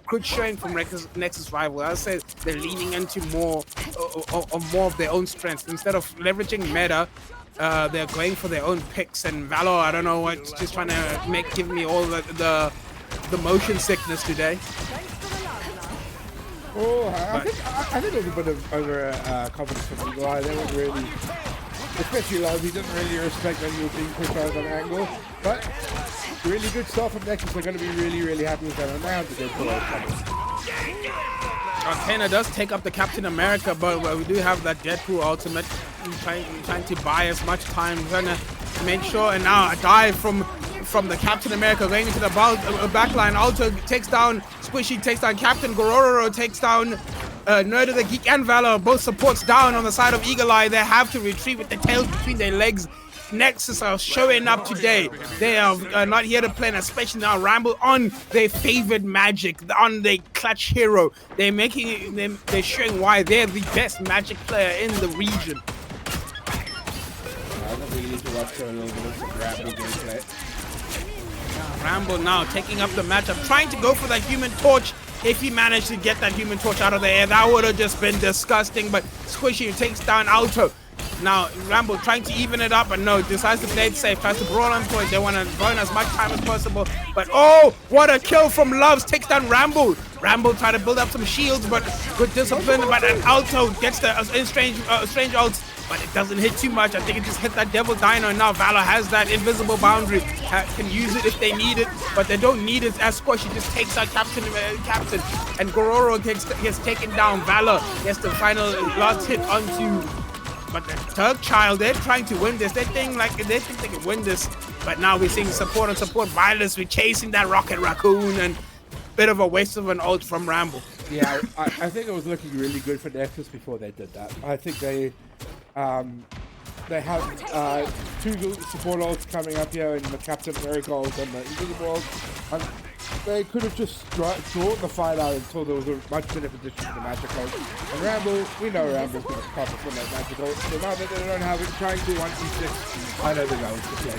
good showing from Nexus rival. I'll say they're leaning into more of their own strengths instead of leveraging meta. They're going for their own picks. And Valor, I don't know what's just trying to give me all the motion sickness today. Oh, I think there's a bit of over confidence from Eagle Eye. They weren't really, especially Love, he didn't really respect when he was being pushed out of an angle. But really good stuff from Nexus. They're going to be really happy with that. And now to go pull out. Arcana does take up the Captain America, but we do have that Deadpool ultimate. Trying to buy as much time, trying to make sure. And now a dive from the Captain America going into the backline. Alto takes down Squishy, takes down Captain. Gororo takes down Nerd of the Geek and Valor. Both supports down on the side of Eagle Eye. They have to retreat with the tails between their legs. Nexus are showing up today. They are not here to play, and especially now Ramble on their favored magic, on their clutch hero. They're they're showing why they're the best magic player in the region. I think we need to watch a little bit of some Ramble gameplay. Rambo now taking up the matchup, trying to go for that Human Torch. If he managed to get that Human Torch out of the air, that would have just been disgusting. But Squishy takes down Alto. Now Rambo trying to even it up, but no, decides to play it safe, tries to brawl on point. They want to burn as much time as possible. But oh, what a kill from Loves, takes down Rambo. Rambo trying to build up some shields, but good discipline. But an Alto gets the strange ult. But it doesn't hit too much. I think it just hit that Devil Dino. Now Valor has that invisible boundary. Can use it if they need it, but they don't need it as Squishy just takes out Captain. And Gororo gets taken down. Valor gets the final last hit onto. But the Turk Child, they're trying to win this. They think they can win this. But now we're seeing support violence. We're chasing that Rocket Raccoon, and bit of a waste of an ult from Rambo. Yeah, I think it was looking really good for Nexus before they did that. I think they have two support ults coming up here in the Captain America ult and the Invisible ult. And they could have just drawn the fight out until there was a much better position for the Magic ult. And Rambo, we know Rambo's going to pop up from that Magic ult. So now that they don't have it, trying to 1v6, I know they're going to play.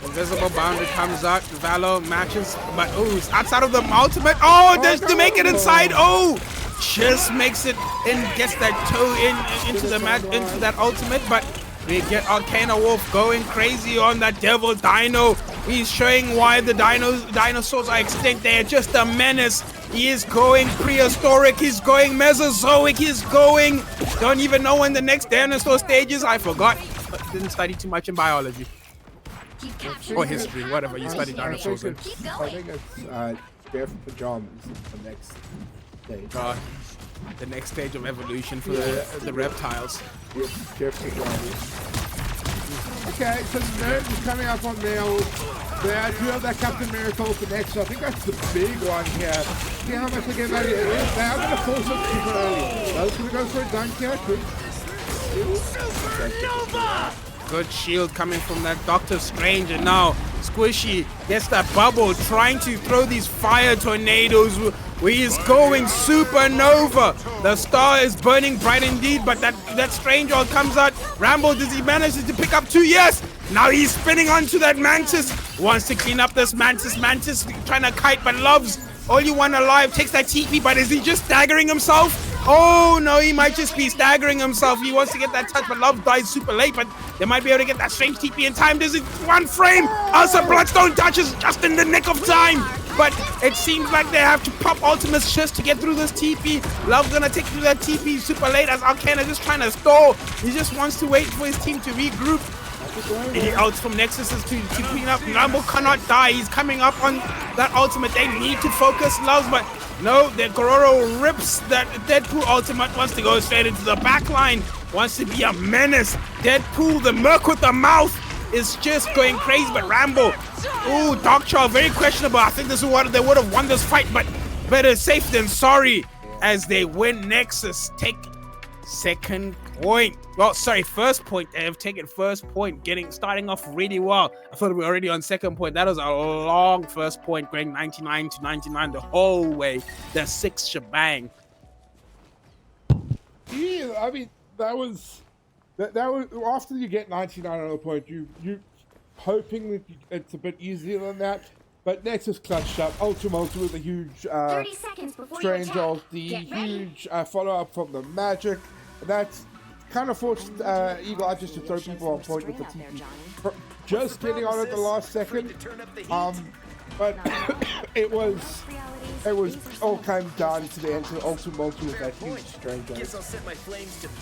Invisible boundary comes out. Valor matches, but it's outside of the ultimate. Oh, there's to make it inside. Oh, just makes it and gets that toe into that ultimate, but We get Arcana Wolf going crazy on that Devil Dino. He's showing why the dinosaurs are extinct. They're just a menace. He is going prehistoric. He's going Mesozoic. He's going... Don't even know when the next dinosaur stage is. I forgot. Didn't study too much in biology. Or history, whatever you study dinosaurs in. I think it's Barefoot Pajamas the next stage. The next stage of evolution for the reptiles. Barefoot Pajamas. Okay, so Nerd is coming up on nails. They do have that Captain Miracle for next, so I think that's the big one here. See how much they get out of it. They are going to force it super early. I was going to go for a dunk here. Good shield coming from that Doctor Strange, and now Squishy gets that bubble, trying to throw these fire tornadoes where he is going supernova. The star is burning bright indeed, but that Strange all comes out. Rambo, does he manage to pick up 2? Yes! Now he's spinning onto that Mantis. Wants to clean up this Mantis. Mantis trying to kite, but Loves all you want alive. Takes that TP, but is he just staggering himself? Oh no, he might just be staggering himself. He wants to get that touch, but Love dies super late, but they might be able to get that Strange TP in time. There's 1 frame. Also, Bloodstone touches just in the nick of time. But it seems like they have to pop ultimates just to get through this TP. Love gonna take through that TP super late as Arcana just trying to stall. He just wants to wait for his team to regroup. He outs from Nexuses to clean up. Rambo cannot die. He's coming up on that ultimate. They need to focus Loves, but no, the Gororo rips that Deadpool ultimate, wants to go straight into the back line. Wants to be a menace. Deadpool, the Merc with the mouth, is just going crazy, but Rambo, ooh, Darkchild, very questionable. I think this is what they would have won this fight, but better safe than sorry as they win. Nexus take second point. Well, sorry, first point. They have taken first point, starting off really well. I thought we were already on second point. That was a long first point, going 99 to 99 the whole way. The 6th shebang. Yeah, I mean, that was after you get 99 on a point, you hoping that it's a bit easier than that. But Nexus clutched up. Ultimate with a huge 30 seconds before Strange you attack. ult, the huge follow-up from the Magic. That's kind of forced Eagle Eye just to throw people on point with the TP. Just getting on at the last second. But it was all came down to the end to Ultimate with that huge Strange ult.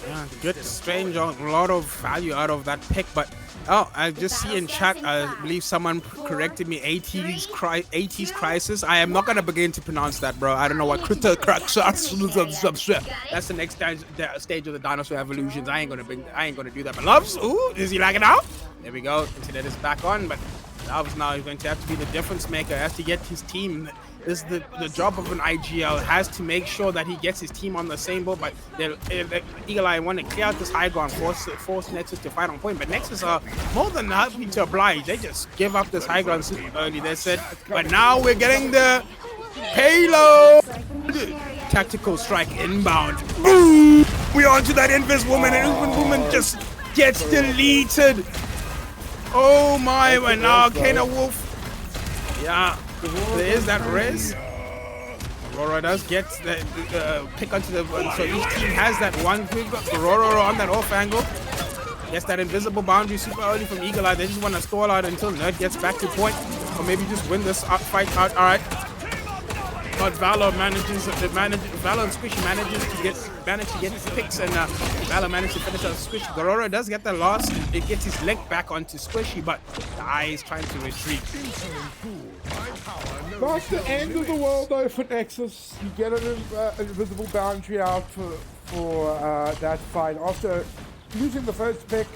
Yeah, good Strange ult, a lot of value out of that pick, but I just see in chat, I believe someone corrected me, 80s Crisis. I am not going to begin to pronounce that, bro. I don't know what that's the next stage of the dinosaur evolutions. I ain't gonna do that. But Loves, ooh, is he lagging out? There we go. Internet is back on, but Loves now is going to have to be the difference maker. Has to get his team. This is the job of an IGL, has to make sure that he gets his team on the same boat. But Eagle Eye want to clear out this high ground, force Nexus to fight on point. But Nexus are more than happy to oblige. They just give up this high ground super early. They said, but now we're getting the payload. Tactical strike inbound. Boom! We're onto that Invis woman, and Invis woman just gets deleted. Oh my! And now Arcana Wolf. Yeah. There is that res. Aurora does get the pick onto the... So each team has that one. We've got Aurora on that off angle. Gets that invisible boundary super early from Eagle Eye. They just want to stall out until Nerd gets back to point. Or maybe just win this fight out. Alright. But Valor and Squishy manage to get picks, and Valor managed to finish off Squishy. Gororo does get the loss. It gets his leg back onto Squishy, but the Eye is trying to retreat. Not the end of the world though for Nexus. You get an invisible boundary out for that fight. After losing the first pick,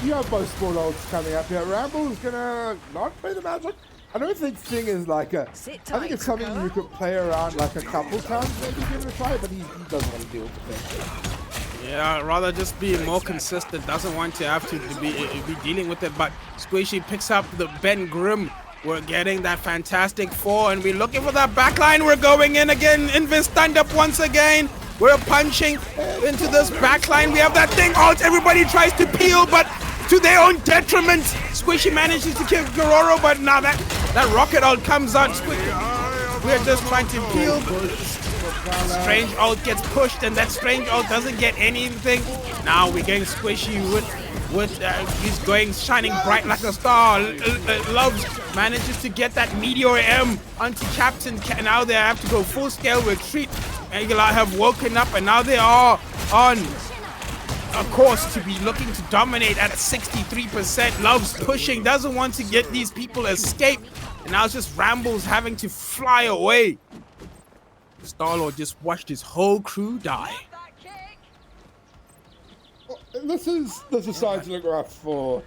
you have both sport ults coming up here. Rambo is gonna not play the Magic. I don't think Thing is like I think it's something you could play around like a couple times, maybe give it a try, but he doesn't want to deal with the thing. Yeah, rather just be more consistent. Doesn't want to have to be dealing with it. But Squishy picks up the Ben Grimm. We're getting that fantastic 4, and we're looking for that backline. We're going in again. Invis stand up once again. We're punching into this backline. We have that thing out. Everybody tries to peel, but to their own detriment. Squishy manages to kill Gororo, but now that rocket ult comes out. We're just trying to peel. Strange ult gets pushed, and that Strange ult doesn't get anything. Now we're getting Squishy with with he's going shining bright like a star. Loves manages to get that Meteor M onto Captain. Now they have to go full scale retreat. Eagle Eye have woken up and now they are on a course to be looking to dominate at a 63%. Loves pushing, doesn't want to get these people escape. And now it's just Rambles having to fly away. Star-Lord just watched his whole crew die. This is starting to look rough for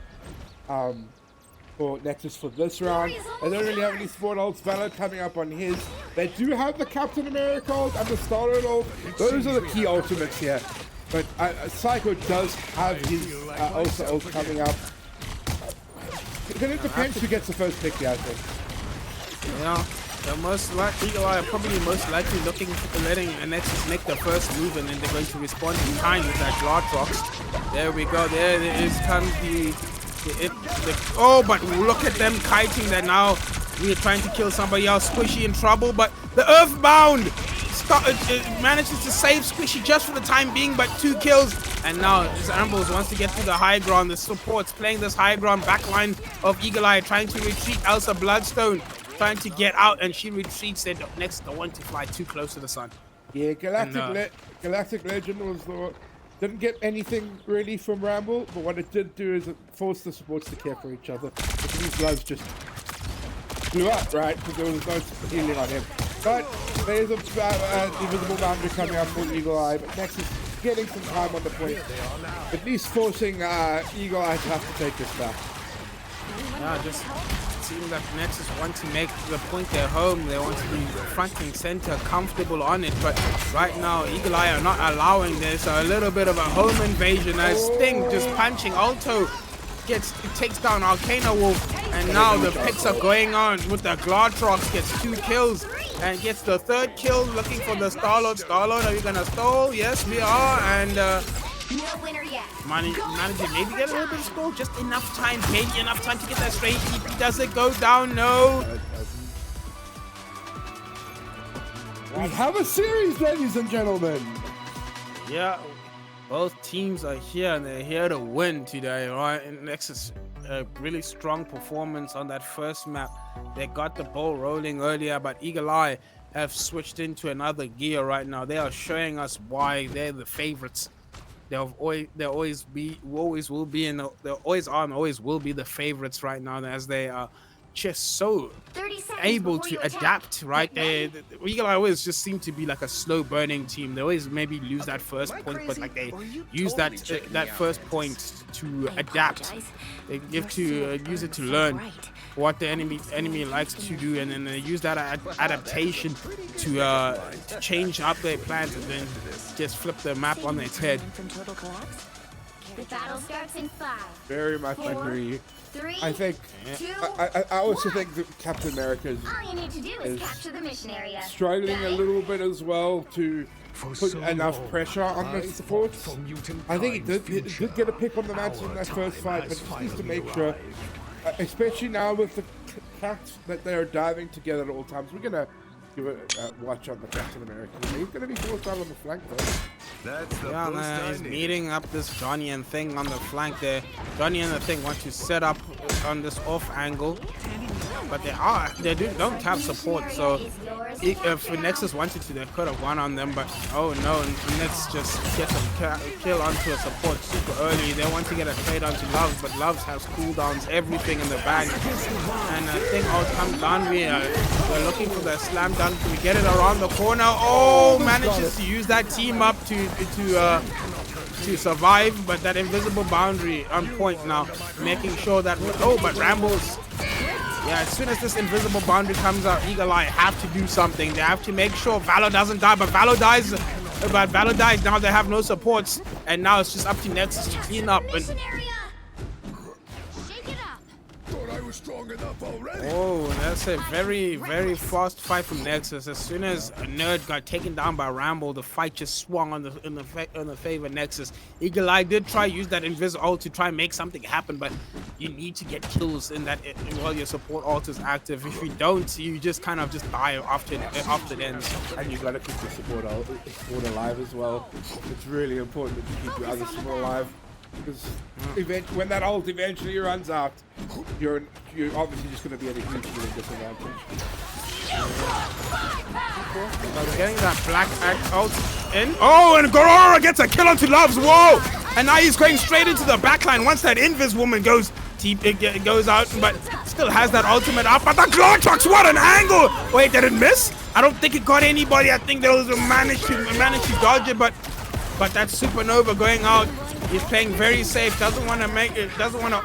Nexus for this round. They don't really have any support ults. Valor coming up on his. They do have the Captain America ult and the Star-Lord ult. Those are the key ultimates here. But Psycho does have his also ult coming up. Then it depends who gets the first pick here, I think. Yeah. The most likely, Eagle Eye are probably most likely looking for letting Nexus make the first move, and then they're going to respond in kind with that Glartrox. There we go. There is comes oh, but look at them kiting that now. We are trying to kill somebody else. Squishy in trouble, but the Earthbound manages to save Squishy just for the time being, but 2 kills. And now Ambrose wants to get to the high ground. The support's playing this high ground backline of Eagle Eye, trying to retreat. Elsa Bloodstone trying to get out, and she retreats. Said next, don't want to fly too close to the sun. Yeah, Galactic Legend was the didn't get anything really from Ramble, but what it did do is it forced the supports to care for each other. But these gloves just blew up, right? Because there was no healing on him. But there's a invisible boundary coming up for Eagle Eye, but Nexus getting some time on the point, at least forcing Eagle Eye to have to take this back. Yeah, just seems that Nexus want to make the point their home. They want to be front and center, comfortable on it. But right now, Eagle Eye are not allowing this. So a little bit of a home invasion. As Sting just punching Alto takes down Arcana Wolf, and now the picks are going on with the Glartrox. Gets 2 kills and gets the 3rd kill. Looking for the Star-Lord. Star-Lord, are we gonna stall? Yes, we are. And no winner yet. Managing maybe get a little bit of score, just enough time, maybe enough time to get that straight. TP does it go down? No. We have a series, ladies and gentlemen. Yeah, both teams are here and they're here to win today, right? And Nexus, a really strong performance on that first map. They got the ball rolling earlier, but Eagle Eye have switched into another gear right now. They are showing us why they're the favorites. They always will be, and they always are and always will be the favorites right now, as they are just so able to adapt, right? Eagle Eye always just seem to be like a slow burning team. They always maybe lose that first point, but like they use that first point to adapt. They use it to learn what the enemy likes to do, and then they use that adaptation to change up their plans and then just flip the map on its head. The battle starts in 5. Very much agree. 3, I think 2, I also think that Captain America all you need to do is capture the mission area. struggling a little bit as well to put enough pressure on the supports. I think he did get a pick on the match in that first fight, but he needs to make sure, especially now with the cats that they are diving together at all times. We're gonna give a watch on the Captain America. He's gonna be forced out on the flank though. Yeah, man, he's meeting up this Johnny and Thing on the flank there. Johnny and the Thing want to set up on this off angle, but they don't have support. So if Nexus wanted to, they could have gone on them, but oh no, and let's just get some kill onto a support super early. They want to get a trade onto Loves, but Loves has cooldowns, everything in the bag. And I think all comes down. We're looking for the slam dunk. We get it around the corner. Oh, manages to use that team up to survive, but that invisible boundary on point now, making sure that but Rambles. Yeah, as soon as this invisible boundary comes out, Eagle Eye have to do something. They have to make sure Valor doesn't die, but Valor dies. Now they have no supports, and now it's just up to Nexus to clean up. And oh, that's a very, very fast fight from Nexus. As soon as Nerd got taken down by Ramble, the fight just swung on the favor of Nexus. Eagle Eye did try use that invisible ult to try and make something happen, but you need to get kills in that while your support ult is active. If you don't, you just kind of just die after it ends. And you gotta keep your support alive as well. It's really important that you keep your other support alive. Because when that ult eventually runs out, you're obviously just going to be at a huge disadvantage. But we're getting that Black Act ult in. Oh, and Gorora gets a kill onto Loves. Whoa! And now he's going straight into the backline once that Invis woman goes out, but still has that ultimate up. But the Glortox, what an angle! Wait, did it miss? I don't think it got anybody. I think there was a managed to dodge it, but that Supernova going out. He's playing very safe. Doesn't want to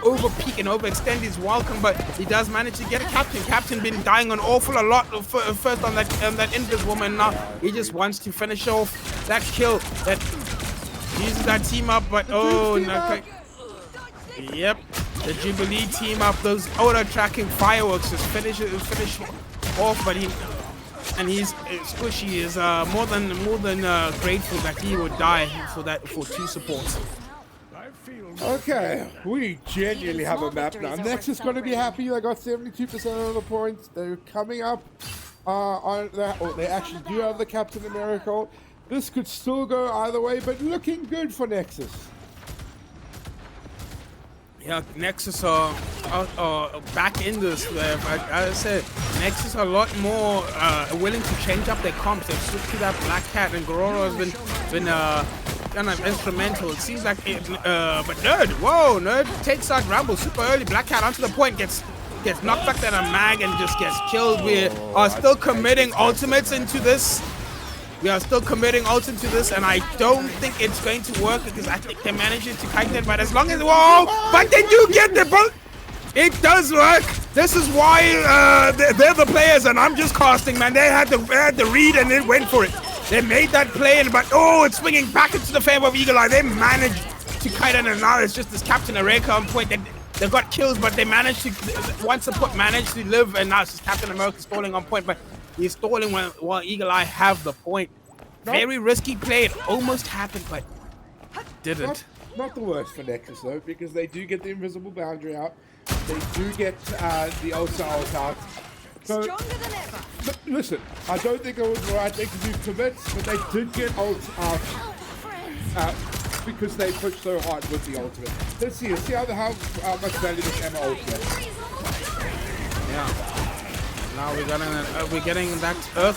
over peak and overextend his welcome, but he does manage to get a captain. Captain been dying an awful lot first on that Invis woman. Now he just wants to finish off that kill. That uses that team up, but oh no. Yep, the Jubilee team up. Those auto tracking fireworks just finish off, but he's Squishy is more than grateful that he would die for 2 supports. Okay, we genuinely have a map now. Nexus going to be happy. They got 72% of the points. They're coming up on that. Oh, they actually do have the Captain America. This could still go either way, but looking good for Nexus. Yeah, Nexus are back in this. As I said, Nexus are a lot more willing to change up their comps. They've switched to that Black Cat, and Gororo has been kind of instrumental. It seems like it, but Nerd takes out Rumble super early. Black Cat onto the point, gets knocked back at a mag and just gets killed. We are still committing ultimates into this. We are still committing ult into this, and I don't think it's going to work because I think they managed to kite it, but as long as but they do get the boat. It does work. This is why they're the players, and I'm just casting, man. They had the read and they went for it. They made that play, but it's swinging back into the favor of Eagle Eye. They managed to kite it, and now it's just this Captain America on point. They got kills, but they managed to managed to live, and now it's just Captain America stalling on point, but he's stalling while Eagle Eye have the point. Very risky play. It almost happened, but didn't. Not the worst for Nexus, though, because they do get the invisible boundary out. They do get the ult out. So, Stronger than ever. But listen, I don't think it was the right thing to do commits, but they did get ult out because they pushed so hard with the ultimate. Let's see how much value this Emma ult gets. Yeah. Now we're getting that the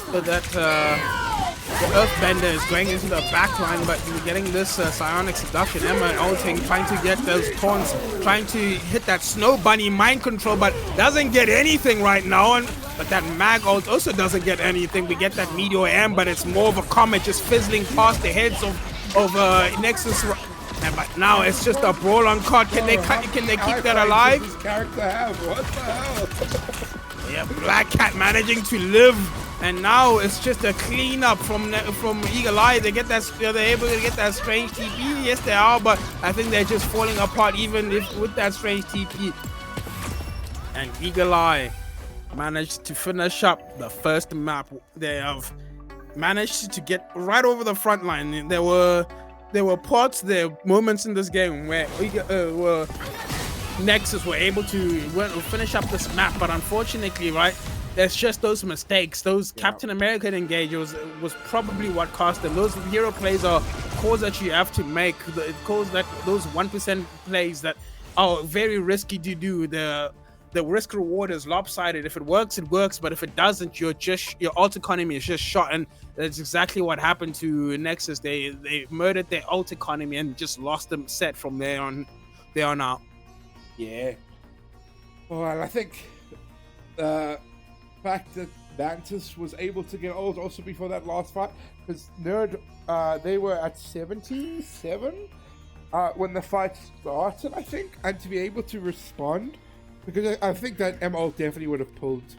Earthbender is going into the back line, but we're getting this Psionic Seduction. Emma ulting, trying to get those taunts, trying to hit that Snow Bunny mind control, but doesn't get anything right now. But that Mag ult also doesn't get anything. We get that Meteor M, but it's more of a comet just fizzling past the heads of Nexus. But now it's just a brawl on card. Can they keep that alive? This character have? What the hell? Yeah, Black Cat managing to live, and now it's just a cleanup from Eagle Eye. They're able to get that strange TP. Yes, they are, but I think they're just falling apart even with that strange TP. And Eagle Eye managed to finish up the first map. They have managed to get right over the front line. There were moments in this game where Nexus were able to finish up this map, but unfortunately, right, there's just those mistakes. Those Captain America engagers was probably what cost them. Those hero plays are calls that you have to make. Calls that those 1% plays that are very risky to do. The risk reward is lopsided. If it works, it works, but if it doesn't, your ult economy is just shot, and that's exactly what happened to Nexus. They murdered their ult economy and just lost them set from there on out. Yeah. Well, I think the fact that Mantis was able to get ult also before that last fight, because Nerd, they were at 77 when the fight started, I think, and to be able to respond, because I think that M ult definitely would have pulled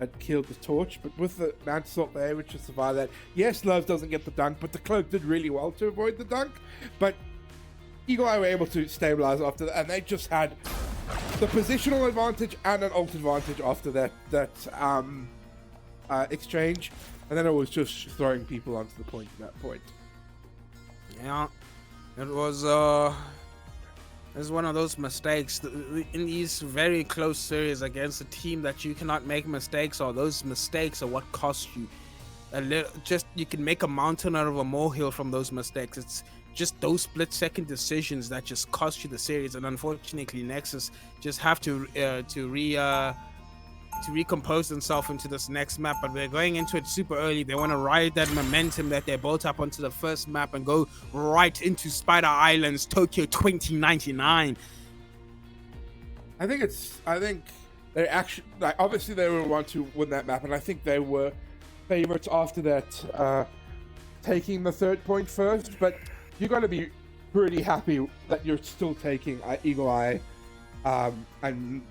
and killed the torch, but with the Mantis ult, they're able to survive that. Yes, Love doesn't get the dunk, but the Cloak did really well to avoid the dunk, but Eagle Eye were able to stabilize after that, and they just had the positional advantage and an ult advantage after that exchange, and then it was just throwing people onto the point at that point. Yeah, it was one of those mistakes in these very close series against a team that you cannot make mistakes, or those mistakes are what cost you a little. Just you can make a mountain out of a molehill from those mistakes. It's just those split-second decisions that just cost you the series. And unfortunately, Nexus just have to recompose themselves into this next map. But they're going into it super early. They want to ride that momentum that they built up onto the first map and go right into Spider Islands, Tokyo 2099. I think they actually, like, obviously they were want to win that map, and I think they were favorites after that, taking the third point first. But you got to be pretty happy that you're still taking Eagle Eye and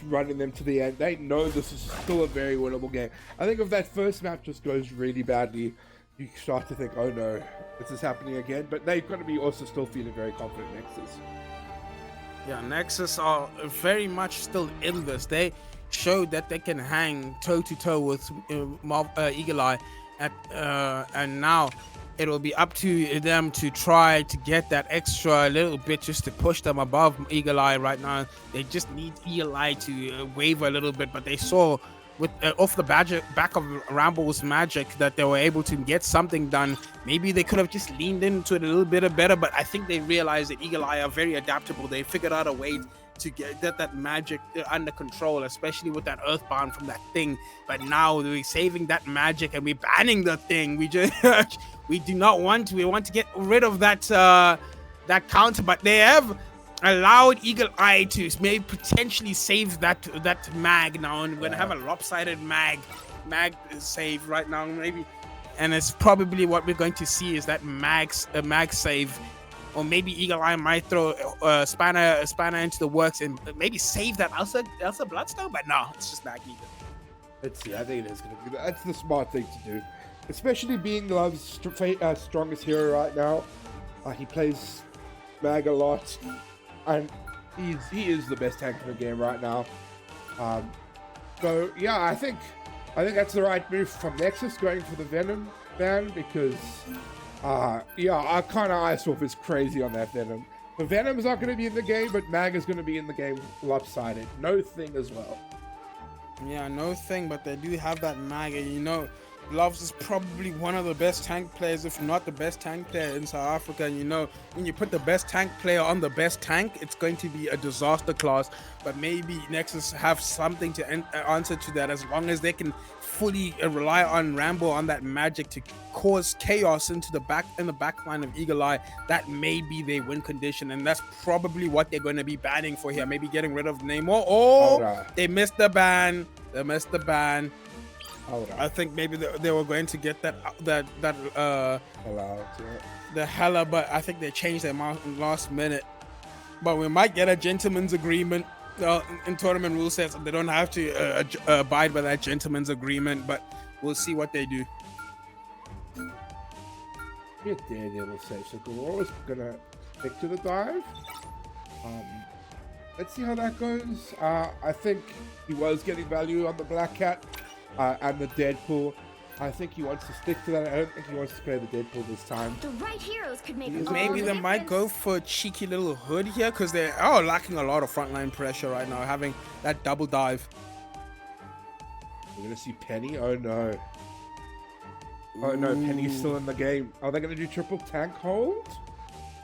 running them to the end. They know this is still a very winnable game. I think if that first map just goes really badly, you start to think, oh no, this is happening again. But they've got to be also still feeling very confident Nexus. Yeah, Nexus are very much still in this. They showed that they can hang toe-to-toe with Eagle Eye, and now it will be up to them to try to get that extra little bit just to push them above Eagle Eye right now. They just need Eagle Eye to waver a little bit, but they saw with off the back of Ramble's magic that they were able to get something done. Maybe they could have just leaned into it a little bit better, but I think they realized that Eagle Eye are very adaptable. They figured out a way to get that magic under control, especially with that Earthbound from that thing. But now we're saving that magic and we're banning the thing. We just we do not want to. We want to get rid of that that counter, but they have allowed Eagle Eye to maybe potentially save that mag now, and we're gonna have a lopsided mag save right now maybe, and it's probably what we're going to see is that mag save. Or maybe Eagle Eye might throw Spanner into the works and maybe save that Elsa Bloodstone, but no, it's just Magneto. Let's see, I think it is going to be. That's the smart thing to do. Especially being Love's strongest hero right now. He plays Mag a lot, and he is the best tank in the game right now. So yeah, I think that's the right move from Nexus, going for the Venom ban, because I kind of Ice Wolf is crazy on that Venom. The Venom's not going to be in the game, but Mag is going to be in the game lopsided. No thing as well. Yeah, no thing, but they do have that Mag, and you know, Loves is probably one of the best tank players, if not the best tank player in South Africa. And you know, when you put the best tank player on the best tank, it's going to be a disaster class. But maybe Nexus have something to answer to that, as long as they can fully rely on Rambo on that magic to cause chaos into the back line of Eagle Eye. That may be their win condition, and that's probably what they're going to be banning for here. Maybe getting rid of Namor. Oh, they missed the ban. I think maybe they were going to get the Hela, but I think they changed their mind last minute. But we might get a gentleman's agreement. In tournament rule sets, they don't have to abide by that gentleman's agreement, but we'll see what they do. Yeah, Daniel will say so. Galore is gonna stick to the dive. Let's see how that goes. I think he was getting value on the Black Cat and the Deadpool. I think he wants to stick to that. I don't think he wants to play the Deadpool this time. The right heroes could make maybe they might go for a cheeky little hood here, because they're lacking a lot of frontline pressure right now, having that double dive. We're gonna see Penny. Oh no. Oh no, Penny's still in the game. Are they gonna do triple tank hold?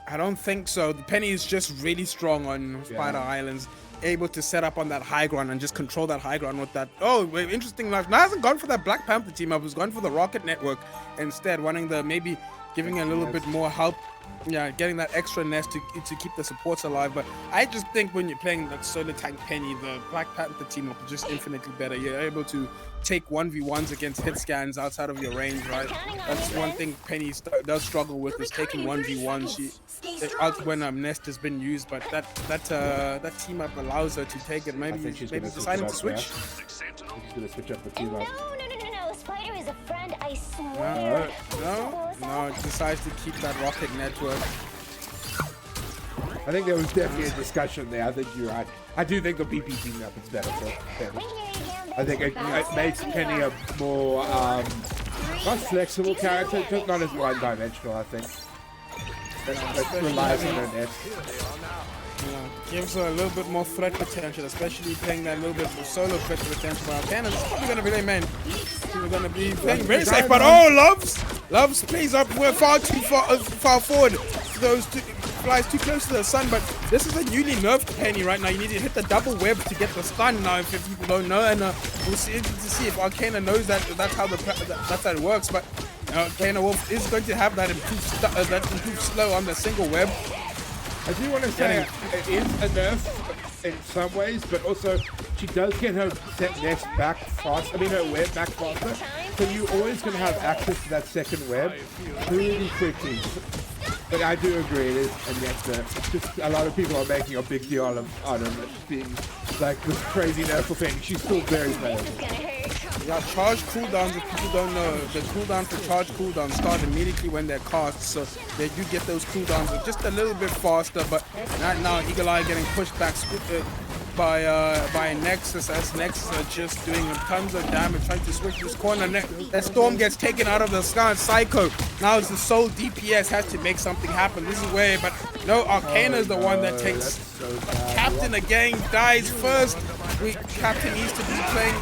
I don't think so. The Penny is just really strong on Spider Islands, able to set up on that high ground and just control that high ground with that. Oh, interesting. Now hasn't gone for that Black Panther team up. Has gone for the Rocket Network instead, wanting the maybe giving a little bit more help. Yeah, getting that extra nest to keep the supports alive. But I just think when you're playing that solo tank Penny, the Black Panther team up is just infinitely better. You're able to take 1v1s against hit scans outside of your range, right? That's one thing Penny does struggle with, is taking 1v1s. When Nest has been used, but that team up allows her to take it. Maybe deciding to switch. She's gonna switch up the team up. No, Spider is a friend, I swear. No, decides to keep that Rocket Network. I think there was definitely a discussion there. I think you're right. I do think the BP team up is better for Penny. I think it makes Penny a more not flexible character, just not as one-dimensional. I think it relies on her nest. Gives her a little bit more threat potential, especially playing that little bit of solo threat potential. But Cannon's probably going to be their main. She's going to be playing very safe, but Loves plays up far too far forward. flies too close to the sun, but this is a newly nerfed Penny right now. You need to hit the double web to get the stun now, if people don't know, and we'll see if Arcana knows that's how it works. But Arcana Wolf is going to have that improved slow on the single web. I do want to say it is a nerf in some ways, but also she does get her set nest back fast. I mean her web back faster, so you're always going to have access to that second web really quickly. But I do agree, it is a net nerf. It's just a lot of people are making a big deal out of it being like this crazy nerf for Penny. She's still very playable. Yeah, charge cooldowns, if people don't know, the cooldown for charge cooldowns start immediately when they're cast, so they do get those cooldowns just a little bit faster, but right now Eagle Eye getting pushed back by Nexus, as Nexus are just doing tons of damage, trying to switch this corner. That Storm gets taken out of the sky. Psycho now is the sole DPS, has to make something happen. This is where, but no, Arcana is the one that takes. So Captain again dies first. Captain needs to be playing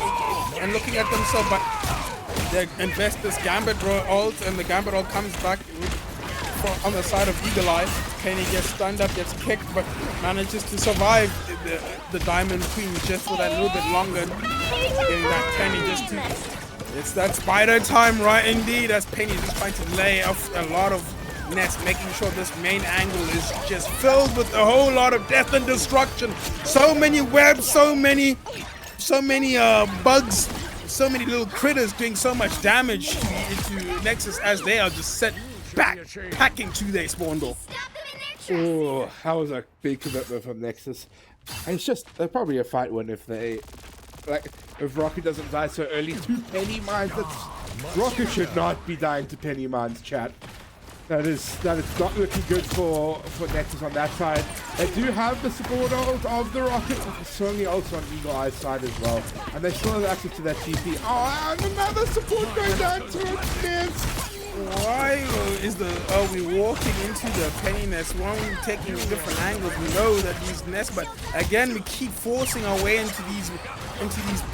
and looking at themselves, but they invest this Gambit ult, and the Gambit ult comes back on the side of Eagle Eye. Penny gets stunned up, gets kicked, but manages to survive the Diamond Queen just for that little bit longer. Getting that Penny just to... It's that spider time, right indeed, as Penny just trying to lay off a lot of nest, making sure this main angle is just filled with a whole lot of death and destruction. So many webs, so many bugs, so many little critters doing so much damage to Nexus as they are just set back, packing to their spawn door. Oh, that was a big commitment from Nexus. And it's just, they're probably a fight win if they, like, if Rocket doesn't die so early to Penny Mines. Rocket should not be dying to Penny Mines, chat. That is not looking good for Nexus on that side. They do have the support ult of the Rocket, but there's so many ults on Eagle Eye's side as well. And they still have access to that TP. Oh, and another support going down to it. Miss. Why are we walking into the Penny nest? Why are we taking different angles? We know that these nests, but again, we keep forcing our way into these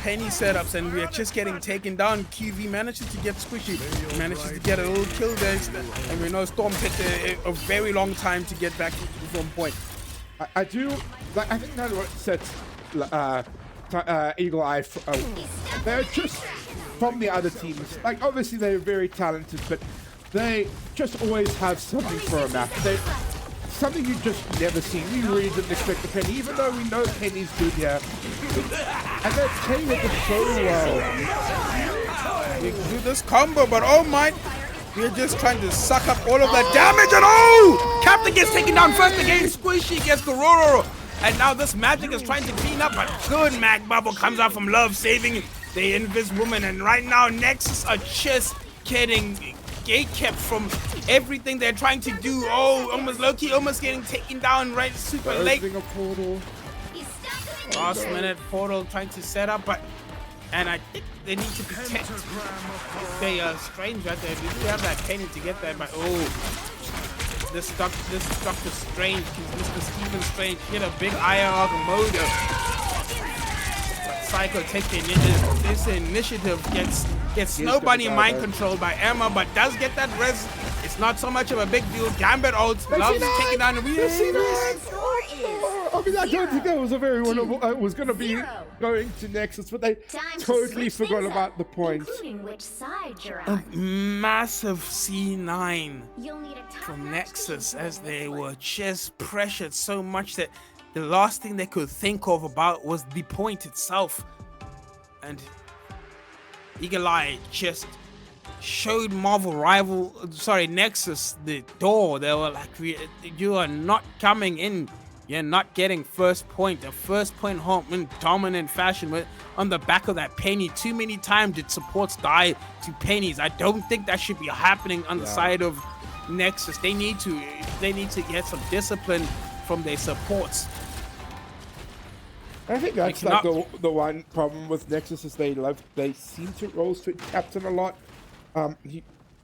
Penny setups, and we are just getting taken down. QV manages to get squishy, manages to get a little kill there, and we know Storm takes a very long time to get back to one point. I think that's what sets Eagle Eye. They're just from the other teams. Like, obviously they're very talented, but they just always have something for a map. Something you just never seen. We really didn't expect the Penny, even though we know Penny's good here. And they're playing it so well. We do this combo, but oh my, we're just trying to suck up all of that damage, and oh! Captain gets taken down first again, Squishy gets the Roro. And now this Magic is trying to clean up, but good Mag Bubble comes out from Love, saving the Invis Woman. And right now, Nexus are just getting gatekept from everything they're trying to do. Oh, almost low-key, almost getting taken down right super late. Last minute portal trying to set up, but and I think they need to protect the Strange right there. We do have that Penny to get there, but oh, this Dr. Strange, Mr. Steven Strange, hit a big IR mode. Psycho takes the initiative. This initiative gets nobody mind controlled by Emma, but does get that res. It's not so much of a big deal. Gambit ult, Love's taking down the I mean, I don't think that was a very one of was going to be going to Nexus, but they totally forgot about the point. A massive C9 from Nexus, as they were just pressured so much that the last thing they could think of about was the point itself. And Eagle Eye just showed Nexus the door. They were like, you are not coming in. You're not getting first point. A first point home in dominant fashion. But on the back of that Penny, too many times did supports die to Pennies. I don't think that should be happening on the side of Nexus. They need to get some discipline from their supports. I think that's like the one problem with Nexus is they seem to roll switch Captain a lot.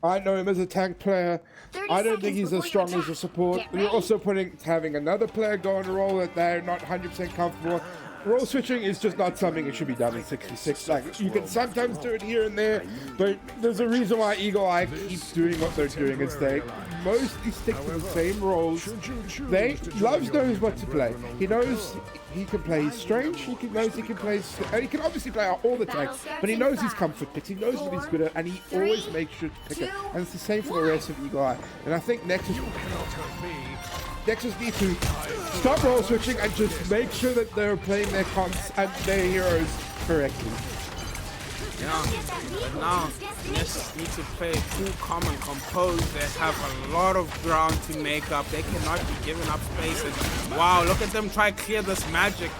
I know him as a tank player. I don't think he's as strong as a support. You're also having another player go on a roll that they're not 100% comfortable with. Roll switching is just not something that should be done in 66. Like, you can sometimes do it here and there, but there's a reason why Eagle Eye keeps doing what they're doing. Is they mostly stick to the same roles. Loves knows what to play. He knows he can play Strange, knows he can play, and he can obviously play out all the tanks, but he knows his comfort picks, he knows what he's good at, and he always makes sure to pick it. And it's the same for the rest of Eagle Eye. And I think Nexus need to stop role switching and just make sure that they're playing their comps and their heroes correctly. Yeah, but now Nexus need to play cool, calm, and composed. They have a lot of ground to make up. They cannot be giving up space. And wow, look at them try to clear this magic.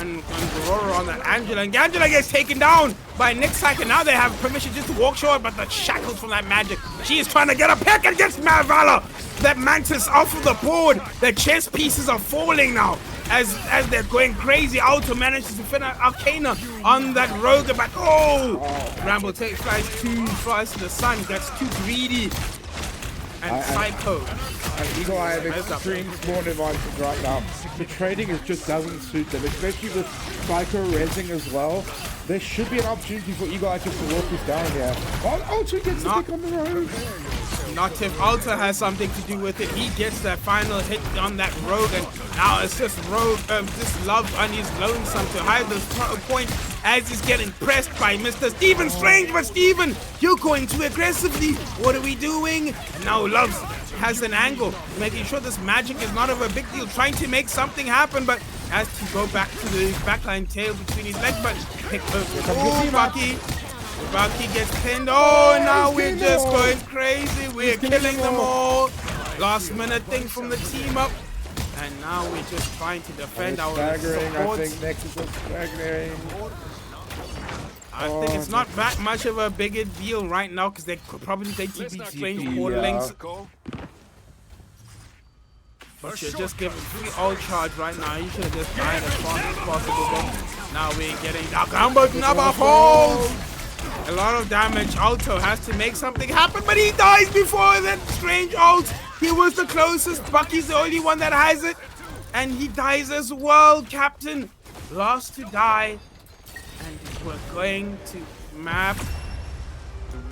And Aurora on that Angela. And Angela gets taken down by Nick Syke. And now they have permission just to walk short, but the shackles from that magic. She is trying to get a pick against Mad Valor. That Mantis off of the board. The chess pieces are falling now. As they're going crazy, Alto manages to finish Arcana on that rogue, but Rambo flies too fast to the sun, gets too greedy, and Psycho. And Eagle Eye have extreme spawn advantage right now. The trading just doesn't suit them, especially with Psycho rezzing as well. There should be an opportunity for Eagle Eye just to walk this down here. Alto gets the pick on the rogue. Not if Alta has something to do with it. He gets that final hit on that rogue, and now it's just rogue, just Love on his lonesome to hide the point as he's getting pressed by Mr. Steven Strange. But Steven, you're going too aggressively. What are we doing? And now Love has an angle, making sure this magic is not of a big deal, trying to make something happen, but has to go back to the backline tail between his legs. But Bucky. Bucky gets pinned. Now we're just going crazy. We're killing them all. Last minute thing from the team up. And now we're just trying to defend our supports. I think Nexus is staggering. I think it's not that much of a bigger deal right now because they could probably take TP Strange quarter links. But you're just giving free all charge right now. You should have just died as fast as possible. But now we're getting Nakambo number falls. A lot of damage. Alto has to make something happen, but he dies before that Strange ult. He was the closest. Bucky's the only one that has it. And he dies as well, Captain. Last to die. And we're going to map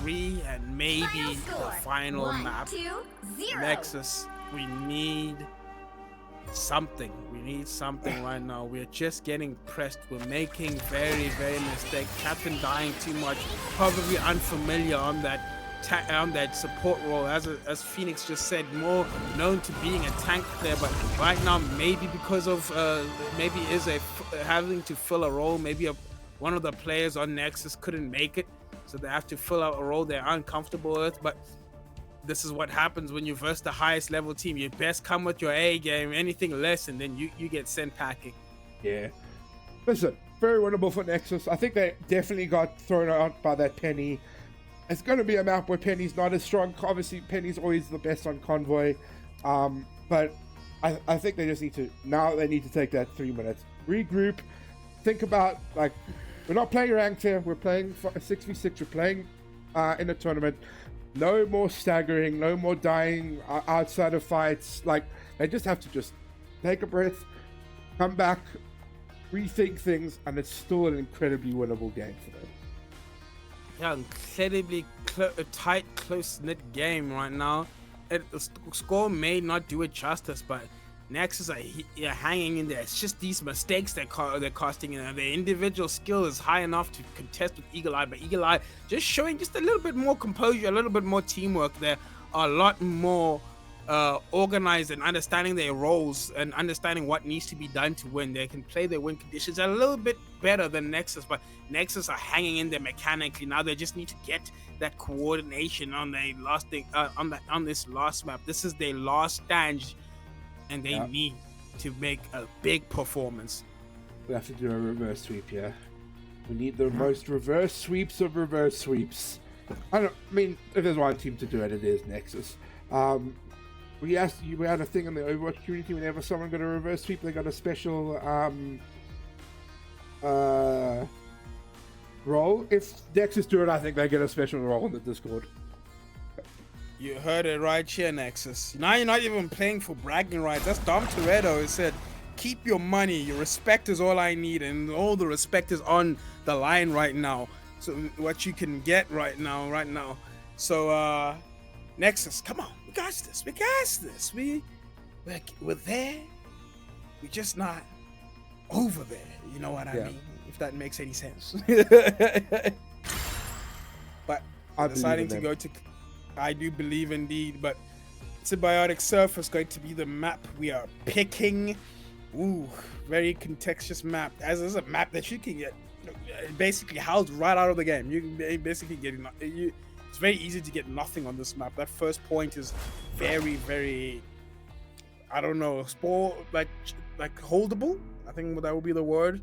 3 and maybe the final map. Nexus. We need something. We need something right now. We're just getting pressed. We're making very, very mistake. Captain dying too much. Probably unfamiliar on that support role. As Phoenix just said, more known to being a tank player. But right now, maybe because of maybe having to fill a role. Maybe one of the players on Nexus couldn't make it, so they have to fill out a role they're uncomfortable with. But this is what happens when you verse the highest level team. You best come with your A game. Anything less, and then you get sent packing. Yeah. Listen, very winnable for Nexus. I think they definitely got thrown out by that Penny. It's going to be a map where Penny's not as strong. Obviously, Penny's always the best on Convoy. But I think they just need to take that 3 minutes. Regroup. Think about, like, we're not playing ranked here. We're playing 6v6. We're playing in a tournament. No more staggering, no more dying outside of fights. Like, they just have to just take a breath, come back, rethink things, and it's still an incredibly winnable game for them. Yeah, incredibly tight, close-knit game right now. The score may not do it justice, but Nexus are hanging in there. It's just these mistakes they're costing in. Their individual skill is high enough to contest with Eagle Eye, but Eagle Eye just showing just a little bit more composure, a little bit more teamwork. They're a lot more organized and understanding their roles and understanding what needs to be done to win. They can play their win conditions a little bit better than Nexus, but Nexus are hanging in there mechanically. Now they just need to get that coordination on their last thing on this last map. This is their last stand. And they need to make a big performance. We have to do a reverse sweep here. We need the most reverse sweeps of reverse sweeps. I mean, if there's one team to do it, it is Nexus. We had a thing in the Overwatch community. Whenever someone got a reverse sweep, they got a special role. If Nexus do it, I think they get a special role in the Discord. You heard it right here, Nexus. Now you're not even playing for bragging rights. That's Dom Toretto. He said, keep your money. Your respect is all I need. And all the respect is on the line right now. So what you can get right now. So Nexus, come on, we got this. We got this. We're there. We're just not over there. You know what I mean? If that makes any sense. But I deciding to go to, I do believe indeed. But Symbiotic Surf is going to be the map we are picking. Ooh, very contextuous map. As is a map that you can get basically housed right out of the game. You can basically get it's very easy to get nothing on this map. That first point is very, very, I don't know, like holdable. I think that would be the word.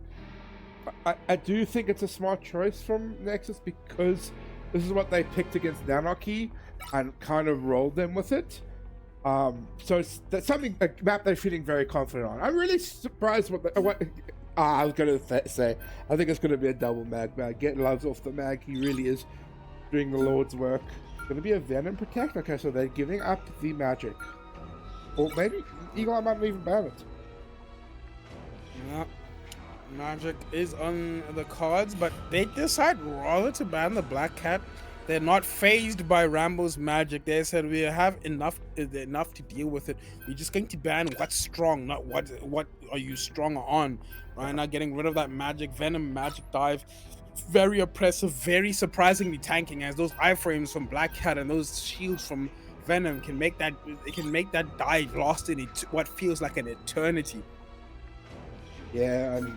I do think it's a smart choice from Nexus because this is what they picked against Nanarchy and kind of rolled them with it. So that's something, a map they're feeling very confident on. I'm really surprised I was going to say, I think it's going to be a double mag. Get loves off the mag. He really is doing the Lord's work. It's going to be a Venom Protect. Okay, so they're giving up the magic. Or maybe Eagle Eye might even ban it. Yeah, magic is on the cards, but they decide rather to ban the Black Cat. They're not phased by Rambo's magic. They said we have enough to deal with it. We're just going to ban what's strong, not what are you strong on. Right now, getting rid of that magic, Venom magic dive, very oppressive, very surprisingly tanking. As those iframes from Black Cat and those shields from Venom can make that dive last in what feels like an eternity. Yeah, and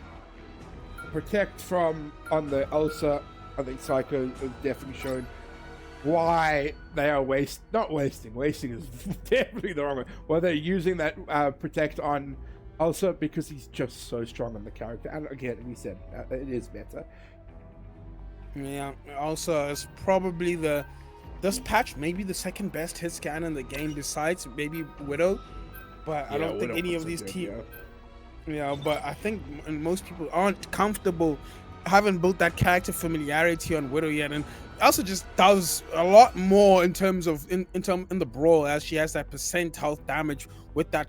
protect from on the Ulcer. I think Psycho has definitely shown why they are not wasting. Wasting is definitely the wrong way. Why they're using that protect on Ulcer because he's just so strong on the character. And again, we said it is better. Yeah, Ulcer is probably this patch maybe the second best hit scan in the game besides maybe Widow, but I don't think any of these teams. Yeah, but I think most people aren't comfortable, haven't built that character familiarity on Widow yet, and also just does a lot more in terms of in the brawl, as she has that percent health damage with that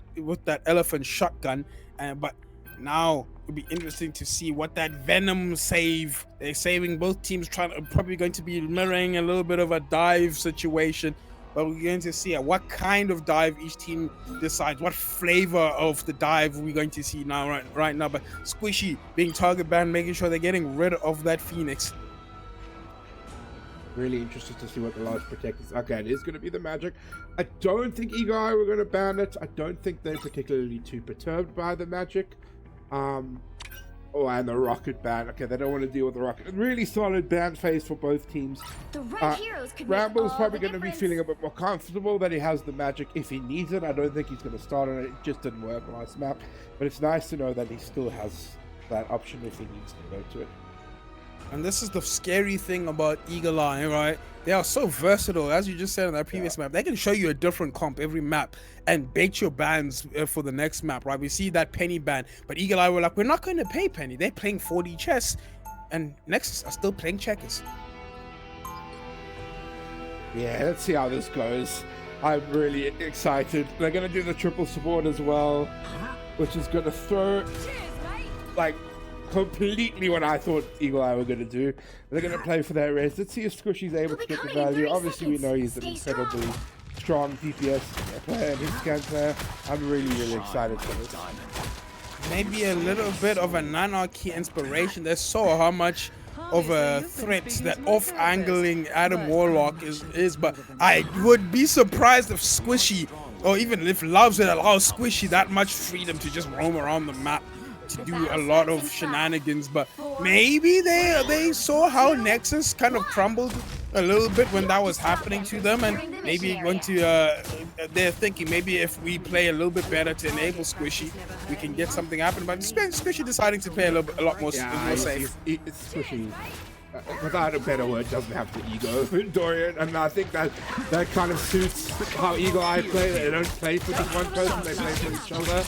elephant shotgun. But now it'll be interesting to see what that Venom save. They're saving both teams, probably going to be mirroring a little bit of a dive situation. But we're going to see what kind of dive each team decides, what flavor of the dive we're going to see now, right now. But Squishy being target banned, making sure they're getting rid of that Phoenix. Really interested to see what the last protect is. Okay, it is going to be the magic. I don't think Eagle Eye were going to ban it. I don't think they're particularly too perturbed by the magic. Oh, and the rocket ban. Okay, they don't want to deal with the rocket. Really solid ban phase for both teams. The right heroes could Ramble's make probably all the going to be difference. feeling a bit more comfortable that he has the magic if he needs it. I don't think he's going to start on it. It just didn't work last map. But it's nice to know that he still has that option if he needs to go to it. And this is the scary thing about Eagle Eye, right? They are so versatile, as you just said in that previous map. They can show you a different comp every map and bait your bans for the next map, right? We see that Penny ban, but Eagle Eye were like, we're not going to pay Penny. They're playing 4D chess, and Nexus are still playing checkers. Yeah, let's see how this goes. I'm really excited. They're going to do the triple support as well, which is going to throw, like, completely what I thought Eagle Eye were going to do. They're going to play for their res. Let's see if Squishy's able to get the value. Obviously, we know he's an incredibly strong DPS player and hit scan player. I'm really, really excited for this. Maybe a little bit of an anarchy inspiration. They saw how much of a threat that off-angling Adam Warlock is, but I would be surprised if Squishy, or even if Loves it, allows Squishy that much freedom to just roam around the map to do a lot of shenanigans. But maybe they saw how Nexus kind of crumbled a little bit when that was happening to them, and maybe going to they're thinking maybe if we play a little bit better to enable Squishy, we can get something happen. But Squishy deciding to play a lot more safe. It's Squishy. Without a better word, doesn't have the ego, Dorian, and I think that kind of suits how Eagle Eye play. They don't play for just one person; they play for each other.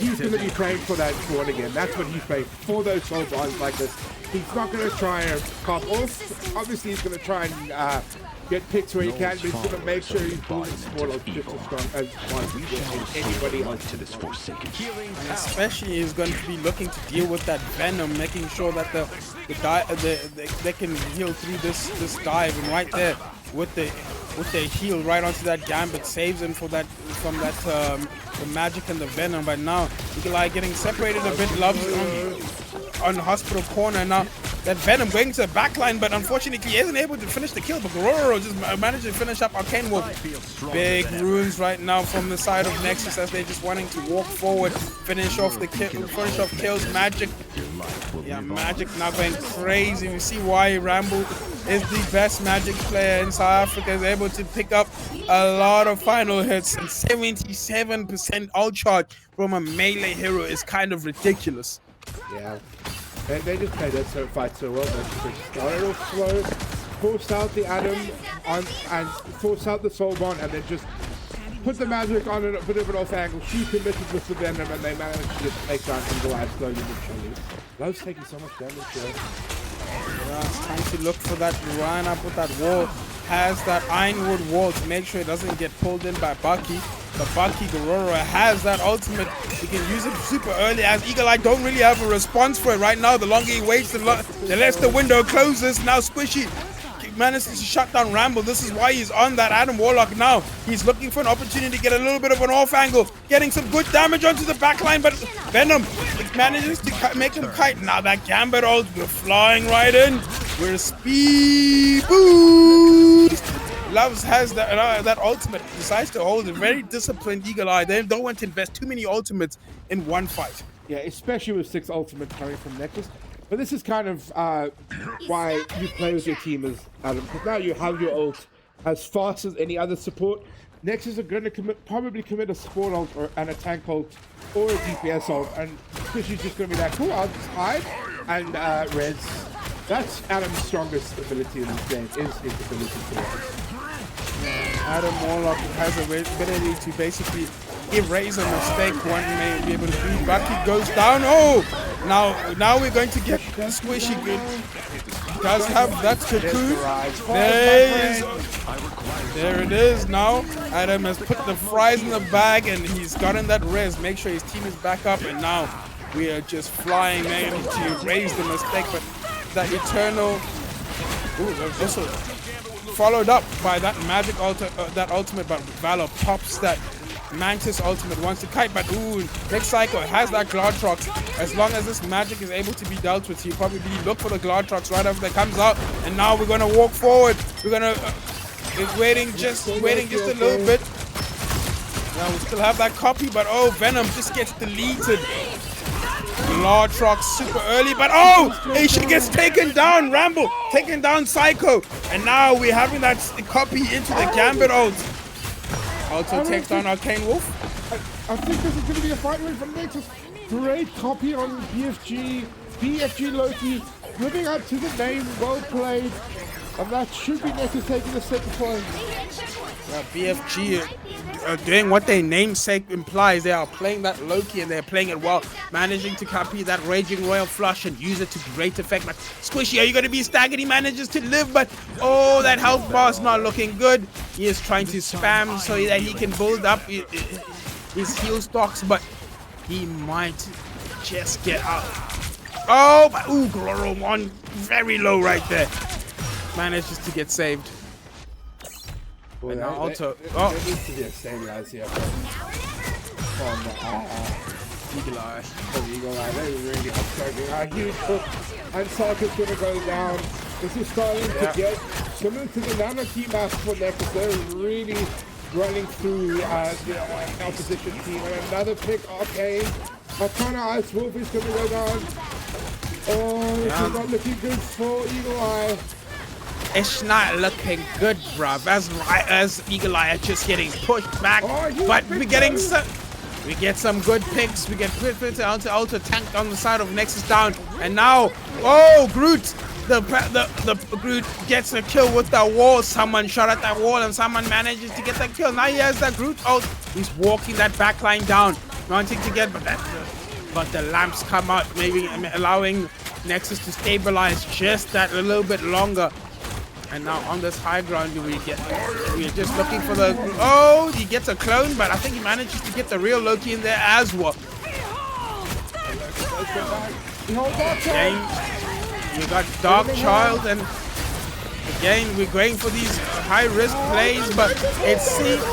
He's going to be playing for that squad again. That's what he's playing for, those soul bonds like this. He's not going to try and cop off. Obviously, he's going to try and get picks where he can, but he's going to make sure he's doing the squad just as strong as anybody else to this Forsaken. And especially he's going to be looking to deal with that Venom, making sure that they can heal through this dive. And right there, with the heal right onto that Gambit, saves him from that the magic and the venom. But now Eagle-Eye getting separated a bit. Loves on hospital corner now. That venom going to the backline, but unfortunately he isn't able to finish the kill. But Gororo just managed to finish up Arcane Wolf. Big runes right now from the side of Nexus as they're just wanting to walk forward, finish off kills. Magic. Yeah, Magic now going crazy. We see why Rambo is the best Magic player in South Africa. Is able to pick up a lot of final hits, and 77% ult charge from a melee hero is kind of ridiculous. Yeah. They just played that fight so well. They started off slow, forced out the Adam and forced out the Soul Bond, and then just put the Magic on a bit of an off angle. She committed with the Venom, and they managed to just take down Eagle-Eye slowly but surely. Love's taking so much damage here. Yeah, it's time to look for that run up with that wall. Has that Ironwood wall to make sure it doesn't get pulled in by Bucky. But Bucky Gororo has that ultimate. He can use it super early as Eagle-Eye don't really have a response for it right now. The longer he waits, the less the window closes. Now Squishy manages to shut down Rambo. This is why he's on that Adam Warlock now. He's looking for an opportunity to get a little bit of an off angle, getting some good damage onto the backline, but Venom manages to make him kite. Now that Gambit ult, we're flying right in. We're speed boost. Loves has that ultimate, decides to hold a very disciplined Eagle-Eye. They don't want to invest too many ultimates in one fight. Yeah, especially with 6 ultimates coming from Nexus. But this is kind of why you play with your team as Adam, because now you have your ult as fast as any other support. Nexus are going to probably commit a support ult and a tank ult or a DPS ult, and Squishy's just going to be like, cool, I'll just hide and res. That's Adam's strongest ability in this game, is his ability to res. Adam Warlock has the ability to basically erase a mistake one may be able to do. Bucky goes down. Oh! Now we're going to get Squishy good. Does have that cocoon. There it is now. Adam has put the fries in the bag and he's gotten that res. Make sure his team is back up, and now we are just flying maybe to erase the mistake, but that eternal. Ooh, also followed up by that magic that ultimate, but Valor pops that Mantis ultimate, wants to kite, but ooh, next Psycho has that Gladrox. As long as this magic is able to be dealt with, you probably look for the Gladrox right after that comes out, and now we're gonna walk forward. We're gonna waiting just a little bit. Now we still have that copy, but oh, Venom just gets deleted. Gladrox super early, but oh, she gets taken down. Rambo taken down Psycho, and now we're having that copy into the Gambit ult. Also takes down Arcane Wolf. I think this is going to be a fight win from Nexus. Great copy on BFG Loki, living up to the name, well played, and that should be Nexus taking the second point. BFG doing what their namesake implies. They are playing that Loki and they're playing it well, managing to copy that Raging Royal Flush and use it to great effect. But Squishy, are you going to be staggered? He manages to live, but oh, that health bar is not looking good. He is trying to spam so that he can build up his heal stocks, but he might just get out. Oh, but ooh, Gororo one very low right there. Manages to get saved. Well, now also, there needs to be a stabilize here from Eagle-Eye. Eagle-Eye, they're really upstarting. Huge hook, and Sarka's gonna go down. This is starting to get similar to the Nano key map for Nexus. They're really running through the opposition team. And another pick, okay. Arcana Ice Wolf is gonna go down. Oh, this is not looking good for Eagle-Eye. It's not looking good, bruv. As Eagle-Eye are just getting pushed back, but we're getting we get some good picks. We get quick auto tank on the side of Nexus down, and now oh, Groot, the Groot gets a kill with that wall. Someone shot at that wall, and someone manages to get that kill. Now he has that Groot ult. He's walking that backline down, wanting to get, but the lamps come out, maybe allowing Nexus to stabilize just that a little bit longer. And now on this high ground, we're just looking for the, oh, he gets a clone, but I think he manages to get the real Loki in there as well. You got Dark Child, and Again, we're going for these high-risk plays, but it seems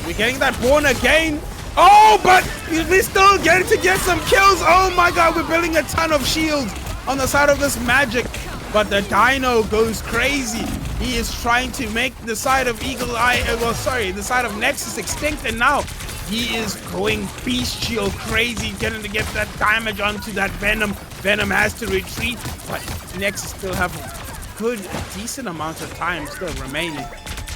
we're getting that born again. Oh, but we're still getting to get some kills. Oh my god, we're building a ton of shields on the side of this Magic, but the Dino goes crazy. He is trying to make the side of the side of Nexus extinct, and now he is going bestial crazy, getting to get that damage onto that Venom. Venom has to retreat, but Nexus still have a decent amount of time still remaining.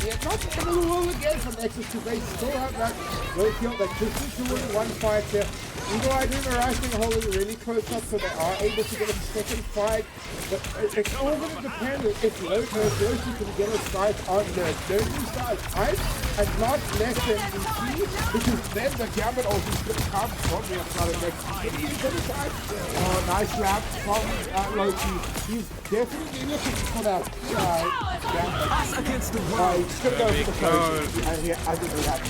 Yeah, not the end of the world again for Nexus, because they still have that low kill. They're pushing towards one fight here. Eagle Eye doing the right thing, holding really close up, so they are able to get a second fight. But it's all going to depend if Loki can get a sight on the dirty side. And not less than DC, because then the Gambit also is going to come from the outside of Nexus. Oh, nice lap from Loki. He's definitely looking for that Gambit. Against the wall. He's going to go for the close. I think we have to.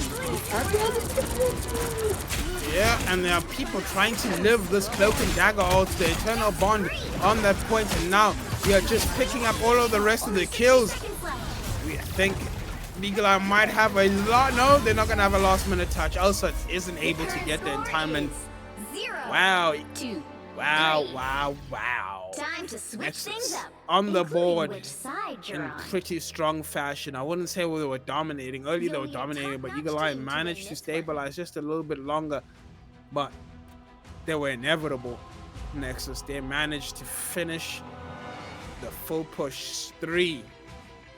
Yeah, and there are people trying to live this Cloak and Dagger ult, the Eternal Bond on that point, and now we are just picking up all of the rest of the kills. We think Eagle Eye might have a lot. No, they're not going to have a last-minute touch. Also, isn't able to get there in time, and wow. Wow. Time to switch Nexus things up. on the including board which side you're in on. pretty strong fashion. I wouldn't say we were dominating. Early they were dominating, but Eagle Eye managed to stabilize just a little bit longer. But they were inevitable. Nexus, they managed to finish the full push 3.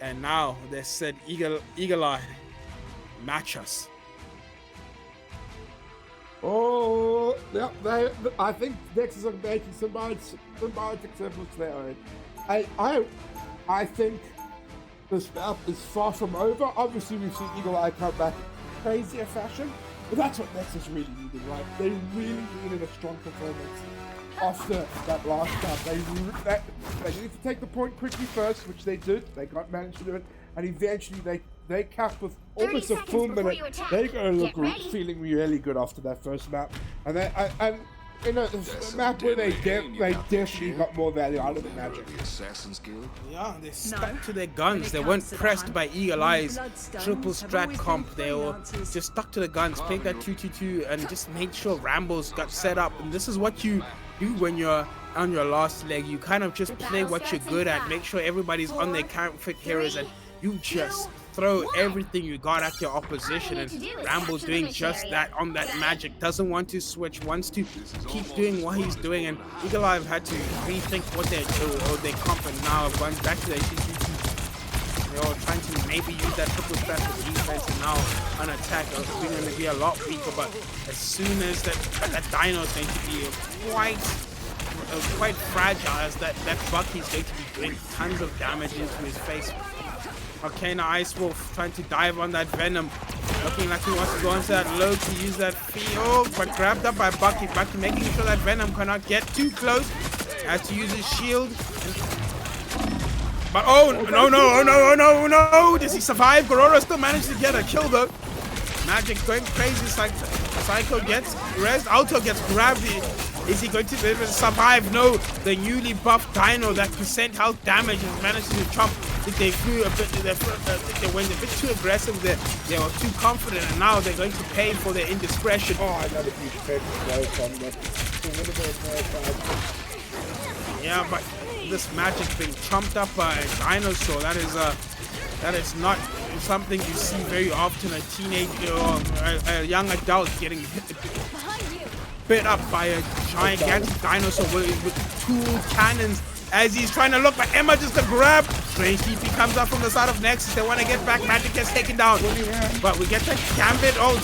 And now they said, Eagle Eye, match us. Oh, yeah, I think Nexus are making some examples there. I think this map is far from over. Obviously, we've seen Eagle Eye come back in crazier fashion, but that's what Nexus really needed, right? They really needed a strong performance after that last map. They needed to take the point quickly first, which they did. They managed to do it, and eventually they capped with almost a full minute. They're going to look feeling really good after that first map, and you know, the map where they definitely got more value out of the Magic. Yeah, they stuck to their guns. They weren't pressed by Eagle Eye's triple strat comp. They were just stuck to the guns, played that 2-2-2, and just made sure Rambles got set up. And this is what you do when you're on your last leg. You kind of just play what you're good at, make sure everybody's on their current fit heroes, and you just throw everything you got at your opposition. And Ramble's doing just that on that Magic. Doesn't want to switch, wants to keep doing what he's doing. And Eagle Eye have had to rethink what they're doing, or their comp, and now have gone back to their 2-2-2. They're all trying to maybe use that triple strat for defense, and now on attack are going to be a lot weaker. But as soon as that Dino is going to be quite fragile, as that Bucky's going to be doing tons of damage into his face. Okay, now Ice Wolf trying to dive on that Venom. Looking like he wants to go into that low to use that field, but grabbed up by Bucky. Bucky making sure that Venom cannot get too close. Has to use his shield. But no! Does he survive? Gororo still managed to get a kill though. Magic going crazy. Psycho gets res. Auto gets grabbed. Is he going to be able to survive? No. The newly buffed Dino, that percent health damage, has managed to chomp. I think they flew a bit. They went a bit too aggressive there. They were too confident, and now they're going to pay for their indiscretion. Oh, another huge pay from that. Yeah, but this Magic being chomped up by a dinosaur, that is not something you see very often. A teenager or a young adult getting bit up by a gigantic dinosaur with two cannons as he's trying to look, but Emma just a grab. Strange TP comes up from the side of Nexus. They want to get back. Magic gets taken down, but we get that Gambit. Oh,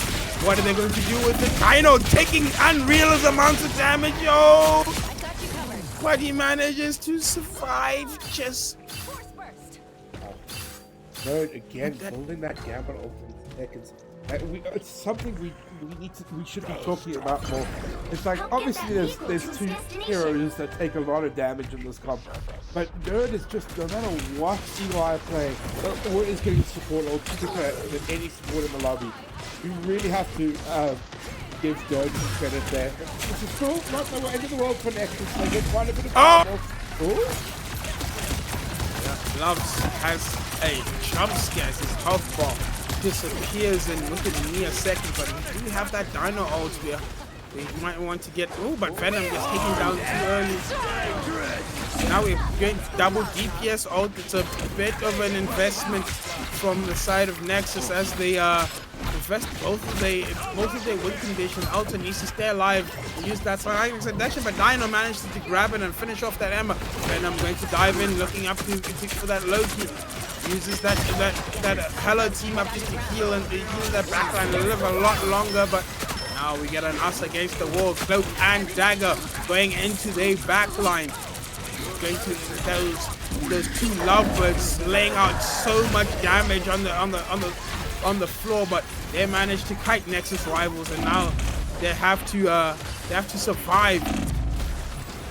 what are they going to do with the Dino taking unreal amounts of damage? Yo, but he manages to survive. Just Nerd again, holding that Gambit open seconds. It's something we should be talking about more. It's like, obviously there's two heroes that take a lot of damage in this comp, but Nerd is just, no matter what Eagle Eye play, or is getting support, or than any support in the lobby. You really have to give Nerd some credit there. This is still not the end of the world for Nexus. They get quite a bit of Loves has a jump scare. His health bar disappears in within a mere second, but we do have that Dino ult here. We might want to get... Oh, but Venom gets taken down too early. Now we're going double DPS ult. It's a bit of an investment from the side of Nexus as they invest both of their win conditions. Ulta needs to stay alive and use that side extension, but Dino managed to grab it and finish off that Emma. Venom going to dive in, looking up for that Loki. Uses that Hello team up just to heal and heal that backline to live a lot longer, but now we get an us against the wall. Cloak and Dagger going into their backline. Going to those two lovebirds laying out so much damage on the floor, but they managed to kite Nexus rivals, and now they have to survive.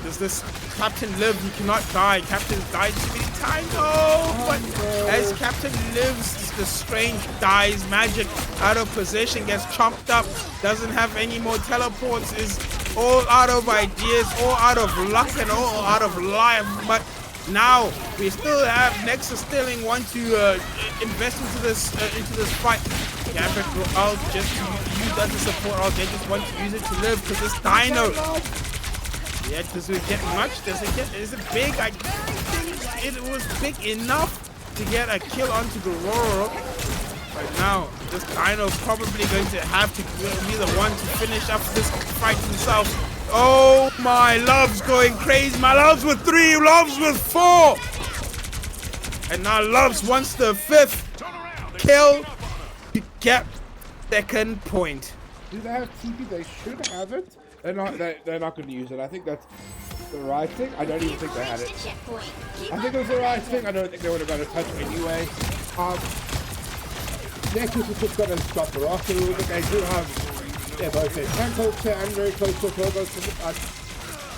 Does this Captain live? He cannot die. Captain's died too many times. Oh, but as Captain lives, the Strange dies. Magic out of position, gets chopped up, doesn't have any more teleports, is all out of ideas, all out of luck, and all out of life. But now we still have Nexus Stilling want to invest into this fight. Gambit will out just to use as a support ult. They just want to use it to live because this Dino. Yeah, does it get much? Is it big? I think it was big enough to get a kill onto the Roro. But now, this Dino probably going to have to be the one to finish up this fight himself. Oh, my Love's going crazy. My Love's with 3, Love's with 4. And now Love's wants the 5th kill to get 2nd point. Do they have TP? They should have it. They're not going to use it. I think that's the right thing. I don't even think they had it. I think it was the right thing. I don't think they would have got a touch anyway. Nexus is just going to stop the roster a little bit. They do have, yeah, both their tank culture and very close to Turbo.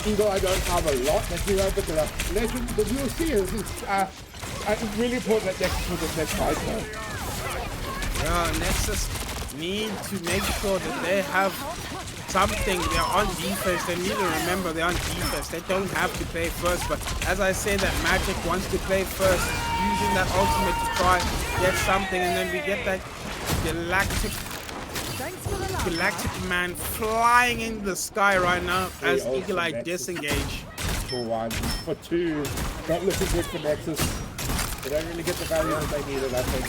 Eagle, I don't have a lot that you have, but there are legends. But you'll see is it's really important that Nexus was the next fight though. Yeah, Nexus need to make sure that they have something. They're on defense. They need to remember they're on defense. They don't have to play first, but as I say that Magic wants to play first, using that ultimate to try get something, and then we get that galactic man flying in the sky right now as Eagle Eye disengage. For 1, for 2, not looking good for Nexus. They don't really get the value that they needed, I think.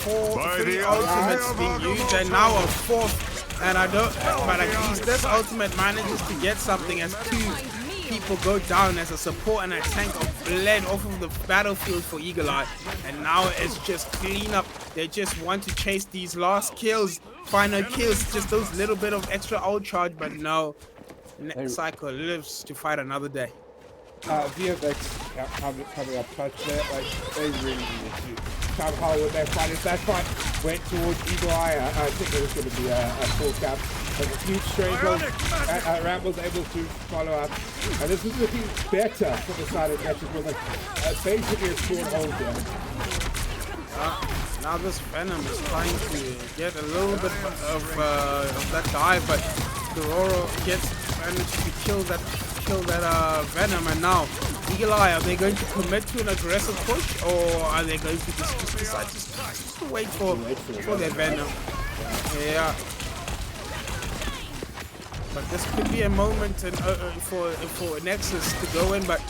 3 ultimates being used, and now a 4th. And I don't, but at least this ultimate manages to get something as 2 people go down as a support and a tank are bled off of the battlefield for Eagle Eye. And now it's just clean up. They just want to chase these last kills, final kills, just those little bit of extra ult charge, but no. Cycle lives to fight another day. VFX coming up touch there, like they really needed to somehow with their fight. If that fight went towards Eagle Eye, I think it was going to be a full cap. But a huge strangle, Ramble's able to follow up. And this is looking better for the side of Nexus with basically a short hold there. Now this Venom is trying to get a little bit of that dive, but Dororo managed to kill that Venom, and now Eagle Eye, are they going to commit to an aggressive push, or are they going to just decide to wait for their Venom? Yeah. But this could be a moment for Nexus to go in, but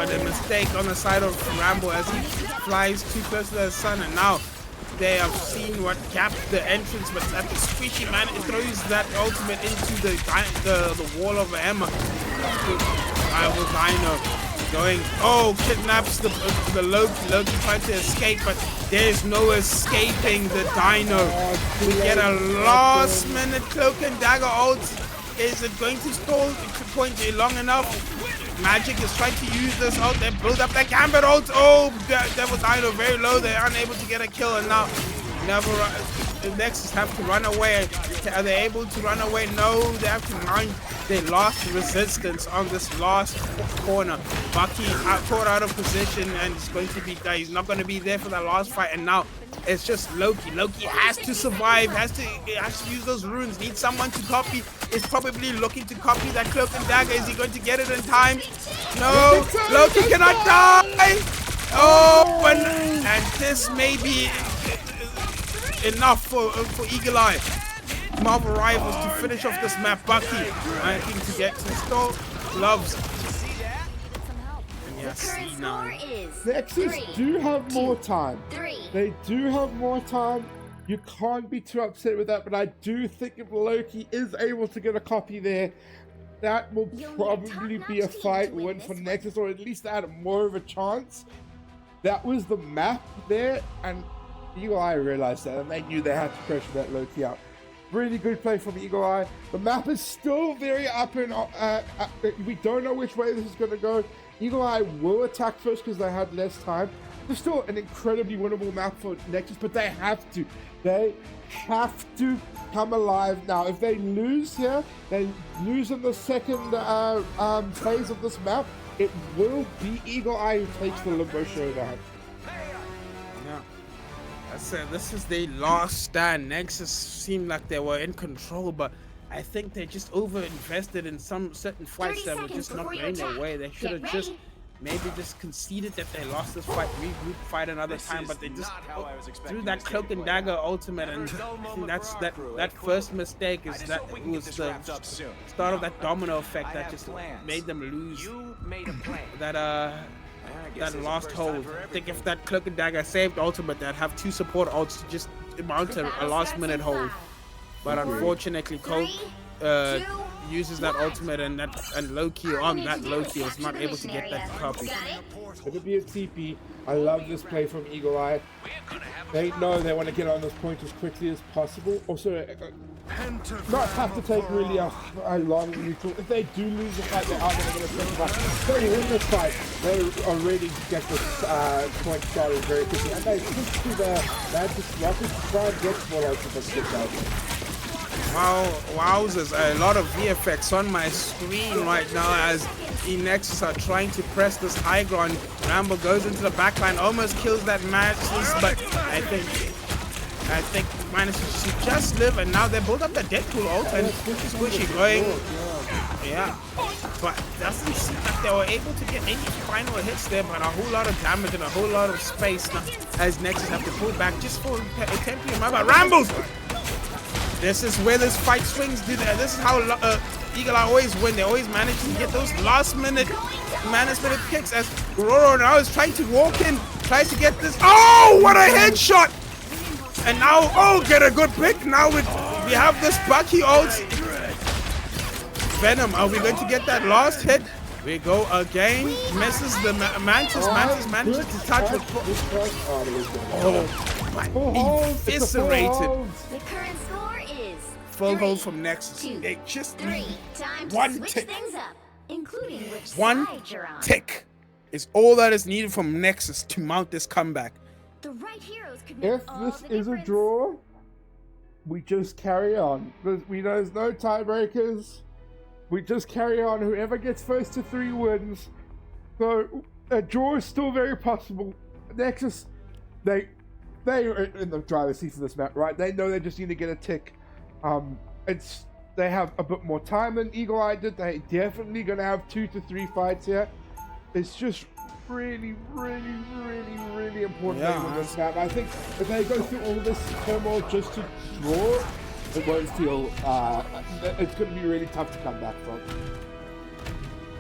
the mistake on the side of Rambo as he flies too close to the sun, and now they have seen what capped the entrance, but at the squishy man, it throws that ultimate into the wall of Emma. Rival Dino going, kidnaps the Loki. Loki trying to escape, but there's no escaping the Dino. We get a last minute cloak and dagger ult. Is it going to stall to point long enough? Magic is trying to use this ult. They build up that Gambit ult. Oh, Devil Dino very low. They're unable to get a kill, and now the Nexus have to run away. Are they able to run away? No, they have to mind their last resistance on this last corner. Bucky caught out of position, and he's not going to be there for that last fight. And now it's just Loki. Loki has to survive, has to use those runes, needs someone to copy. Is probably looking to copy that cloak and dagger. Is he going to get it in time? No, Loki cannot die. Oh, and this may be enough for Eagle Eye. Marvel Rivals to finish off this map. Bucky, I think to get to install gloves. And yeah, C9. Nexus do have more time. They do have more time. You can't be too upset with that, but I do think if Loki is able to get a copy there, that will probably be a fight win for Nexus, or at least add more of a chance. That was the map there, and Eagle Eye realized that, and they knew they had to pressure that Loki out. Really good play from Eagle Eye. The map is still very up and we don't know which way this is going to go. Eagle Eye will attack first because they had less time. It's still an incredibly winnable map for Nexus, but they have to. They have to come alive now. If they lose here, they lose in the second phase of this map, it will be Eagle Eye who takes the Limbo Showdown. Yeah. I said this is their last stand. Nexus seemed like they were in control, but I think they just over-invested in some certain fights that were just not going their way. They should have just maybe just conceded that they lost this fight, regroup, fight another time, but they just threw that cloak and dagger ultimate, and I think that first mistake is that it was the start of that domino effect that just made them lose that last hold. I think if that cloak and dagger saved ultimate, they'd have 2 support ults to just mount a last minute hold. But unfortunately, Colt uses that ultimate, and Loki on that Loki was not able to get that copy. It'll be a TP. I love this play from Eagle Eye. They know they want to get on this point as quickly as possible. Also, not have to take really a long neutral. If they do lose the fight, they are going to get a second fight. They win this fight. They already get this point started very quickly. And they switch to the Mantis Rockets to try and get small ultimates. Wow, wowzers, a lot of VFX on my screen right now as Nexus are trying to press this high ground. Rambo goes into the backline, almost kills that Mantis, but I think manages to just live, and now they build up the Deadpool ult and Squishy going. Yeah, but doesn't seem like they were able to get any final hits there, but a whole lot of damage and a whole lot of space now as Nexus have to pull back just for attempting him out. Rambo's! This is where this fight swings. This is how Eagle Eye always win. They always manage to get those last minute picks as Roro now is trying to walk in, tries to get this. Oh, what a headshot! And now, oh, get a good pick. Now we have this Bucky ult. Venom, are we going to get that last hit? We go again. Misses the Mantis. Mantis manages to touch it. Oh, eviscerated. The current score is full hold from Nexus. They just need one tick. One tick is all that is needed from Nexus to mount this comeback. The right heroes could if this is a draw, we just carry on. There's no tiebreakers. We just carry on. Whoever gets first to 3 wins. So a draw is still very possible. Nexus, they are in the driver's seat for this map, right? They know they just need to get a tick. They have a bit more time than Eagle Eye did. They definitely gonna have 2 to 3 fights here. It's just really important on this map. I think if they go through all this turmoil just to draw, it won't feel. It's gonna be really tough to come back from.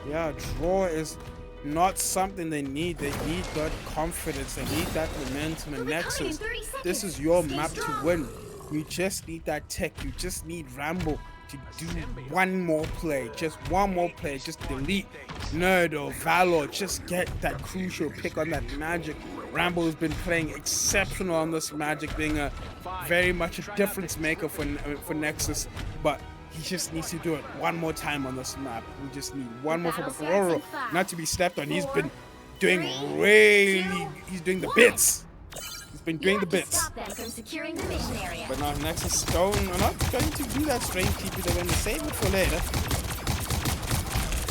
Yeah, draw is not something they need. They need that confidence. They need that momentum. And Nexus, this is your map to win. You just need that tech. You just need Rambo to do one more play. Just one more play. Just delete Nerd or Valor. Just get that crucial pick on that Magic. Rambo has been playing exceptional on this Magic, being a very much a difference maker for Nexus. But he just needs to do it one more time on this map. We just need one more from Roro, not to be stepped on. He's been doing he's doing the bits. He's been doing the bits. But now Nexus Stone are not going to do that strange TP. They're going to save it for later.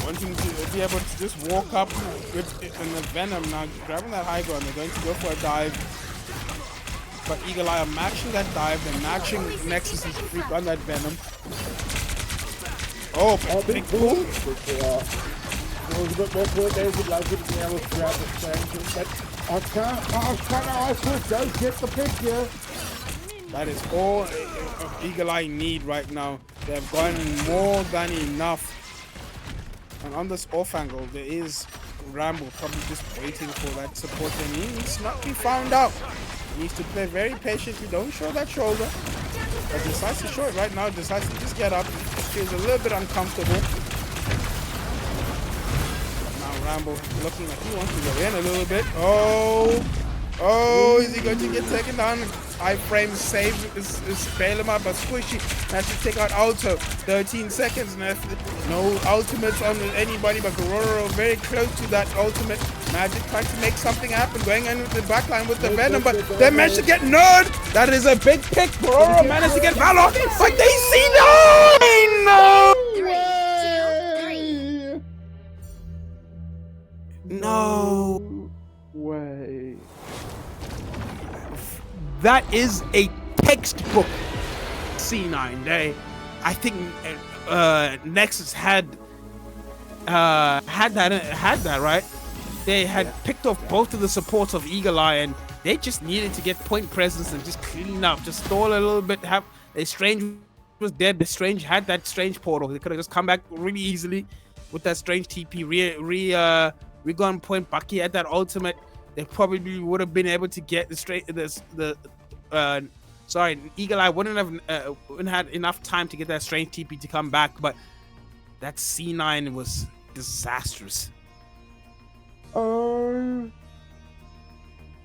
Wanting to be able to just walk up with in the Venom now, grabbing that high ground. They're going to go for a dive. But Eagle Eye are matching that dive. They're matching Nexus's freak on that Venom. Oh, big pull. There was a bit more forward there. Would like to be able to grab the strength, but Icewood does get the pick here. That is all Eagle Eye need right now. They have gotten more than enough. And on this off angle, there is Rambo probably just waiting for that support, and he needs not be found out. He needs to play very patiently. Don't show that shoulder. But decides to show it right now. Decides to just get up. Feels a little bit uncomfortable. Now Rambo looking like he wants to go in a little bit. Oh, is he going to get taken down? Iframe save is bail him up, but Squishy has to take out Alto. 13 seconds left. No ultimates on anybody but Gororo very close to that ultimate. Magic trying to make something happen, going in with the backline with the Venom, but they managed to get Nerd. That is a big pick. Gororo managed to get Valor, but they see no! 3, 2, 3. No way. That is a textbook C9. I think Nexus had that right. They had picked off both of the supports of Eagle Eye, and they just needed to get point presence and just clean up, just stall a little bit. Have a Strange was dead. The Strange had that Strange portal. They could have just come back really easily with that Strange TP. Re-gone point. Bucky had that ultimate. They probably would have been able to get Eagle Eye wouldn't have had enough time to get that Strange TP to come back, but that C9 was disastrous. Oh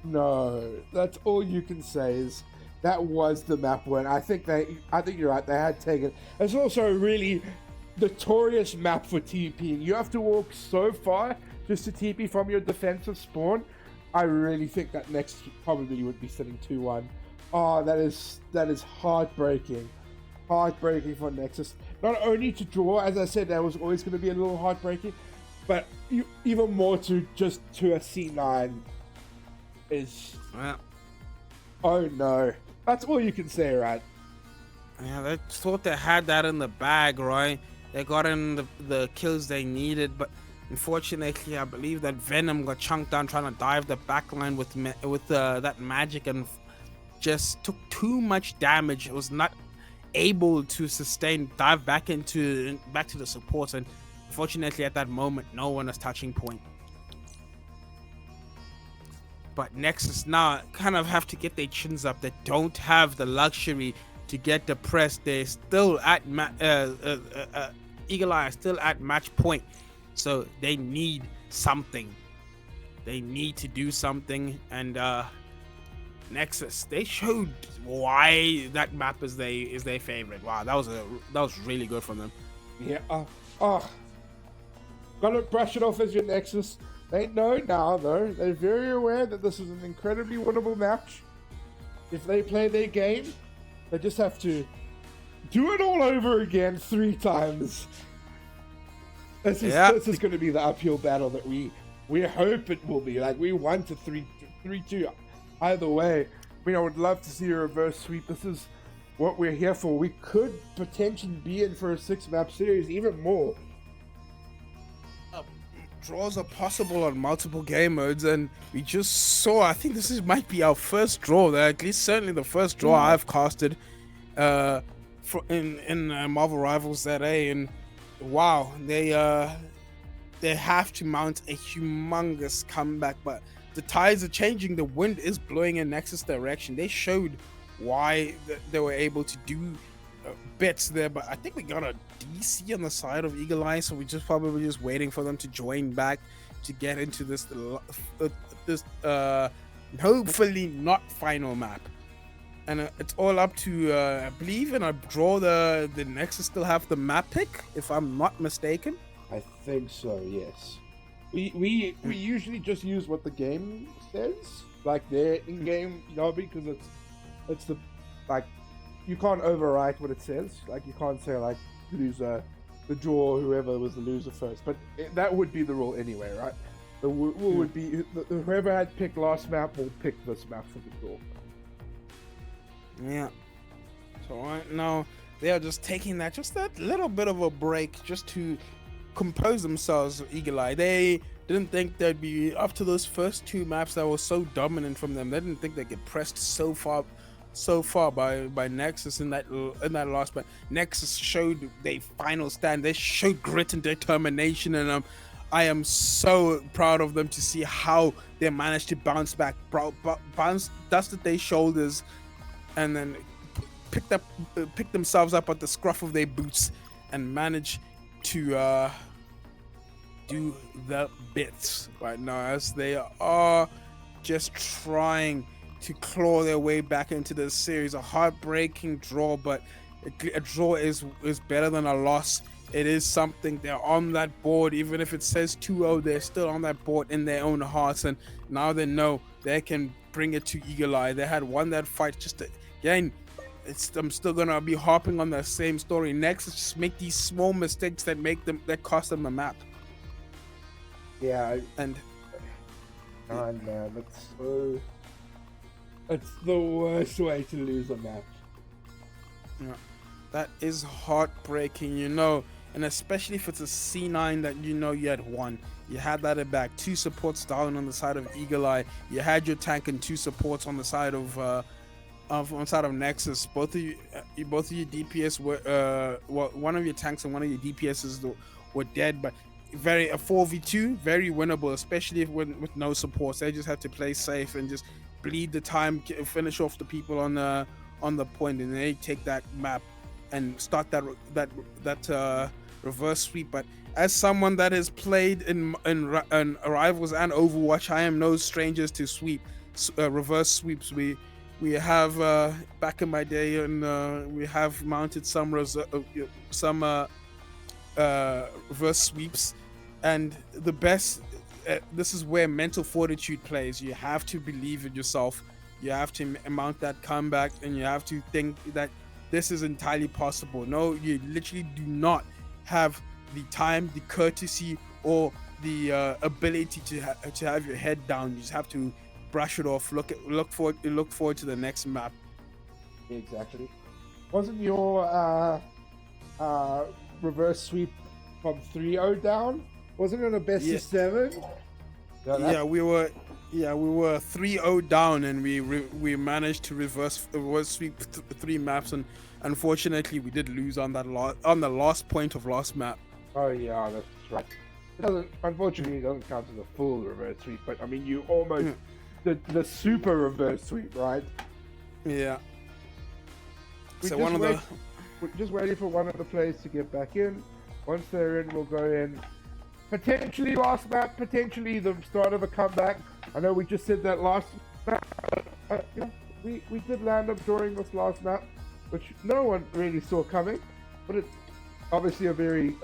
no, that's all you can say is that was the map win. I think you're right. They had taken. It's also a really notorious map for TP. You have to walk so far just to TP from your defensive spawn. I really think that next probably would be sitting 2-1. Oh, that is heartbreaking. Heartbreaking for Nexus. Not only to draw, as I said, that was always going to be a little heartbreaking, but even more to a C9 is... Yeah. Oh no. That's all you can say, right? Yeah, they thought they had that in the bag, right? They got in the kills they needed, but unfortunately, I believe that Venom got chunked down trying to dive the backline with that magic and just took too much damage. It was not able to dive back to the supports, and unfortunately at that moment no one is touching point. But Nexus now kind of have to get their chins up. They don't have the luxury to get depressed. They're still at Eagle Eye is still at match point, so they need something. They need to do something, and Nexus, they showed why that map is their favorite. Wow, that was really good from them. Yeah. Gotta brush it off as your Nexus. They know now, though. They're very aware that this is an incredibly winnable match. If they play their game, they just have to do it all over again 3 times. This is going to be the uphill battle that we hope it will be. Like, we want to 3-2. Either way, I would love to see a reverse sweep. This is what we're here for. We could potentially be in for a 6-map series, even more. Draws are possible on multiple game modes, and we just saw, I think this might be our first draw, at least certainly the first draw I've casted in Marvel Rivals ZA, and wow, they have to mount a humongous comeback, but the tides are changing. The wind is blowing in Nexus direction. They showed why they were able to do bits there, but I think we got a DC on the side of Eagle Eye, so we're just probably just waiting for them to join back to get into this hopefully not final map. And it's all up to I believe in a draw the Nexus still have the map pick, if I'm not mistaken. I think so, yes. We usually just use what the game says, like their in-game lobby, because it's the, like, you can't overwrite what it says. Like, you can't say, like, loser, the draw, whoever was the loser first. But that would be the rule anyway, right? The rule would be whoever had picked last map will pick this map for the draw. Yeah. So right now they are just taking that little bit of a break just to compose themselves. Eagle Eye, they didn't think they'd be up to those first two maps that were so dominant from them. They didn't think they'd get pressed so far by Nexus in that last. But Nexus showed their final stand. They showed grit and determination, and I am so proud of them to see how they managed to bounce back, dusted their shoulders, and then picked themselves up at the scruff of their boots and managed to do the bits right now, as they are just trying to claw their way back into the series. A heartbreaking draw, but a draw is better than a loss. It is something. They're on that board, even if it says 2-0, they're still on that board in their own hearts, and now they know they can bring it to Eagle Eye. They had won that fight again. I'm still gonna be harping on the same story. Nexus just make these small mistakes that cost them the map. Yeah, and man, it's the worst way to lose a map. Yeah, that is heartbreaking, and especially if it's a C9 that you had won. You had that at back, 2 supports down on the side of Eagle Eye. You had your tank and 2 supports on the side of Nexus. Both of your DPS were one of your tanks and one of your DPSs were dead, but a 4v2 very winnable, especially with no supports. They just have to play safe and just bleed the time, finish off the people on the point, and they take that map and start that reverse sweep. But as someone that has played in Rivals and Overwatch, I am no strangers to reverse sweeps. We have back in my day, and we have mounted some reverse sweeps, and the best. This is where mental fortitude plays. You have to believe in yourself. You have to mount that comeback, and you have to think that this is entirely possible. No, you literally do not have the time, the courtesy, or the ability to have your head down. You just have to brush it off. Look forward to the next map. Exactly. Wasn't your reverse sweep from 3-0 down? Wasn't it a best of 7? Yeah, we were 3-0 down, and we managed to reverse sweep 3 maps, and unfortunately we did lose on the last point of last map. Oh yeah, that's right. Unfortunately, it doesn't count as a full reverse sweep, but I mean, you almost the super reverse sweep, right? Yeah. We're just waiting for one of the players to get back in. Once they're in, we'll go in. Potentially last map, potentially the start of a comeback. I know we just said that last map. We did land up during this last map, which no one really saw coming, but it's obviously a very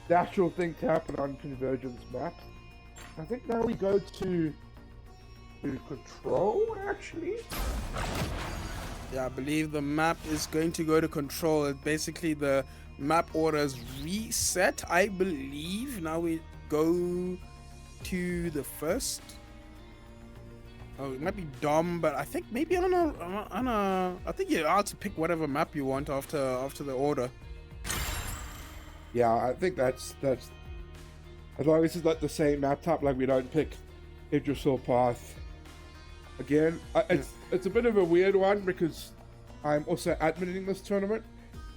natural thing to happen on convergence maps. I think now we go to control, actually. Yeah, I believe the map is going to go to control. Basically, the map order is reset, I believe. Now we go to the first. Oh, it might be Dom, but I think maybe on a. I think you're allowed to pick whatever map you want after the order. Yeah, I think that's as long as it's not the same map type, like we don't pick Idrisil Path again. It's a bit of a weird one because I'm also admitting this tournament,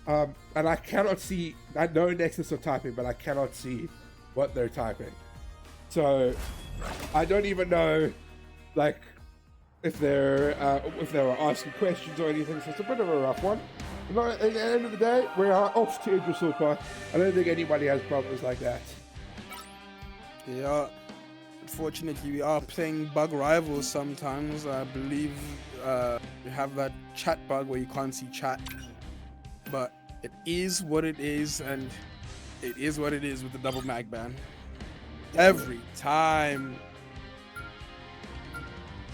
and I cannot see. I know Nexus are typing, but I cannot see what they're typing. So I don't even know, like, if they were asking questions or anything. So it's a bit of a rough one. But at the end of the day, we are off to Idrisil Path. I don't think anybody has problems like that. Yeah. Unfortunately, we are playing bug rivals sometimes. I believe we have that chat bug where you can't see chat. But it is what it is, and it is what it is with the double mag ban. Every time.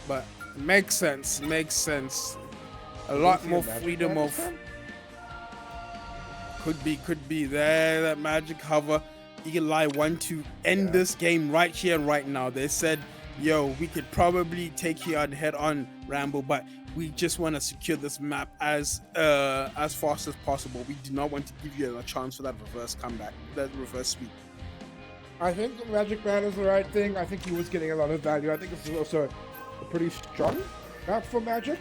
But makes sense. A lot more freedom of... Could be there, that magic hover. Eagle Eye want to end this game right here and right now. They said, yo, we could probably take you out head on, Rambo, but we just want to secure this map as fast as possible. We do not want to give you a chance for that reverse comeback, that reverse sweep. I think the Magic Man is the right thing. I think he was getting a lot of value. I think this is also a pretty strong map for Magic.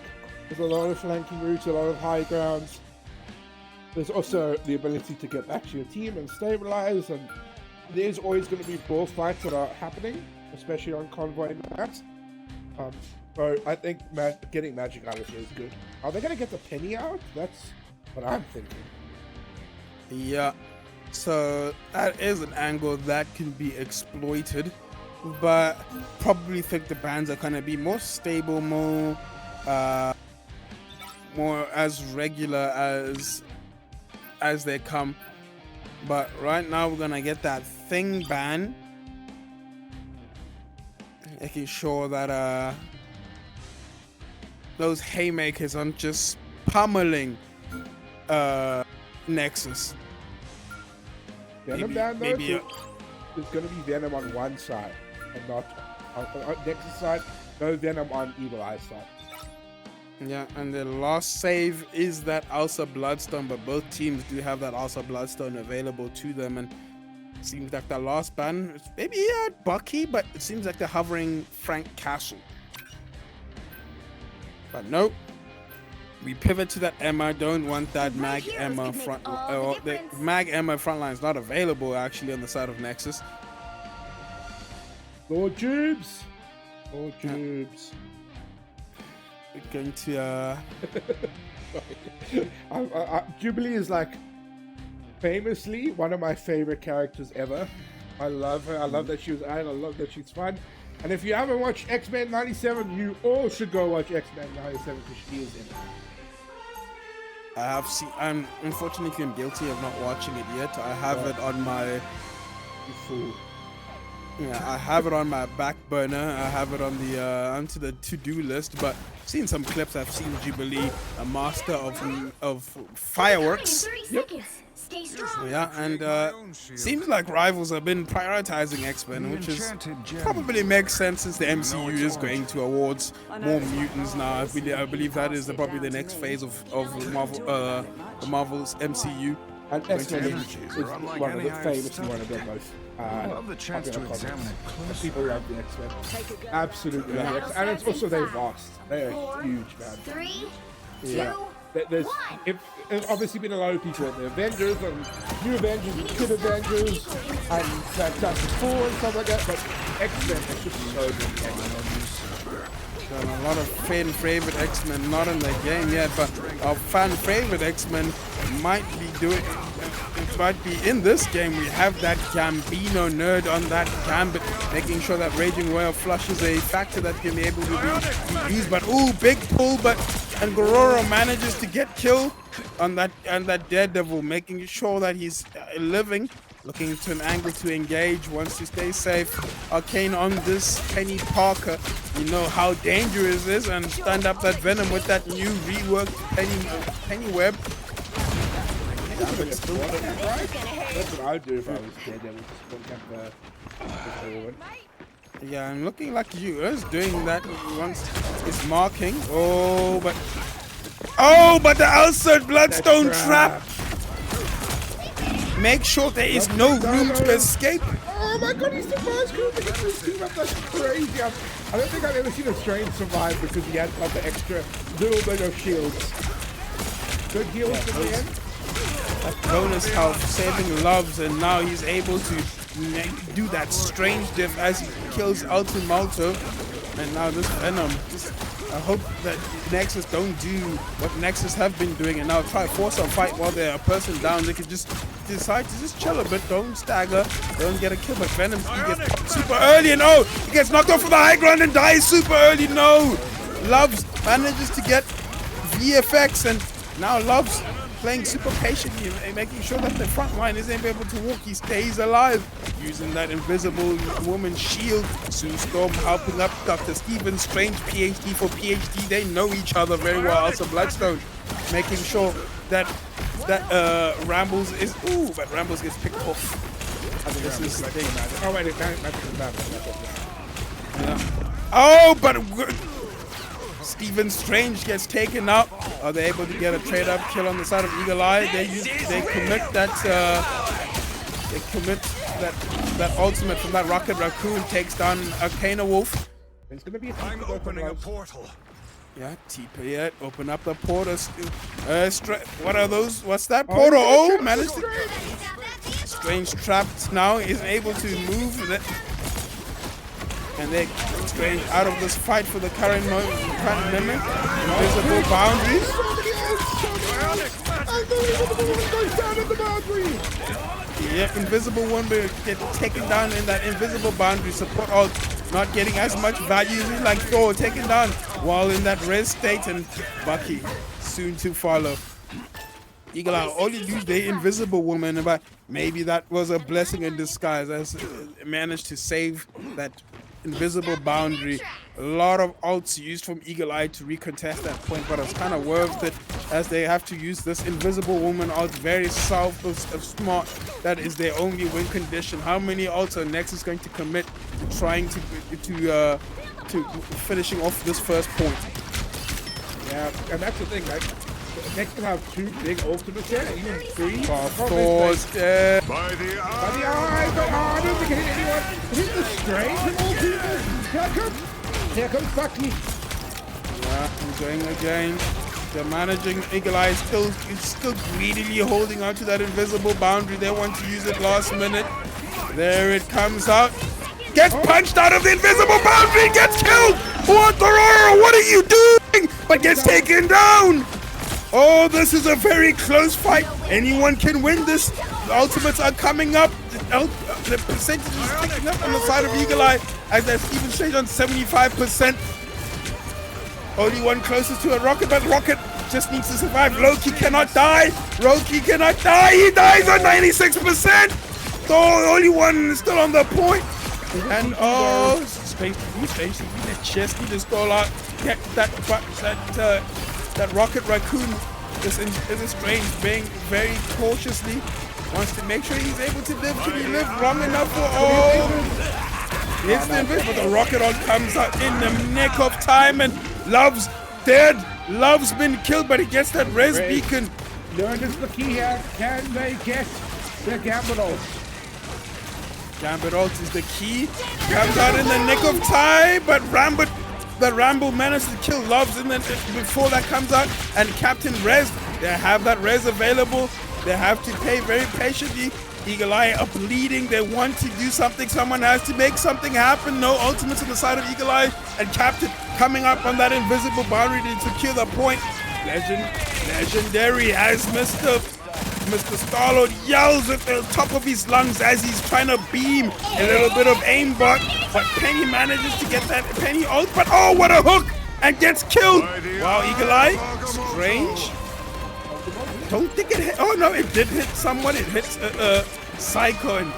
There's a lot of flanking routes, a lot of high grounds. There's also the ability to get back to your team and stabilize, and there's always going to be ball fights that are happening, especially on convoy maps. So I think getting Magic out of here is good. Are they going to get the penny out? That's what I'm thinking. Yeah, so that is an angle that can be exploited, but probably think the bans are going to be more stable, more as regular as they come. But right now we're gonna get that thing ban, making sure that those haymakers aren't just pummeling Nexus. Venom ban though, there's going to be Venom on one side and not on Nexus side. No Venom on Evil Eye's side. Yeah, and the last save is that Alsa Bloodstone, but both teams do have that Alsa Bloodstone available to them, and it seems like the last ban is maybe Bucky, but it seems like they're hovering Frank Castle. But nope. We pivot to that Emma. Don't want that Mag Emma front. The Mag Emma frontline is not available actually on the side of Nexus. Lord Jubes. Lord Jubes. We're going to Jubilee is like famously one of my favorite characters ever. I love her. I love that she was out. I love that she's fun. And if you haven't watched X-Men 97, you all should go watch X-Men 97 because she is in it. I have seen. Unfortunately, I'm guilty of not watching it yet. I have it on my. You fool. Yeah, I have it on my back burner. I have it on the onto the to-do list. But seen some clips. I've seen Jubilee, a master of fireworks. Yep. Yeah, and seems like Rivals have been prioritizing X-Men, which is probably makes sense since the MCU is going towards more mutants now. I believe that is probably the next phase of Marvel, the Marvel's MCU. And X-Men is one of the famous and one of the most I love the chance to examine it closely. people love the X-Men. Absolutely love the X-Men. And it's also they're vast. They're huge, man. 3, 2, Yeah. There's obviously been a lot of people in the Avengers and New Avengers and Kid Avengers and Fantastic Four and stuff like that, but X-Men is just so good. And a lot of fan favorite X-Men not in the game yet, but our fan favorite X-Men might be doing. It might be in this game. We have that Gambino nerd on that Gambit, making sure that Raging Royal Flush is a factor that can be able to be used. But ooh, big pull, and Gororo manages to get killed on that Daredevil, making sure that he's living. Looking to an angle to engage, wants to stay safe. Arcane on this Penny Parker. You know how dangerous it is, and stand up that Venom with that new reworked Penny Web. That's what I would do if I was Daredevil. Just wouldn't have the forward. Yeah, I'm looking like you is doing that once. It's marking. Oh, but the outside Bloodstone trap. Make sure there is no room to escape. Oh my god, he survives! That's crazy. I don't think I've ever seen a Strange survive because he had like the extra little bit of shields. Good heals in the end. That bonus health, saving Loves, and now he's able to do that strange diff as he kills Ultimalto. And now this Venom. I hope that Nexus don't do what Nexus have been doing and now try to force a fight while they're a person down. They could just decide to just chill a bit, don't stagger, don't get a kill. But Venom, he gets super early and he gets knocked off for the high ground and dies super early. No! Loves manages to get VFX, and now Loves playing super patiently, making sure that the front line isn't able to walk. He stays alive, using that invisible woman shield. Sue Storm helping up Dr. Stephen Strange, PhD for PhD. They know each other very well. Also Bloodstone, making sure that Rambles is but Rambles gets picked off. This is the thing. Oh wait, but Stephen Strange gets taken out. Are they able to get a trade-up kill on the side of Eagle Eye? They commit that ultimate from that Rocket Raccoon takes down Arcana Wolf. It's gonna be a I'm opening a portal. Yeah, T-Pay it. Open up the portal. What are those? What's that portal? Oh, managed to. Strange trapped now. Isn't able to move. And they're Strange out of this fight for the current moment. Invisible boundaries. Yep, invisible one will get taken down in that invisible boundary. Support ult not getting as much value like Thor taken down while in that res state, and Bucky soon to follow. Eagle Eye only lose the invisible woman, but maybe that was a blessing in disguise as it managed to save that invisible boundary. A lot of ults used from Eagle Eye to recontest that point, but it's kind of worth it as they have to use this invisible woman ult very smart. That is their only win condition. How many ults are Nexus going to commit to trying to finishing off this first point? Yeah, and that's the thing, like, Next will have 2 big ultimates here, even 3. Of course, yeah. By the eye. By the eye, but I don't think it hit anyone. Hit the Strange of all people. Here comes Bucky. Yeah, I'm going again. They're managing. Eagle Eye is still greedily holding on to that invisible boundary. They want to use it last minute. There it comes out. Gets punched out of the invisible boundary. Gets killed. What are you doing? But gets taken down. Oh, this is a very close fight. Anyone can win this. The ultimates are coming up. The percentage is picking up on the side of Eagle Eye as they're even straight on 75%. Only one closest to a Rocket, but Rocket just needs to survive. Loki cannot die. Loki cannot die. He dies on 96%. The only one still on the point. And oh, Strange, the chest he just stole out. Get that Rocket Raccoon is Strange being very cautiously wants to make sure he's able to live. Can he live long enough for it's the invisible, but the Rocket on comes out in the nick of time, and Love's dead. Love's been killed, but he gets that res beacon. Learn is the key here. Can they get the Gambit ult? Gambit ult is the key. Comes out in the nick of time, but Rambo managed to kill Loves in before that comes out, and Captain Rez, they have that res available. They have to pay very patiently. Eagle Eye are bleeding. They want to do something. Someone has to make something happen. No ultimates on the side of Eagle Eye, and Captain coming up on that invisible boundary to secure the point. Legendary as Mr. Star-Lord yells at the top of his lungs as he's trying to beam a little bit of aimbot, but Penny manages to get that Penny ult, but oh, what a hook, and gets killed. Wow, Eagle Eye, Strange. Don't think it hit, oh no, it did hit someone. It hits Psycho, and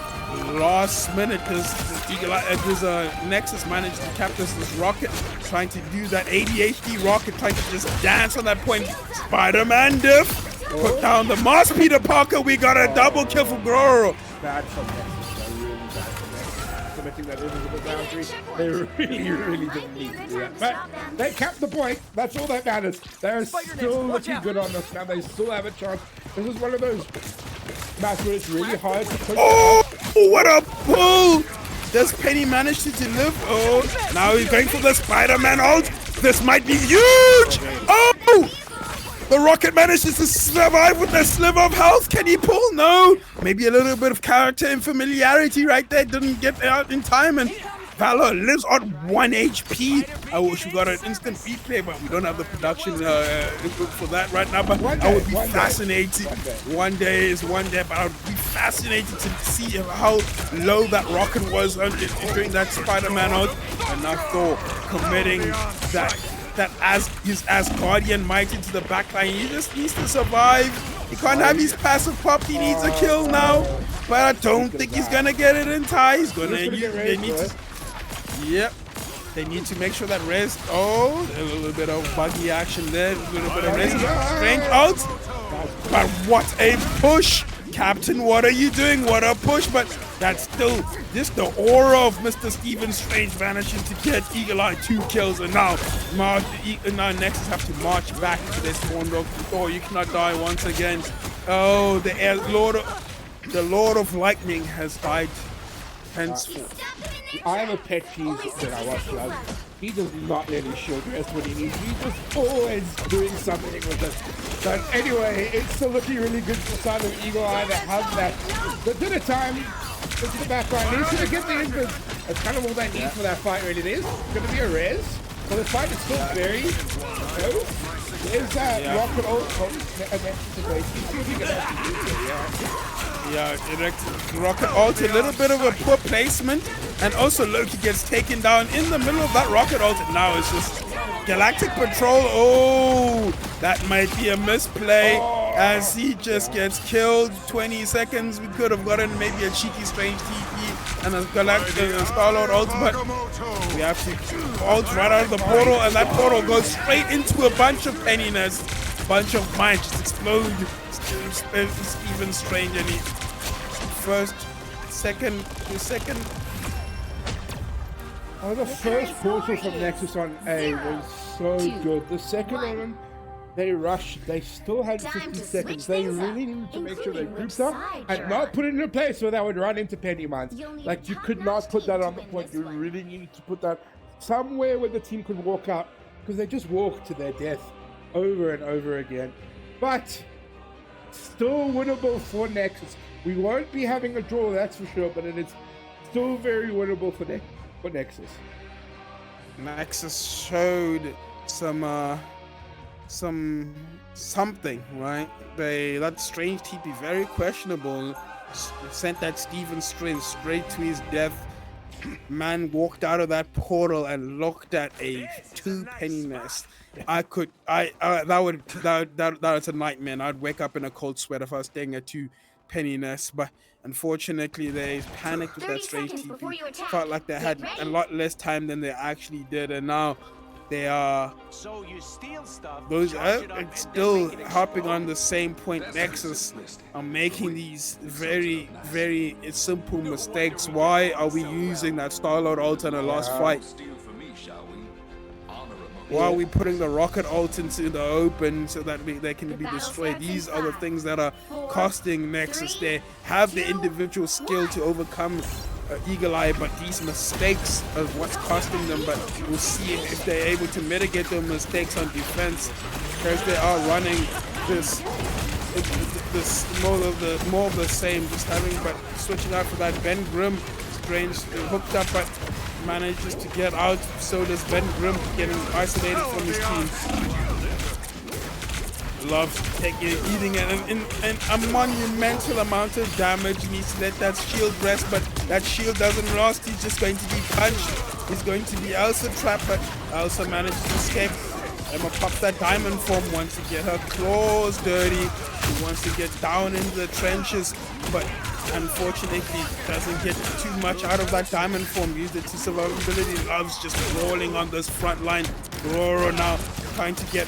last minute does Eagle Eye, Nexus managed to capture this Rocket, trying to do that ADHD Rocket, trying to just dance on that point. Spider-Man diff. Put down the Moss Peter Parker. We got a double kill for Goro. Bad for Nexus, though, really bad for Nexus. Committing that invisible boundary. They really didn't need to do that. But they kept the point. That's all that matters. They're still looking good on this now. They still have a chance. This is one of those matches where it's really hard to push. Oh, what a pull! Does Penny manage to deliver? Oh, now he's going for the Spider-Man ult. This might be huge! Oh! The Rocket manages to survive with a sliver of health. Can he pull? No. Maybe a little bit of character and familiarity right there. Didn't get out in time, and Valor lives on 1 HP. I wish we got an instant replay, but we don't have the production for that right now. But I would be fascinated. One day is one day, but I would be fascinated to see how low that Rocket was during that Spider-Man out. And now Thor committing that as his Asgardian might into the backline. He just needs to survive. He can't have his passive pop. He needs a kill now, but I don't think he's gonna get it in time. He's gonna they need to make sure that res. Oh, a little bit of buggy action there. A little bit of res. Strange out, but what a push! Captain, what are you doing? What a push! But that's still just the aura of Mr. Stephen Strange vanishes to get Eagle Eye 2 kills, and now Nexus have to march back to their spawn dog. Oh, you cannot die once again. Oh, the Lord of Lightning has died henceforth. I have a pet peeve when I watch Love. He does not let his shield rest when he needs. He's just always doing something with it. But anyway, it's still looking really good for the side of Eagle Eye that has that. But at a time, into the backline, he's going to get the input. That's kind of all they need for that fight, really. There's going to be a res. So the fight is still very close. There's that rocket ult. Yeah, rocket ult, a little bit of a poor placement, and also Loki gets taken down in the middle of that rocket ult. Now it's just Galactic Patrol. Oh, that might be a misplay as he just gets killed. 20 seconds, we could have gotten maybe a cheeky strange TP and a Galactic Star-Lord ult, but we have to ult right out of the portal, and that portal goes straight into a bunch of Penny Nests, bunch of mines just explode. It's even strange, and he the second. Oh, the first portal from Nexus on A was so good. The second one, they rushed. They still had 50 seconds. They really needed to make sure they grouped up and not put it in a place where they would run into penny mines. Like, you could not put that on the point. You really needed to put that somewhere where the team could walk out, because they just walked to their death over and over again. But still winnable for Nexus. We won't be having a draw, that's for sure, but it is still very winnable for Nexus. Nexus showed something, right? That strange TP, very questionable. Sent that Steven straight to his death. Man walked out of that portal and looked at a 2 penny nest. That's a nightmare. I'd wake up in a cold sweat if I was staying at 2 penny nests, but unfortunately they panicked with that strange TP. Felt like they had a lot less time than they actually did, and now they are still hopping on the same point. Nexus are making these very, very simple mistakes. Why are we using that Star-Lord ult in a last fight? Why are we putting the rocket ult into the open so that they can be destroyed? These are the things that are costing Nexus. They have the individual skill to overcome Eagle Eye, but these mistakes are what's costing them. But we'll see if they're able to mitigate those mistakes on defense, because they are running this more of the same, just but switching out for that Ben Grimm. Strange hooked up, but manages to get out. So does Ben Grimm, getting isolated from his team. Loves eating a monumental amount of damage. He needs to let that shield rest, but that shield doesn't last. He's just going to be punched. He's going to be Elsa trapped, but Elsa manages to escape. Emma pops that diamond form, wants to get her claws dirty. She wants to get down into the trenches, but unfortunately doesn't get too much out of that diamond form. Used it to survivability. Loves just rolling on this front line. Roro now trying to get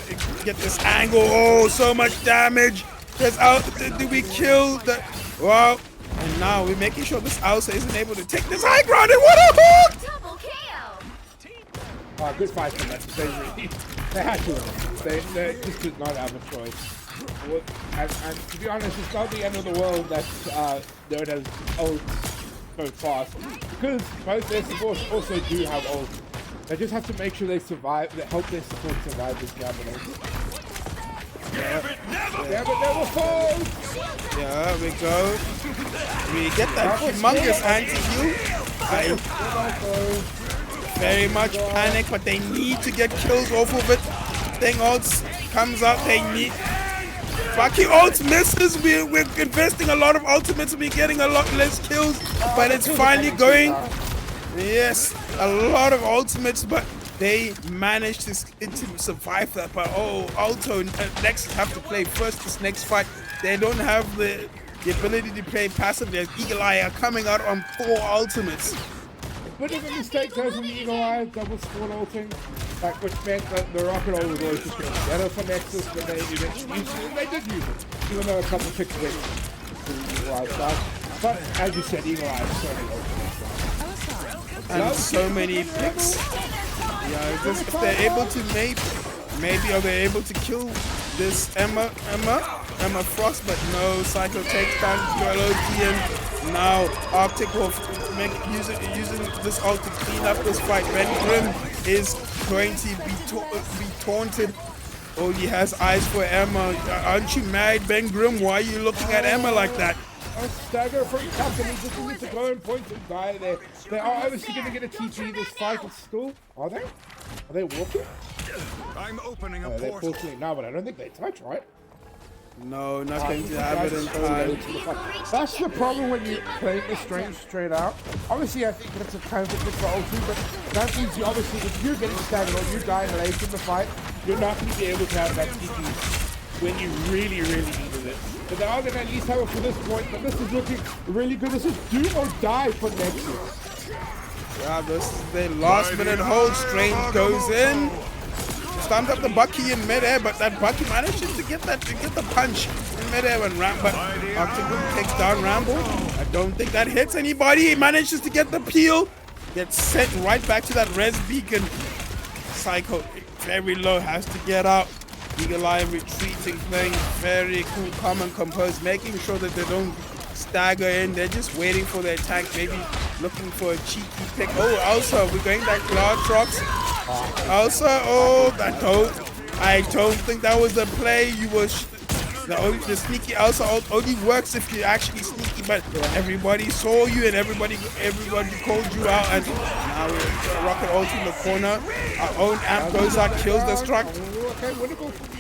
this angle. Oh, so much damage. There's out. Do we kill the? Wow. And now we're making sure this Elsa isn't able to take this high ground. And what a hook! Double kill! Good fight from that. They had to win. They just did not have a choice. And to be honest, it's not the end of the world that Nerd has ult so fast, because both their supports also do have ult. They just have to make sure they survive, they help their support survive this cabinet. Yeah, but never falls! Yeah, we go. We get that humongous anti-heal. Very much panic, but they need to get kills off of it. Thing ults comes out, they need... Fucking ult misses. We're investing a lot of ultimates and we're getting a lot less kills, but it's finally going. Yes, a lot of ultimates, but they managed to survive that. But Alto and Nexus have to play first this next fight. They don't have the ability to play passively, as Eagle Eye are coming out on 4 ultimates. Bit of a mistake though from the Eagle Eye, double spawn ulting, which meant that the rocket ult was always just getting better for Nexus when they eventually used it. They did use it, even though a couple of picks went to the Eagle Eye side. But as you said, Eagle Eye has so many ultimates. And so many picks. Yeah, if they're able to Maybe are they able to kill this Emma Frost, but no. Psycho takes down Joel. Now Arctic will using this ult to clean up this fight. Ben Grimm is going to be taunted. Oh, he has eyes for Emma. Aren't you mad, Ben Grimm? Why are you looking at Emma like that? A stagger from Captain. He just needs to go and point and die there. They are obviously going to get a TP this fight. It's still... Are they? Are they walking? I'm opening a They're portal. portaling now, but I don't think they touch, right? No, not going to have it in time. That's the problem when you play the strange straight out. Obviously, I think that's a kind of a good for ulti, but that means you obviously, if you're getting staggered or you're dying late in the fight, you're not going to be able to have that TP when you really, really needed it. But they are going to at least have it for this point, but this is looking really good. This is do or die for Nexus. Yeah, this is the last minute hold. Strange goes in. Stamps up the Bucky in midair, but that Bucky manages to get the punch in midair when Arctic takes down Rambo. I don't think that hits anybody. He manages to get the peel. Gets sent right back to that res beacon. Psycho very low, has to get out. Eagle Eye retreating, playing very cool, calm and composed, making sure that they don't stagger in. They're just waiting for the attack, maybe looking for a cheeky pick. Oh, also, we're going back to Lartrox. Also, I don't think that was the play. You were the sneaky also only works if you're actually sneaky, but everybody saw you and everybody called you out, and now Rocket ult in the corner. Our own amp goes out, kills the struck.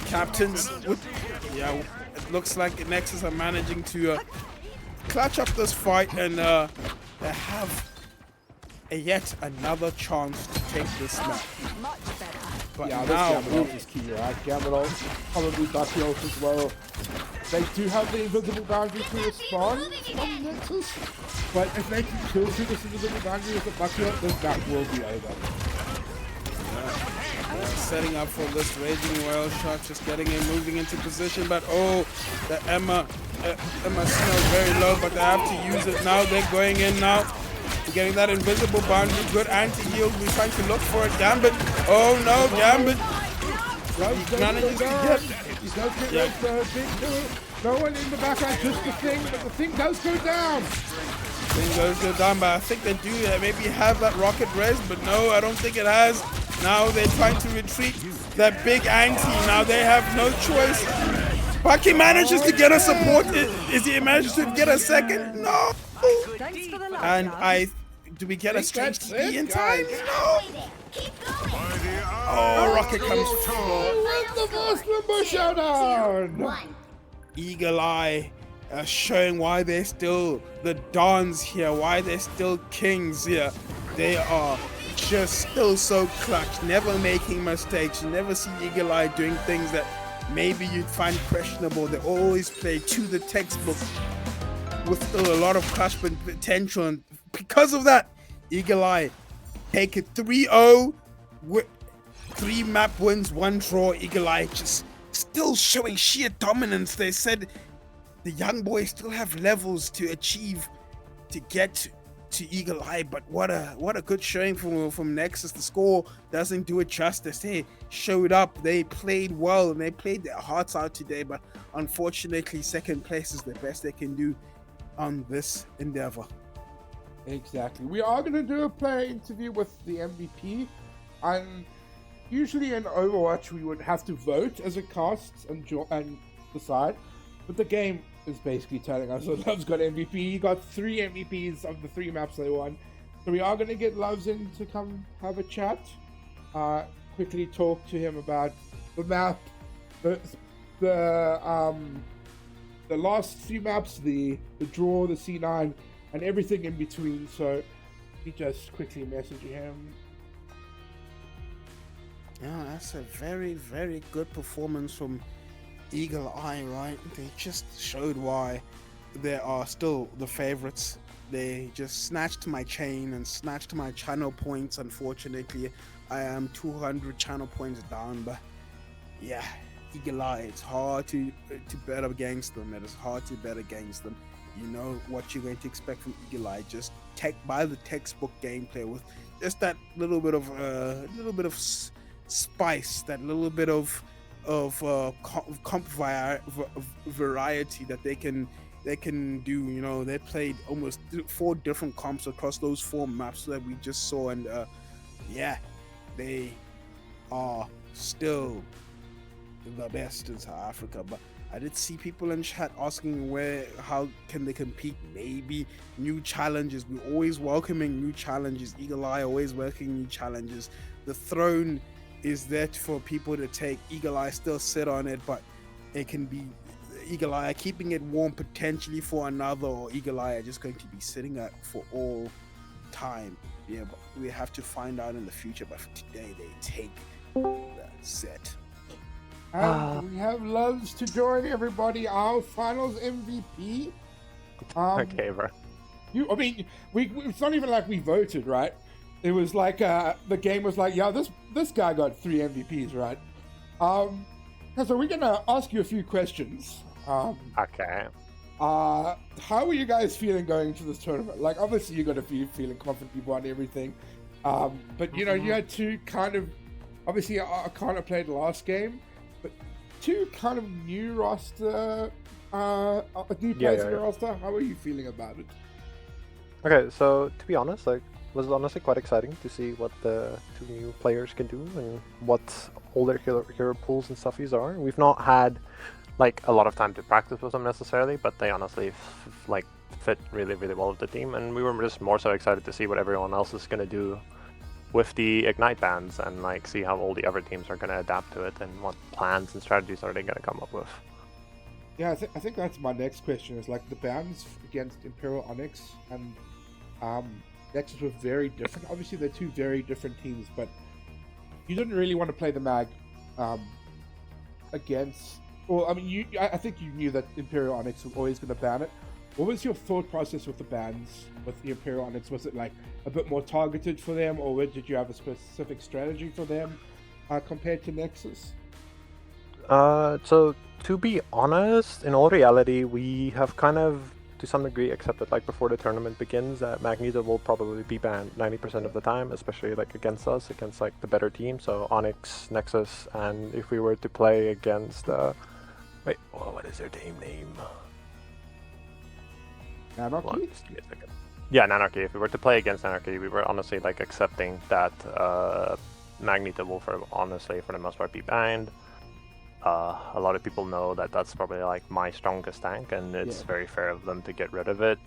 Captains it looks like Nexus are managing to clutch up this fight, and they have yet another chance to take this map. But yeah, now, this Gambit is key, right? Gambit ult, probably Bucky ult as well. They do have the invisible boundary to respond on Nexus, but if they can kill through this invisible boundary with the Bucky ult, then that will be over. Setting up for this raging whale shot, just getting in, moving into position, but oh, the Emma smells very low, but they have to use it now. They're going in now. Getting that invisible boundary, good anti-heal. We're trying to look for a Gambit. Oh no, Gambit. He manages to get. No one in the background, just the thing, but the thing does go down. Thing go down, but I think they do maybe have that rocket res, but no, I don't think it has. Now they're trying to retreat. That big anti, now they have no choice. Bucky manages to get a support. Is he managed to get a second? No. And do we get a strange TP in time? No. Oh, Rocket comes through. The first Limbo Showdown. Eagle Eye showing why they're still the Dons here, why they're still kings here. They are just still so clutch, never making mistakes. You never see Eagle Eye doing things that maybe you'd find questionable. They always play to the textbook with still a lot of clutch potential, and because of that, Eagle Eye take it 3-0 with 3 map wins, 1 draw. Eagle Eye just still showing sheer dominance. They said the young boys still have levels to achieve to get to Eagle Eye, but what a good showing from Nexus. The score doesn't do it justice. They showed up, they played well, and they played their hearts out today, but unfortunately second place is the best they can do on this endeavor. Exactly. We are going to do a player interview with the MVP, and usually in Overwatch we would have to vote as a cast and decide, but the game is basically telling us that Love's got MVP. He got 3 MVPs of the 3 maps they won, so we are going to get Loves in to come have a chat, quickly talk to him about the map, the last 3 maps, the draw, the C9, and everything in between. So we just quickly message him. Yeah, that's a very, very good performance from Eagle Eye, right? They just showed why they are still the favorites. They just snatched my chain and snatched my channel points. Unfortunately, I am 200 channel points down, but yeah, Eagle Eye, it's hard to bet against them. It is hard to bet against them. You know what you're going to expect from Eagle Eye. Just by the textbook gameplay with just that little bit of spice, that little bit of comp variety that they can do. You know, they played almost 4 different comps across those 4 maps that we just saw, and yeah, they are still the best in South Africa. But I did see people in chat asking how can they compete? Maybe new challenges. We're always welcoming new challenges. Eagle Eye always welcoming new challenges. The throne is there for people to take. Eagle Eye still sit on it, but it can be Eagle Eye keeping it warm potentially for another, or Eagle Eye are just going to be sitting at for all time. Yeah, but we have to find out in the future. But for today, they take the set. And we have Loves to join, everybody, our finals MVP. Okay, bro. It's not even like we voted, right? It was like the game was like, yeah, this guy got 3 MVPs, right? So we're gonna ask you a few questions. Okay. How are you guys feeling going into this tournament? Like, obviously you got to be feeling confident you won everything, but you know, you had 2 kind of, obviously I kind of played the last game, but 2 kind of new roster, new players in the roster. How are you feeling about it? Okay, so to be honest, like, was honestly quite exciting to see what the 2 new players can do and what all their hero pools and stuffies are. We've not had like a lot of time to practice with them necessarily, but they honestly fit really, really well with the team, and we were just more so excited to see what everyone else is going to do with the Ignite bans and like see how all the other teams are going to adapt to it and what plans and strategies are they going to come up with. Yeah, I think that's my next question, is like the bans against Imperial Onyx and Nexus were very different. Obviously they're 2 very different teams, but you didn't really want to play the mag against, well, I mean, I think you knew that Imperial Onyx was always going to ban it. What was your thought process with the bans with the Imperial Onyx? Was it like a bit more targeted for them, or did you have a specific strategy for them compared to Nexus? So to be honest, in all reality, we have kind of to some degree accepted, like, before the tournament begins, that Magneto will probably be banned 90% of the time, especially like against us, against like the better team, so Onyx, Nexus, and if we were to play against wait, what is their team name? Anarchy? Yeah, Anarchy. If we were to play against Anarchy, we were honestly like accepting that Magneto will honestly for the most part be banned. A lot of people know that that's probably like my strongest tank, and it's very fair of them to get rid of it,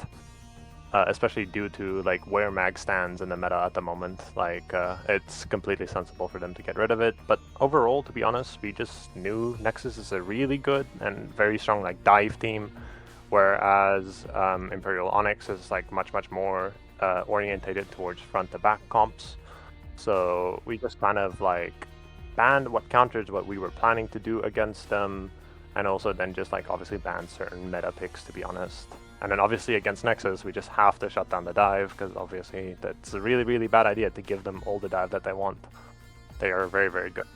especially due to like where Mag stands in the meta at the moment. Like it's completely sensible for them to get rid of it. But overall, to be honest, we just knew Nexus is a really good and very strong like dive team, whereas Imperial Onyx is like much more orientated towards front to back comps. So we just kind of like banned what counters what we were planning to do against them, and also then just like obviously banned certain meta picks, to be honest. And then obviously against Nexus we just have to shut down the dive, because obviously that's a really bad idea to give them all the dive that they want. They are very good.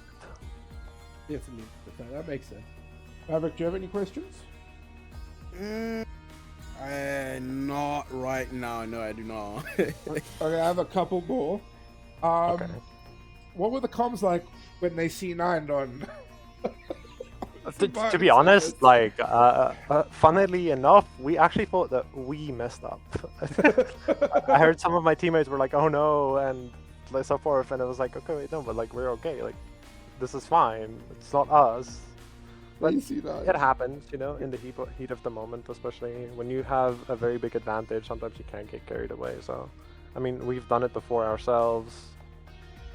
Definitely, that makes sense. Maverick, do you have any questions? Not right now. No, I do not. Okay, I have a couple more. Okay. What were the comms like when they C9'd on? To be honest, like, funnily enough, we actually thought that we messed up. I heard some of my teammates were like, "Oh no," and so forth, and it was like, "Okay, wait, no, but like we're okay. Like, this is fine. It's not us." But it happens, you know, in the heat of the moment, especially when you have a very big advantage. Sometimes you can't get carried away. So, I mean, we've done it before ourselves.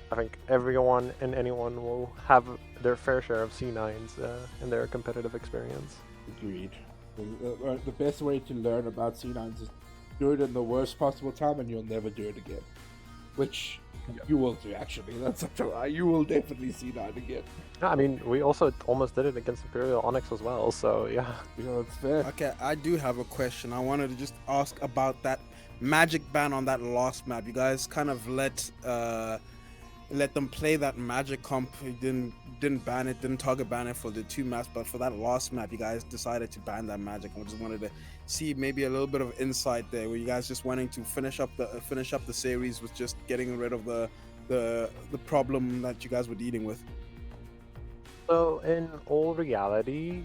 I think everyone and anyone will have their fair share of C9s in their competitive experience. Agreed. The best way to learn about C9s is do it in the worst possible time, and you'll never do it again. Which you will do, actually. That's not a lie. You will definitely C9 again. Yeah, I mean, we also almost did it against Imperial Onyx as well, so yeah. It's fair. Okay, I do have a question. I wanted to just ask about that magic ban on that last map. You guys kind of let them play that magic comp. You didn't ban it, didn't target ban it for the 2 maps, but for that last map you guys decided to ban that magic. I just wanted to see maybe a little bit of insight there. Were you guys just wanting to finish up the series with just getting rid of the the problem that you guys were dealing with? So in all reality,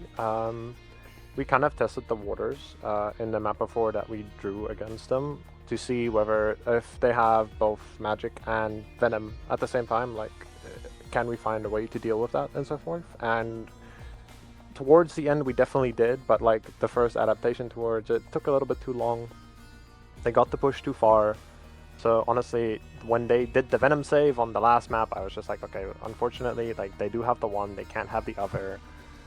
we kind of tested the waters in the map before that we drew against them to see whether if they have both magic and venom at the same time, like can we find a way to deal with that and so forth. And towards the end we definitely did, but like the first adaptation towards it took a little bit too long. They got the push too far. So honestly, when they did the venom save on the last map, I was just like, okay, unfortunately, like they do have the one, they can't have the other.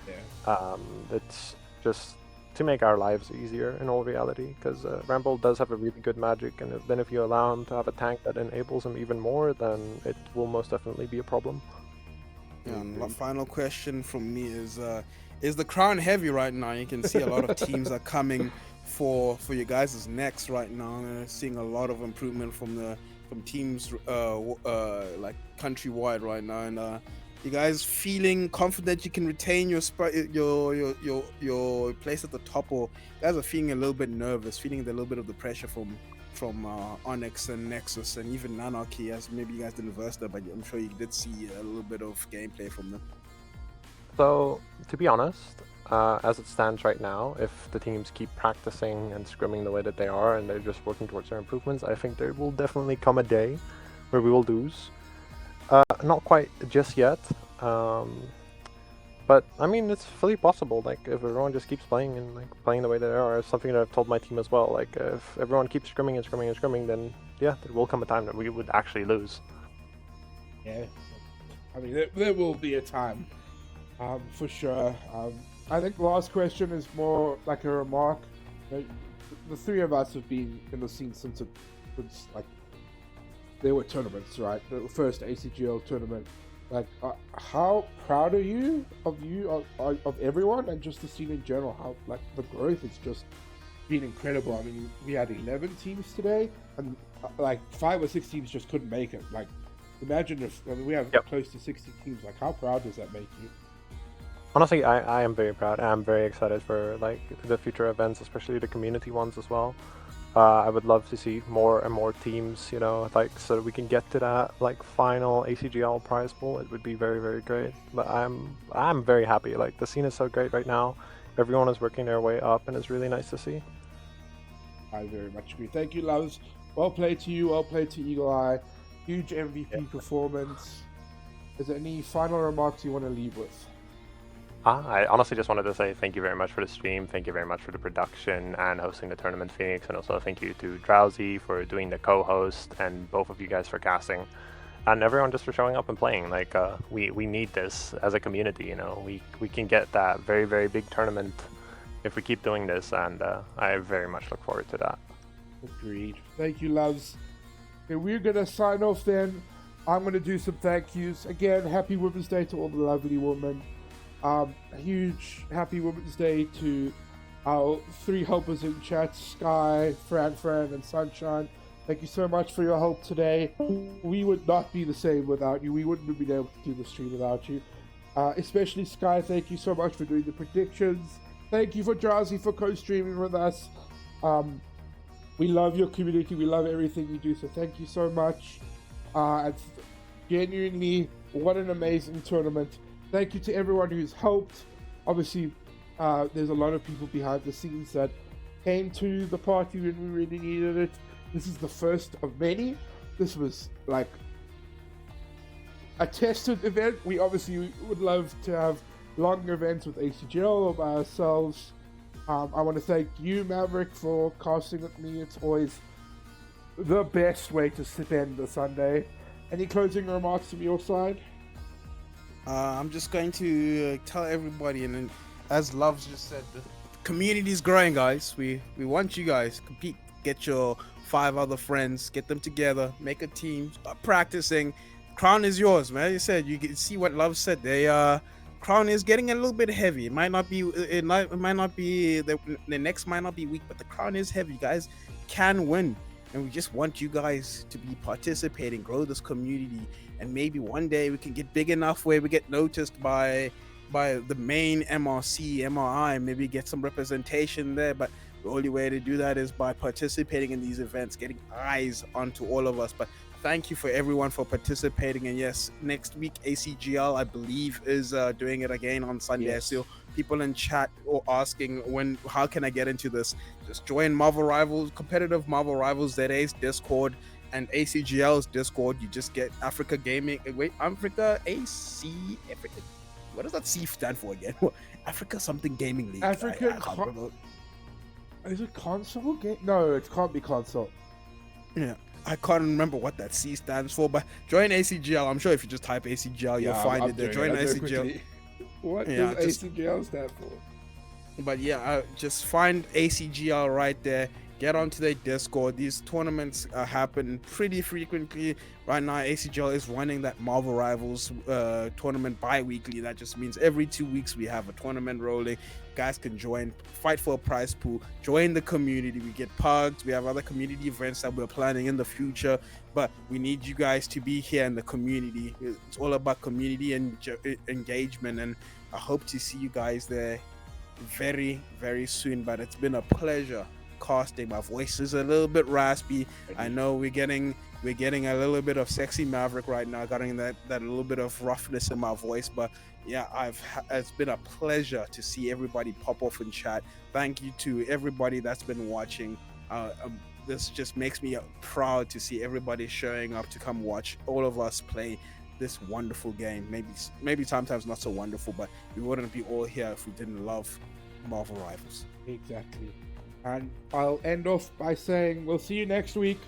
Yeah. It's just to make our lives easier in all reality, because Ramble does have a really good magic, and then if you allow him to have a tank that enables him even more, then it will most definitely be a problem. Yeah, and the final question from me is the crown heavy right now? You can see a lot of teams are coming for you guys' necks right now. Seeing a lot of improvement from teams like countrywide right now, and you guys feeling confident you can retain your place at the top, or you guys are feeling a little bit nervous, feeling a little bit of the pressure from Onyx and Nexus and even Anarchy, as maybe you guys didn't verse them, but I'm sure you did see a little bit of gameplay from them. So, to be honest, as it stands right now, if the teams keep practicing and scrimming the way that they are and they're just working towards their improvements, I think there will definitely come a day where we will lose. Not quite just yet, but I mean it's fully possible. Like if everyone just keeps playing and like playing the way they are, it's something that I've told my team as well. Like if everyone keeps scrimming and scrimming and scrimming, then yeah, there will come a time that we would actually lose. Yeah, I mean there will be a time, for sure. I think the last question is more like a remark. The three of us have been in the scene since like there were tournaments, right? The first ACGL tournament. Like, how proud are you of everyone and just the scene in general? How like the growth has just been incredible. I mean, we had 11 teams today, and like 5 or 6 teams just couldn't make it. Like, imagine if we have close to 60 teams. Like, how proud does that make you? Honestly, I am very proud. I'm very excited for like the future events, especially the community ones as well. I would love to see more and more teams, you know, like so that we can get to that like final ACGL prize pool. It would be very, very great. But I'm very happy. Like the scene is so great right now. Everyone is working their way up, and it's really nice to see. I very much agree. Thank you, Loves. Well played to you. Well played to Eagle Eye. Huge MVP performance. Is there any final remarks you want to leave with? I honestly just wanted to say thank you very much for the stream, thank you very much for the production and hosting the tournament, Phoenix, and also thank you to Drowsy for doing the co-host, and both of you guys for casting, and everyone just for showing up and playing. Like we need this as a community, you know. We can get that very, very big tournament if we keep doing this, and I very much look forward to that. Agreed. Thank you, Loves. Okay, we're gonna sign off then. I'm gonna do some thank yous. Again, happy Women's Day to all the lovely women. A huge happy Women's Day to our 3 helpers in chat, Sky, Fran, and Sunshine. Thank you so much for your help today. We would not be the same without you. We wouldn't have been able to do the stream without you. Especially Sky, thank you so much for doing the predictions. Thank you for Drowsy for co-streaming with us. We love your community. We love everything you do. So thank you so much. And genuinely, what an amazing tournament. Thank you to everyone who's helped. Obviously, there's a lot of people behind the scenes that came to the party when we really needed it. This is the first of many. This was like a tested event. We obviously would love to have longer events with ACGL or by ourselves. I want to thank you, Maverick, for casting with me. It's always the best way to spend the Sunday. Any closing remarks from your side? I'm just going to tell everybody, and then, as Loves just said, the community is growing, guys. We want you guys to compete. Get your 5 other friends, get them together, make a team, start practicing. Crown is yours, man. You said you can see what Love said. Crown is getting a little bit heavy. It might not be. It might not be. The next might not be weak, but the crown is heavy. You guys can win, and we just want you guys to be participating, grow this community. And maybe one day we can get big enough where we get noticed by the main MRC, MRI, maybe get some representation there. But the only way to do that is by participating in these events, getting eyes onto all of us. But thank you for everyone for participating. And yes, next week ACGL I believe is doing it again on Sunday. Yes. So people in chat or asking how can I get into this? Just join Marvel Rivals, competitive Marvel Rivals ZA's Discord and ACGL's Discord. You just get Africa Gaming. Wait, Africa AC Africa. What does that C stand for again? Africa something gaming league. African I can't remember. Is it console game? No, it can't be console. Yeah, I can't remember what that C stands for, but join ACGL. I'm sure if you just type ACGL, you'll find it there. Join ACGL. What Yeah, does ACGL stand for? But yeah, just find ACGL right there. Get onto their Discord. These tournaments happen pretty frequently. Right now, ACGL is running that Marvel Rivals tournament bi-weekly. That just means every 2 weeks we have a tournament rolling. Guys can join, fight for a prize pool, join the community. We get pugs. We have other community events that we're planning in the future. But we need you guys to be here in the community. It's all about community and engagement. And I hope to see you guys there very, very soon. But it's been a pleasure casting. My voice is a little bit raspy. I know we're getting a little bit of sexy Maverick right now, getting that little bit of roughness in my voice. But yeah, it's been a pleasure to see everybody pop off in chat. Thank you to everybody that's been watching. This just makes me proud to see everybody showing up to come watch all of us play this wonderful game. Maybe sometimes not so wonderful, but we wouldn't be all here if we didn't love Marvel Rivals. Exactly. And I'll end off by saying we'll see you next week.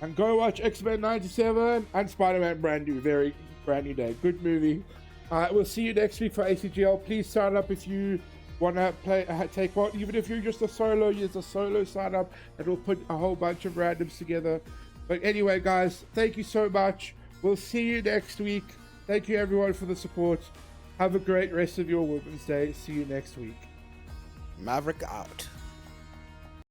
And go watch X-Men 97 and Spider-Man brand new day. Good movie. We'll see you next week for ACGL. Please sign up if you want to take part. Even if you're just a solo, use a solo sign up and we'll put a whole bunch of randoms together. But anyway, guys, thank you so much. We'll see you next week. Thank you everyone for the support. Have a great rest of your Women's Day. See you next week. Maverick out.